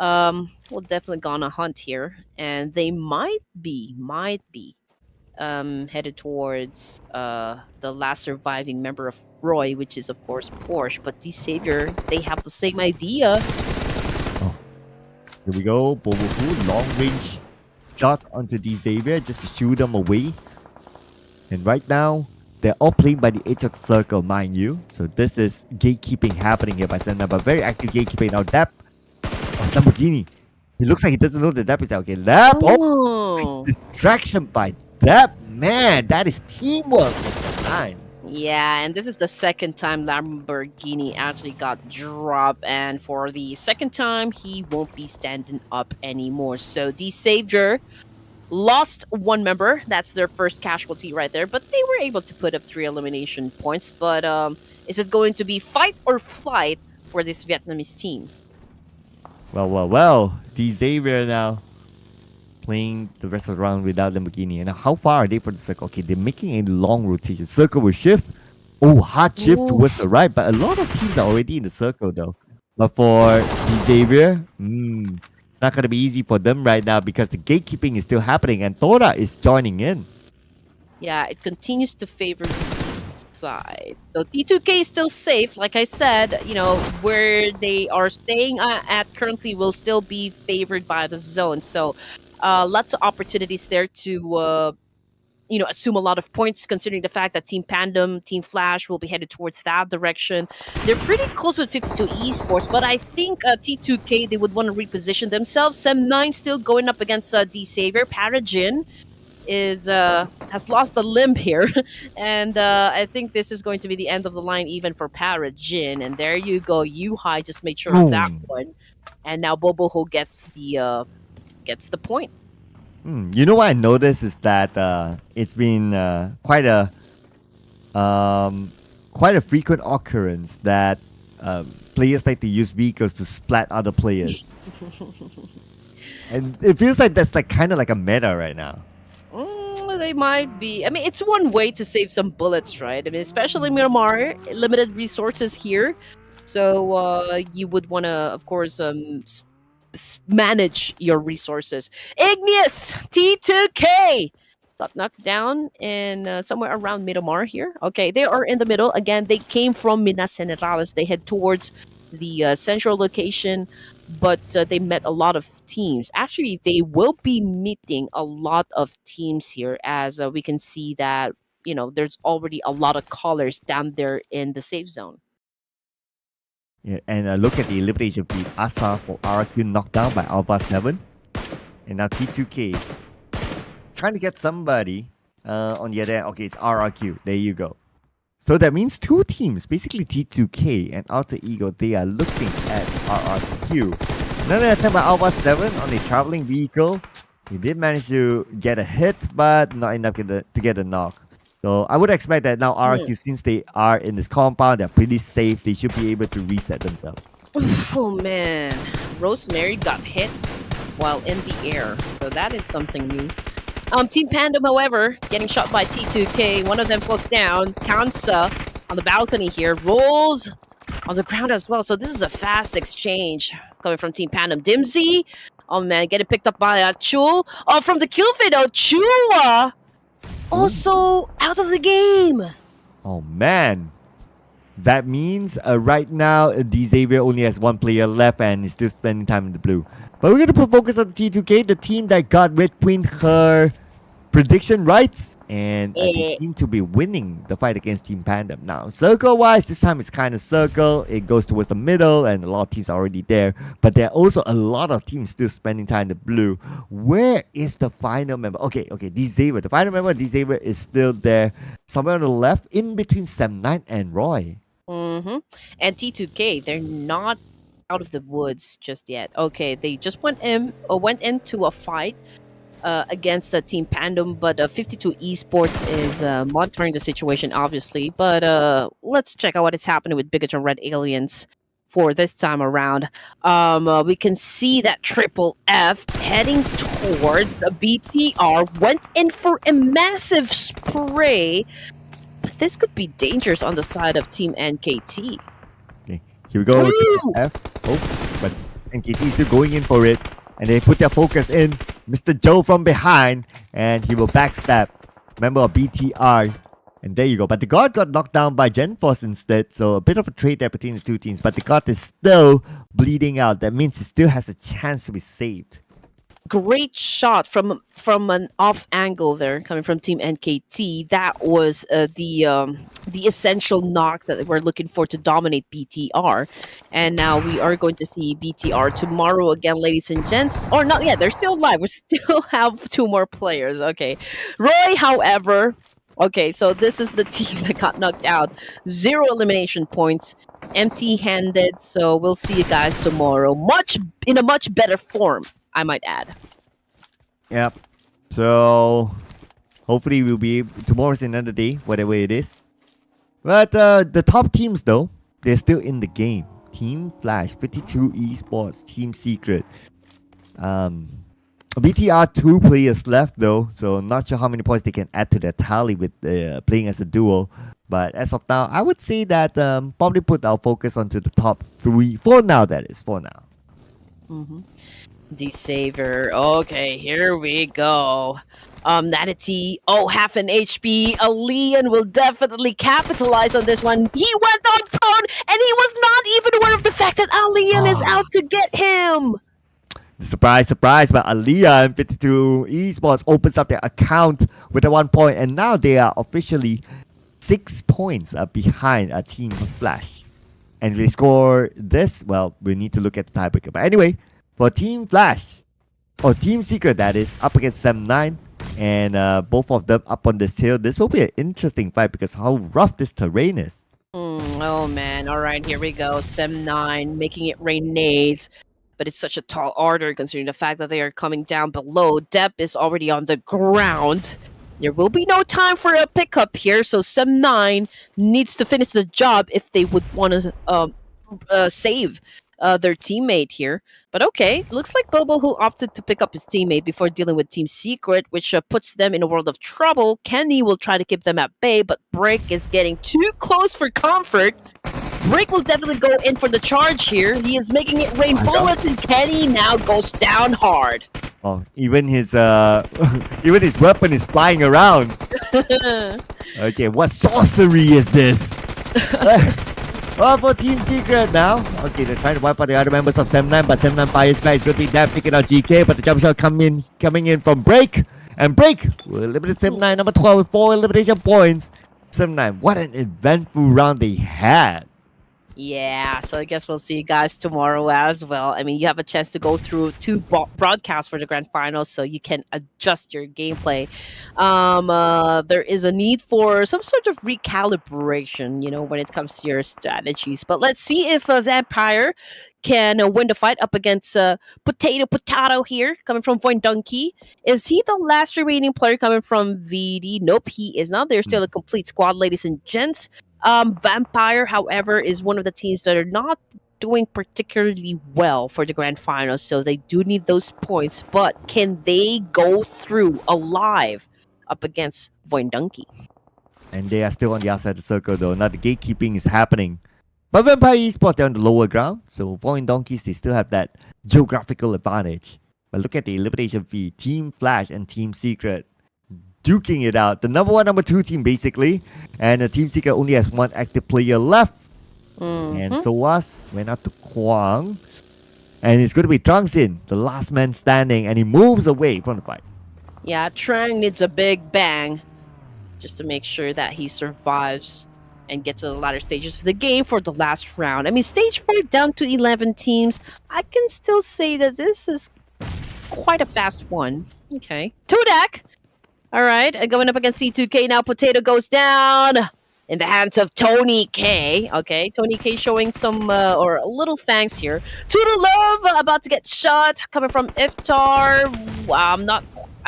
Will definitely go on a hunt here, and they might be headed towards the last surviving member of Roy, which is of course Porsche. But the Savior, they have the same idea. Here we go. Bobofu, long range shot onto the Xavier just to shoo them away. And right now, they're all playing by the edge of the circle, mind you. So this is gatekeeping happening here by Senna, but very active gatekeeping. Now Dap, Lamborghini. He looks like he doesn't know that Dap is out. Okay, Dap. Oh, distraction by Dap. Man, that is teamwork for Senna 9. Yeah, and this is the second time Lamborghini actually got dropped, and for the second time, he won't be standing up anymore. So the Savior lost 1 member. That's their first casualty right there, but they were able to put up 3 elimination points. But is it going to be fight or flight for this Vietnamese team? Well. The Xavier now playing the rest of the round without Lamborghini. And how far are they for the circle? Okay, they're making a long rotation. Circle will shift. Oh, hard shift towards the right. But a lot of teams are already in the circle though. But for the Xavier, it's not going to be easy for them right now because the gatekeeping is still happening and Tora is joining in. Yeah, it continues to favor the east side. So T2K is still safe. Like I said, where they are staying at currently will still be favored by the zone. So lots of opportunities there to, assume a lot of points, considering the fact that Team Pandem, Team Flash will be headed towards that direction. They're pretty close with 52 Esports, but I think T2K, they would want to reposition themselves. Sem9 still going up against D Savior. Parajin has lost a limb here, and I think this is going to be the end of the line even for Parajin. And there you go, Yuhai just made sure of that one, and now Boboho gets the point. You know what I noticed is that it's been quite a frequent occurrence that players like to use vehicles to splat other players, and it feels like that's kind of like a meta right now. They might be. I mean, it's one way to save some bullets, right? I mean, especially Miramar, limited resources here, so you would want to, of course, manage your resources. Igneous T2K got knocked down in somewhere around Miramar here. Okay, they are in the middle again. They came from Minas Generales. They head towards the central location, but they met a lot of teams. Actually, they will be meeting a lot of teams here, as we can see that there's already a lot of callers down there in the safe zone. Yeah, and look at the elimination feed. Asa for RQ knocked down by Alpha 7. And now T2K trying to get somebody on the other end. Okay, it's RRQ. There you go. So that means two teams, basically T2K and Alter Ego, they are looking at RRQ. Another attempt by Alpha 7 on a traveling vehicle. He did manage to get a hit, but not enough to get a knock. So I would expect that now RRQ, since they are in this compound, they're pretty safe. They should be able to reset themselves. Oh man, Rosemary got hit while in the air, so that is something new. Team Pandem, however, getting shot by T2K. One of them falls down. Kansa on the balcony here rolls on the ground as well. So this is a fast exchange coming from Team Pandem. Dimsy, oh man, getting picked up by Chul. Oh, from the kill feed, Chula also out of the game. Oh man. That means right now, Xavier only has one player left and is still spending time in the blue. But we're going to put focus on T2K, the team that got Red Queen her prediction rights. And they seem to be winning the fight against Team Pandem. Now, circle-wise, this time it's kind of circle. It goes towards the middle and a lot of teams are already there. But there are also a lot of teams still spending time in the blue. Where is the final member? Okay, Xavier. The final member, Xavier, is still there. Somewhere on the left, in between Sam9 and Roy. And T2K, they're not out of the woods just yet. Okay, they just went into a fight against Team Pandem, but 52 Esports is monitoring the situation, obviously. But let's check out what is happening with Bigot and Red Aliens for this time around. We can see that Triple F heading towards a BTR, went in for a massive spray. But this could be dangerous on the side of Team NKT. Okay, here we go. F. Oh, but NKT is still going in for it. And they put their focus in. Mr. Joe from behind. And he will backstab member of BTR. And there you go. But the God got knocked down by GenForce instead. So a bit of a trade there between the two teams. But the God is still bleeding out. That means he still has a chance to be saved. Great shot from an off angle there, coming from Team NKT. That was the essential knock that we're looking for to dominate BTR. And now we are going to see BTR tomorrow again, ladies and gents. Or not yet, they're still live. We still have two more players. Okay. Roy, however, okay, so this is the team that got knocked out. 0 elimination points, empty-handed. So we'll see you guys tomorrow. In a much better form, I might add. Yep. So hopefully we'll be tomorrow's another day, whatever it is. But the top teams though, they're still in the game. Team Flash, 52 Esports, Team Secret. BTR 2 players left though, so not sure how many points they can add to their tally with playing as a duo. But as of now, I would say that probably put our focus onto the top 3. For now, that is. For now. The Saver. Okay, here we go. Natty. Oh, half an HP. Alian will definitely capitalize on this one. He went on prone, and he was not even aware of the fact that Alian is out to get him. Surprise, surprise, but Alian 52 Esports opens up their account with a 1 point, and now they are officially 6 points behind a Team Flash. And if they score this, well, we need to look at the tiebreaker. But anyway, for Team Flash, or Team Secret that is, up against Sam9, and both of them up on this hill, this will be an interesting fight because how rough this terrain is. Oh man, alright, here we go. Sam9 making it rain nades. But it's such a tall order considering the fact that they are coming down below. Depp is already on the ground. There will be no time for a pickup here, so Sam9 needs to finish the job if they would want to save their teammate here. But okay, looks like Bobo who opted to pick up his teammate before dealing with Team Secret, which puts them in a world of trouble. Kenny will try to keep them at bay, but Brick is getting too close for comfort. Brick will definitely go in for the charge here. He is making it rain bullets, and Kenny now goes down hard. Oh, even his even his weapon is flying around. Okay, what sorcery is this? Oh, for Team Secret now. Okay, they're trying to wipe out the other members of Sem9, but Sem9 fires back. It's going to be that picking out GK, but the jump shot coming in from Break. And Break will eliminate Sem9, number 12 with 4 elimination points. Sem9, what an eventful round they had. Yeah, so I guess we'll see you guys tomorrow as well. I mean, you have a chance to go through 2 broadcasts for the grand finals, so you can adjust your gameplay. There is a need for some sort of recalibration, when it comes to your strategies. But let's see if Vampire can win the fight up against Potato here, coming from Void Donkey. Is he the last remaining player coming from VD? Nope, he is not. There's still a complete squad, ladies and gents. Vampire, however, is one of the teams that are not doing particularly well for the grand finals, so they do need those points. But can they go through alive up against Void Donkey? And they are still on the outside of the circle though. Now the gatekeeping is happening. But Vampire Esports, they're on the lower ground, so Void Donkeys, they still have that geographical advantage. But look at the elimination feed. Team Flash and Team Secret duking it out. The number 1, number 2 team basically. And the Team Secret only has 1 active player left. And Soas went out to Kwang. And it's going to be Trangsin, the last man standing. And he moves away from the fight. Yeah, Trang needs a big bang just to make sure that he survives and get to the latter stages of the game for the last round. I mean, stage 5 down to 11 teams. I can still say that this is quite a fast one. Okay. Tudak! All right, going up against C2K now. Potato goes down in the hands of Tony K. Okay, Tony K showing some or a little thanks here. Tudor Love about to get shot coming from Iftar. I'm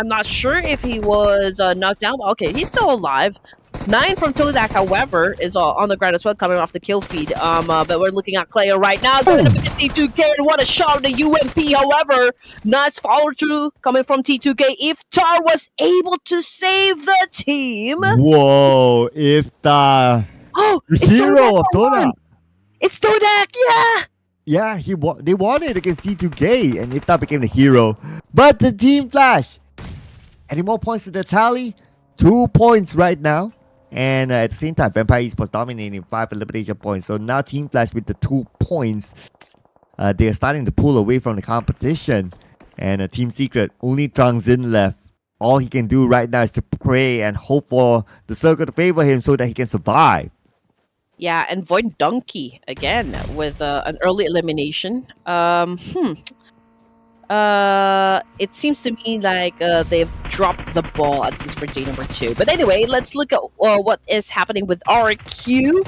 not sure if he was knocked down. Okay, he's still alive. 9 from Todak, however, is on the ground as well, coming off the kill feed. But we're looking at Cleo right now, going up against T2K, and what a shot on the UMP, however. Nice follow-through coming from T2K. Iftar was able to save the team. Whoa, Iftar. Oh, the it's hero of Todak. Todak. It's Todak, yeah. Yeah, they won it against T2K, and Iftar became the hero. But the Team Flash, any more points to the tally? 2 points right now. And at the same time, Vampire Esports dominating 5 elimination points. So now Team Flash with the 2 points, they are starting to pull away from the competition. And Team Secret, only Trangsin left. All he can do right now is to pray and hope for the circle to favor him so that he can survive. Yeah, and Void Donkey again with an early elimination. It seems to me like they've dropped the ball, at least for day number 2. But anyway, let's look at what is happening with RQ.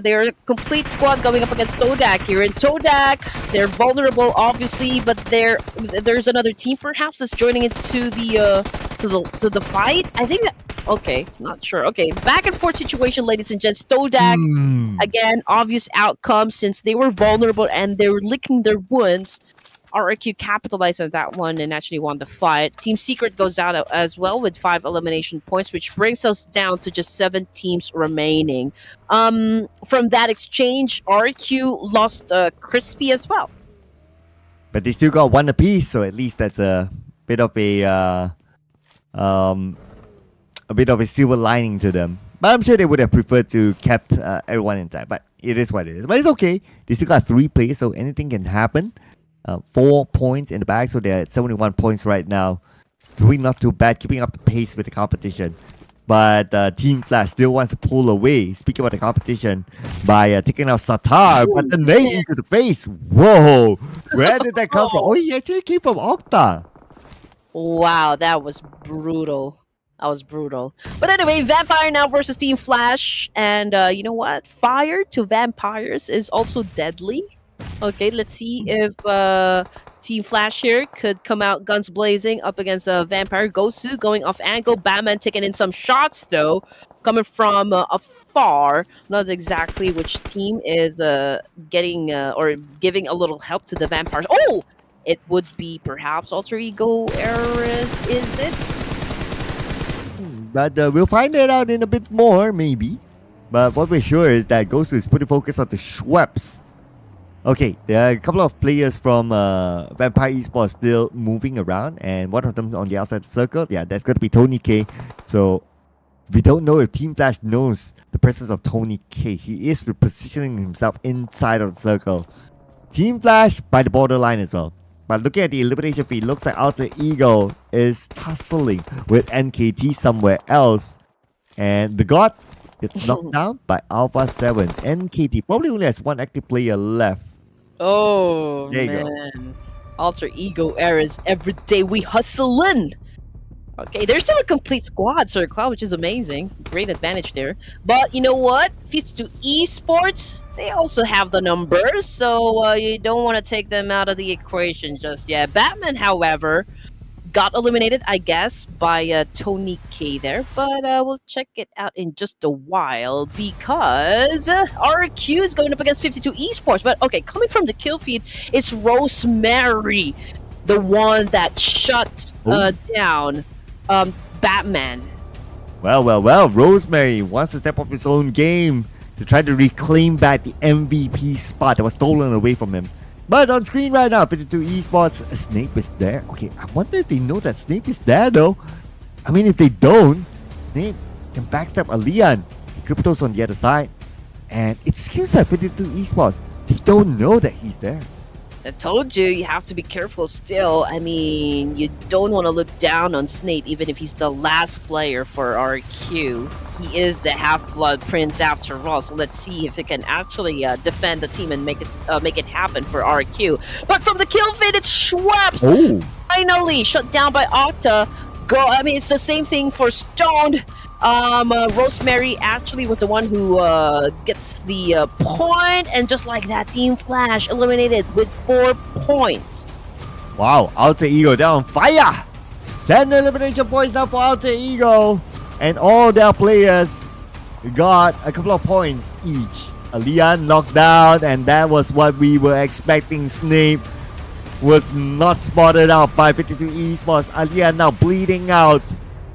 They're a complete squad going up against Todak here. And Todak, they're vulnerable, obviously, but there's another team perhaps that's joining into the fight. I think that. Okay, not sure. Okay, back and forth situation, ladies and gents. Todak, again, obvious outcome since they were vulnerable and they were licking their wounds. RQ capitalized on that one and actually won the fight. Team Secret goes out as well with 5 elimination points, which brings us down to just 7 teams remaining. From that exchange, RQ lost Crispy as well. But they still got 1 apiece, so at least that's a bit of a silver lining to them. But I'm sure they would have preferred to kept everyone inside. But it is what it is. But it's okay. They still got 3 players, so anything can happen. 4 points in the bag, so they're at 71 points right now. Doing not too bad, keeping up the pace with the competition. But Team Flash still wants to pull away, speaking about the competition, by taking out Satar, but the nade into the face. Whoa! Where did that come from? Oh, he actually came from Octa. Wow, that was brutal. That was brutal. But anyway, Vampire now versus Team Flash. And you know what? Fire to vampires is also deadly. Okay, let's see if Team Flash here could come out guns blazing up against Vampire. Gosu going off angle. Batman taking in some shots though, coming from afar. Not exactly which team is getting or giving a little help to the Vampires. Oh! It would be perhaps Alter Ego Error, is it? But we'll find it out in a bit more, maybe. But what we're sure is that Gosu is pretty focused on the Schweppes. Okay, there are a couple of players from Vampire Esports still moving around, and one of them on the outside circle. Yeah, that's going to be Tony K. So We don't know if Team Flash knows the presence of Tony K. He is repositioning himself inside of the circle. Team Flash by the borderline as well. But looking at the elimination feed, looks like Alter Ego is tussling with NKT somewhere else. And the God gets knocked down by Alpha 7. NKT probably only has one active player left. Oh, There you go. man. Alter Ego errors every day we hustling. Okay, there's still a complete squad, Sir Cloud, which is amazing. Great advantage there. But you know what? 52 Esports, they also have the numbers, so you don't want to take them out of the equation just yet. Batman, however, got eliminated, I guess, by Tony K there. But we'll check it out in just a while because RQ is going up against 52 Esports. But okay, coming from the kill feed, it's Rosemary, the one that shuts down Batman. Well. Rosemary wants to step up his own game to try to reclaim back the MVP spot that was stolen away from him. But on screen right now, 52 Esports, Snape is there. Okay, I wonder if they know that Snape is there though. I mean, if they don't, Snape can backstab a Leon. Crypto's on the other side. And it seems like 52 Esports, they don't know that he's there. I told you, you have to be careful still. I mean, you don't want to look down on Snape even if he's the last player for RQ. He is the Half-Blood Prince after all, so let's see if he can actually defend the team and make it happen for RQ. But from the kill feed, it's Schweppes! Finally shut down by Octa. I mean, it's the same thing for Stoned. Rosemary actually was the one who gets the point, and just like that, Team Flash eliminated with 4 points. Wow, Alter Ego down fire! 10 elimination points now for Alter Ego, and all their players got a couple of points each. A Leon knocked down, and that was what we were expecting. Snape was not spotted out by 52 Esports. A Leon now bleeding out.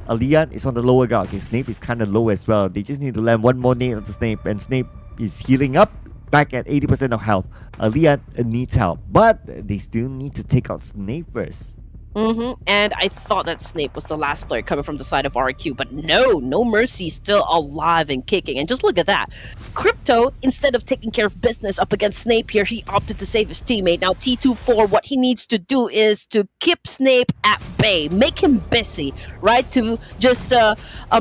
Leon is on the lower guard. Okay, Snape is kind of low as well. They just need to land one more nade onto Snape, and Snape is healing up, back at 80% of health. Leon needs help, but they still need to take out Snape first. And I thought that Snape was the last player coming from the side of RQ, but no Mercy, still alive and kicking. And just look at that. Crypto, instead of taking care of business up against Snape here, he opted to save his teammate. Now T24, what he needs to do is to keep Snape at bay, make him busy, right? To just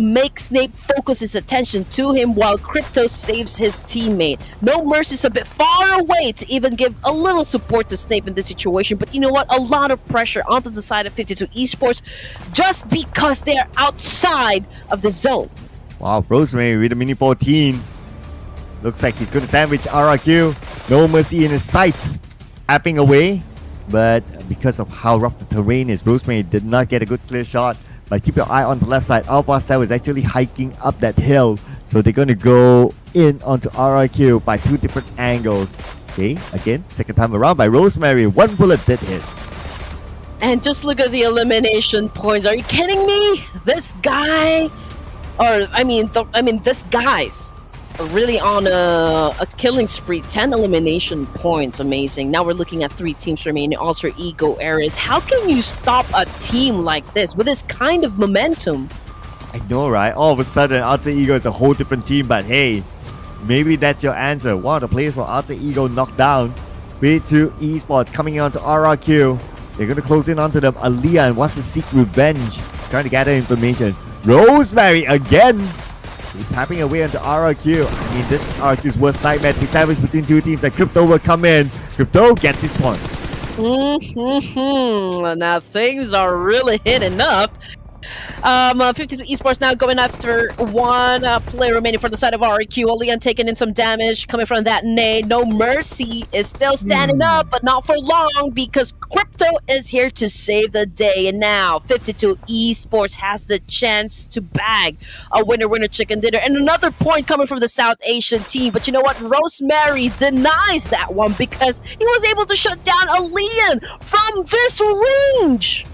make Snape focus his attention to him while Crypto saves his teammate. No Mercy's a bit far away to even give a little support to Snape in this situation, but you know what? A lot of pressure onto the side of 52 Esports just because they're outside of the zone. Wow, Rosemary with a mini 14. Looks like he's going to sandwich RRQ. No Mercy in his sight. Tapping away. But because of how rough the terrain is, Rosemary did not get a good clear shot. But keep your eye on the left side. Alpha 7 is actually hiking up that hill. So they're going to go in onto RRQ by 2 different angles. Okay, again, second time around by Rosemary. 1 bullet did hit. And just look at the elimination points. Are you kidding me? This guy, this guy's really on a killing spree. 10 elimination points, amazing. Now we're looking at 3 teams remaining. Alter Ego errors. How can you stop a team like this with this kind of momentum? I know, right? All of a sudden, Alter Ego is a whole different team. But hey, maybe that's your answer. One of the players for Alter Ego knocked down. B2 Esports coming on to RRQ. They're going to close in onto them. Leon wants to seek revenge, trying to gather information. Rosemary again. He's tapping away onto RRQ. I mean, this is RRQ's worst nightmare to be sandwiched between 2 teams. And Crypto will come in. Crypto gets his point. Now things are really hitting up. 52 Esports now going after 1 player remaining for the side of RQ. Leon taking in some damage coming from that nade. No Mercy is still standing up, but not for long because Crypto is here to save the day. And now 52 Esports has the chance to bag a winner chicken dinner. And another point coming from the South Asian team. But you know what? Rosemary denies that one because he was able to shut down a Leon from this range.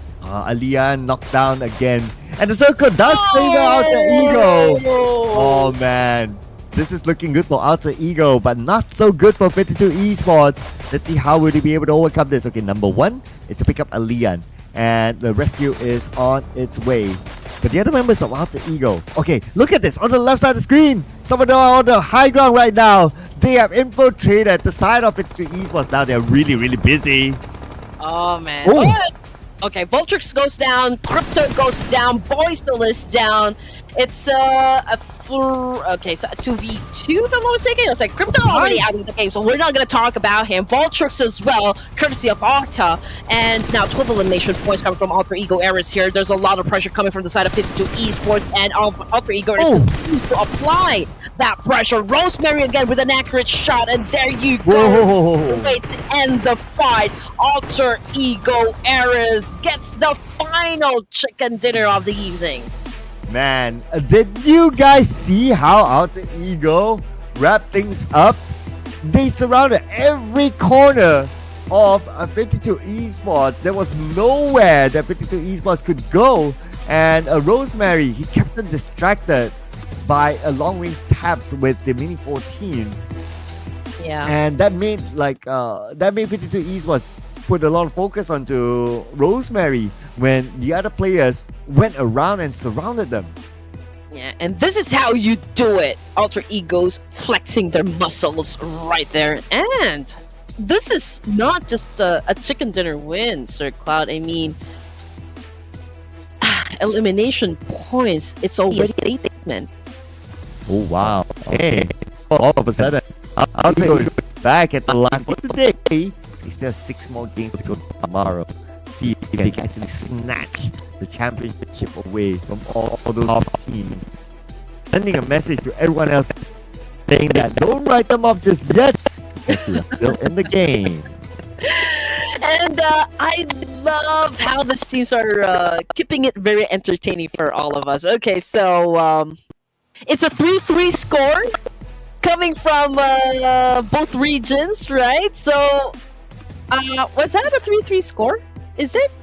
Leon knocked down again. And the circle does favor Alter Ego. Oh man. This is looking good for Alter Ego, but not so good for 52 Esports. Let's see how will they be able to overcome this. Okay, number 1 is to pick up a Leon. and the rescue is on its way. But the other members of Alter Ego, okay, look at this on the left side of the screen. Someone on the high ground right now. They have infiltrated the side of it to Esports. Now they're really busy. Oh man. Ooh. Okay, Voltrix goes down, Crypto goes down, Boystel is down. It's okay, so 2v2 if I'm not mistaken. It's like Crypto already out of the game, so we're not gonna talk about him. Voltrix as well, courtesy of Octa. And now 12 elimination points coming from Alter Ego Eras here. There's a lot of pressure coming from the side of 52 Esports, and Alter Ego is continues to apply that pressure. Rosemary again with an accurate shot, and there you go. Whoa. Wait to end the fight. Alter Ego Eras gets the final chicken dinner of the evening. Man, did you guys see how Alter Ego wrapped things up? They surrounded every corner of 52 Esports. There was nowhere that 52 Esports could go. And Rosemary, he kept them distracted by long-range taps with the Mini 14. Yeah. And that made 52 Esports put a lot of focus onto Rosemary when the other players went around and surrounded them. Yeah, and this is how you do it. Alter Egos flexing their muscles right there. And this is not just a chicken dinner win, Sir Cloud. I mean, elimination points, it's already a statement. Oh wow. Hey, all of a sudden, Alter Ego is back at the last one today. They still have 6 more games to go tomorrow. See if they can actually snatch the championship away from all those top teams. Sending a message to everyone else saying that don't write them off just yet because they're still in the game. And I love how these teams are keeping it very entertaining for all of us. Okay, so it's a 3-3 score coming from both regions, right? So was that a 3-3 score? Is it?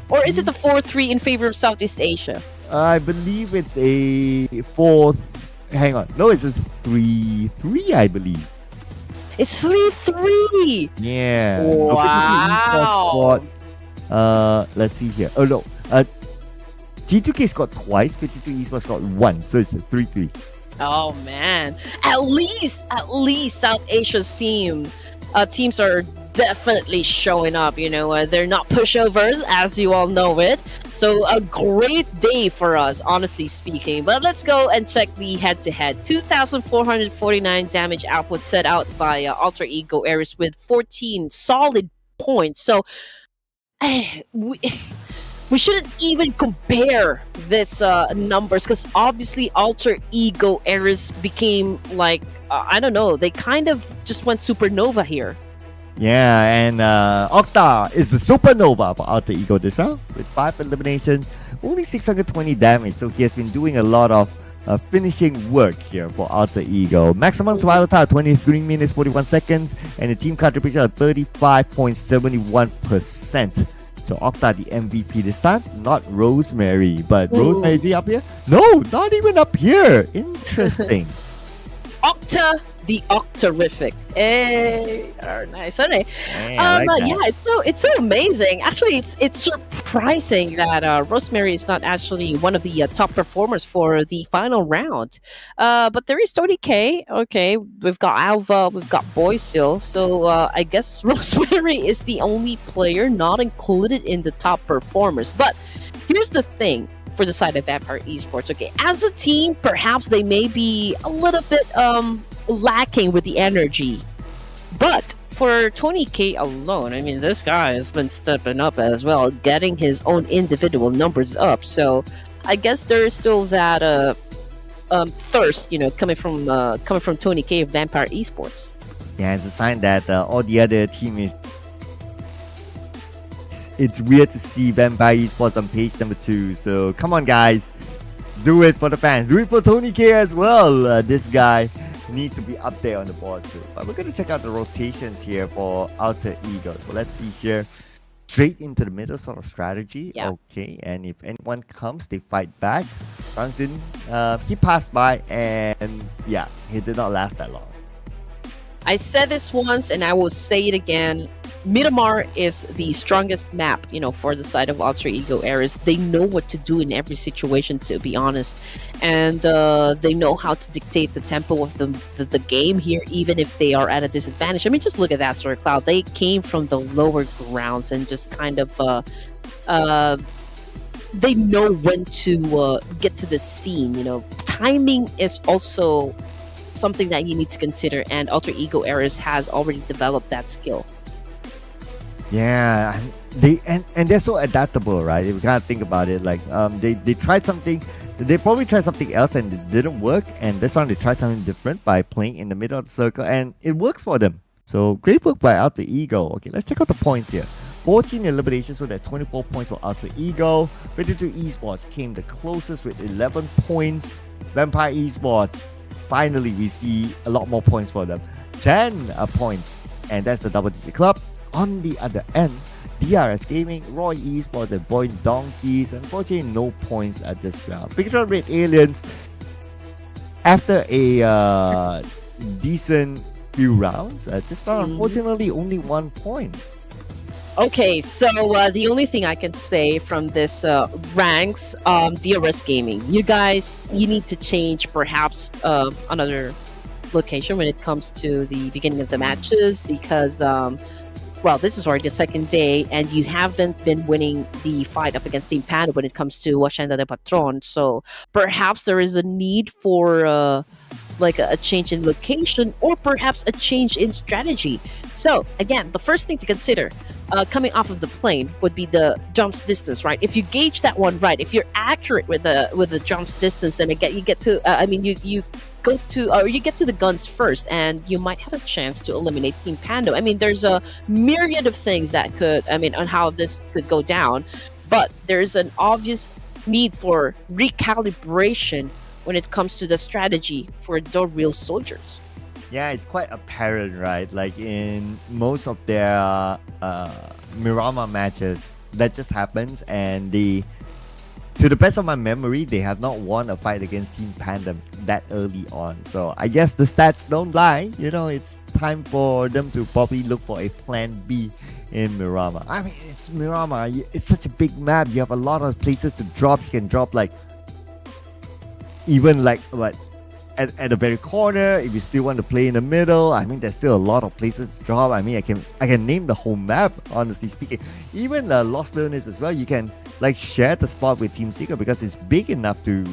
Or is it a 4-3 in favor of Southeast Asia? I believe it's a 4. Hang on. No, it's a 3-3, I believe. It's 3-3! Yeah. Wow! Let's see here. Oh no. T2K scored twice, 52 Esports scored once, so it's a 3-3. Oh man. At least South Asia's teams are definitely showing up, you know. They're not pushovers, as you all know it. So a great day for us, honestly speaking. But let's go and check the head-to-head. 2,449 damage output set out by Alter Ego Eras with 14 solid points. So we shouldn't even compare this numbers, because obviously Alter Ego Eras became like, I don't know, they kind of just went supernova here. Yeah, and Octa is the supernova for Alter Ego this round with 5 eliminations, only 620 damage. So he has been doing a lot of finishing work here for Alter Ego. Maximum survival time 23 minutes 41 seconds, and the team contribution of 35.71%. So Octa the MVP this time, not Rosemary. But Rosemary, is he up here? No, not even up here. Interesting. Octa the Octarific. Hey, nice. Okay. Hey, I like that. Yeah, it's so amazing. Actually, it's surprising that Rosemary is not actually one of the top performers for the final round. But there is Tony K. Okay, we've got Alva, we've got Boysil. So I guess Rosemary is the only player not included in the top performers. But here's the thing. For the side of Vampire Esports, okay, as a team, perhaps they may be a little bit lacking with the energy, but for Tony K alone, I mean, this guy has been stepping up as well, getting his own individual numbers up. So I guess there is still that thirst, you know, coming from Tony K of Vampire Esports. Yeah, it's a sign that all the other team is. It's weird to see Vampire Esports on page number 2. So come on, guys, do it for the fans. Do it for Tony K as well. This guy needs to be up there on the board too. But we're gonna check out the rotations here for Alter Ego. So let's see here. Straight into the middle sort of strategy. Yeah. Okay, and if anyone comes, they fight back. Franklin, he passed by, and yeah, he did not last that long. I said this once and I will say it again. Miramar is the strongest map, for the side of Alter Ego Eras. They know what to do in every situation, to be honest, and they know how to dictate the tempo of the game here, even if they are at a disadvantage. I mean, just look at that Sword Cloud. They came from the lower grounds and just kind of they know when to get to the scene. Timing is also something that you need to consider, and Alter Ego Eras has already developed that skill. Yeah, and they're so adaptable, right? If you kind of think about it, like they tried something, they probably tried something else and it didn't work, and this one they tried something different by playing in the middle of the circle, and it works for them. So great work by Alter Ego. Okay, let's check out the points here. 14 eliminations, so that's 24 points for Alter Ego. 52 Esports came the closest with 11 points. Vampire Esports, finally we see a lot more points for them. 10 points, and that's the double digit club. On the other end, DRS Gaming, Roy Esports, and Boy Donkeys, unfortunately no points at this round. Picture Red Aliens, after a decent few rounds, this round unfortunately only 1 point. Okay, so the only thing I can say from this ranks, DRS Gaming, you guys, you need to change perhaps another location when it comes to the beginning of the matches, because well, this is already the second day, and you haven't been winning the fight up against Team Panda when it comes to Hacienda de Patron. So perhaps there is a need for like a change in location, or perhaps a change in strategy. So again, the first thing to consider coming off of the plane would be the jumps distance, right? If you gauge that one right, if you're accurate with the jumps distance, then again you get to you go to, or you get to the guns first, and you might have a chance to eliminate Team Pando. I mean, there's a myriad of things that could, on how this could go down, but there's an obvious need for recalibration when it comes to the strategy for the real soldiers. Yeah, it's quite apparent, right? Like in most of their Miramar matches, that just happens, and to the best of my memory, they have not won a fight against Team Panda that early on. So I guess the stats don't lie. It's time for them to probably look for a plan B in Miramar. I mean, it's Miramar. It's such a big map. You have a lot of places to drop. You can drop even what at the very corner. If you still want to play in the middle, I mean, there's still a lot of places to drop. I mean, I can name the whole map, honestly speaking. Even Lost Learners as well. You can share the spot with Team Secret because it's big enough to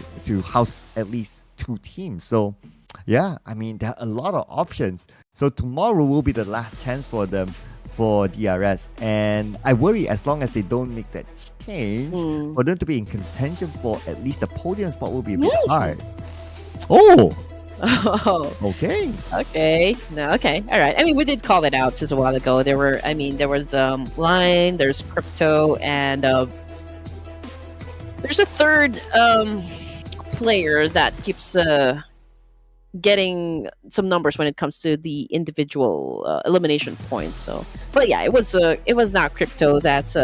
house at least 2 teams. So yeah, I mean, there are a lot of options. So tomorrow will be the last chance for them for DRS, and I worry as long as they don't make that change, for them to be in contention for at least the podium spot will be a bit hard. Oh, okay. No, okay, all right. I mean, we did call it out just a while ago. There was Line, there's Crypto, and there's a third player that keeps getting some numbers when it comes to the individual elimination points. So, but yeah, it was not Crypto that's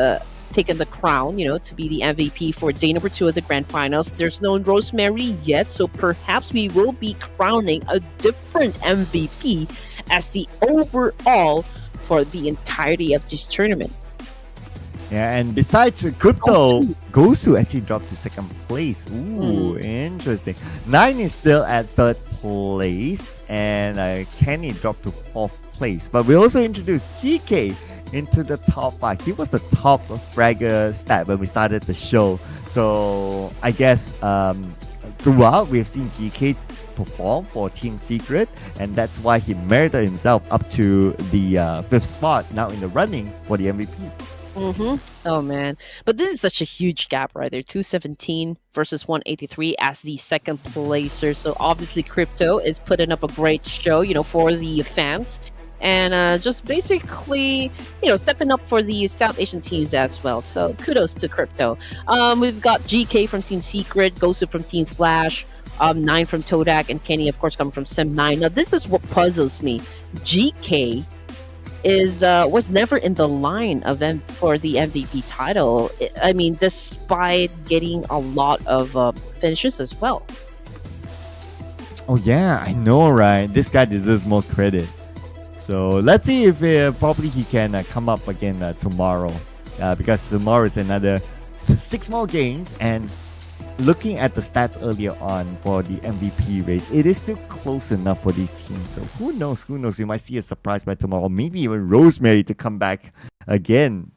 taken the crown, to be the MVP for day number 2 of the grand finals. There's no Rosemary yet, so perhaps we will be crowning a different MVP as the overall for the entirety of this tournament. Yeah, and besides Crypto, Gosu actually dropped to 2nd place. Ooh, interesting. 9 is still at 3rd place, and Kenny dropped to 4th place. But we also introduced GK into the top 5. He was the top fragger stat when we started the show. So I guess throughout we have seen GK perform for Team Secret, and that's why he merited himself up to the 5th spot, now in the running for the MVP. Oh man, but this is such a huge gap right there. 217 versus 183 as the 2nd placer. So obviously Crypto is putting up a great show, for the fans, and just basically, stepping up for the South Asian teams as well. So kudos to Crypto. We've got GK from Team Secret, Gosu from Team Flash, 9 from Todak, and Kenny, of course, coming from Sim9. Now this is what puzzles me. GK was never in the line of them for the MVP title. I mean, despite getting a lot of finishes as well. Oh yeah, I know, right? This guy deserves more credit. So let's see if probably he can come up again tomorrow, because tomorrow is another 6 more games. And looking at the stats earlier on for the MVP race, it is still close enough for these teams. So who knows? Who knows? We might see a surprise by tomorrow. Maybe even Rosemary to come back again.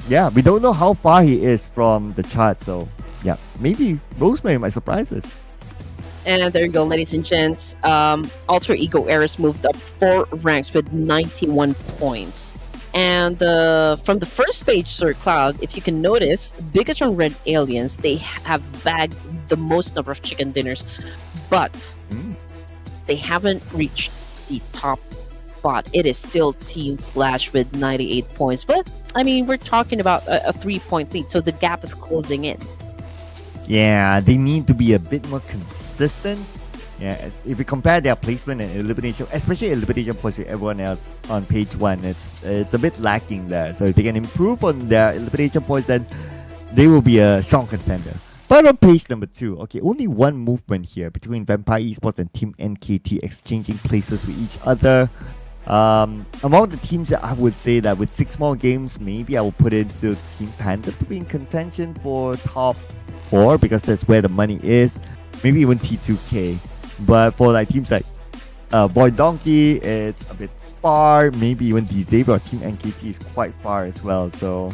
Yeah, we don't know how far he is from the chart. So yeah, maybe Rosemary might surprise us. And there you go, ladies and gents. Alter Ego Eris moved up 4 ranks with 91 points. And from the first page, Sir Cloud, if you can notice, Bigatron Red Aliens, they have bagged the most number of chicken dinners, but they haven't reached the top spot. It is still Team Flash with 98 points. But, I mean, we're talking about a 3-point lead, so the gap is closing in. Yeah, they need to be a bit more consistent. Yeah, if we compare their placement and elimination, especially elimination points with everyone else on page 1, it's a bit lacking there. So if they can improve on their elimination points, then they will be a strong contender. But on page number 2, okay, only one movement here between Vampire Esports and Team NKT exchanging places with each other. Among the teams that I would say that with 6 more games, maybe I will put in still Team Panda to be in contention for top 4, because that's where the money is. Maybe even T2K. But for like teams like Boy Donkey, it's a bit far. Maybe even Disable or Team NKT is quite far as well. So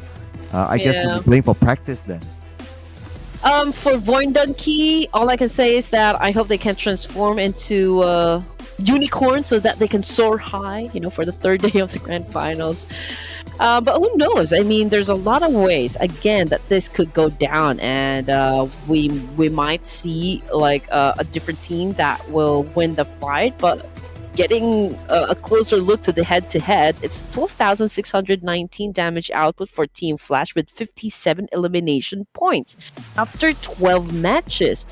I guess we'll be playing for practice then. For Void Donkey, all I can say is that I hope they can transform into unicorn so that they can soar high, for the 3rd day of the grand finals. But who knows? I mean, there's a lot of ways, again, that this could go down, and we might see like a different team that will win the fight. But getting a closer look to the head-to-head, it's 12,619 damage output for Team Flash with 57 elimination points after 12 matches.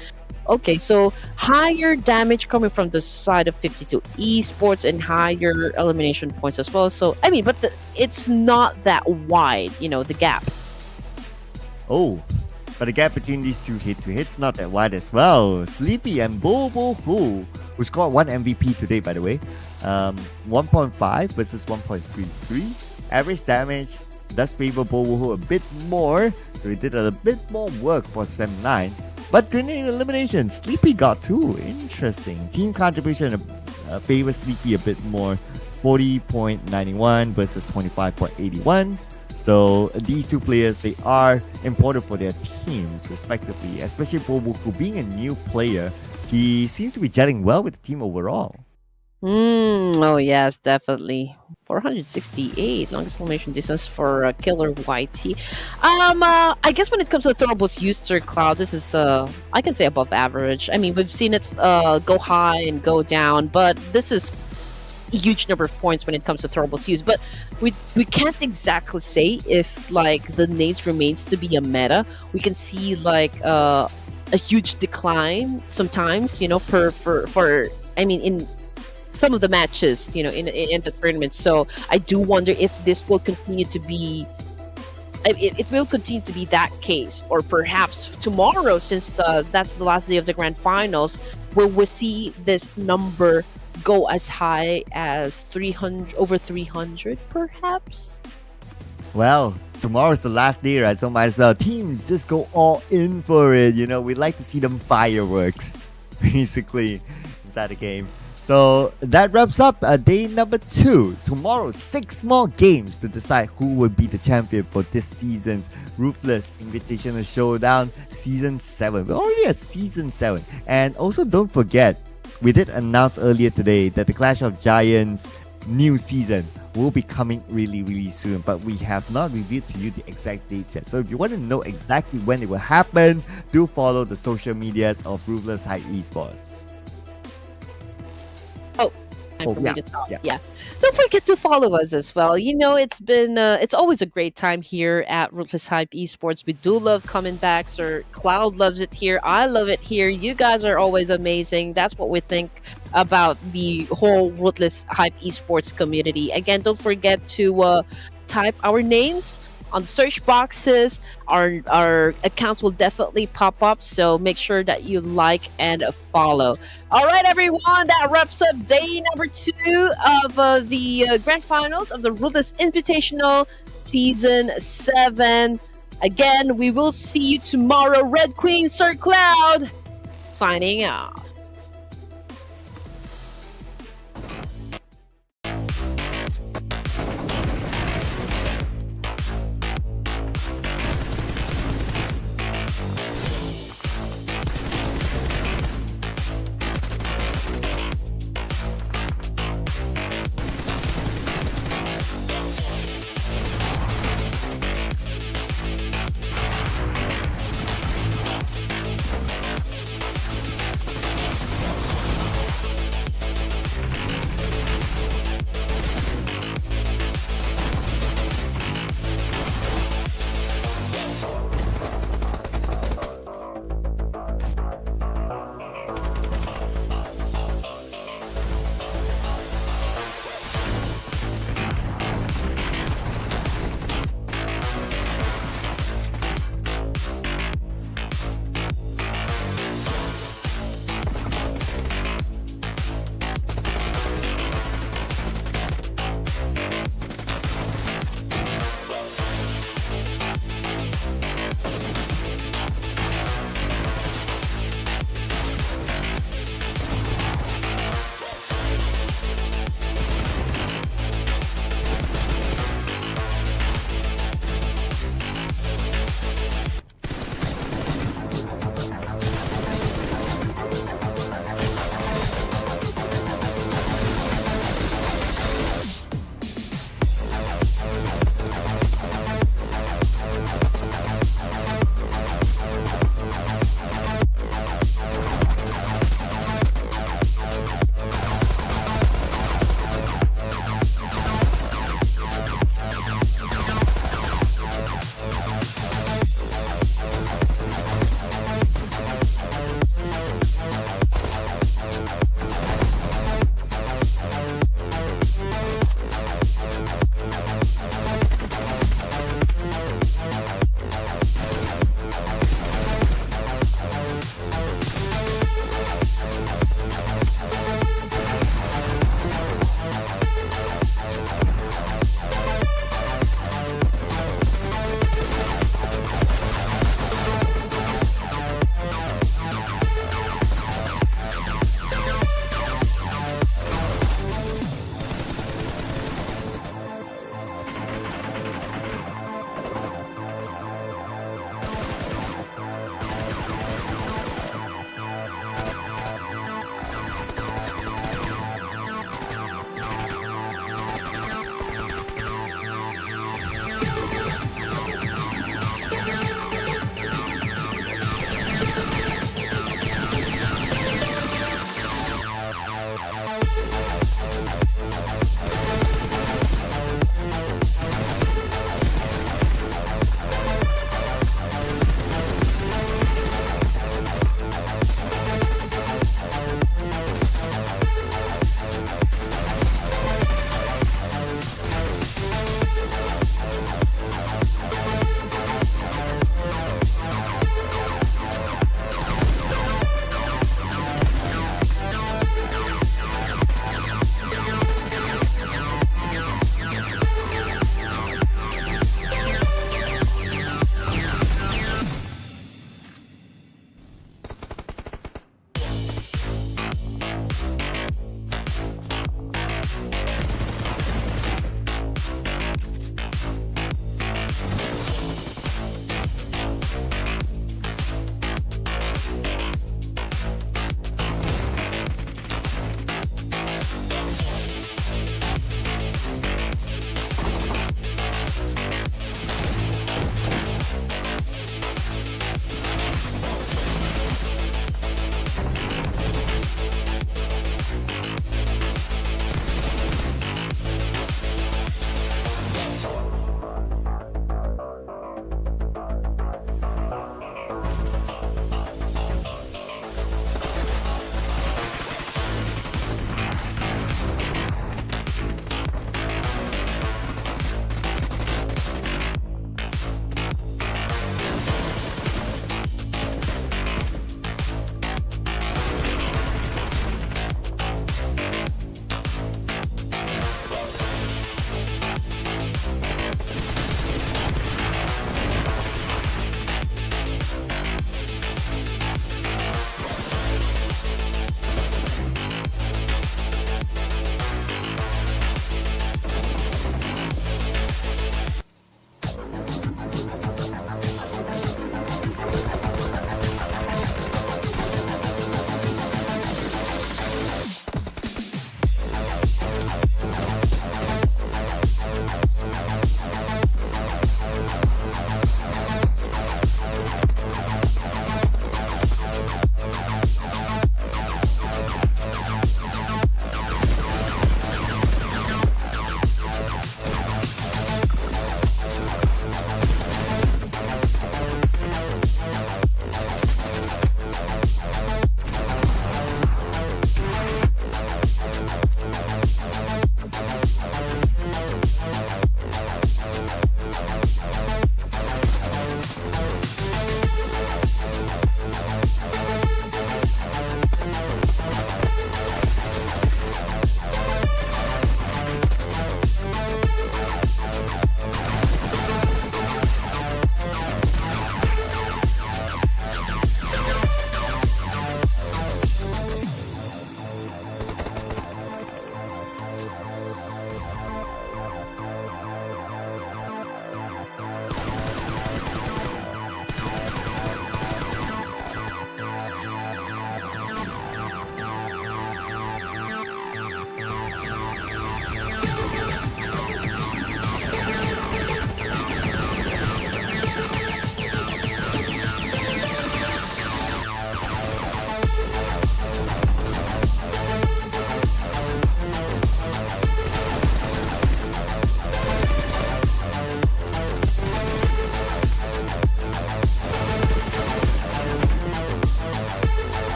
Okay, so higher damage coming from the side of 52 Esports and higher elimination points as well. So, I mean, but it's not that wide, the gap. Oh, but the gap between these two hit-to-hits not that wide as well. Sleepy and Bobo who scored 1 MVP today, by the way. 1.5 versus 1.33. Average damage does favor Bobo a bit more, so he did a bit more work for Sem 9. But grenade elimination, Sleepy got 2. Interesting. Team contribution favors Sleepy a bit more. 40.91 versus 25.81. So these two players, they are important for their teams respectively. Especially Bobo, who being a new player, he seems to be gelling well with the team overall. Oh yes, definitely. 468 long exclamation distance for Killer YT. I guess when it comes to throwables used, Sir Cloud, this is I can say above average. I mean, we've seen it go high and go down, but this is a huge number of points when it comes to throwables used. But we can't exactly say if like the nades remains to be a meta. We can see like a huge decline sometimes, for I mean in some of the matches, in the tournament. So I do wonder if this will continue to be, it will continue to be that case, or perhaps tomorrow, since that's the last day of the grand finals, will we see this number go as high as 300, over 300, perhaps? Well, tomorrow's the last day, right? So might as well teams just go all in for it. We'd like to see them fireworks, basically, inside the game. So that wraps up day number 2. Tomorrow, 6 more games to decide who will be the champion for this season's Ruthless Invitational Showdown Season 7. We're already at Season 7. And also don't forget, we did announce earlier today that the Clash of Giants new season will be coming really, really soon. But we have not revealed to you the exact dates yet. So if you want to know exactly when it will happen, do follow the social medias of Ruthless Esports. Yeah. Don't forget to follow us as well. It's been it's always a great time here at Ruthless Hype Esports. We do love coming back, Sir Cloud loves it here. I love it here. You guys are always amazing. That's what we think about the whole Ruthless Hype Esports community. Again, don't forget to type our names on the search boxes. Our accounts will definitely pop up, so make sure that you like and follow. All right, everyone, that wraps up day number 2 of the grand finals of the Ruthless Invitational Season 7. Again, we will see you tomorrow. Red Queen, Sir Cloud, signing off.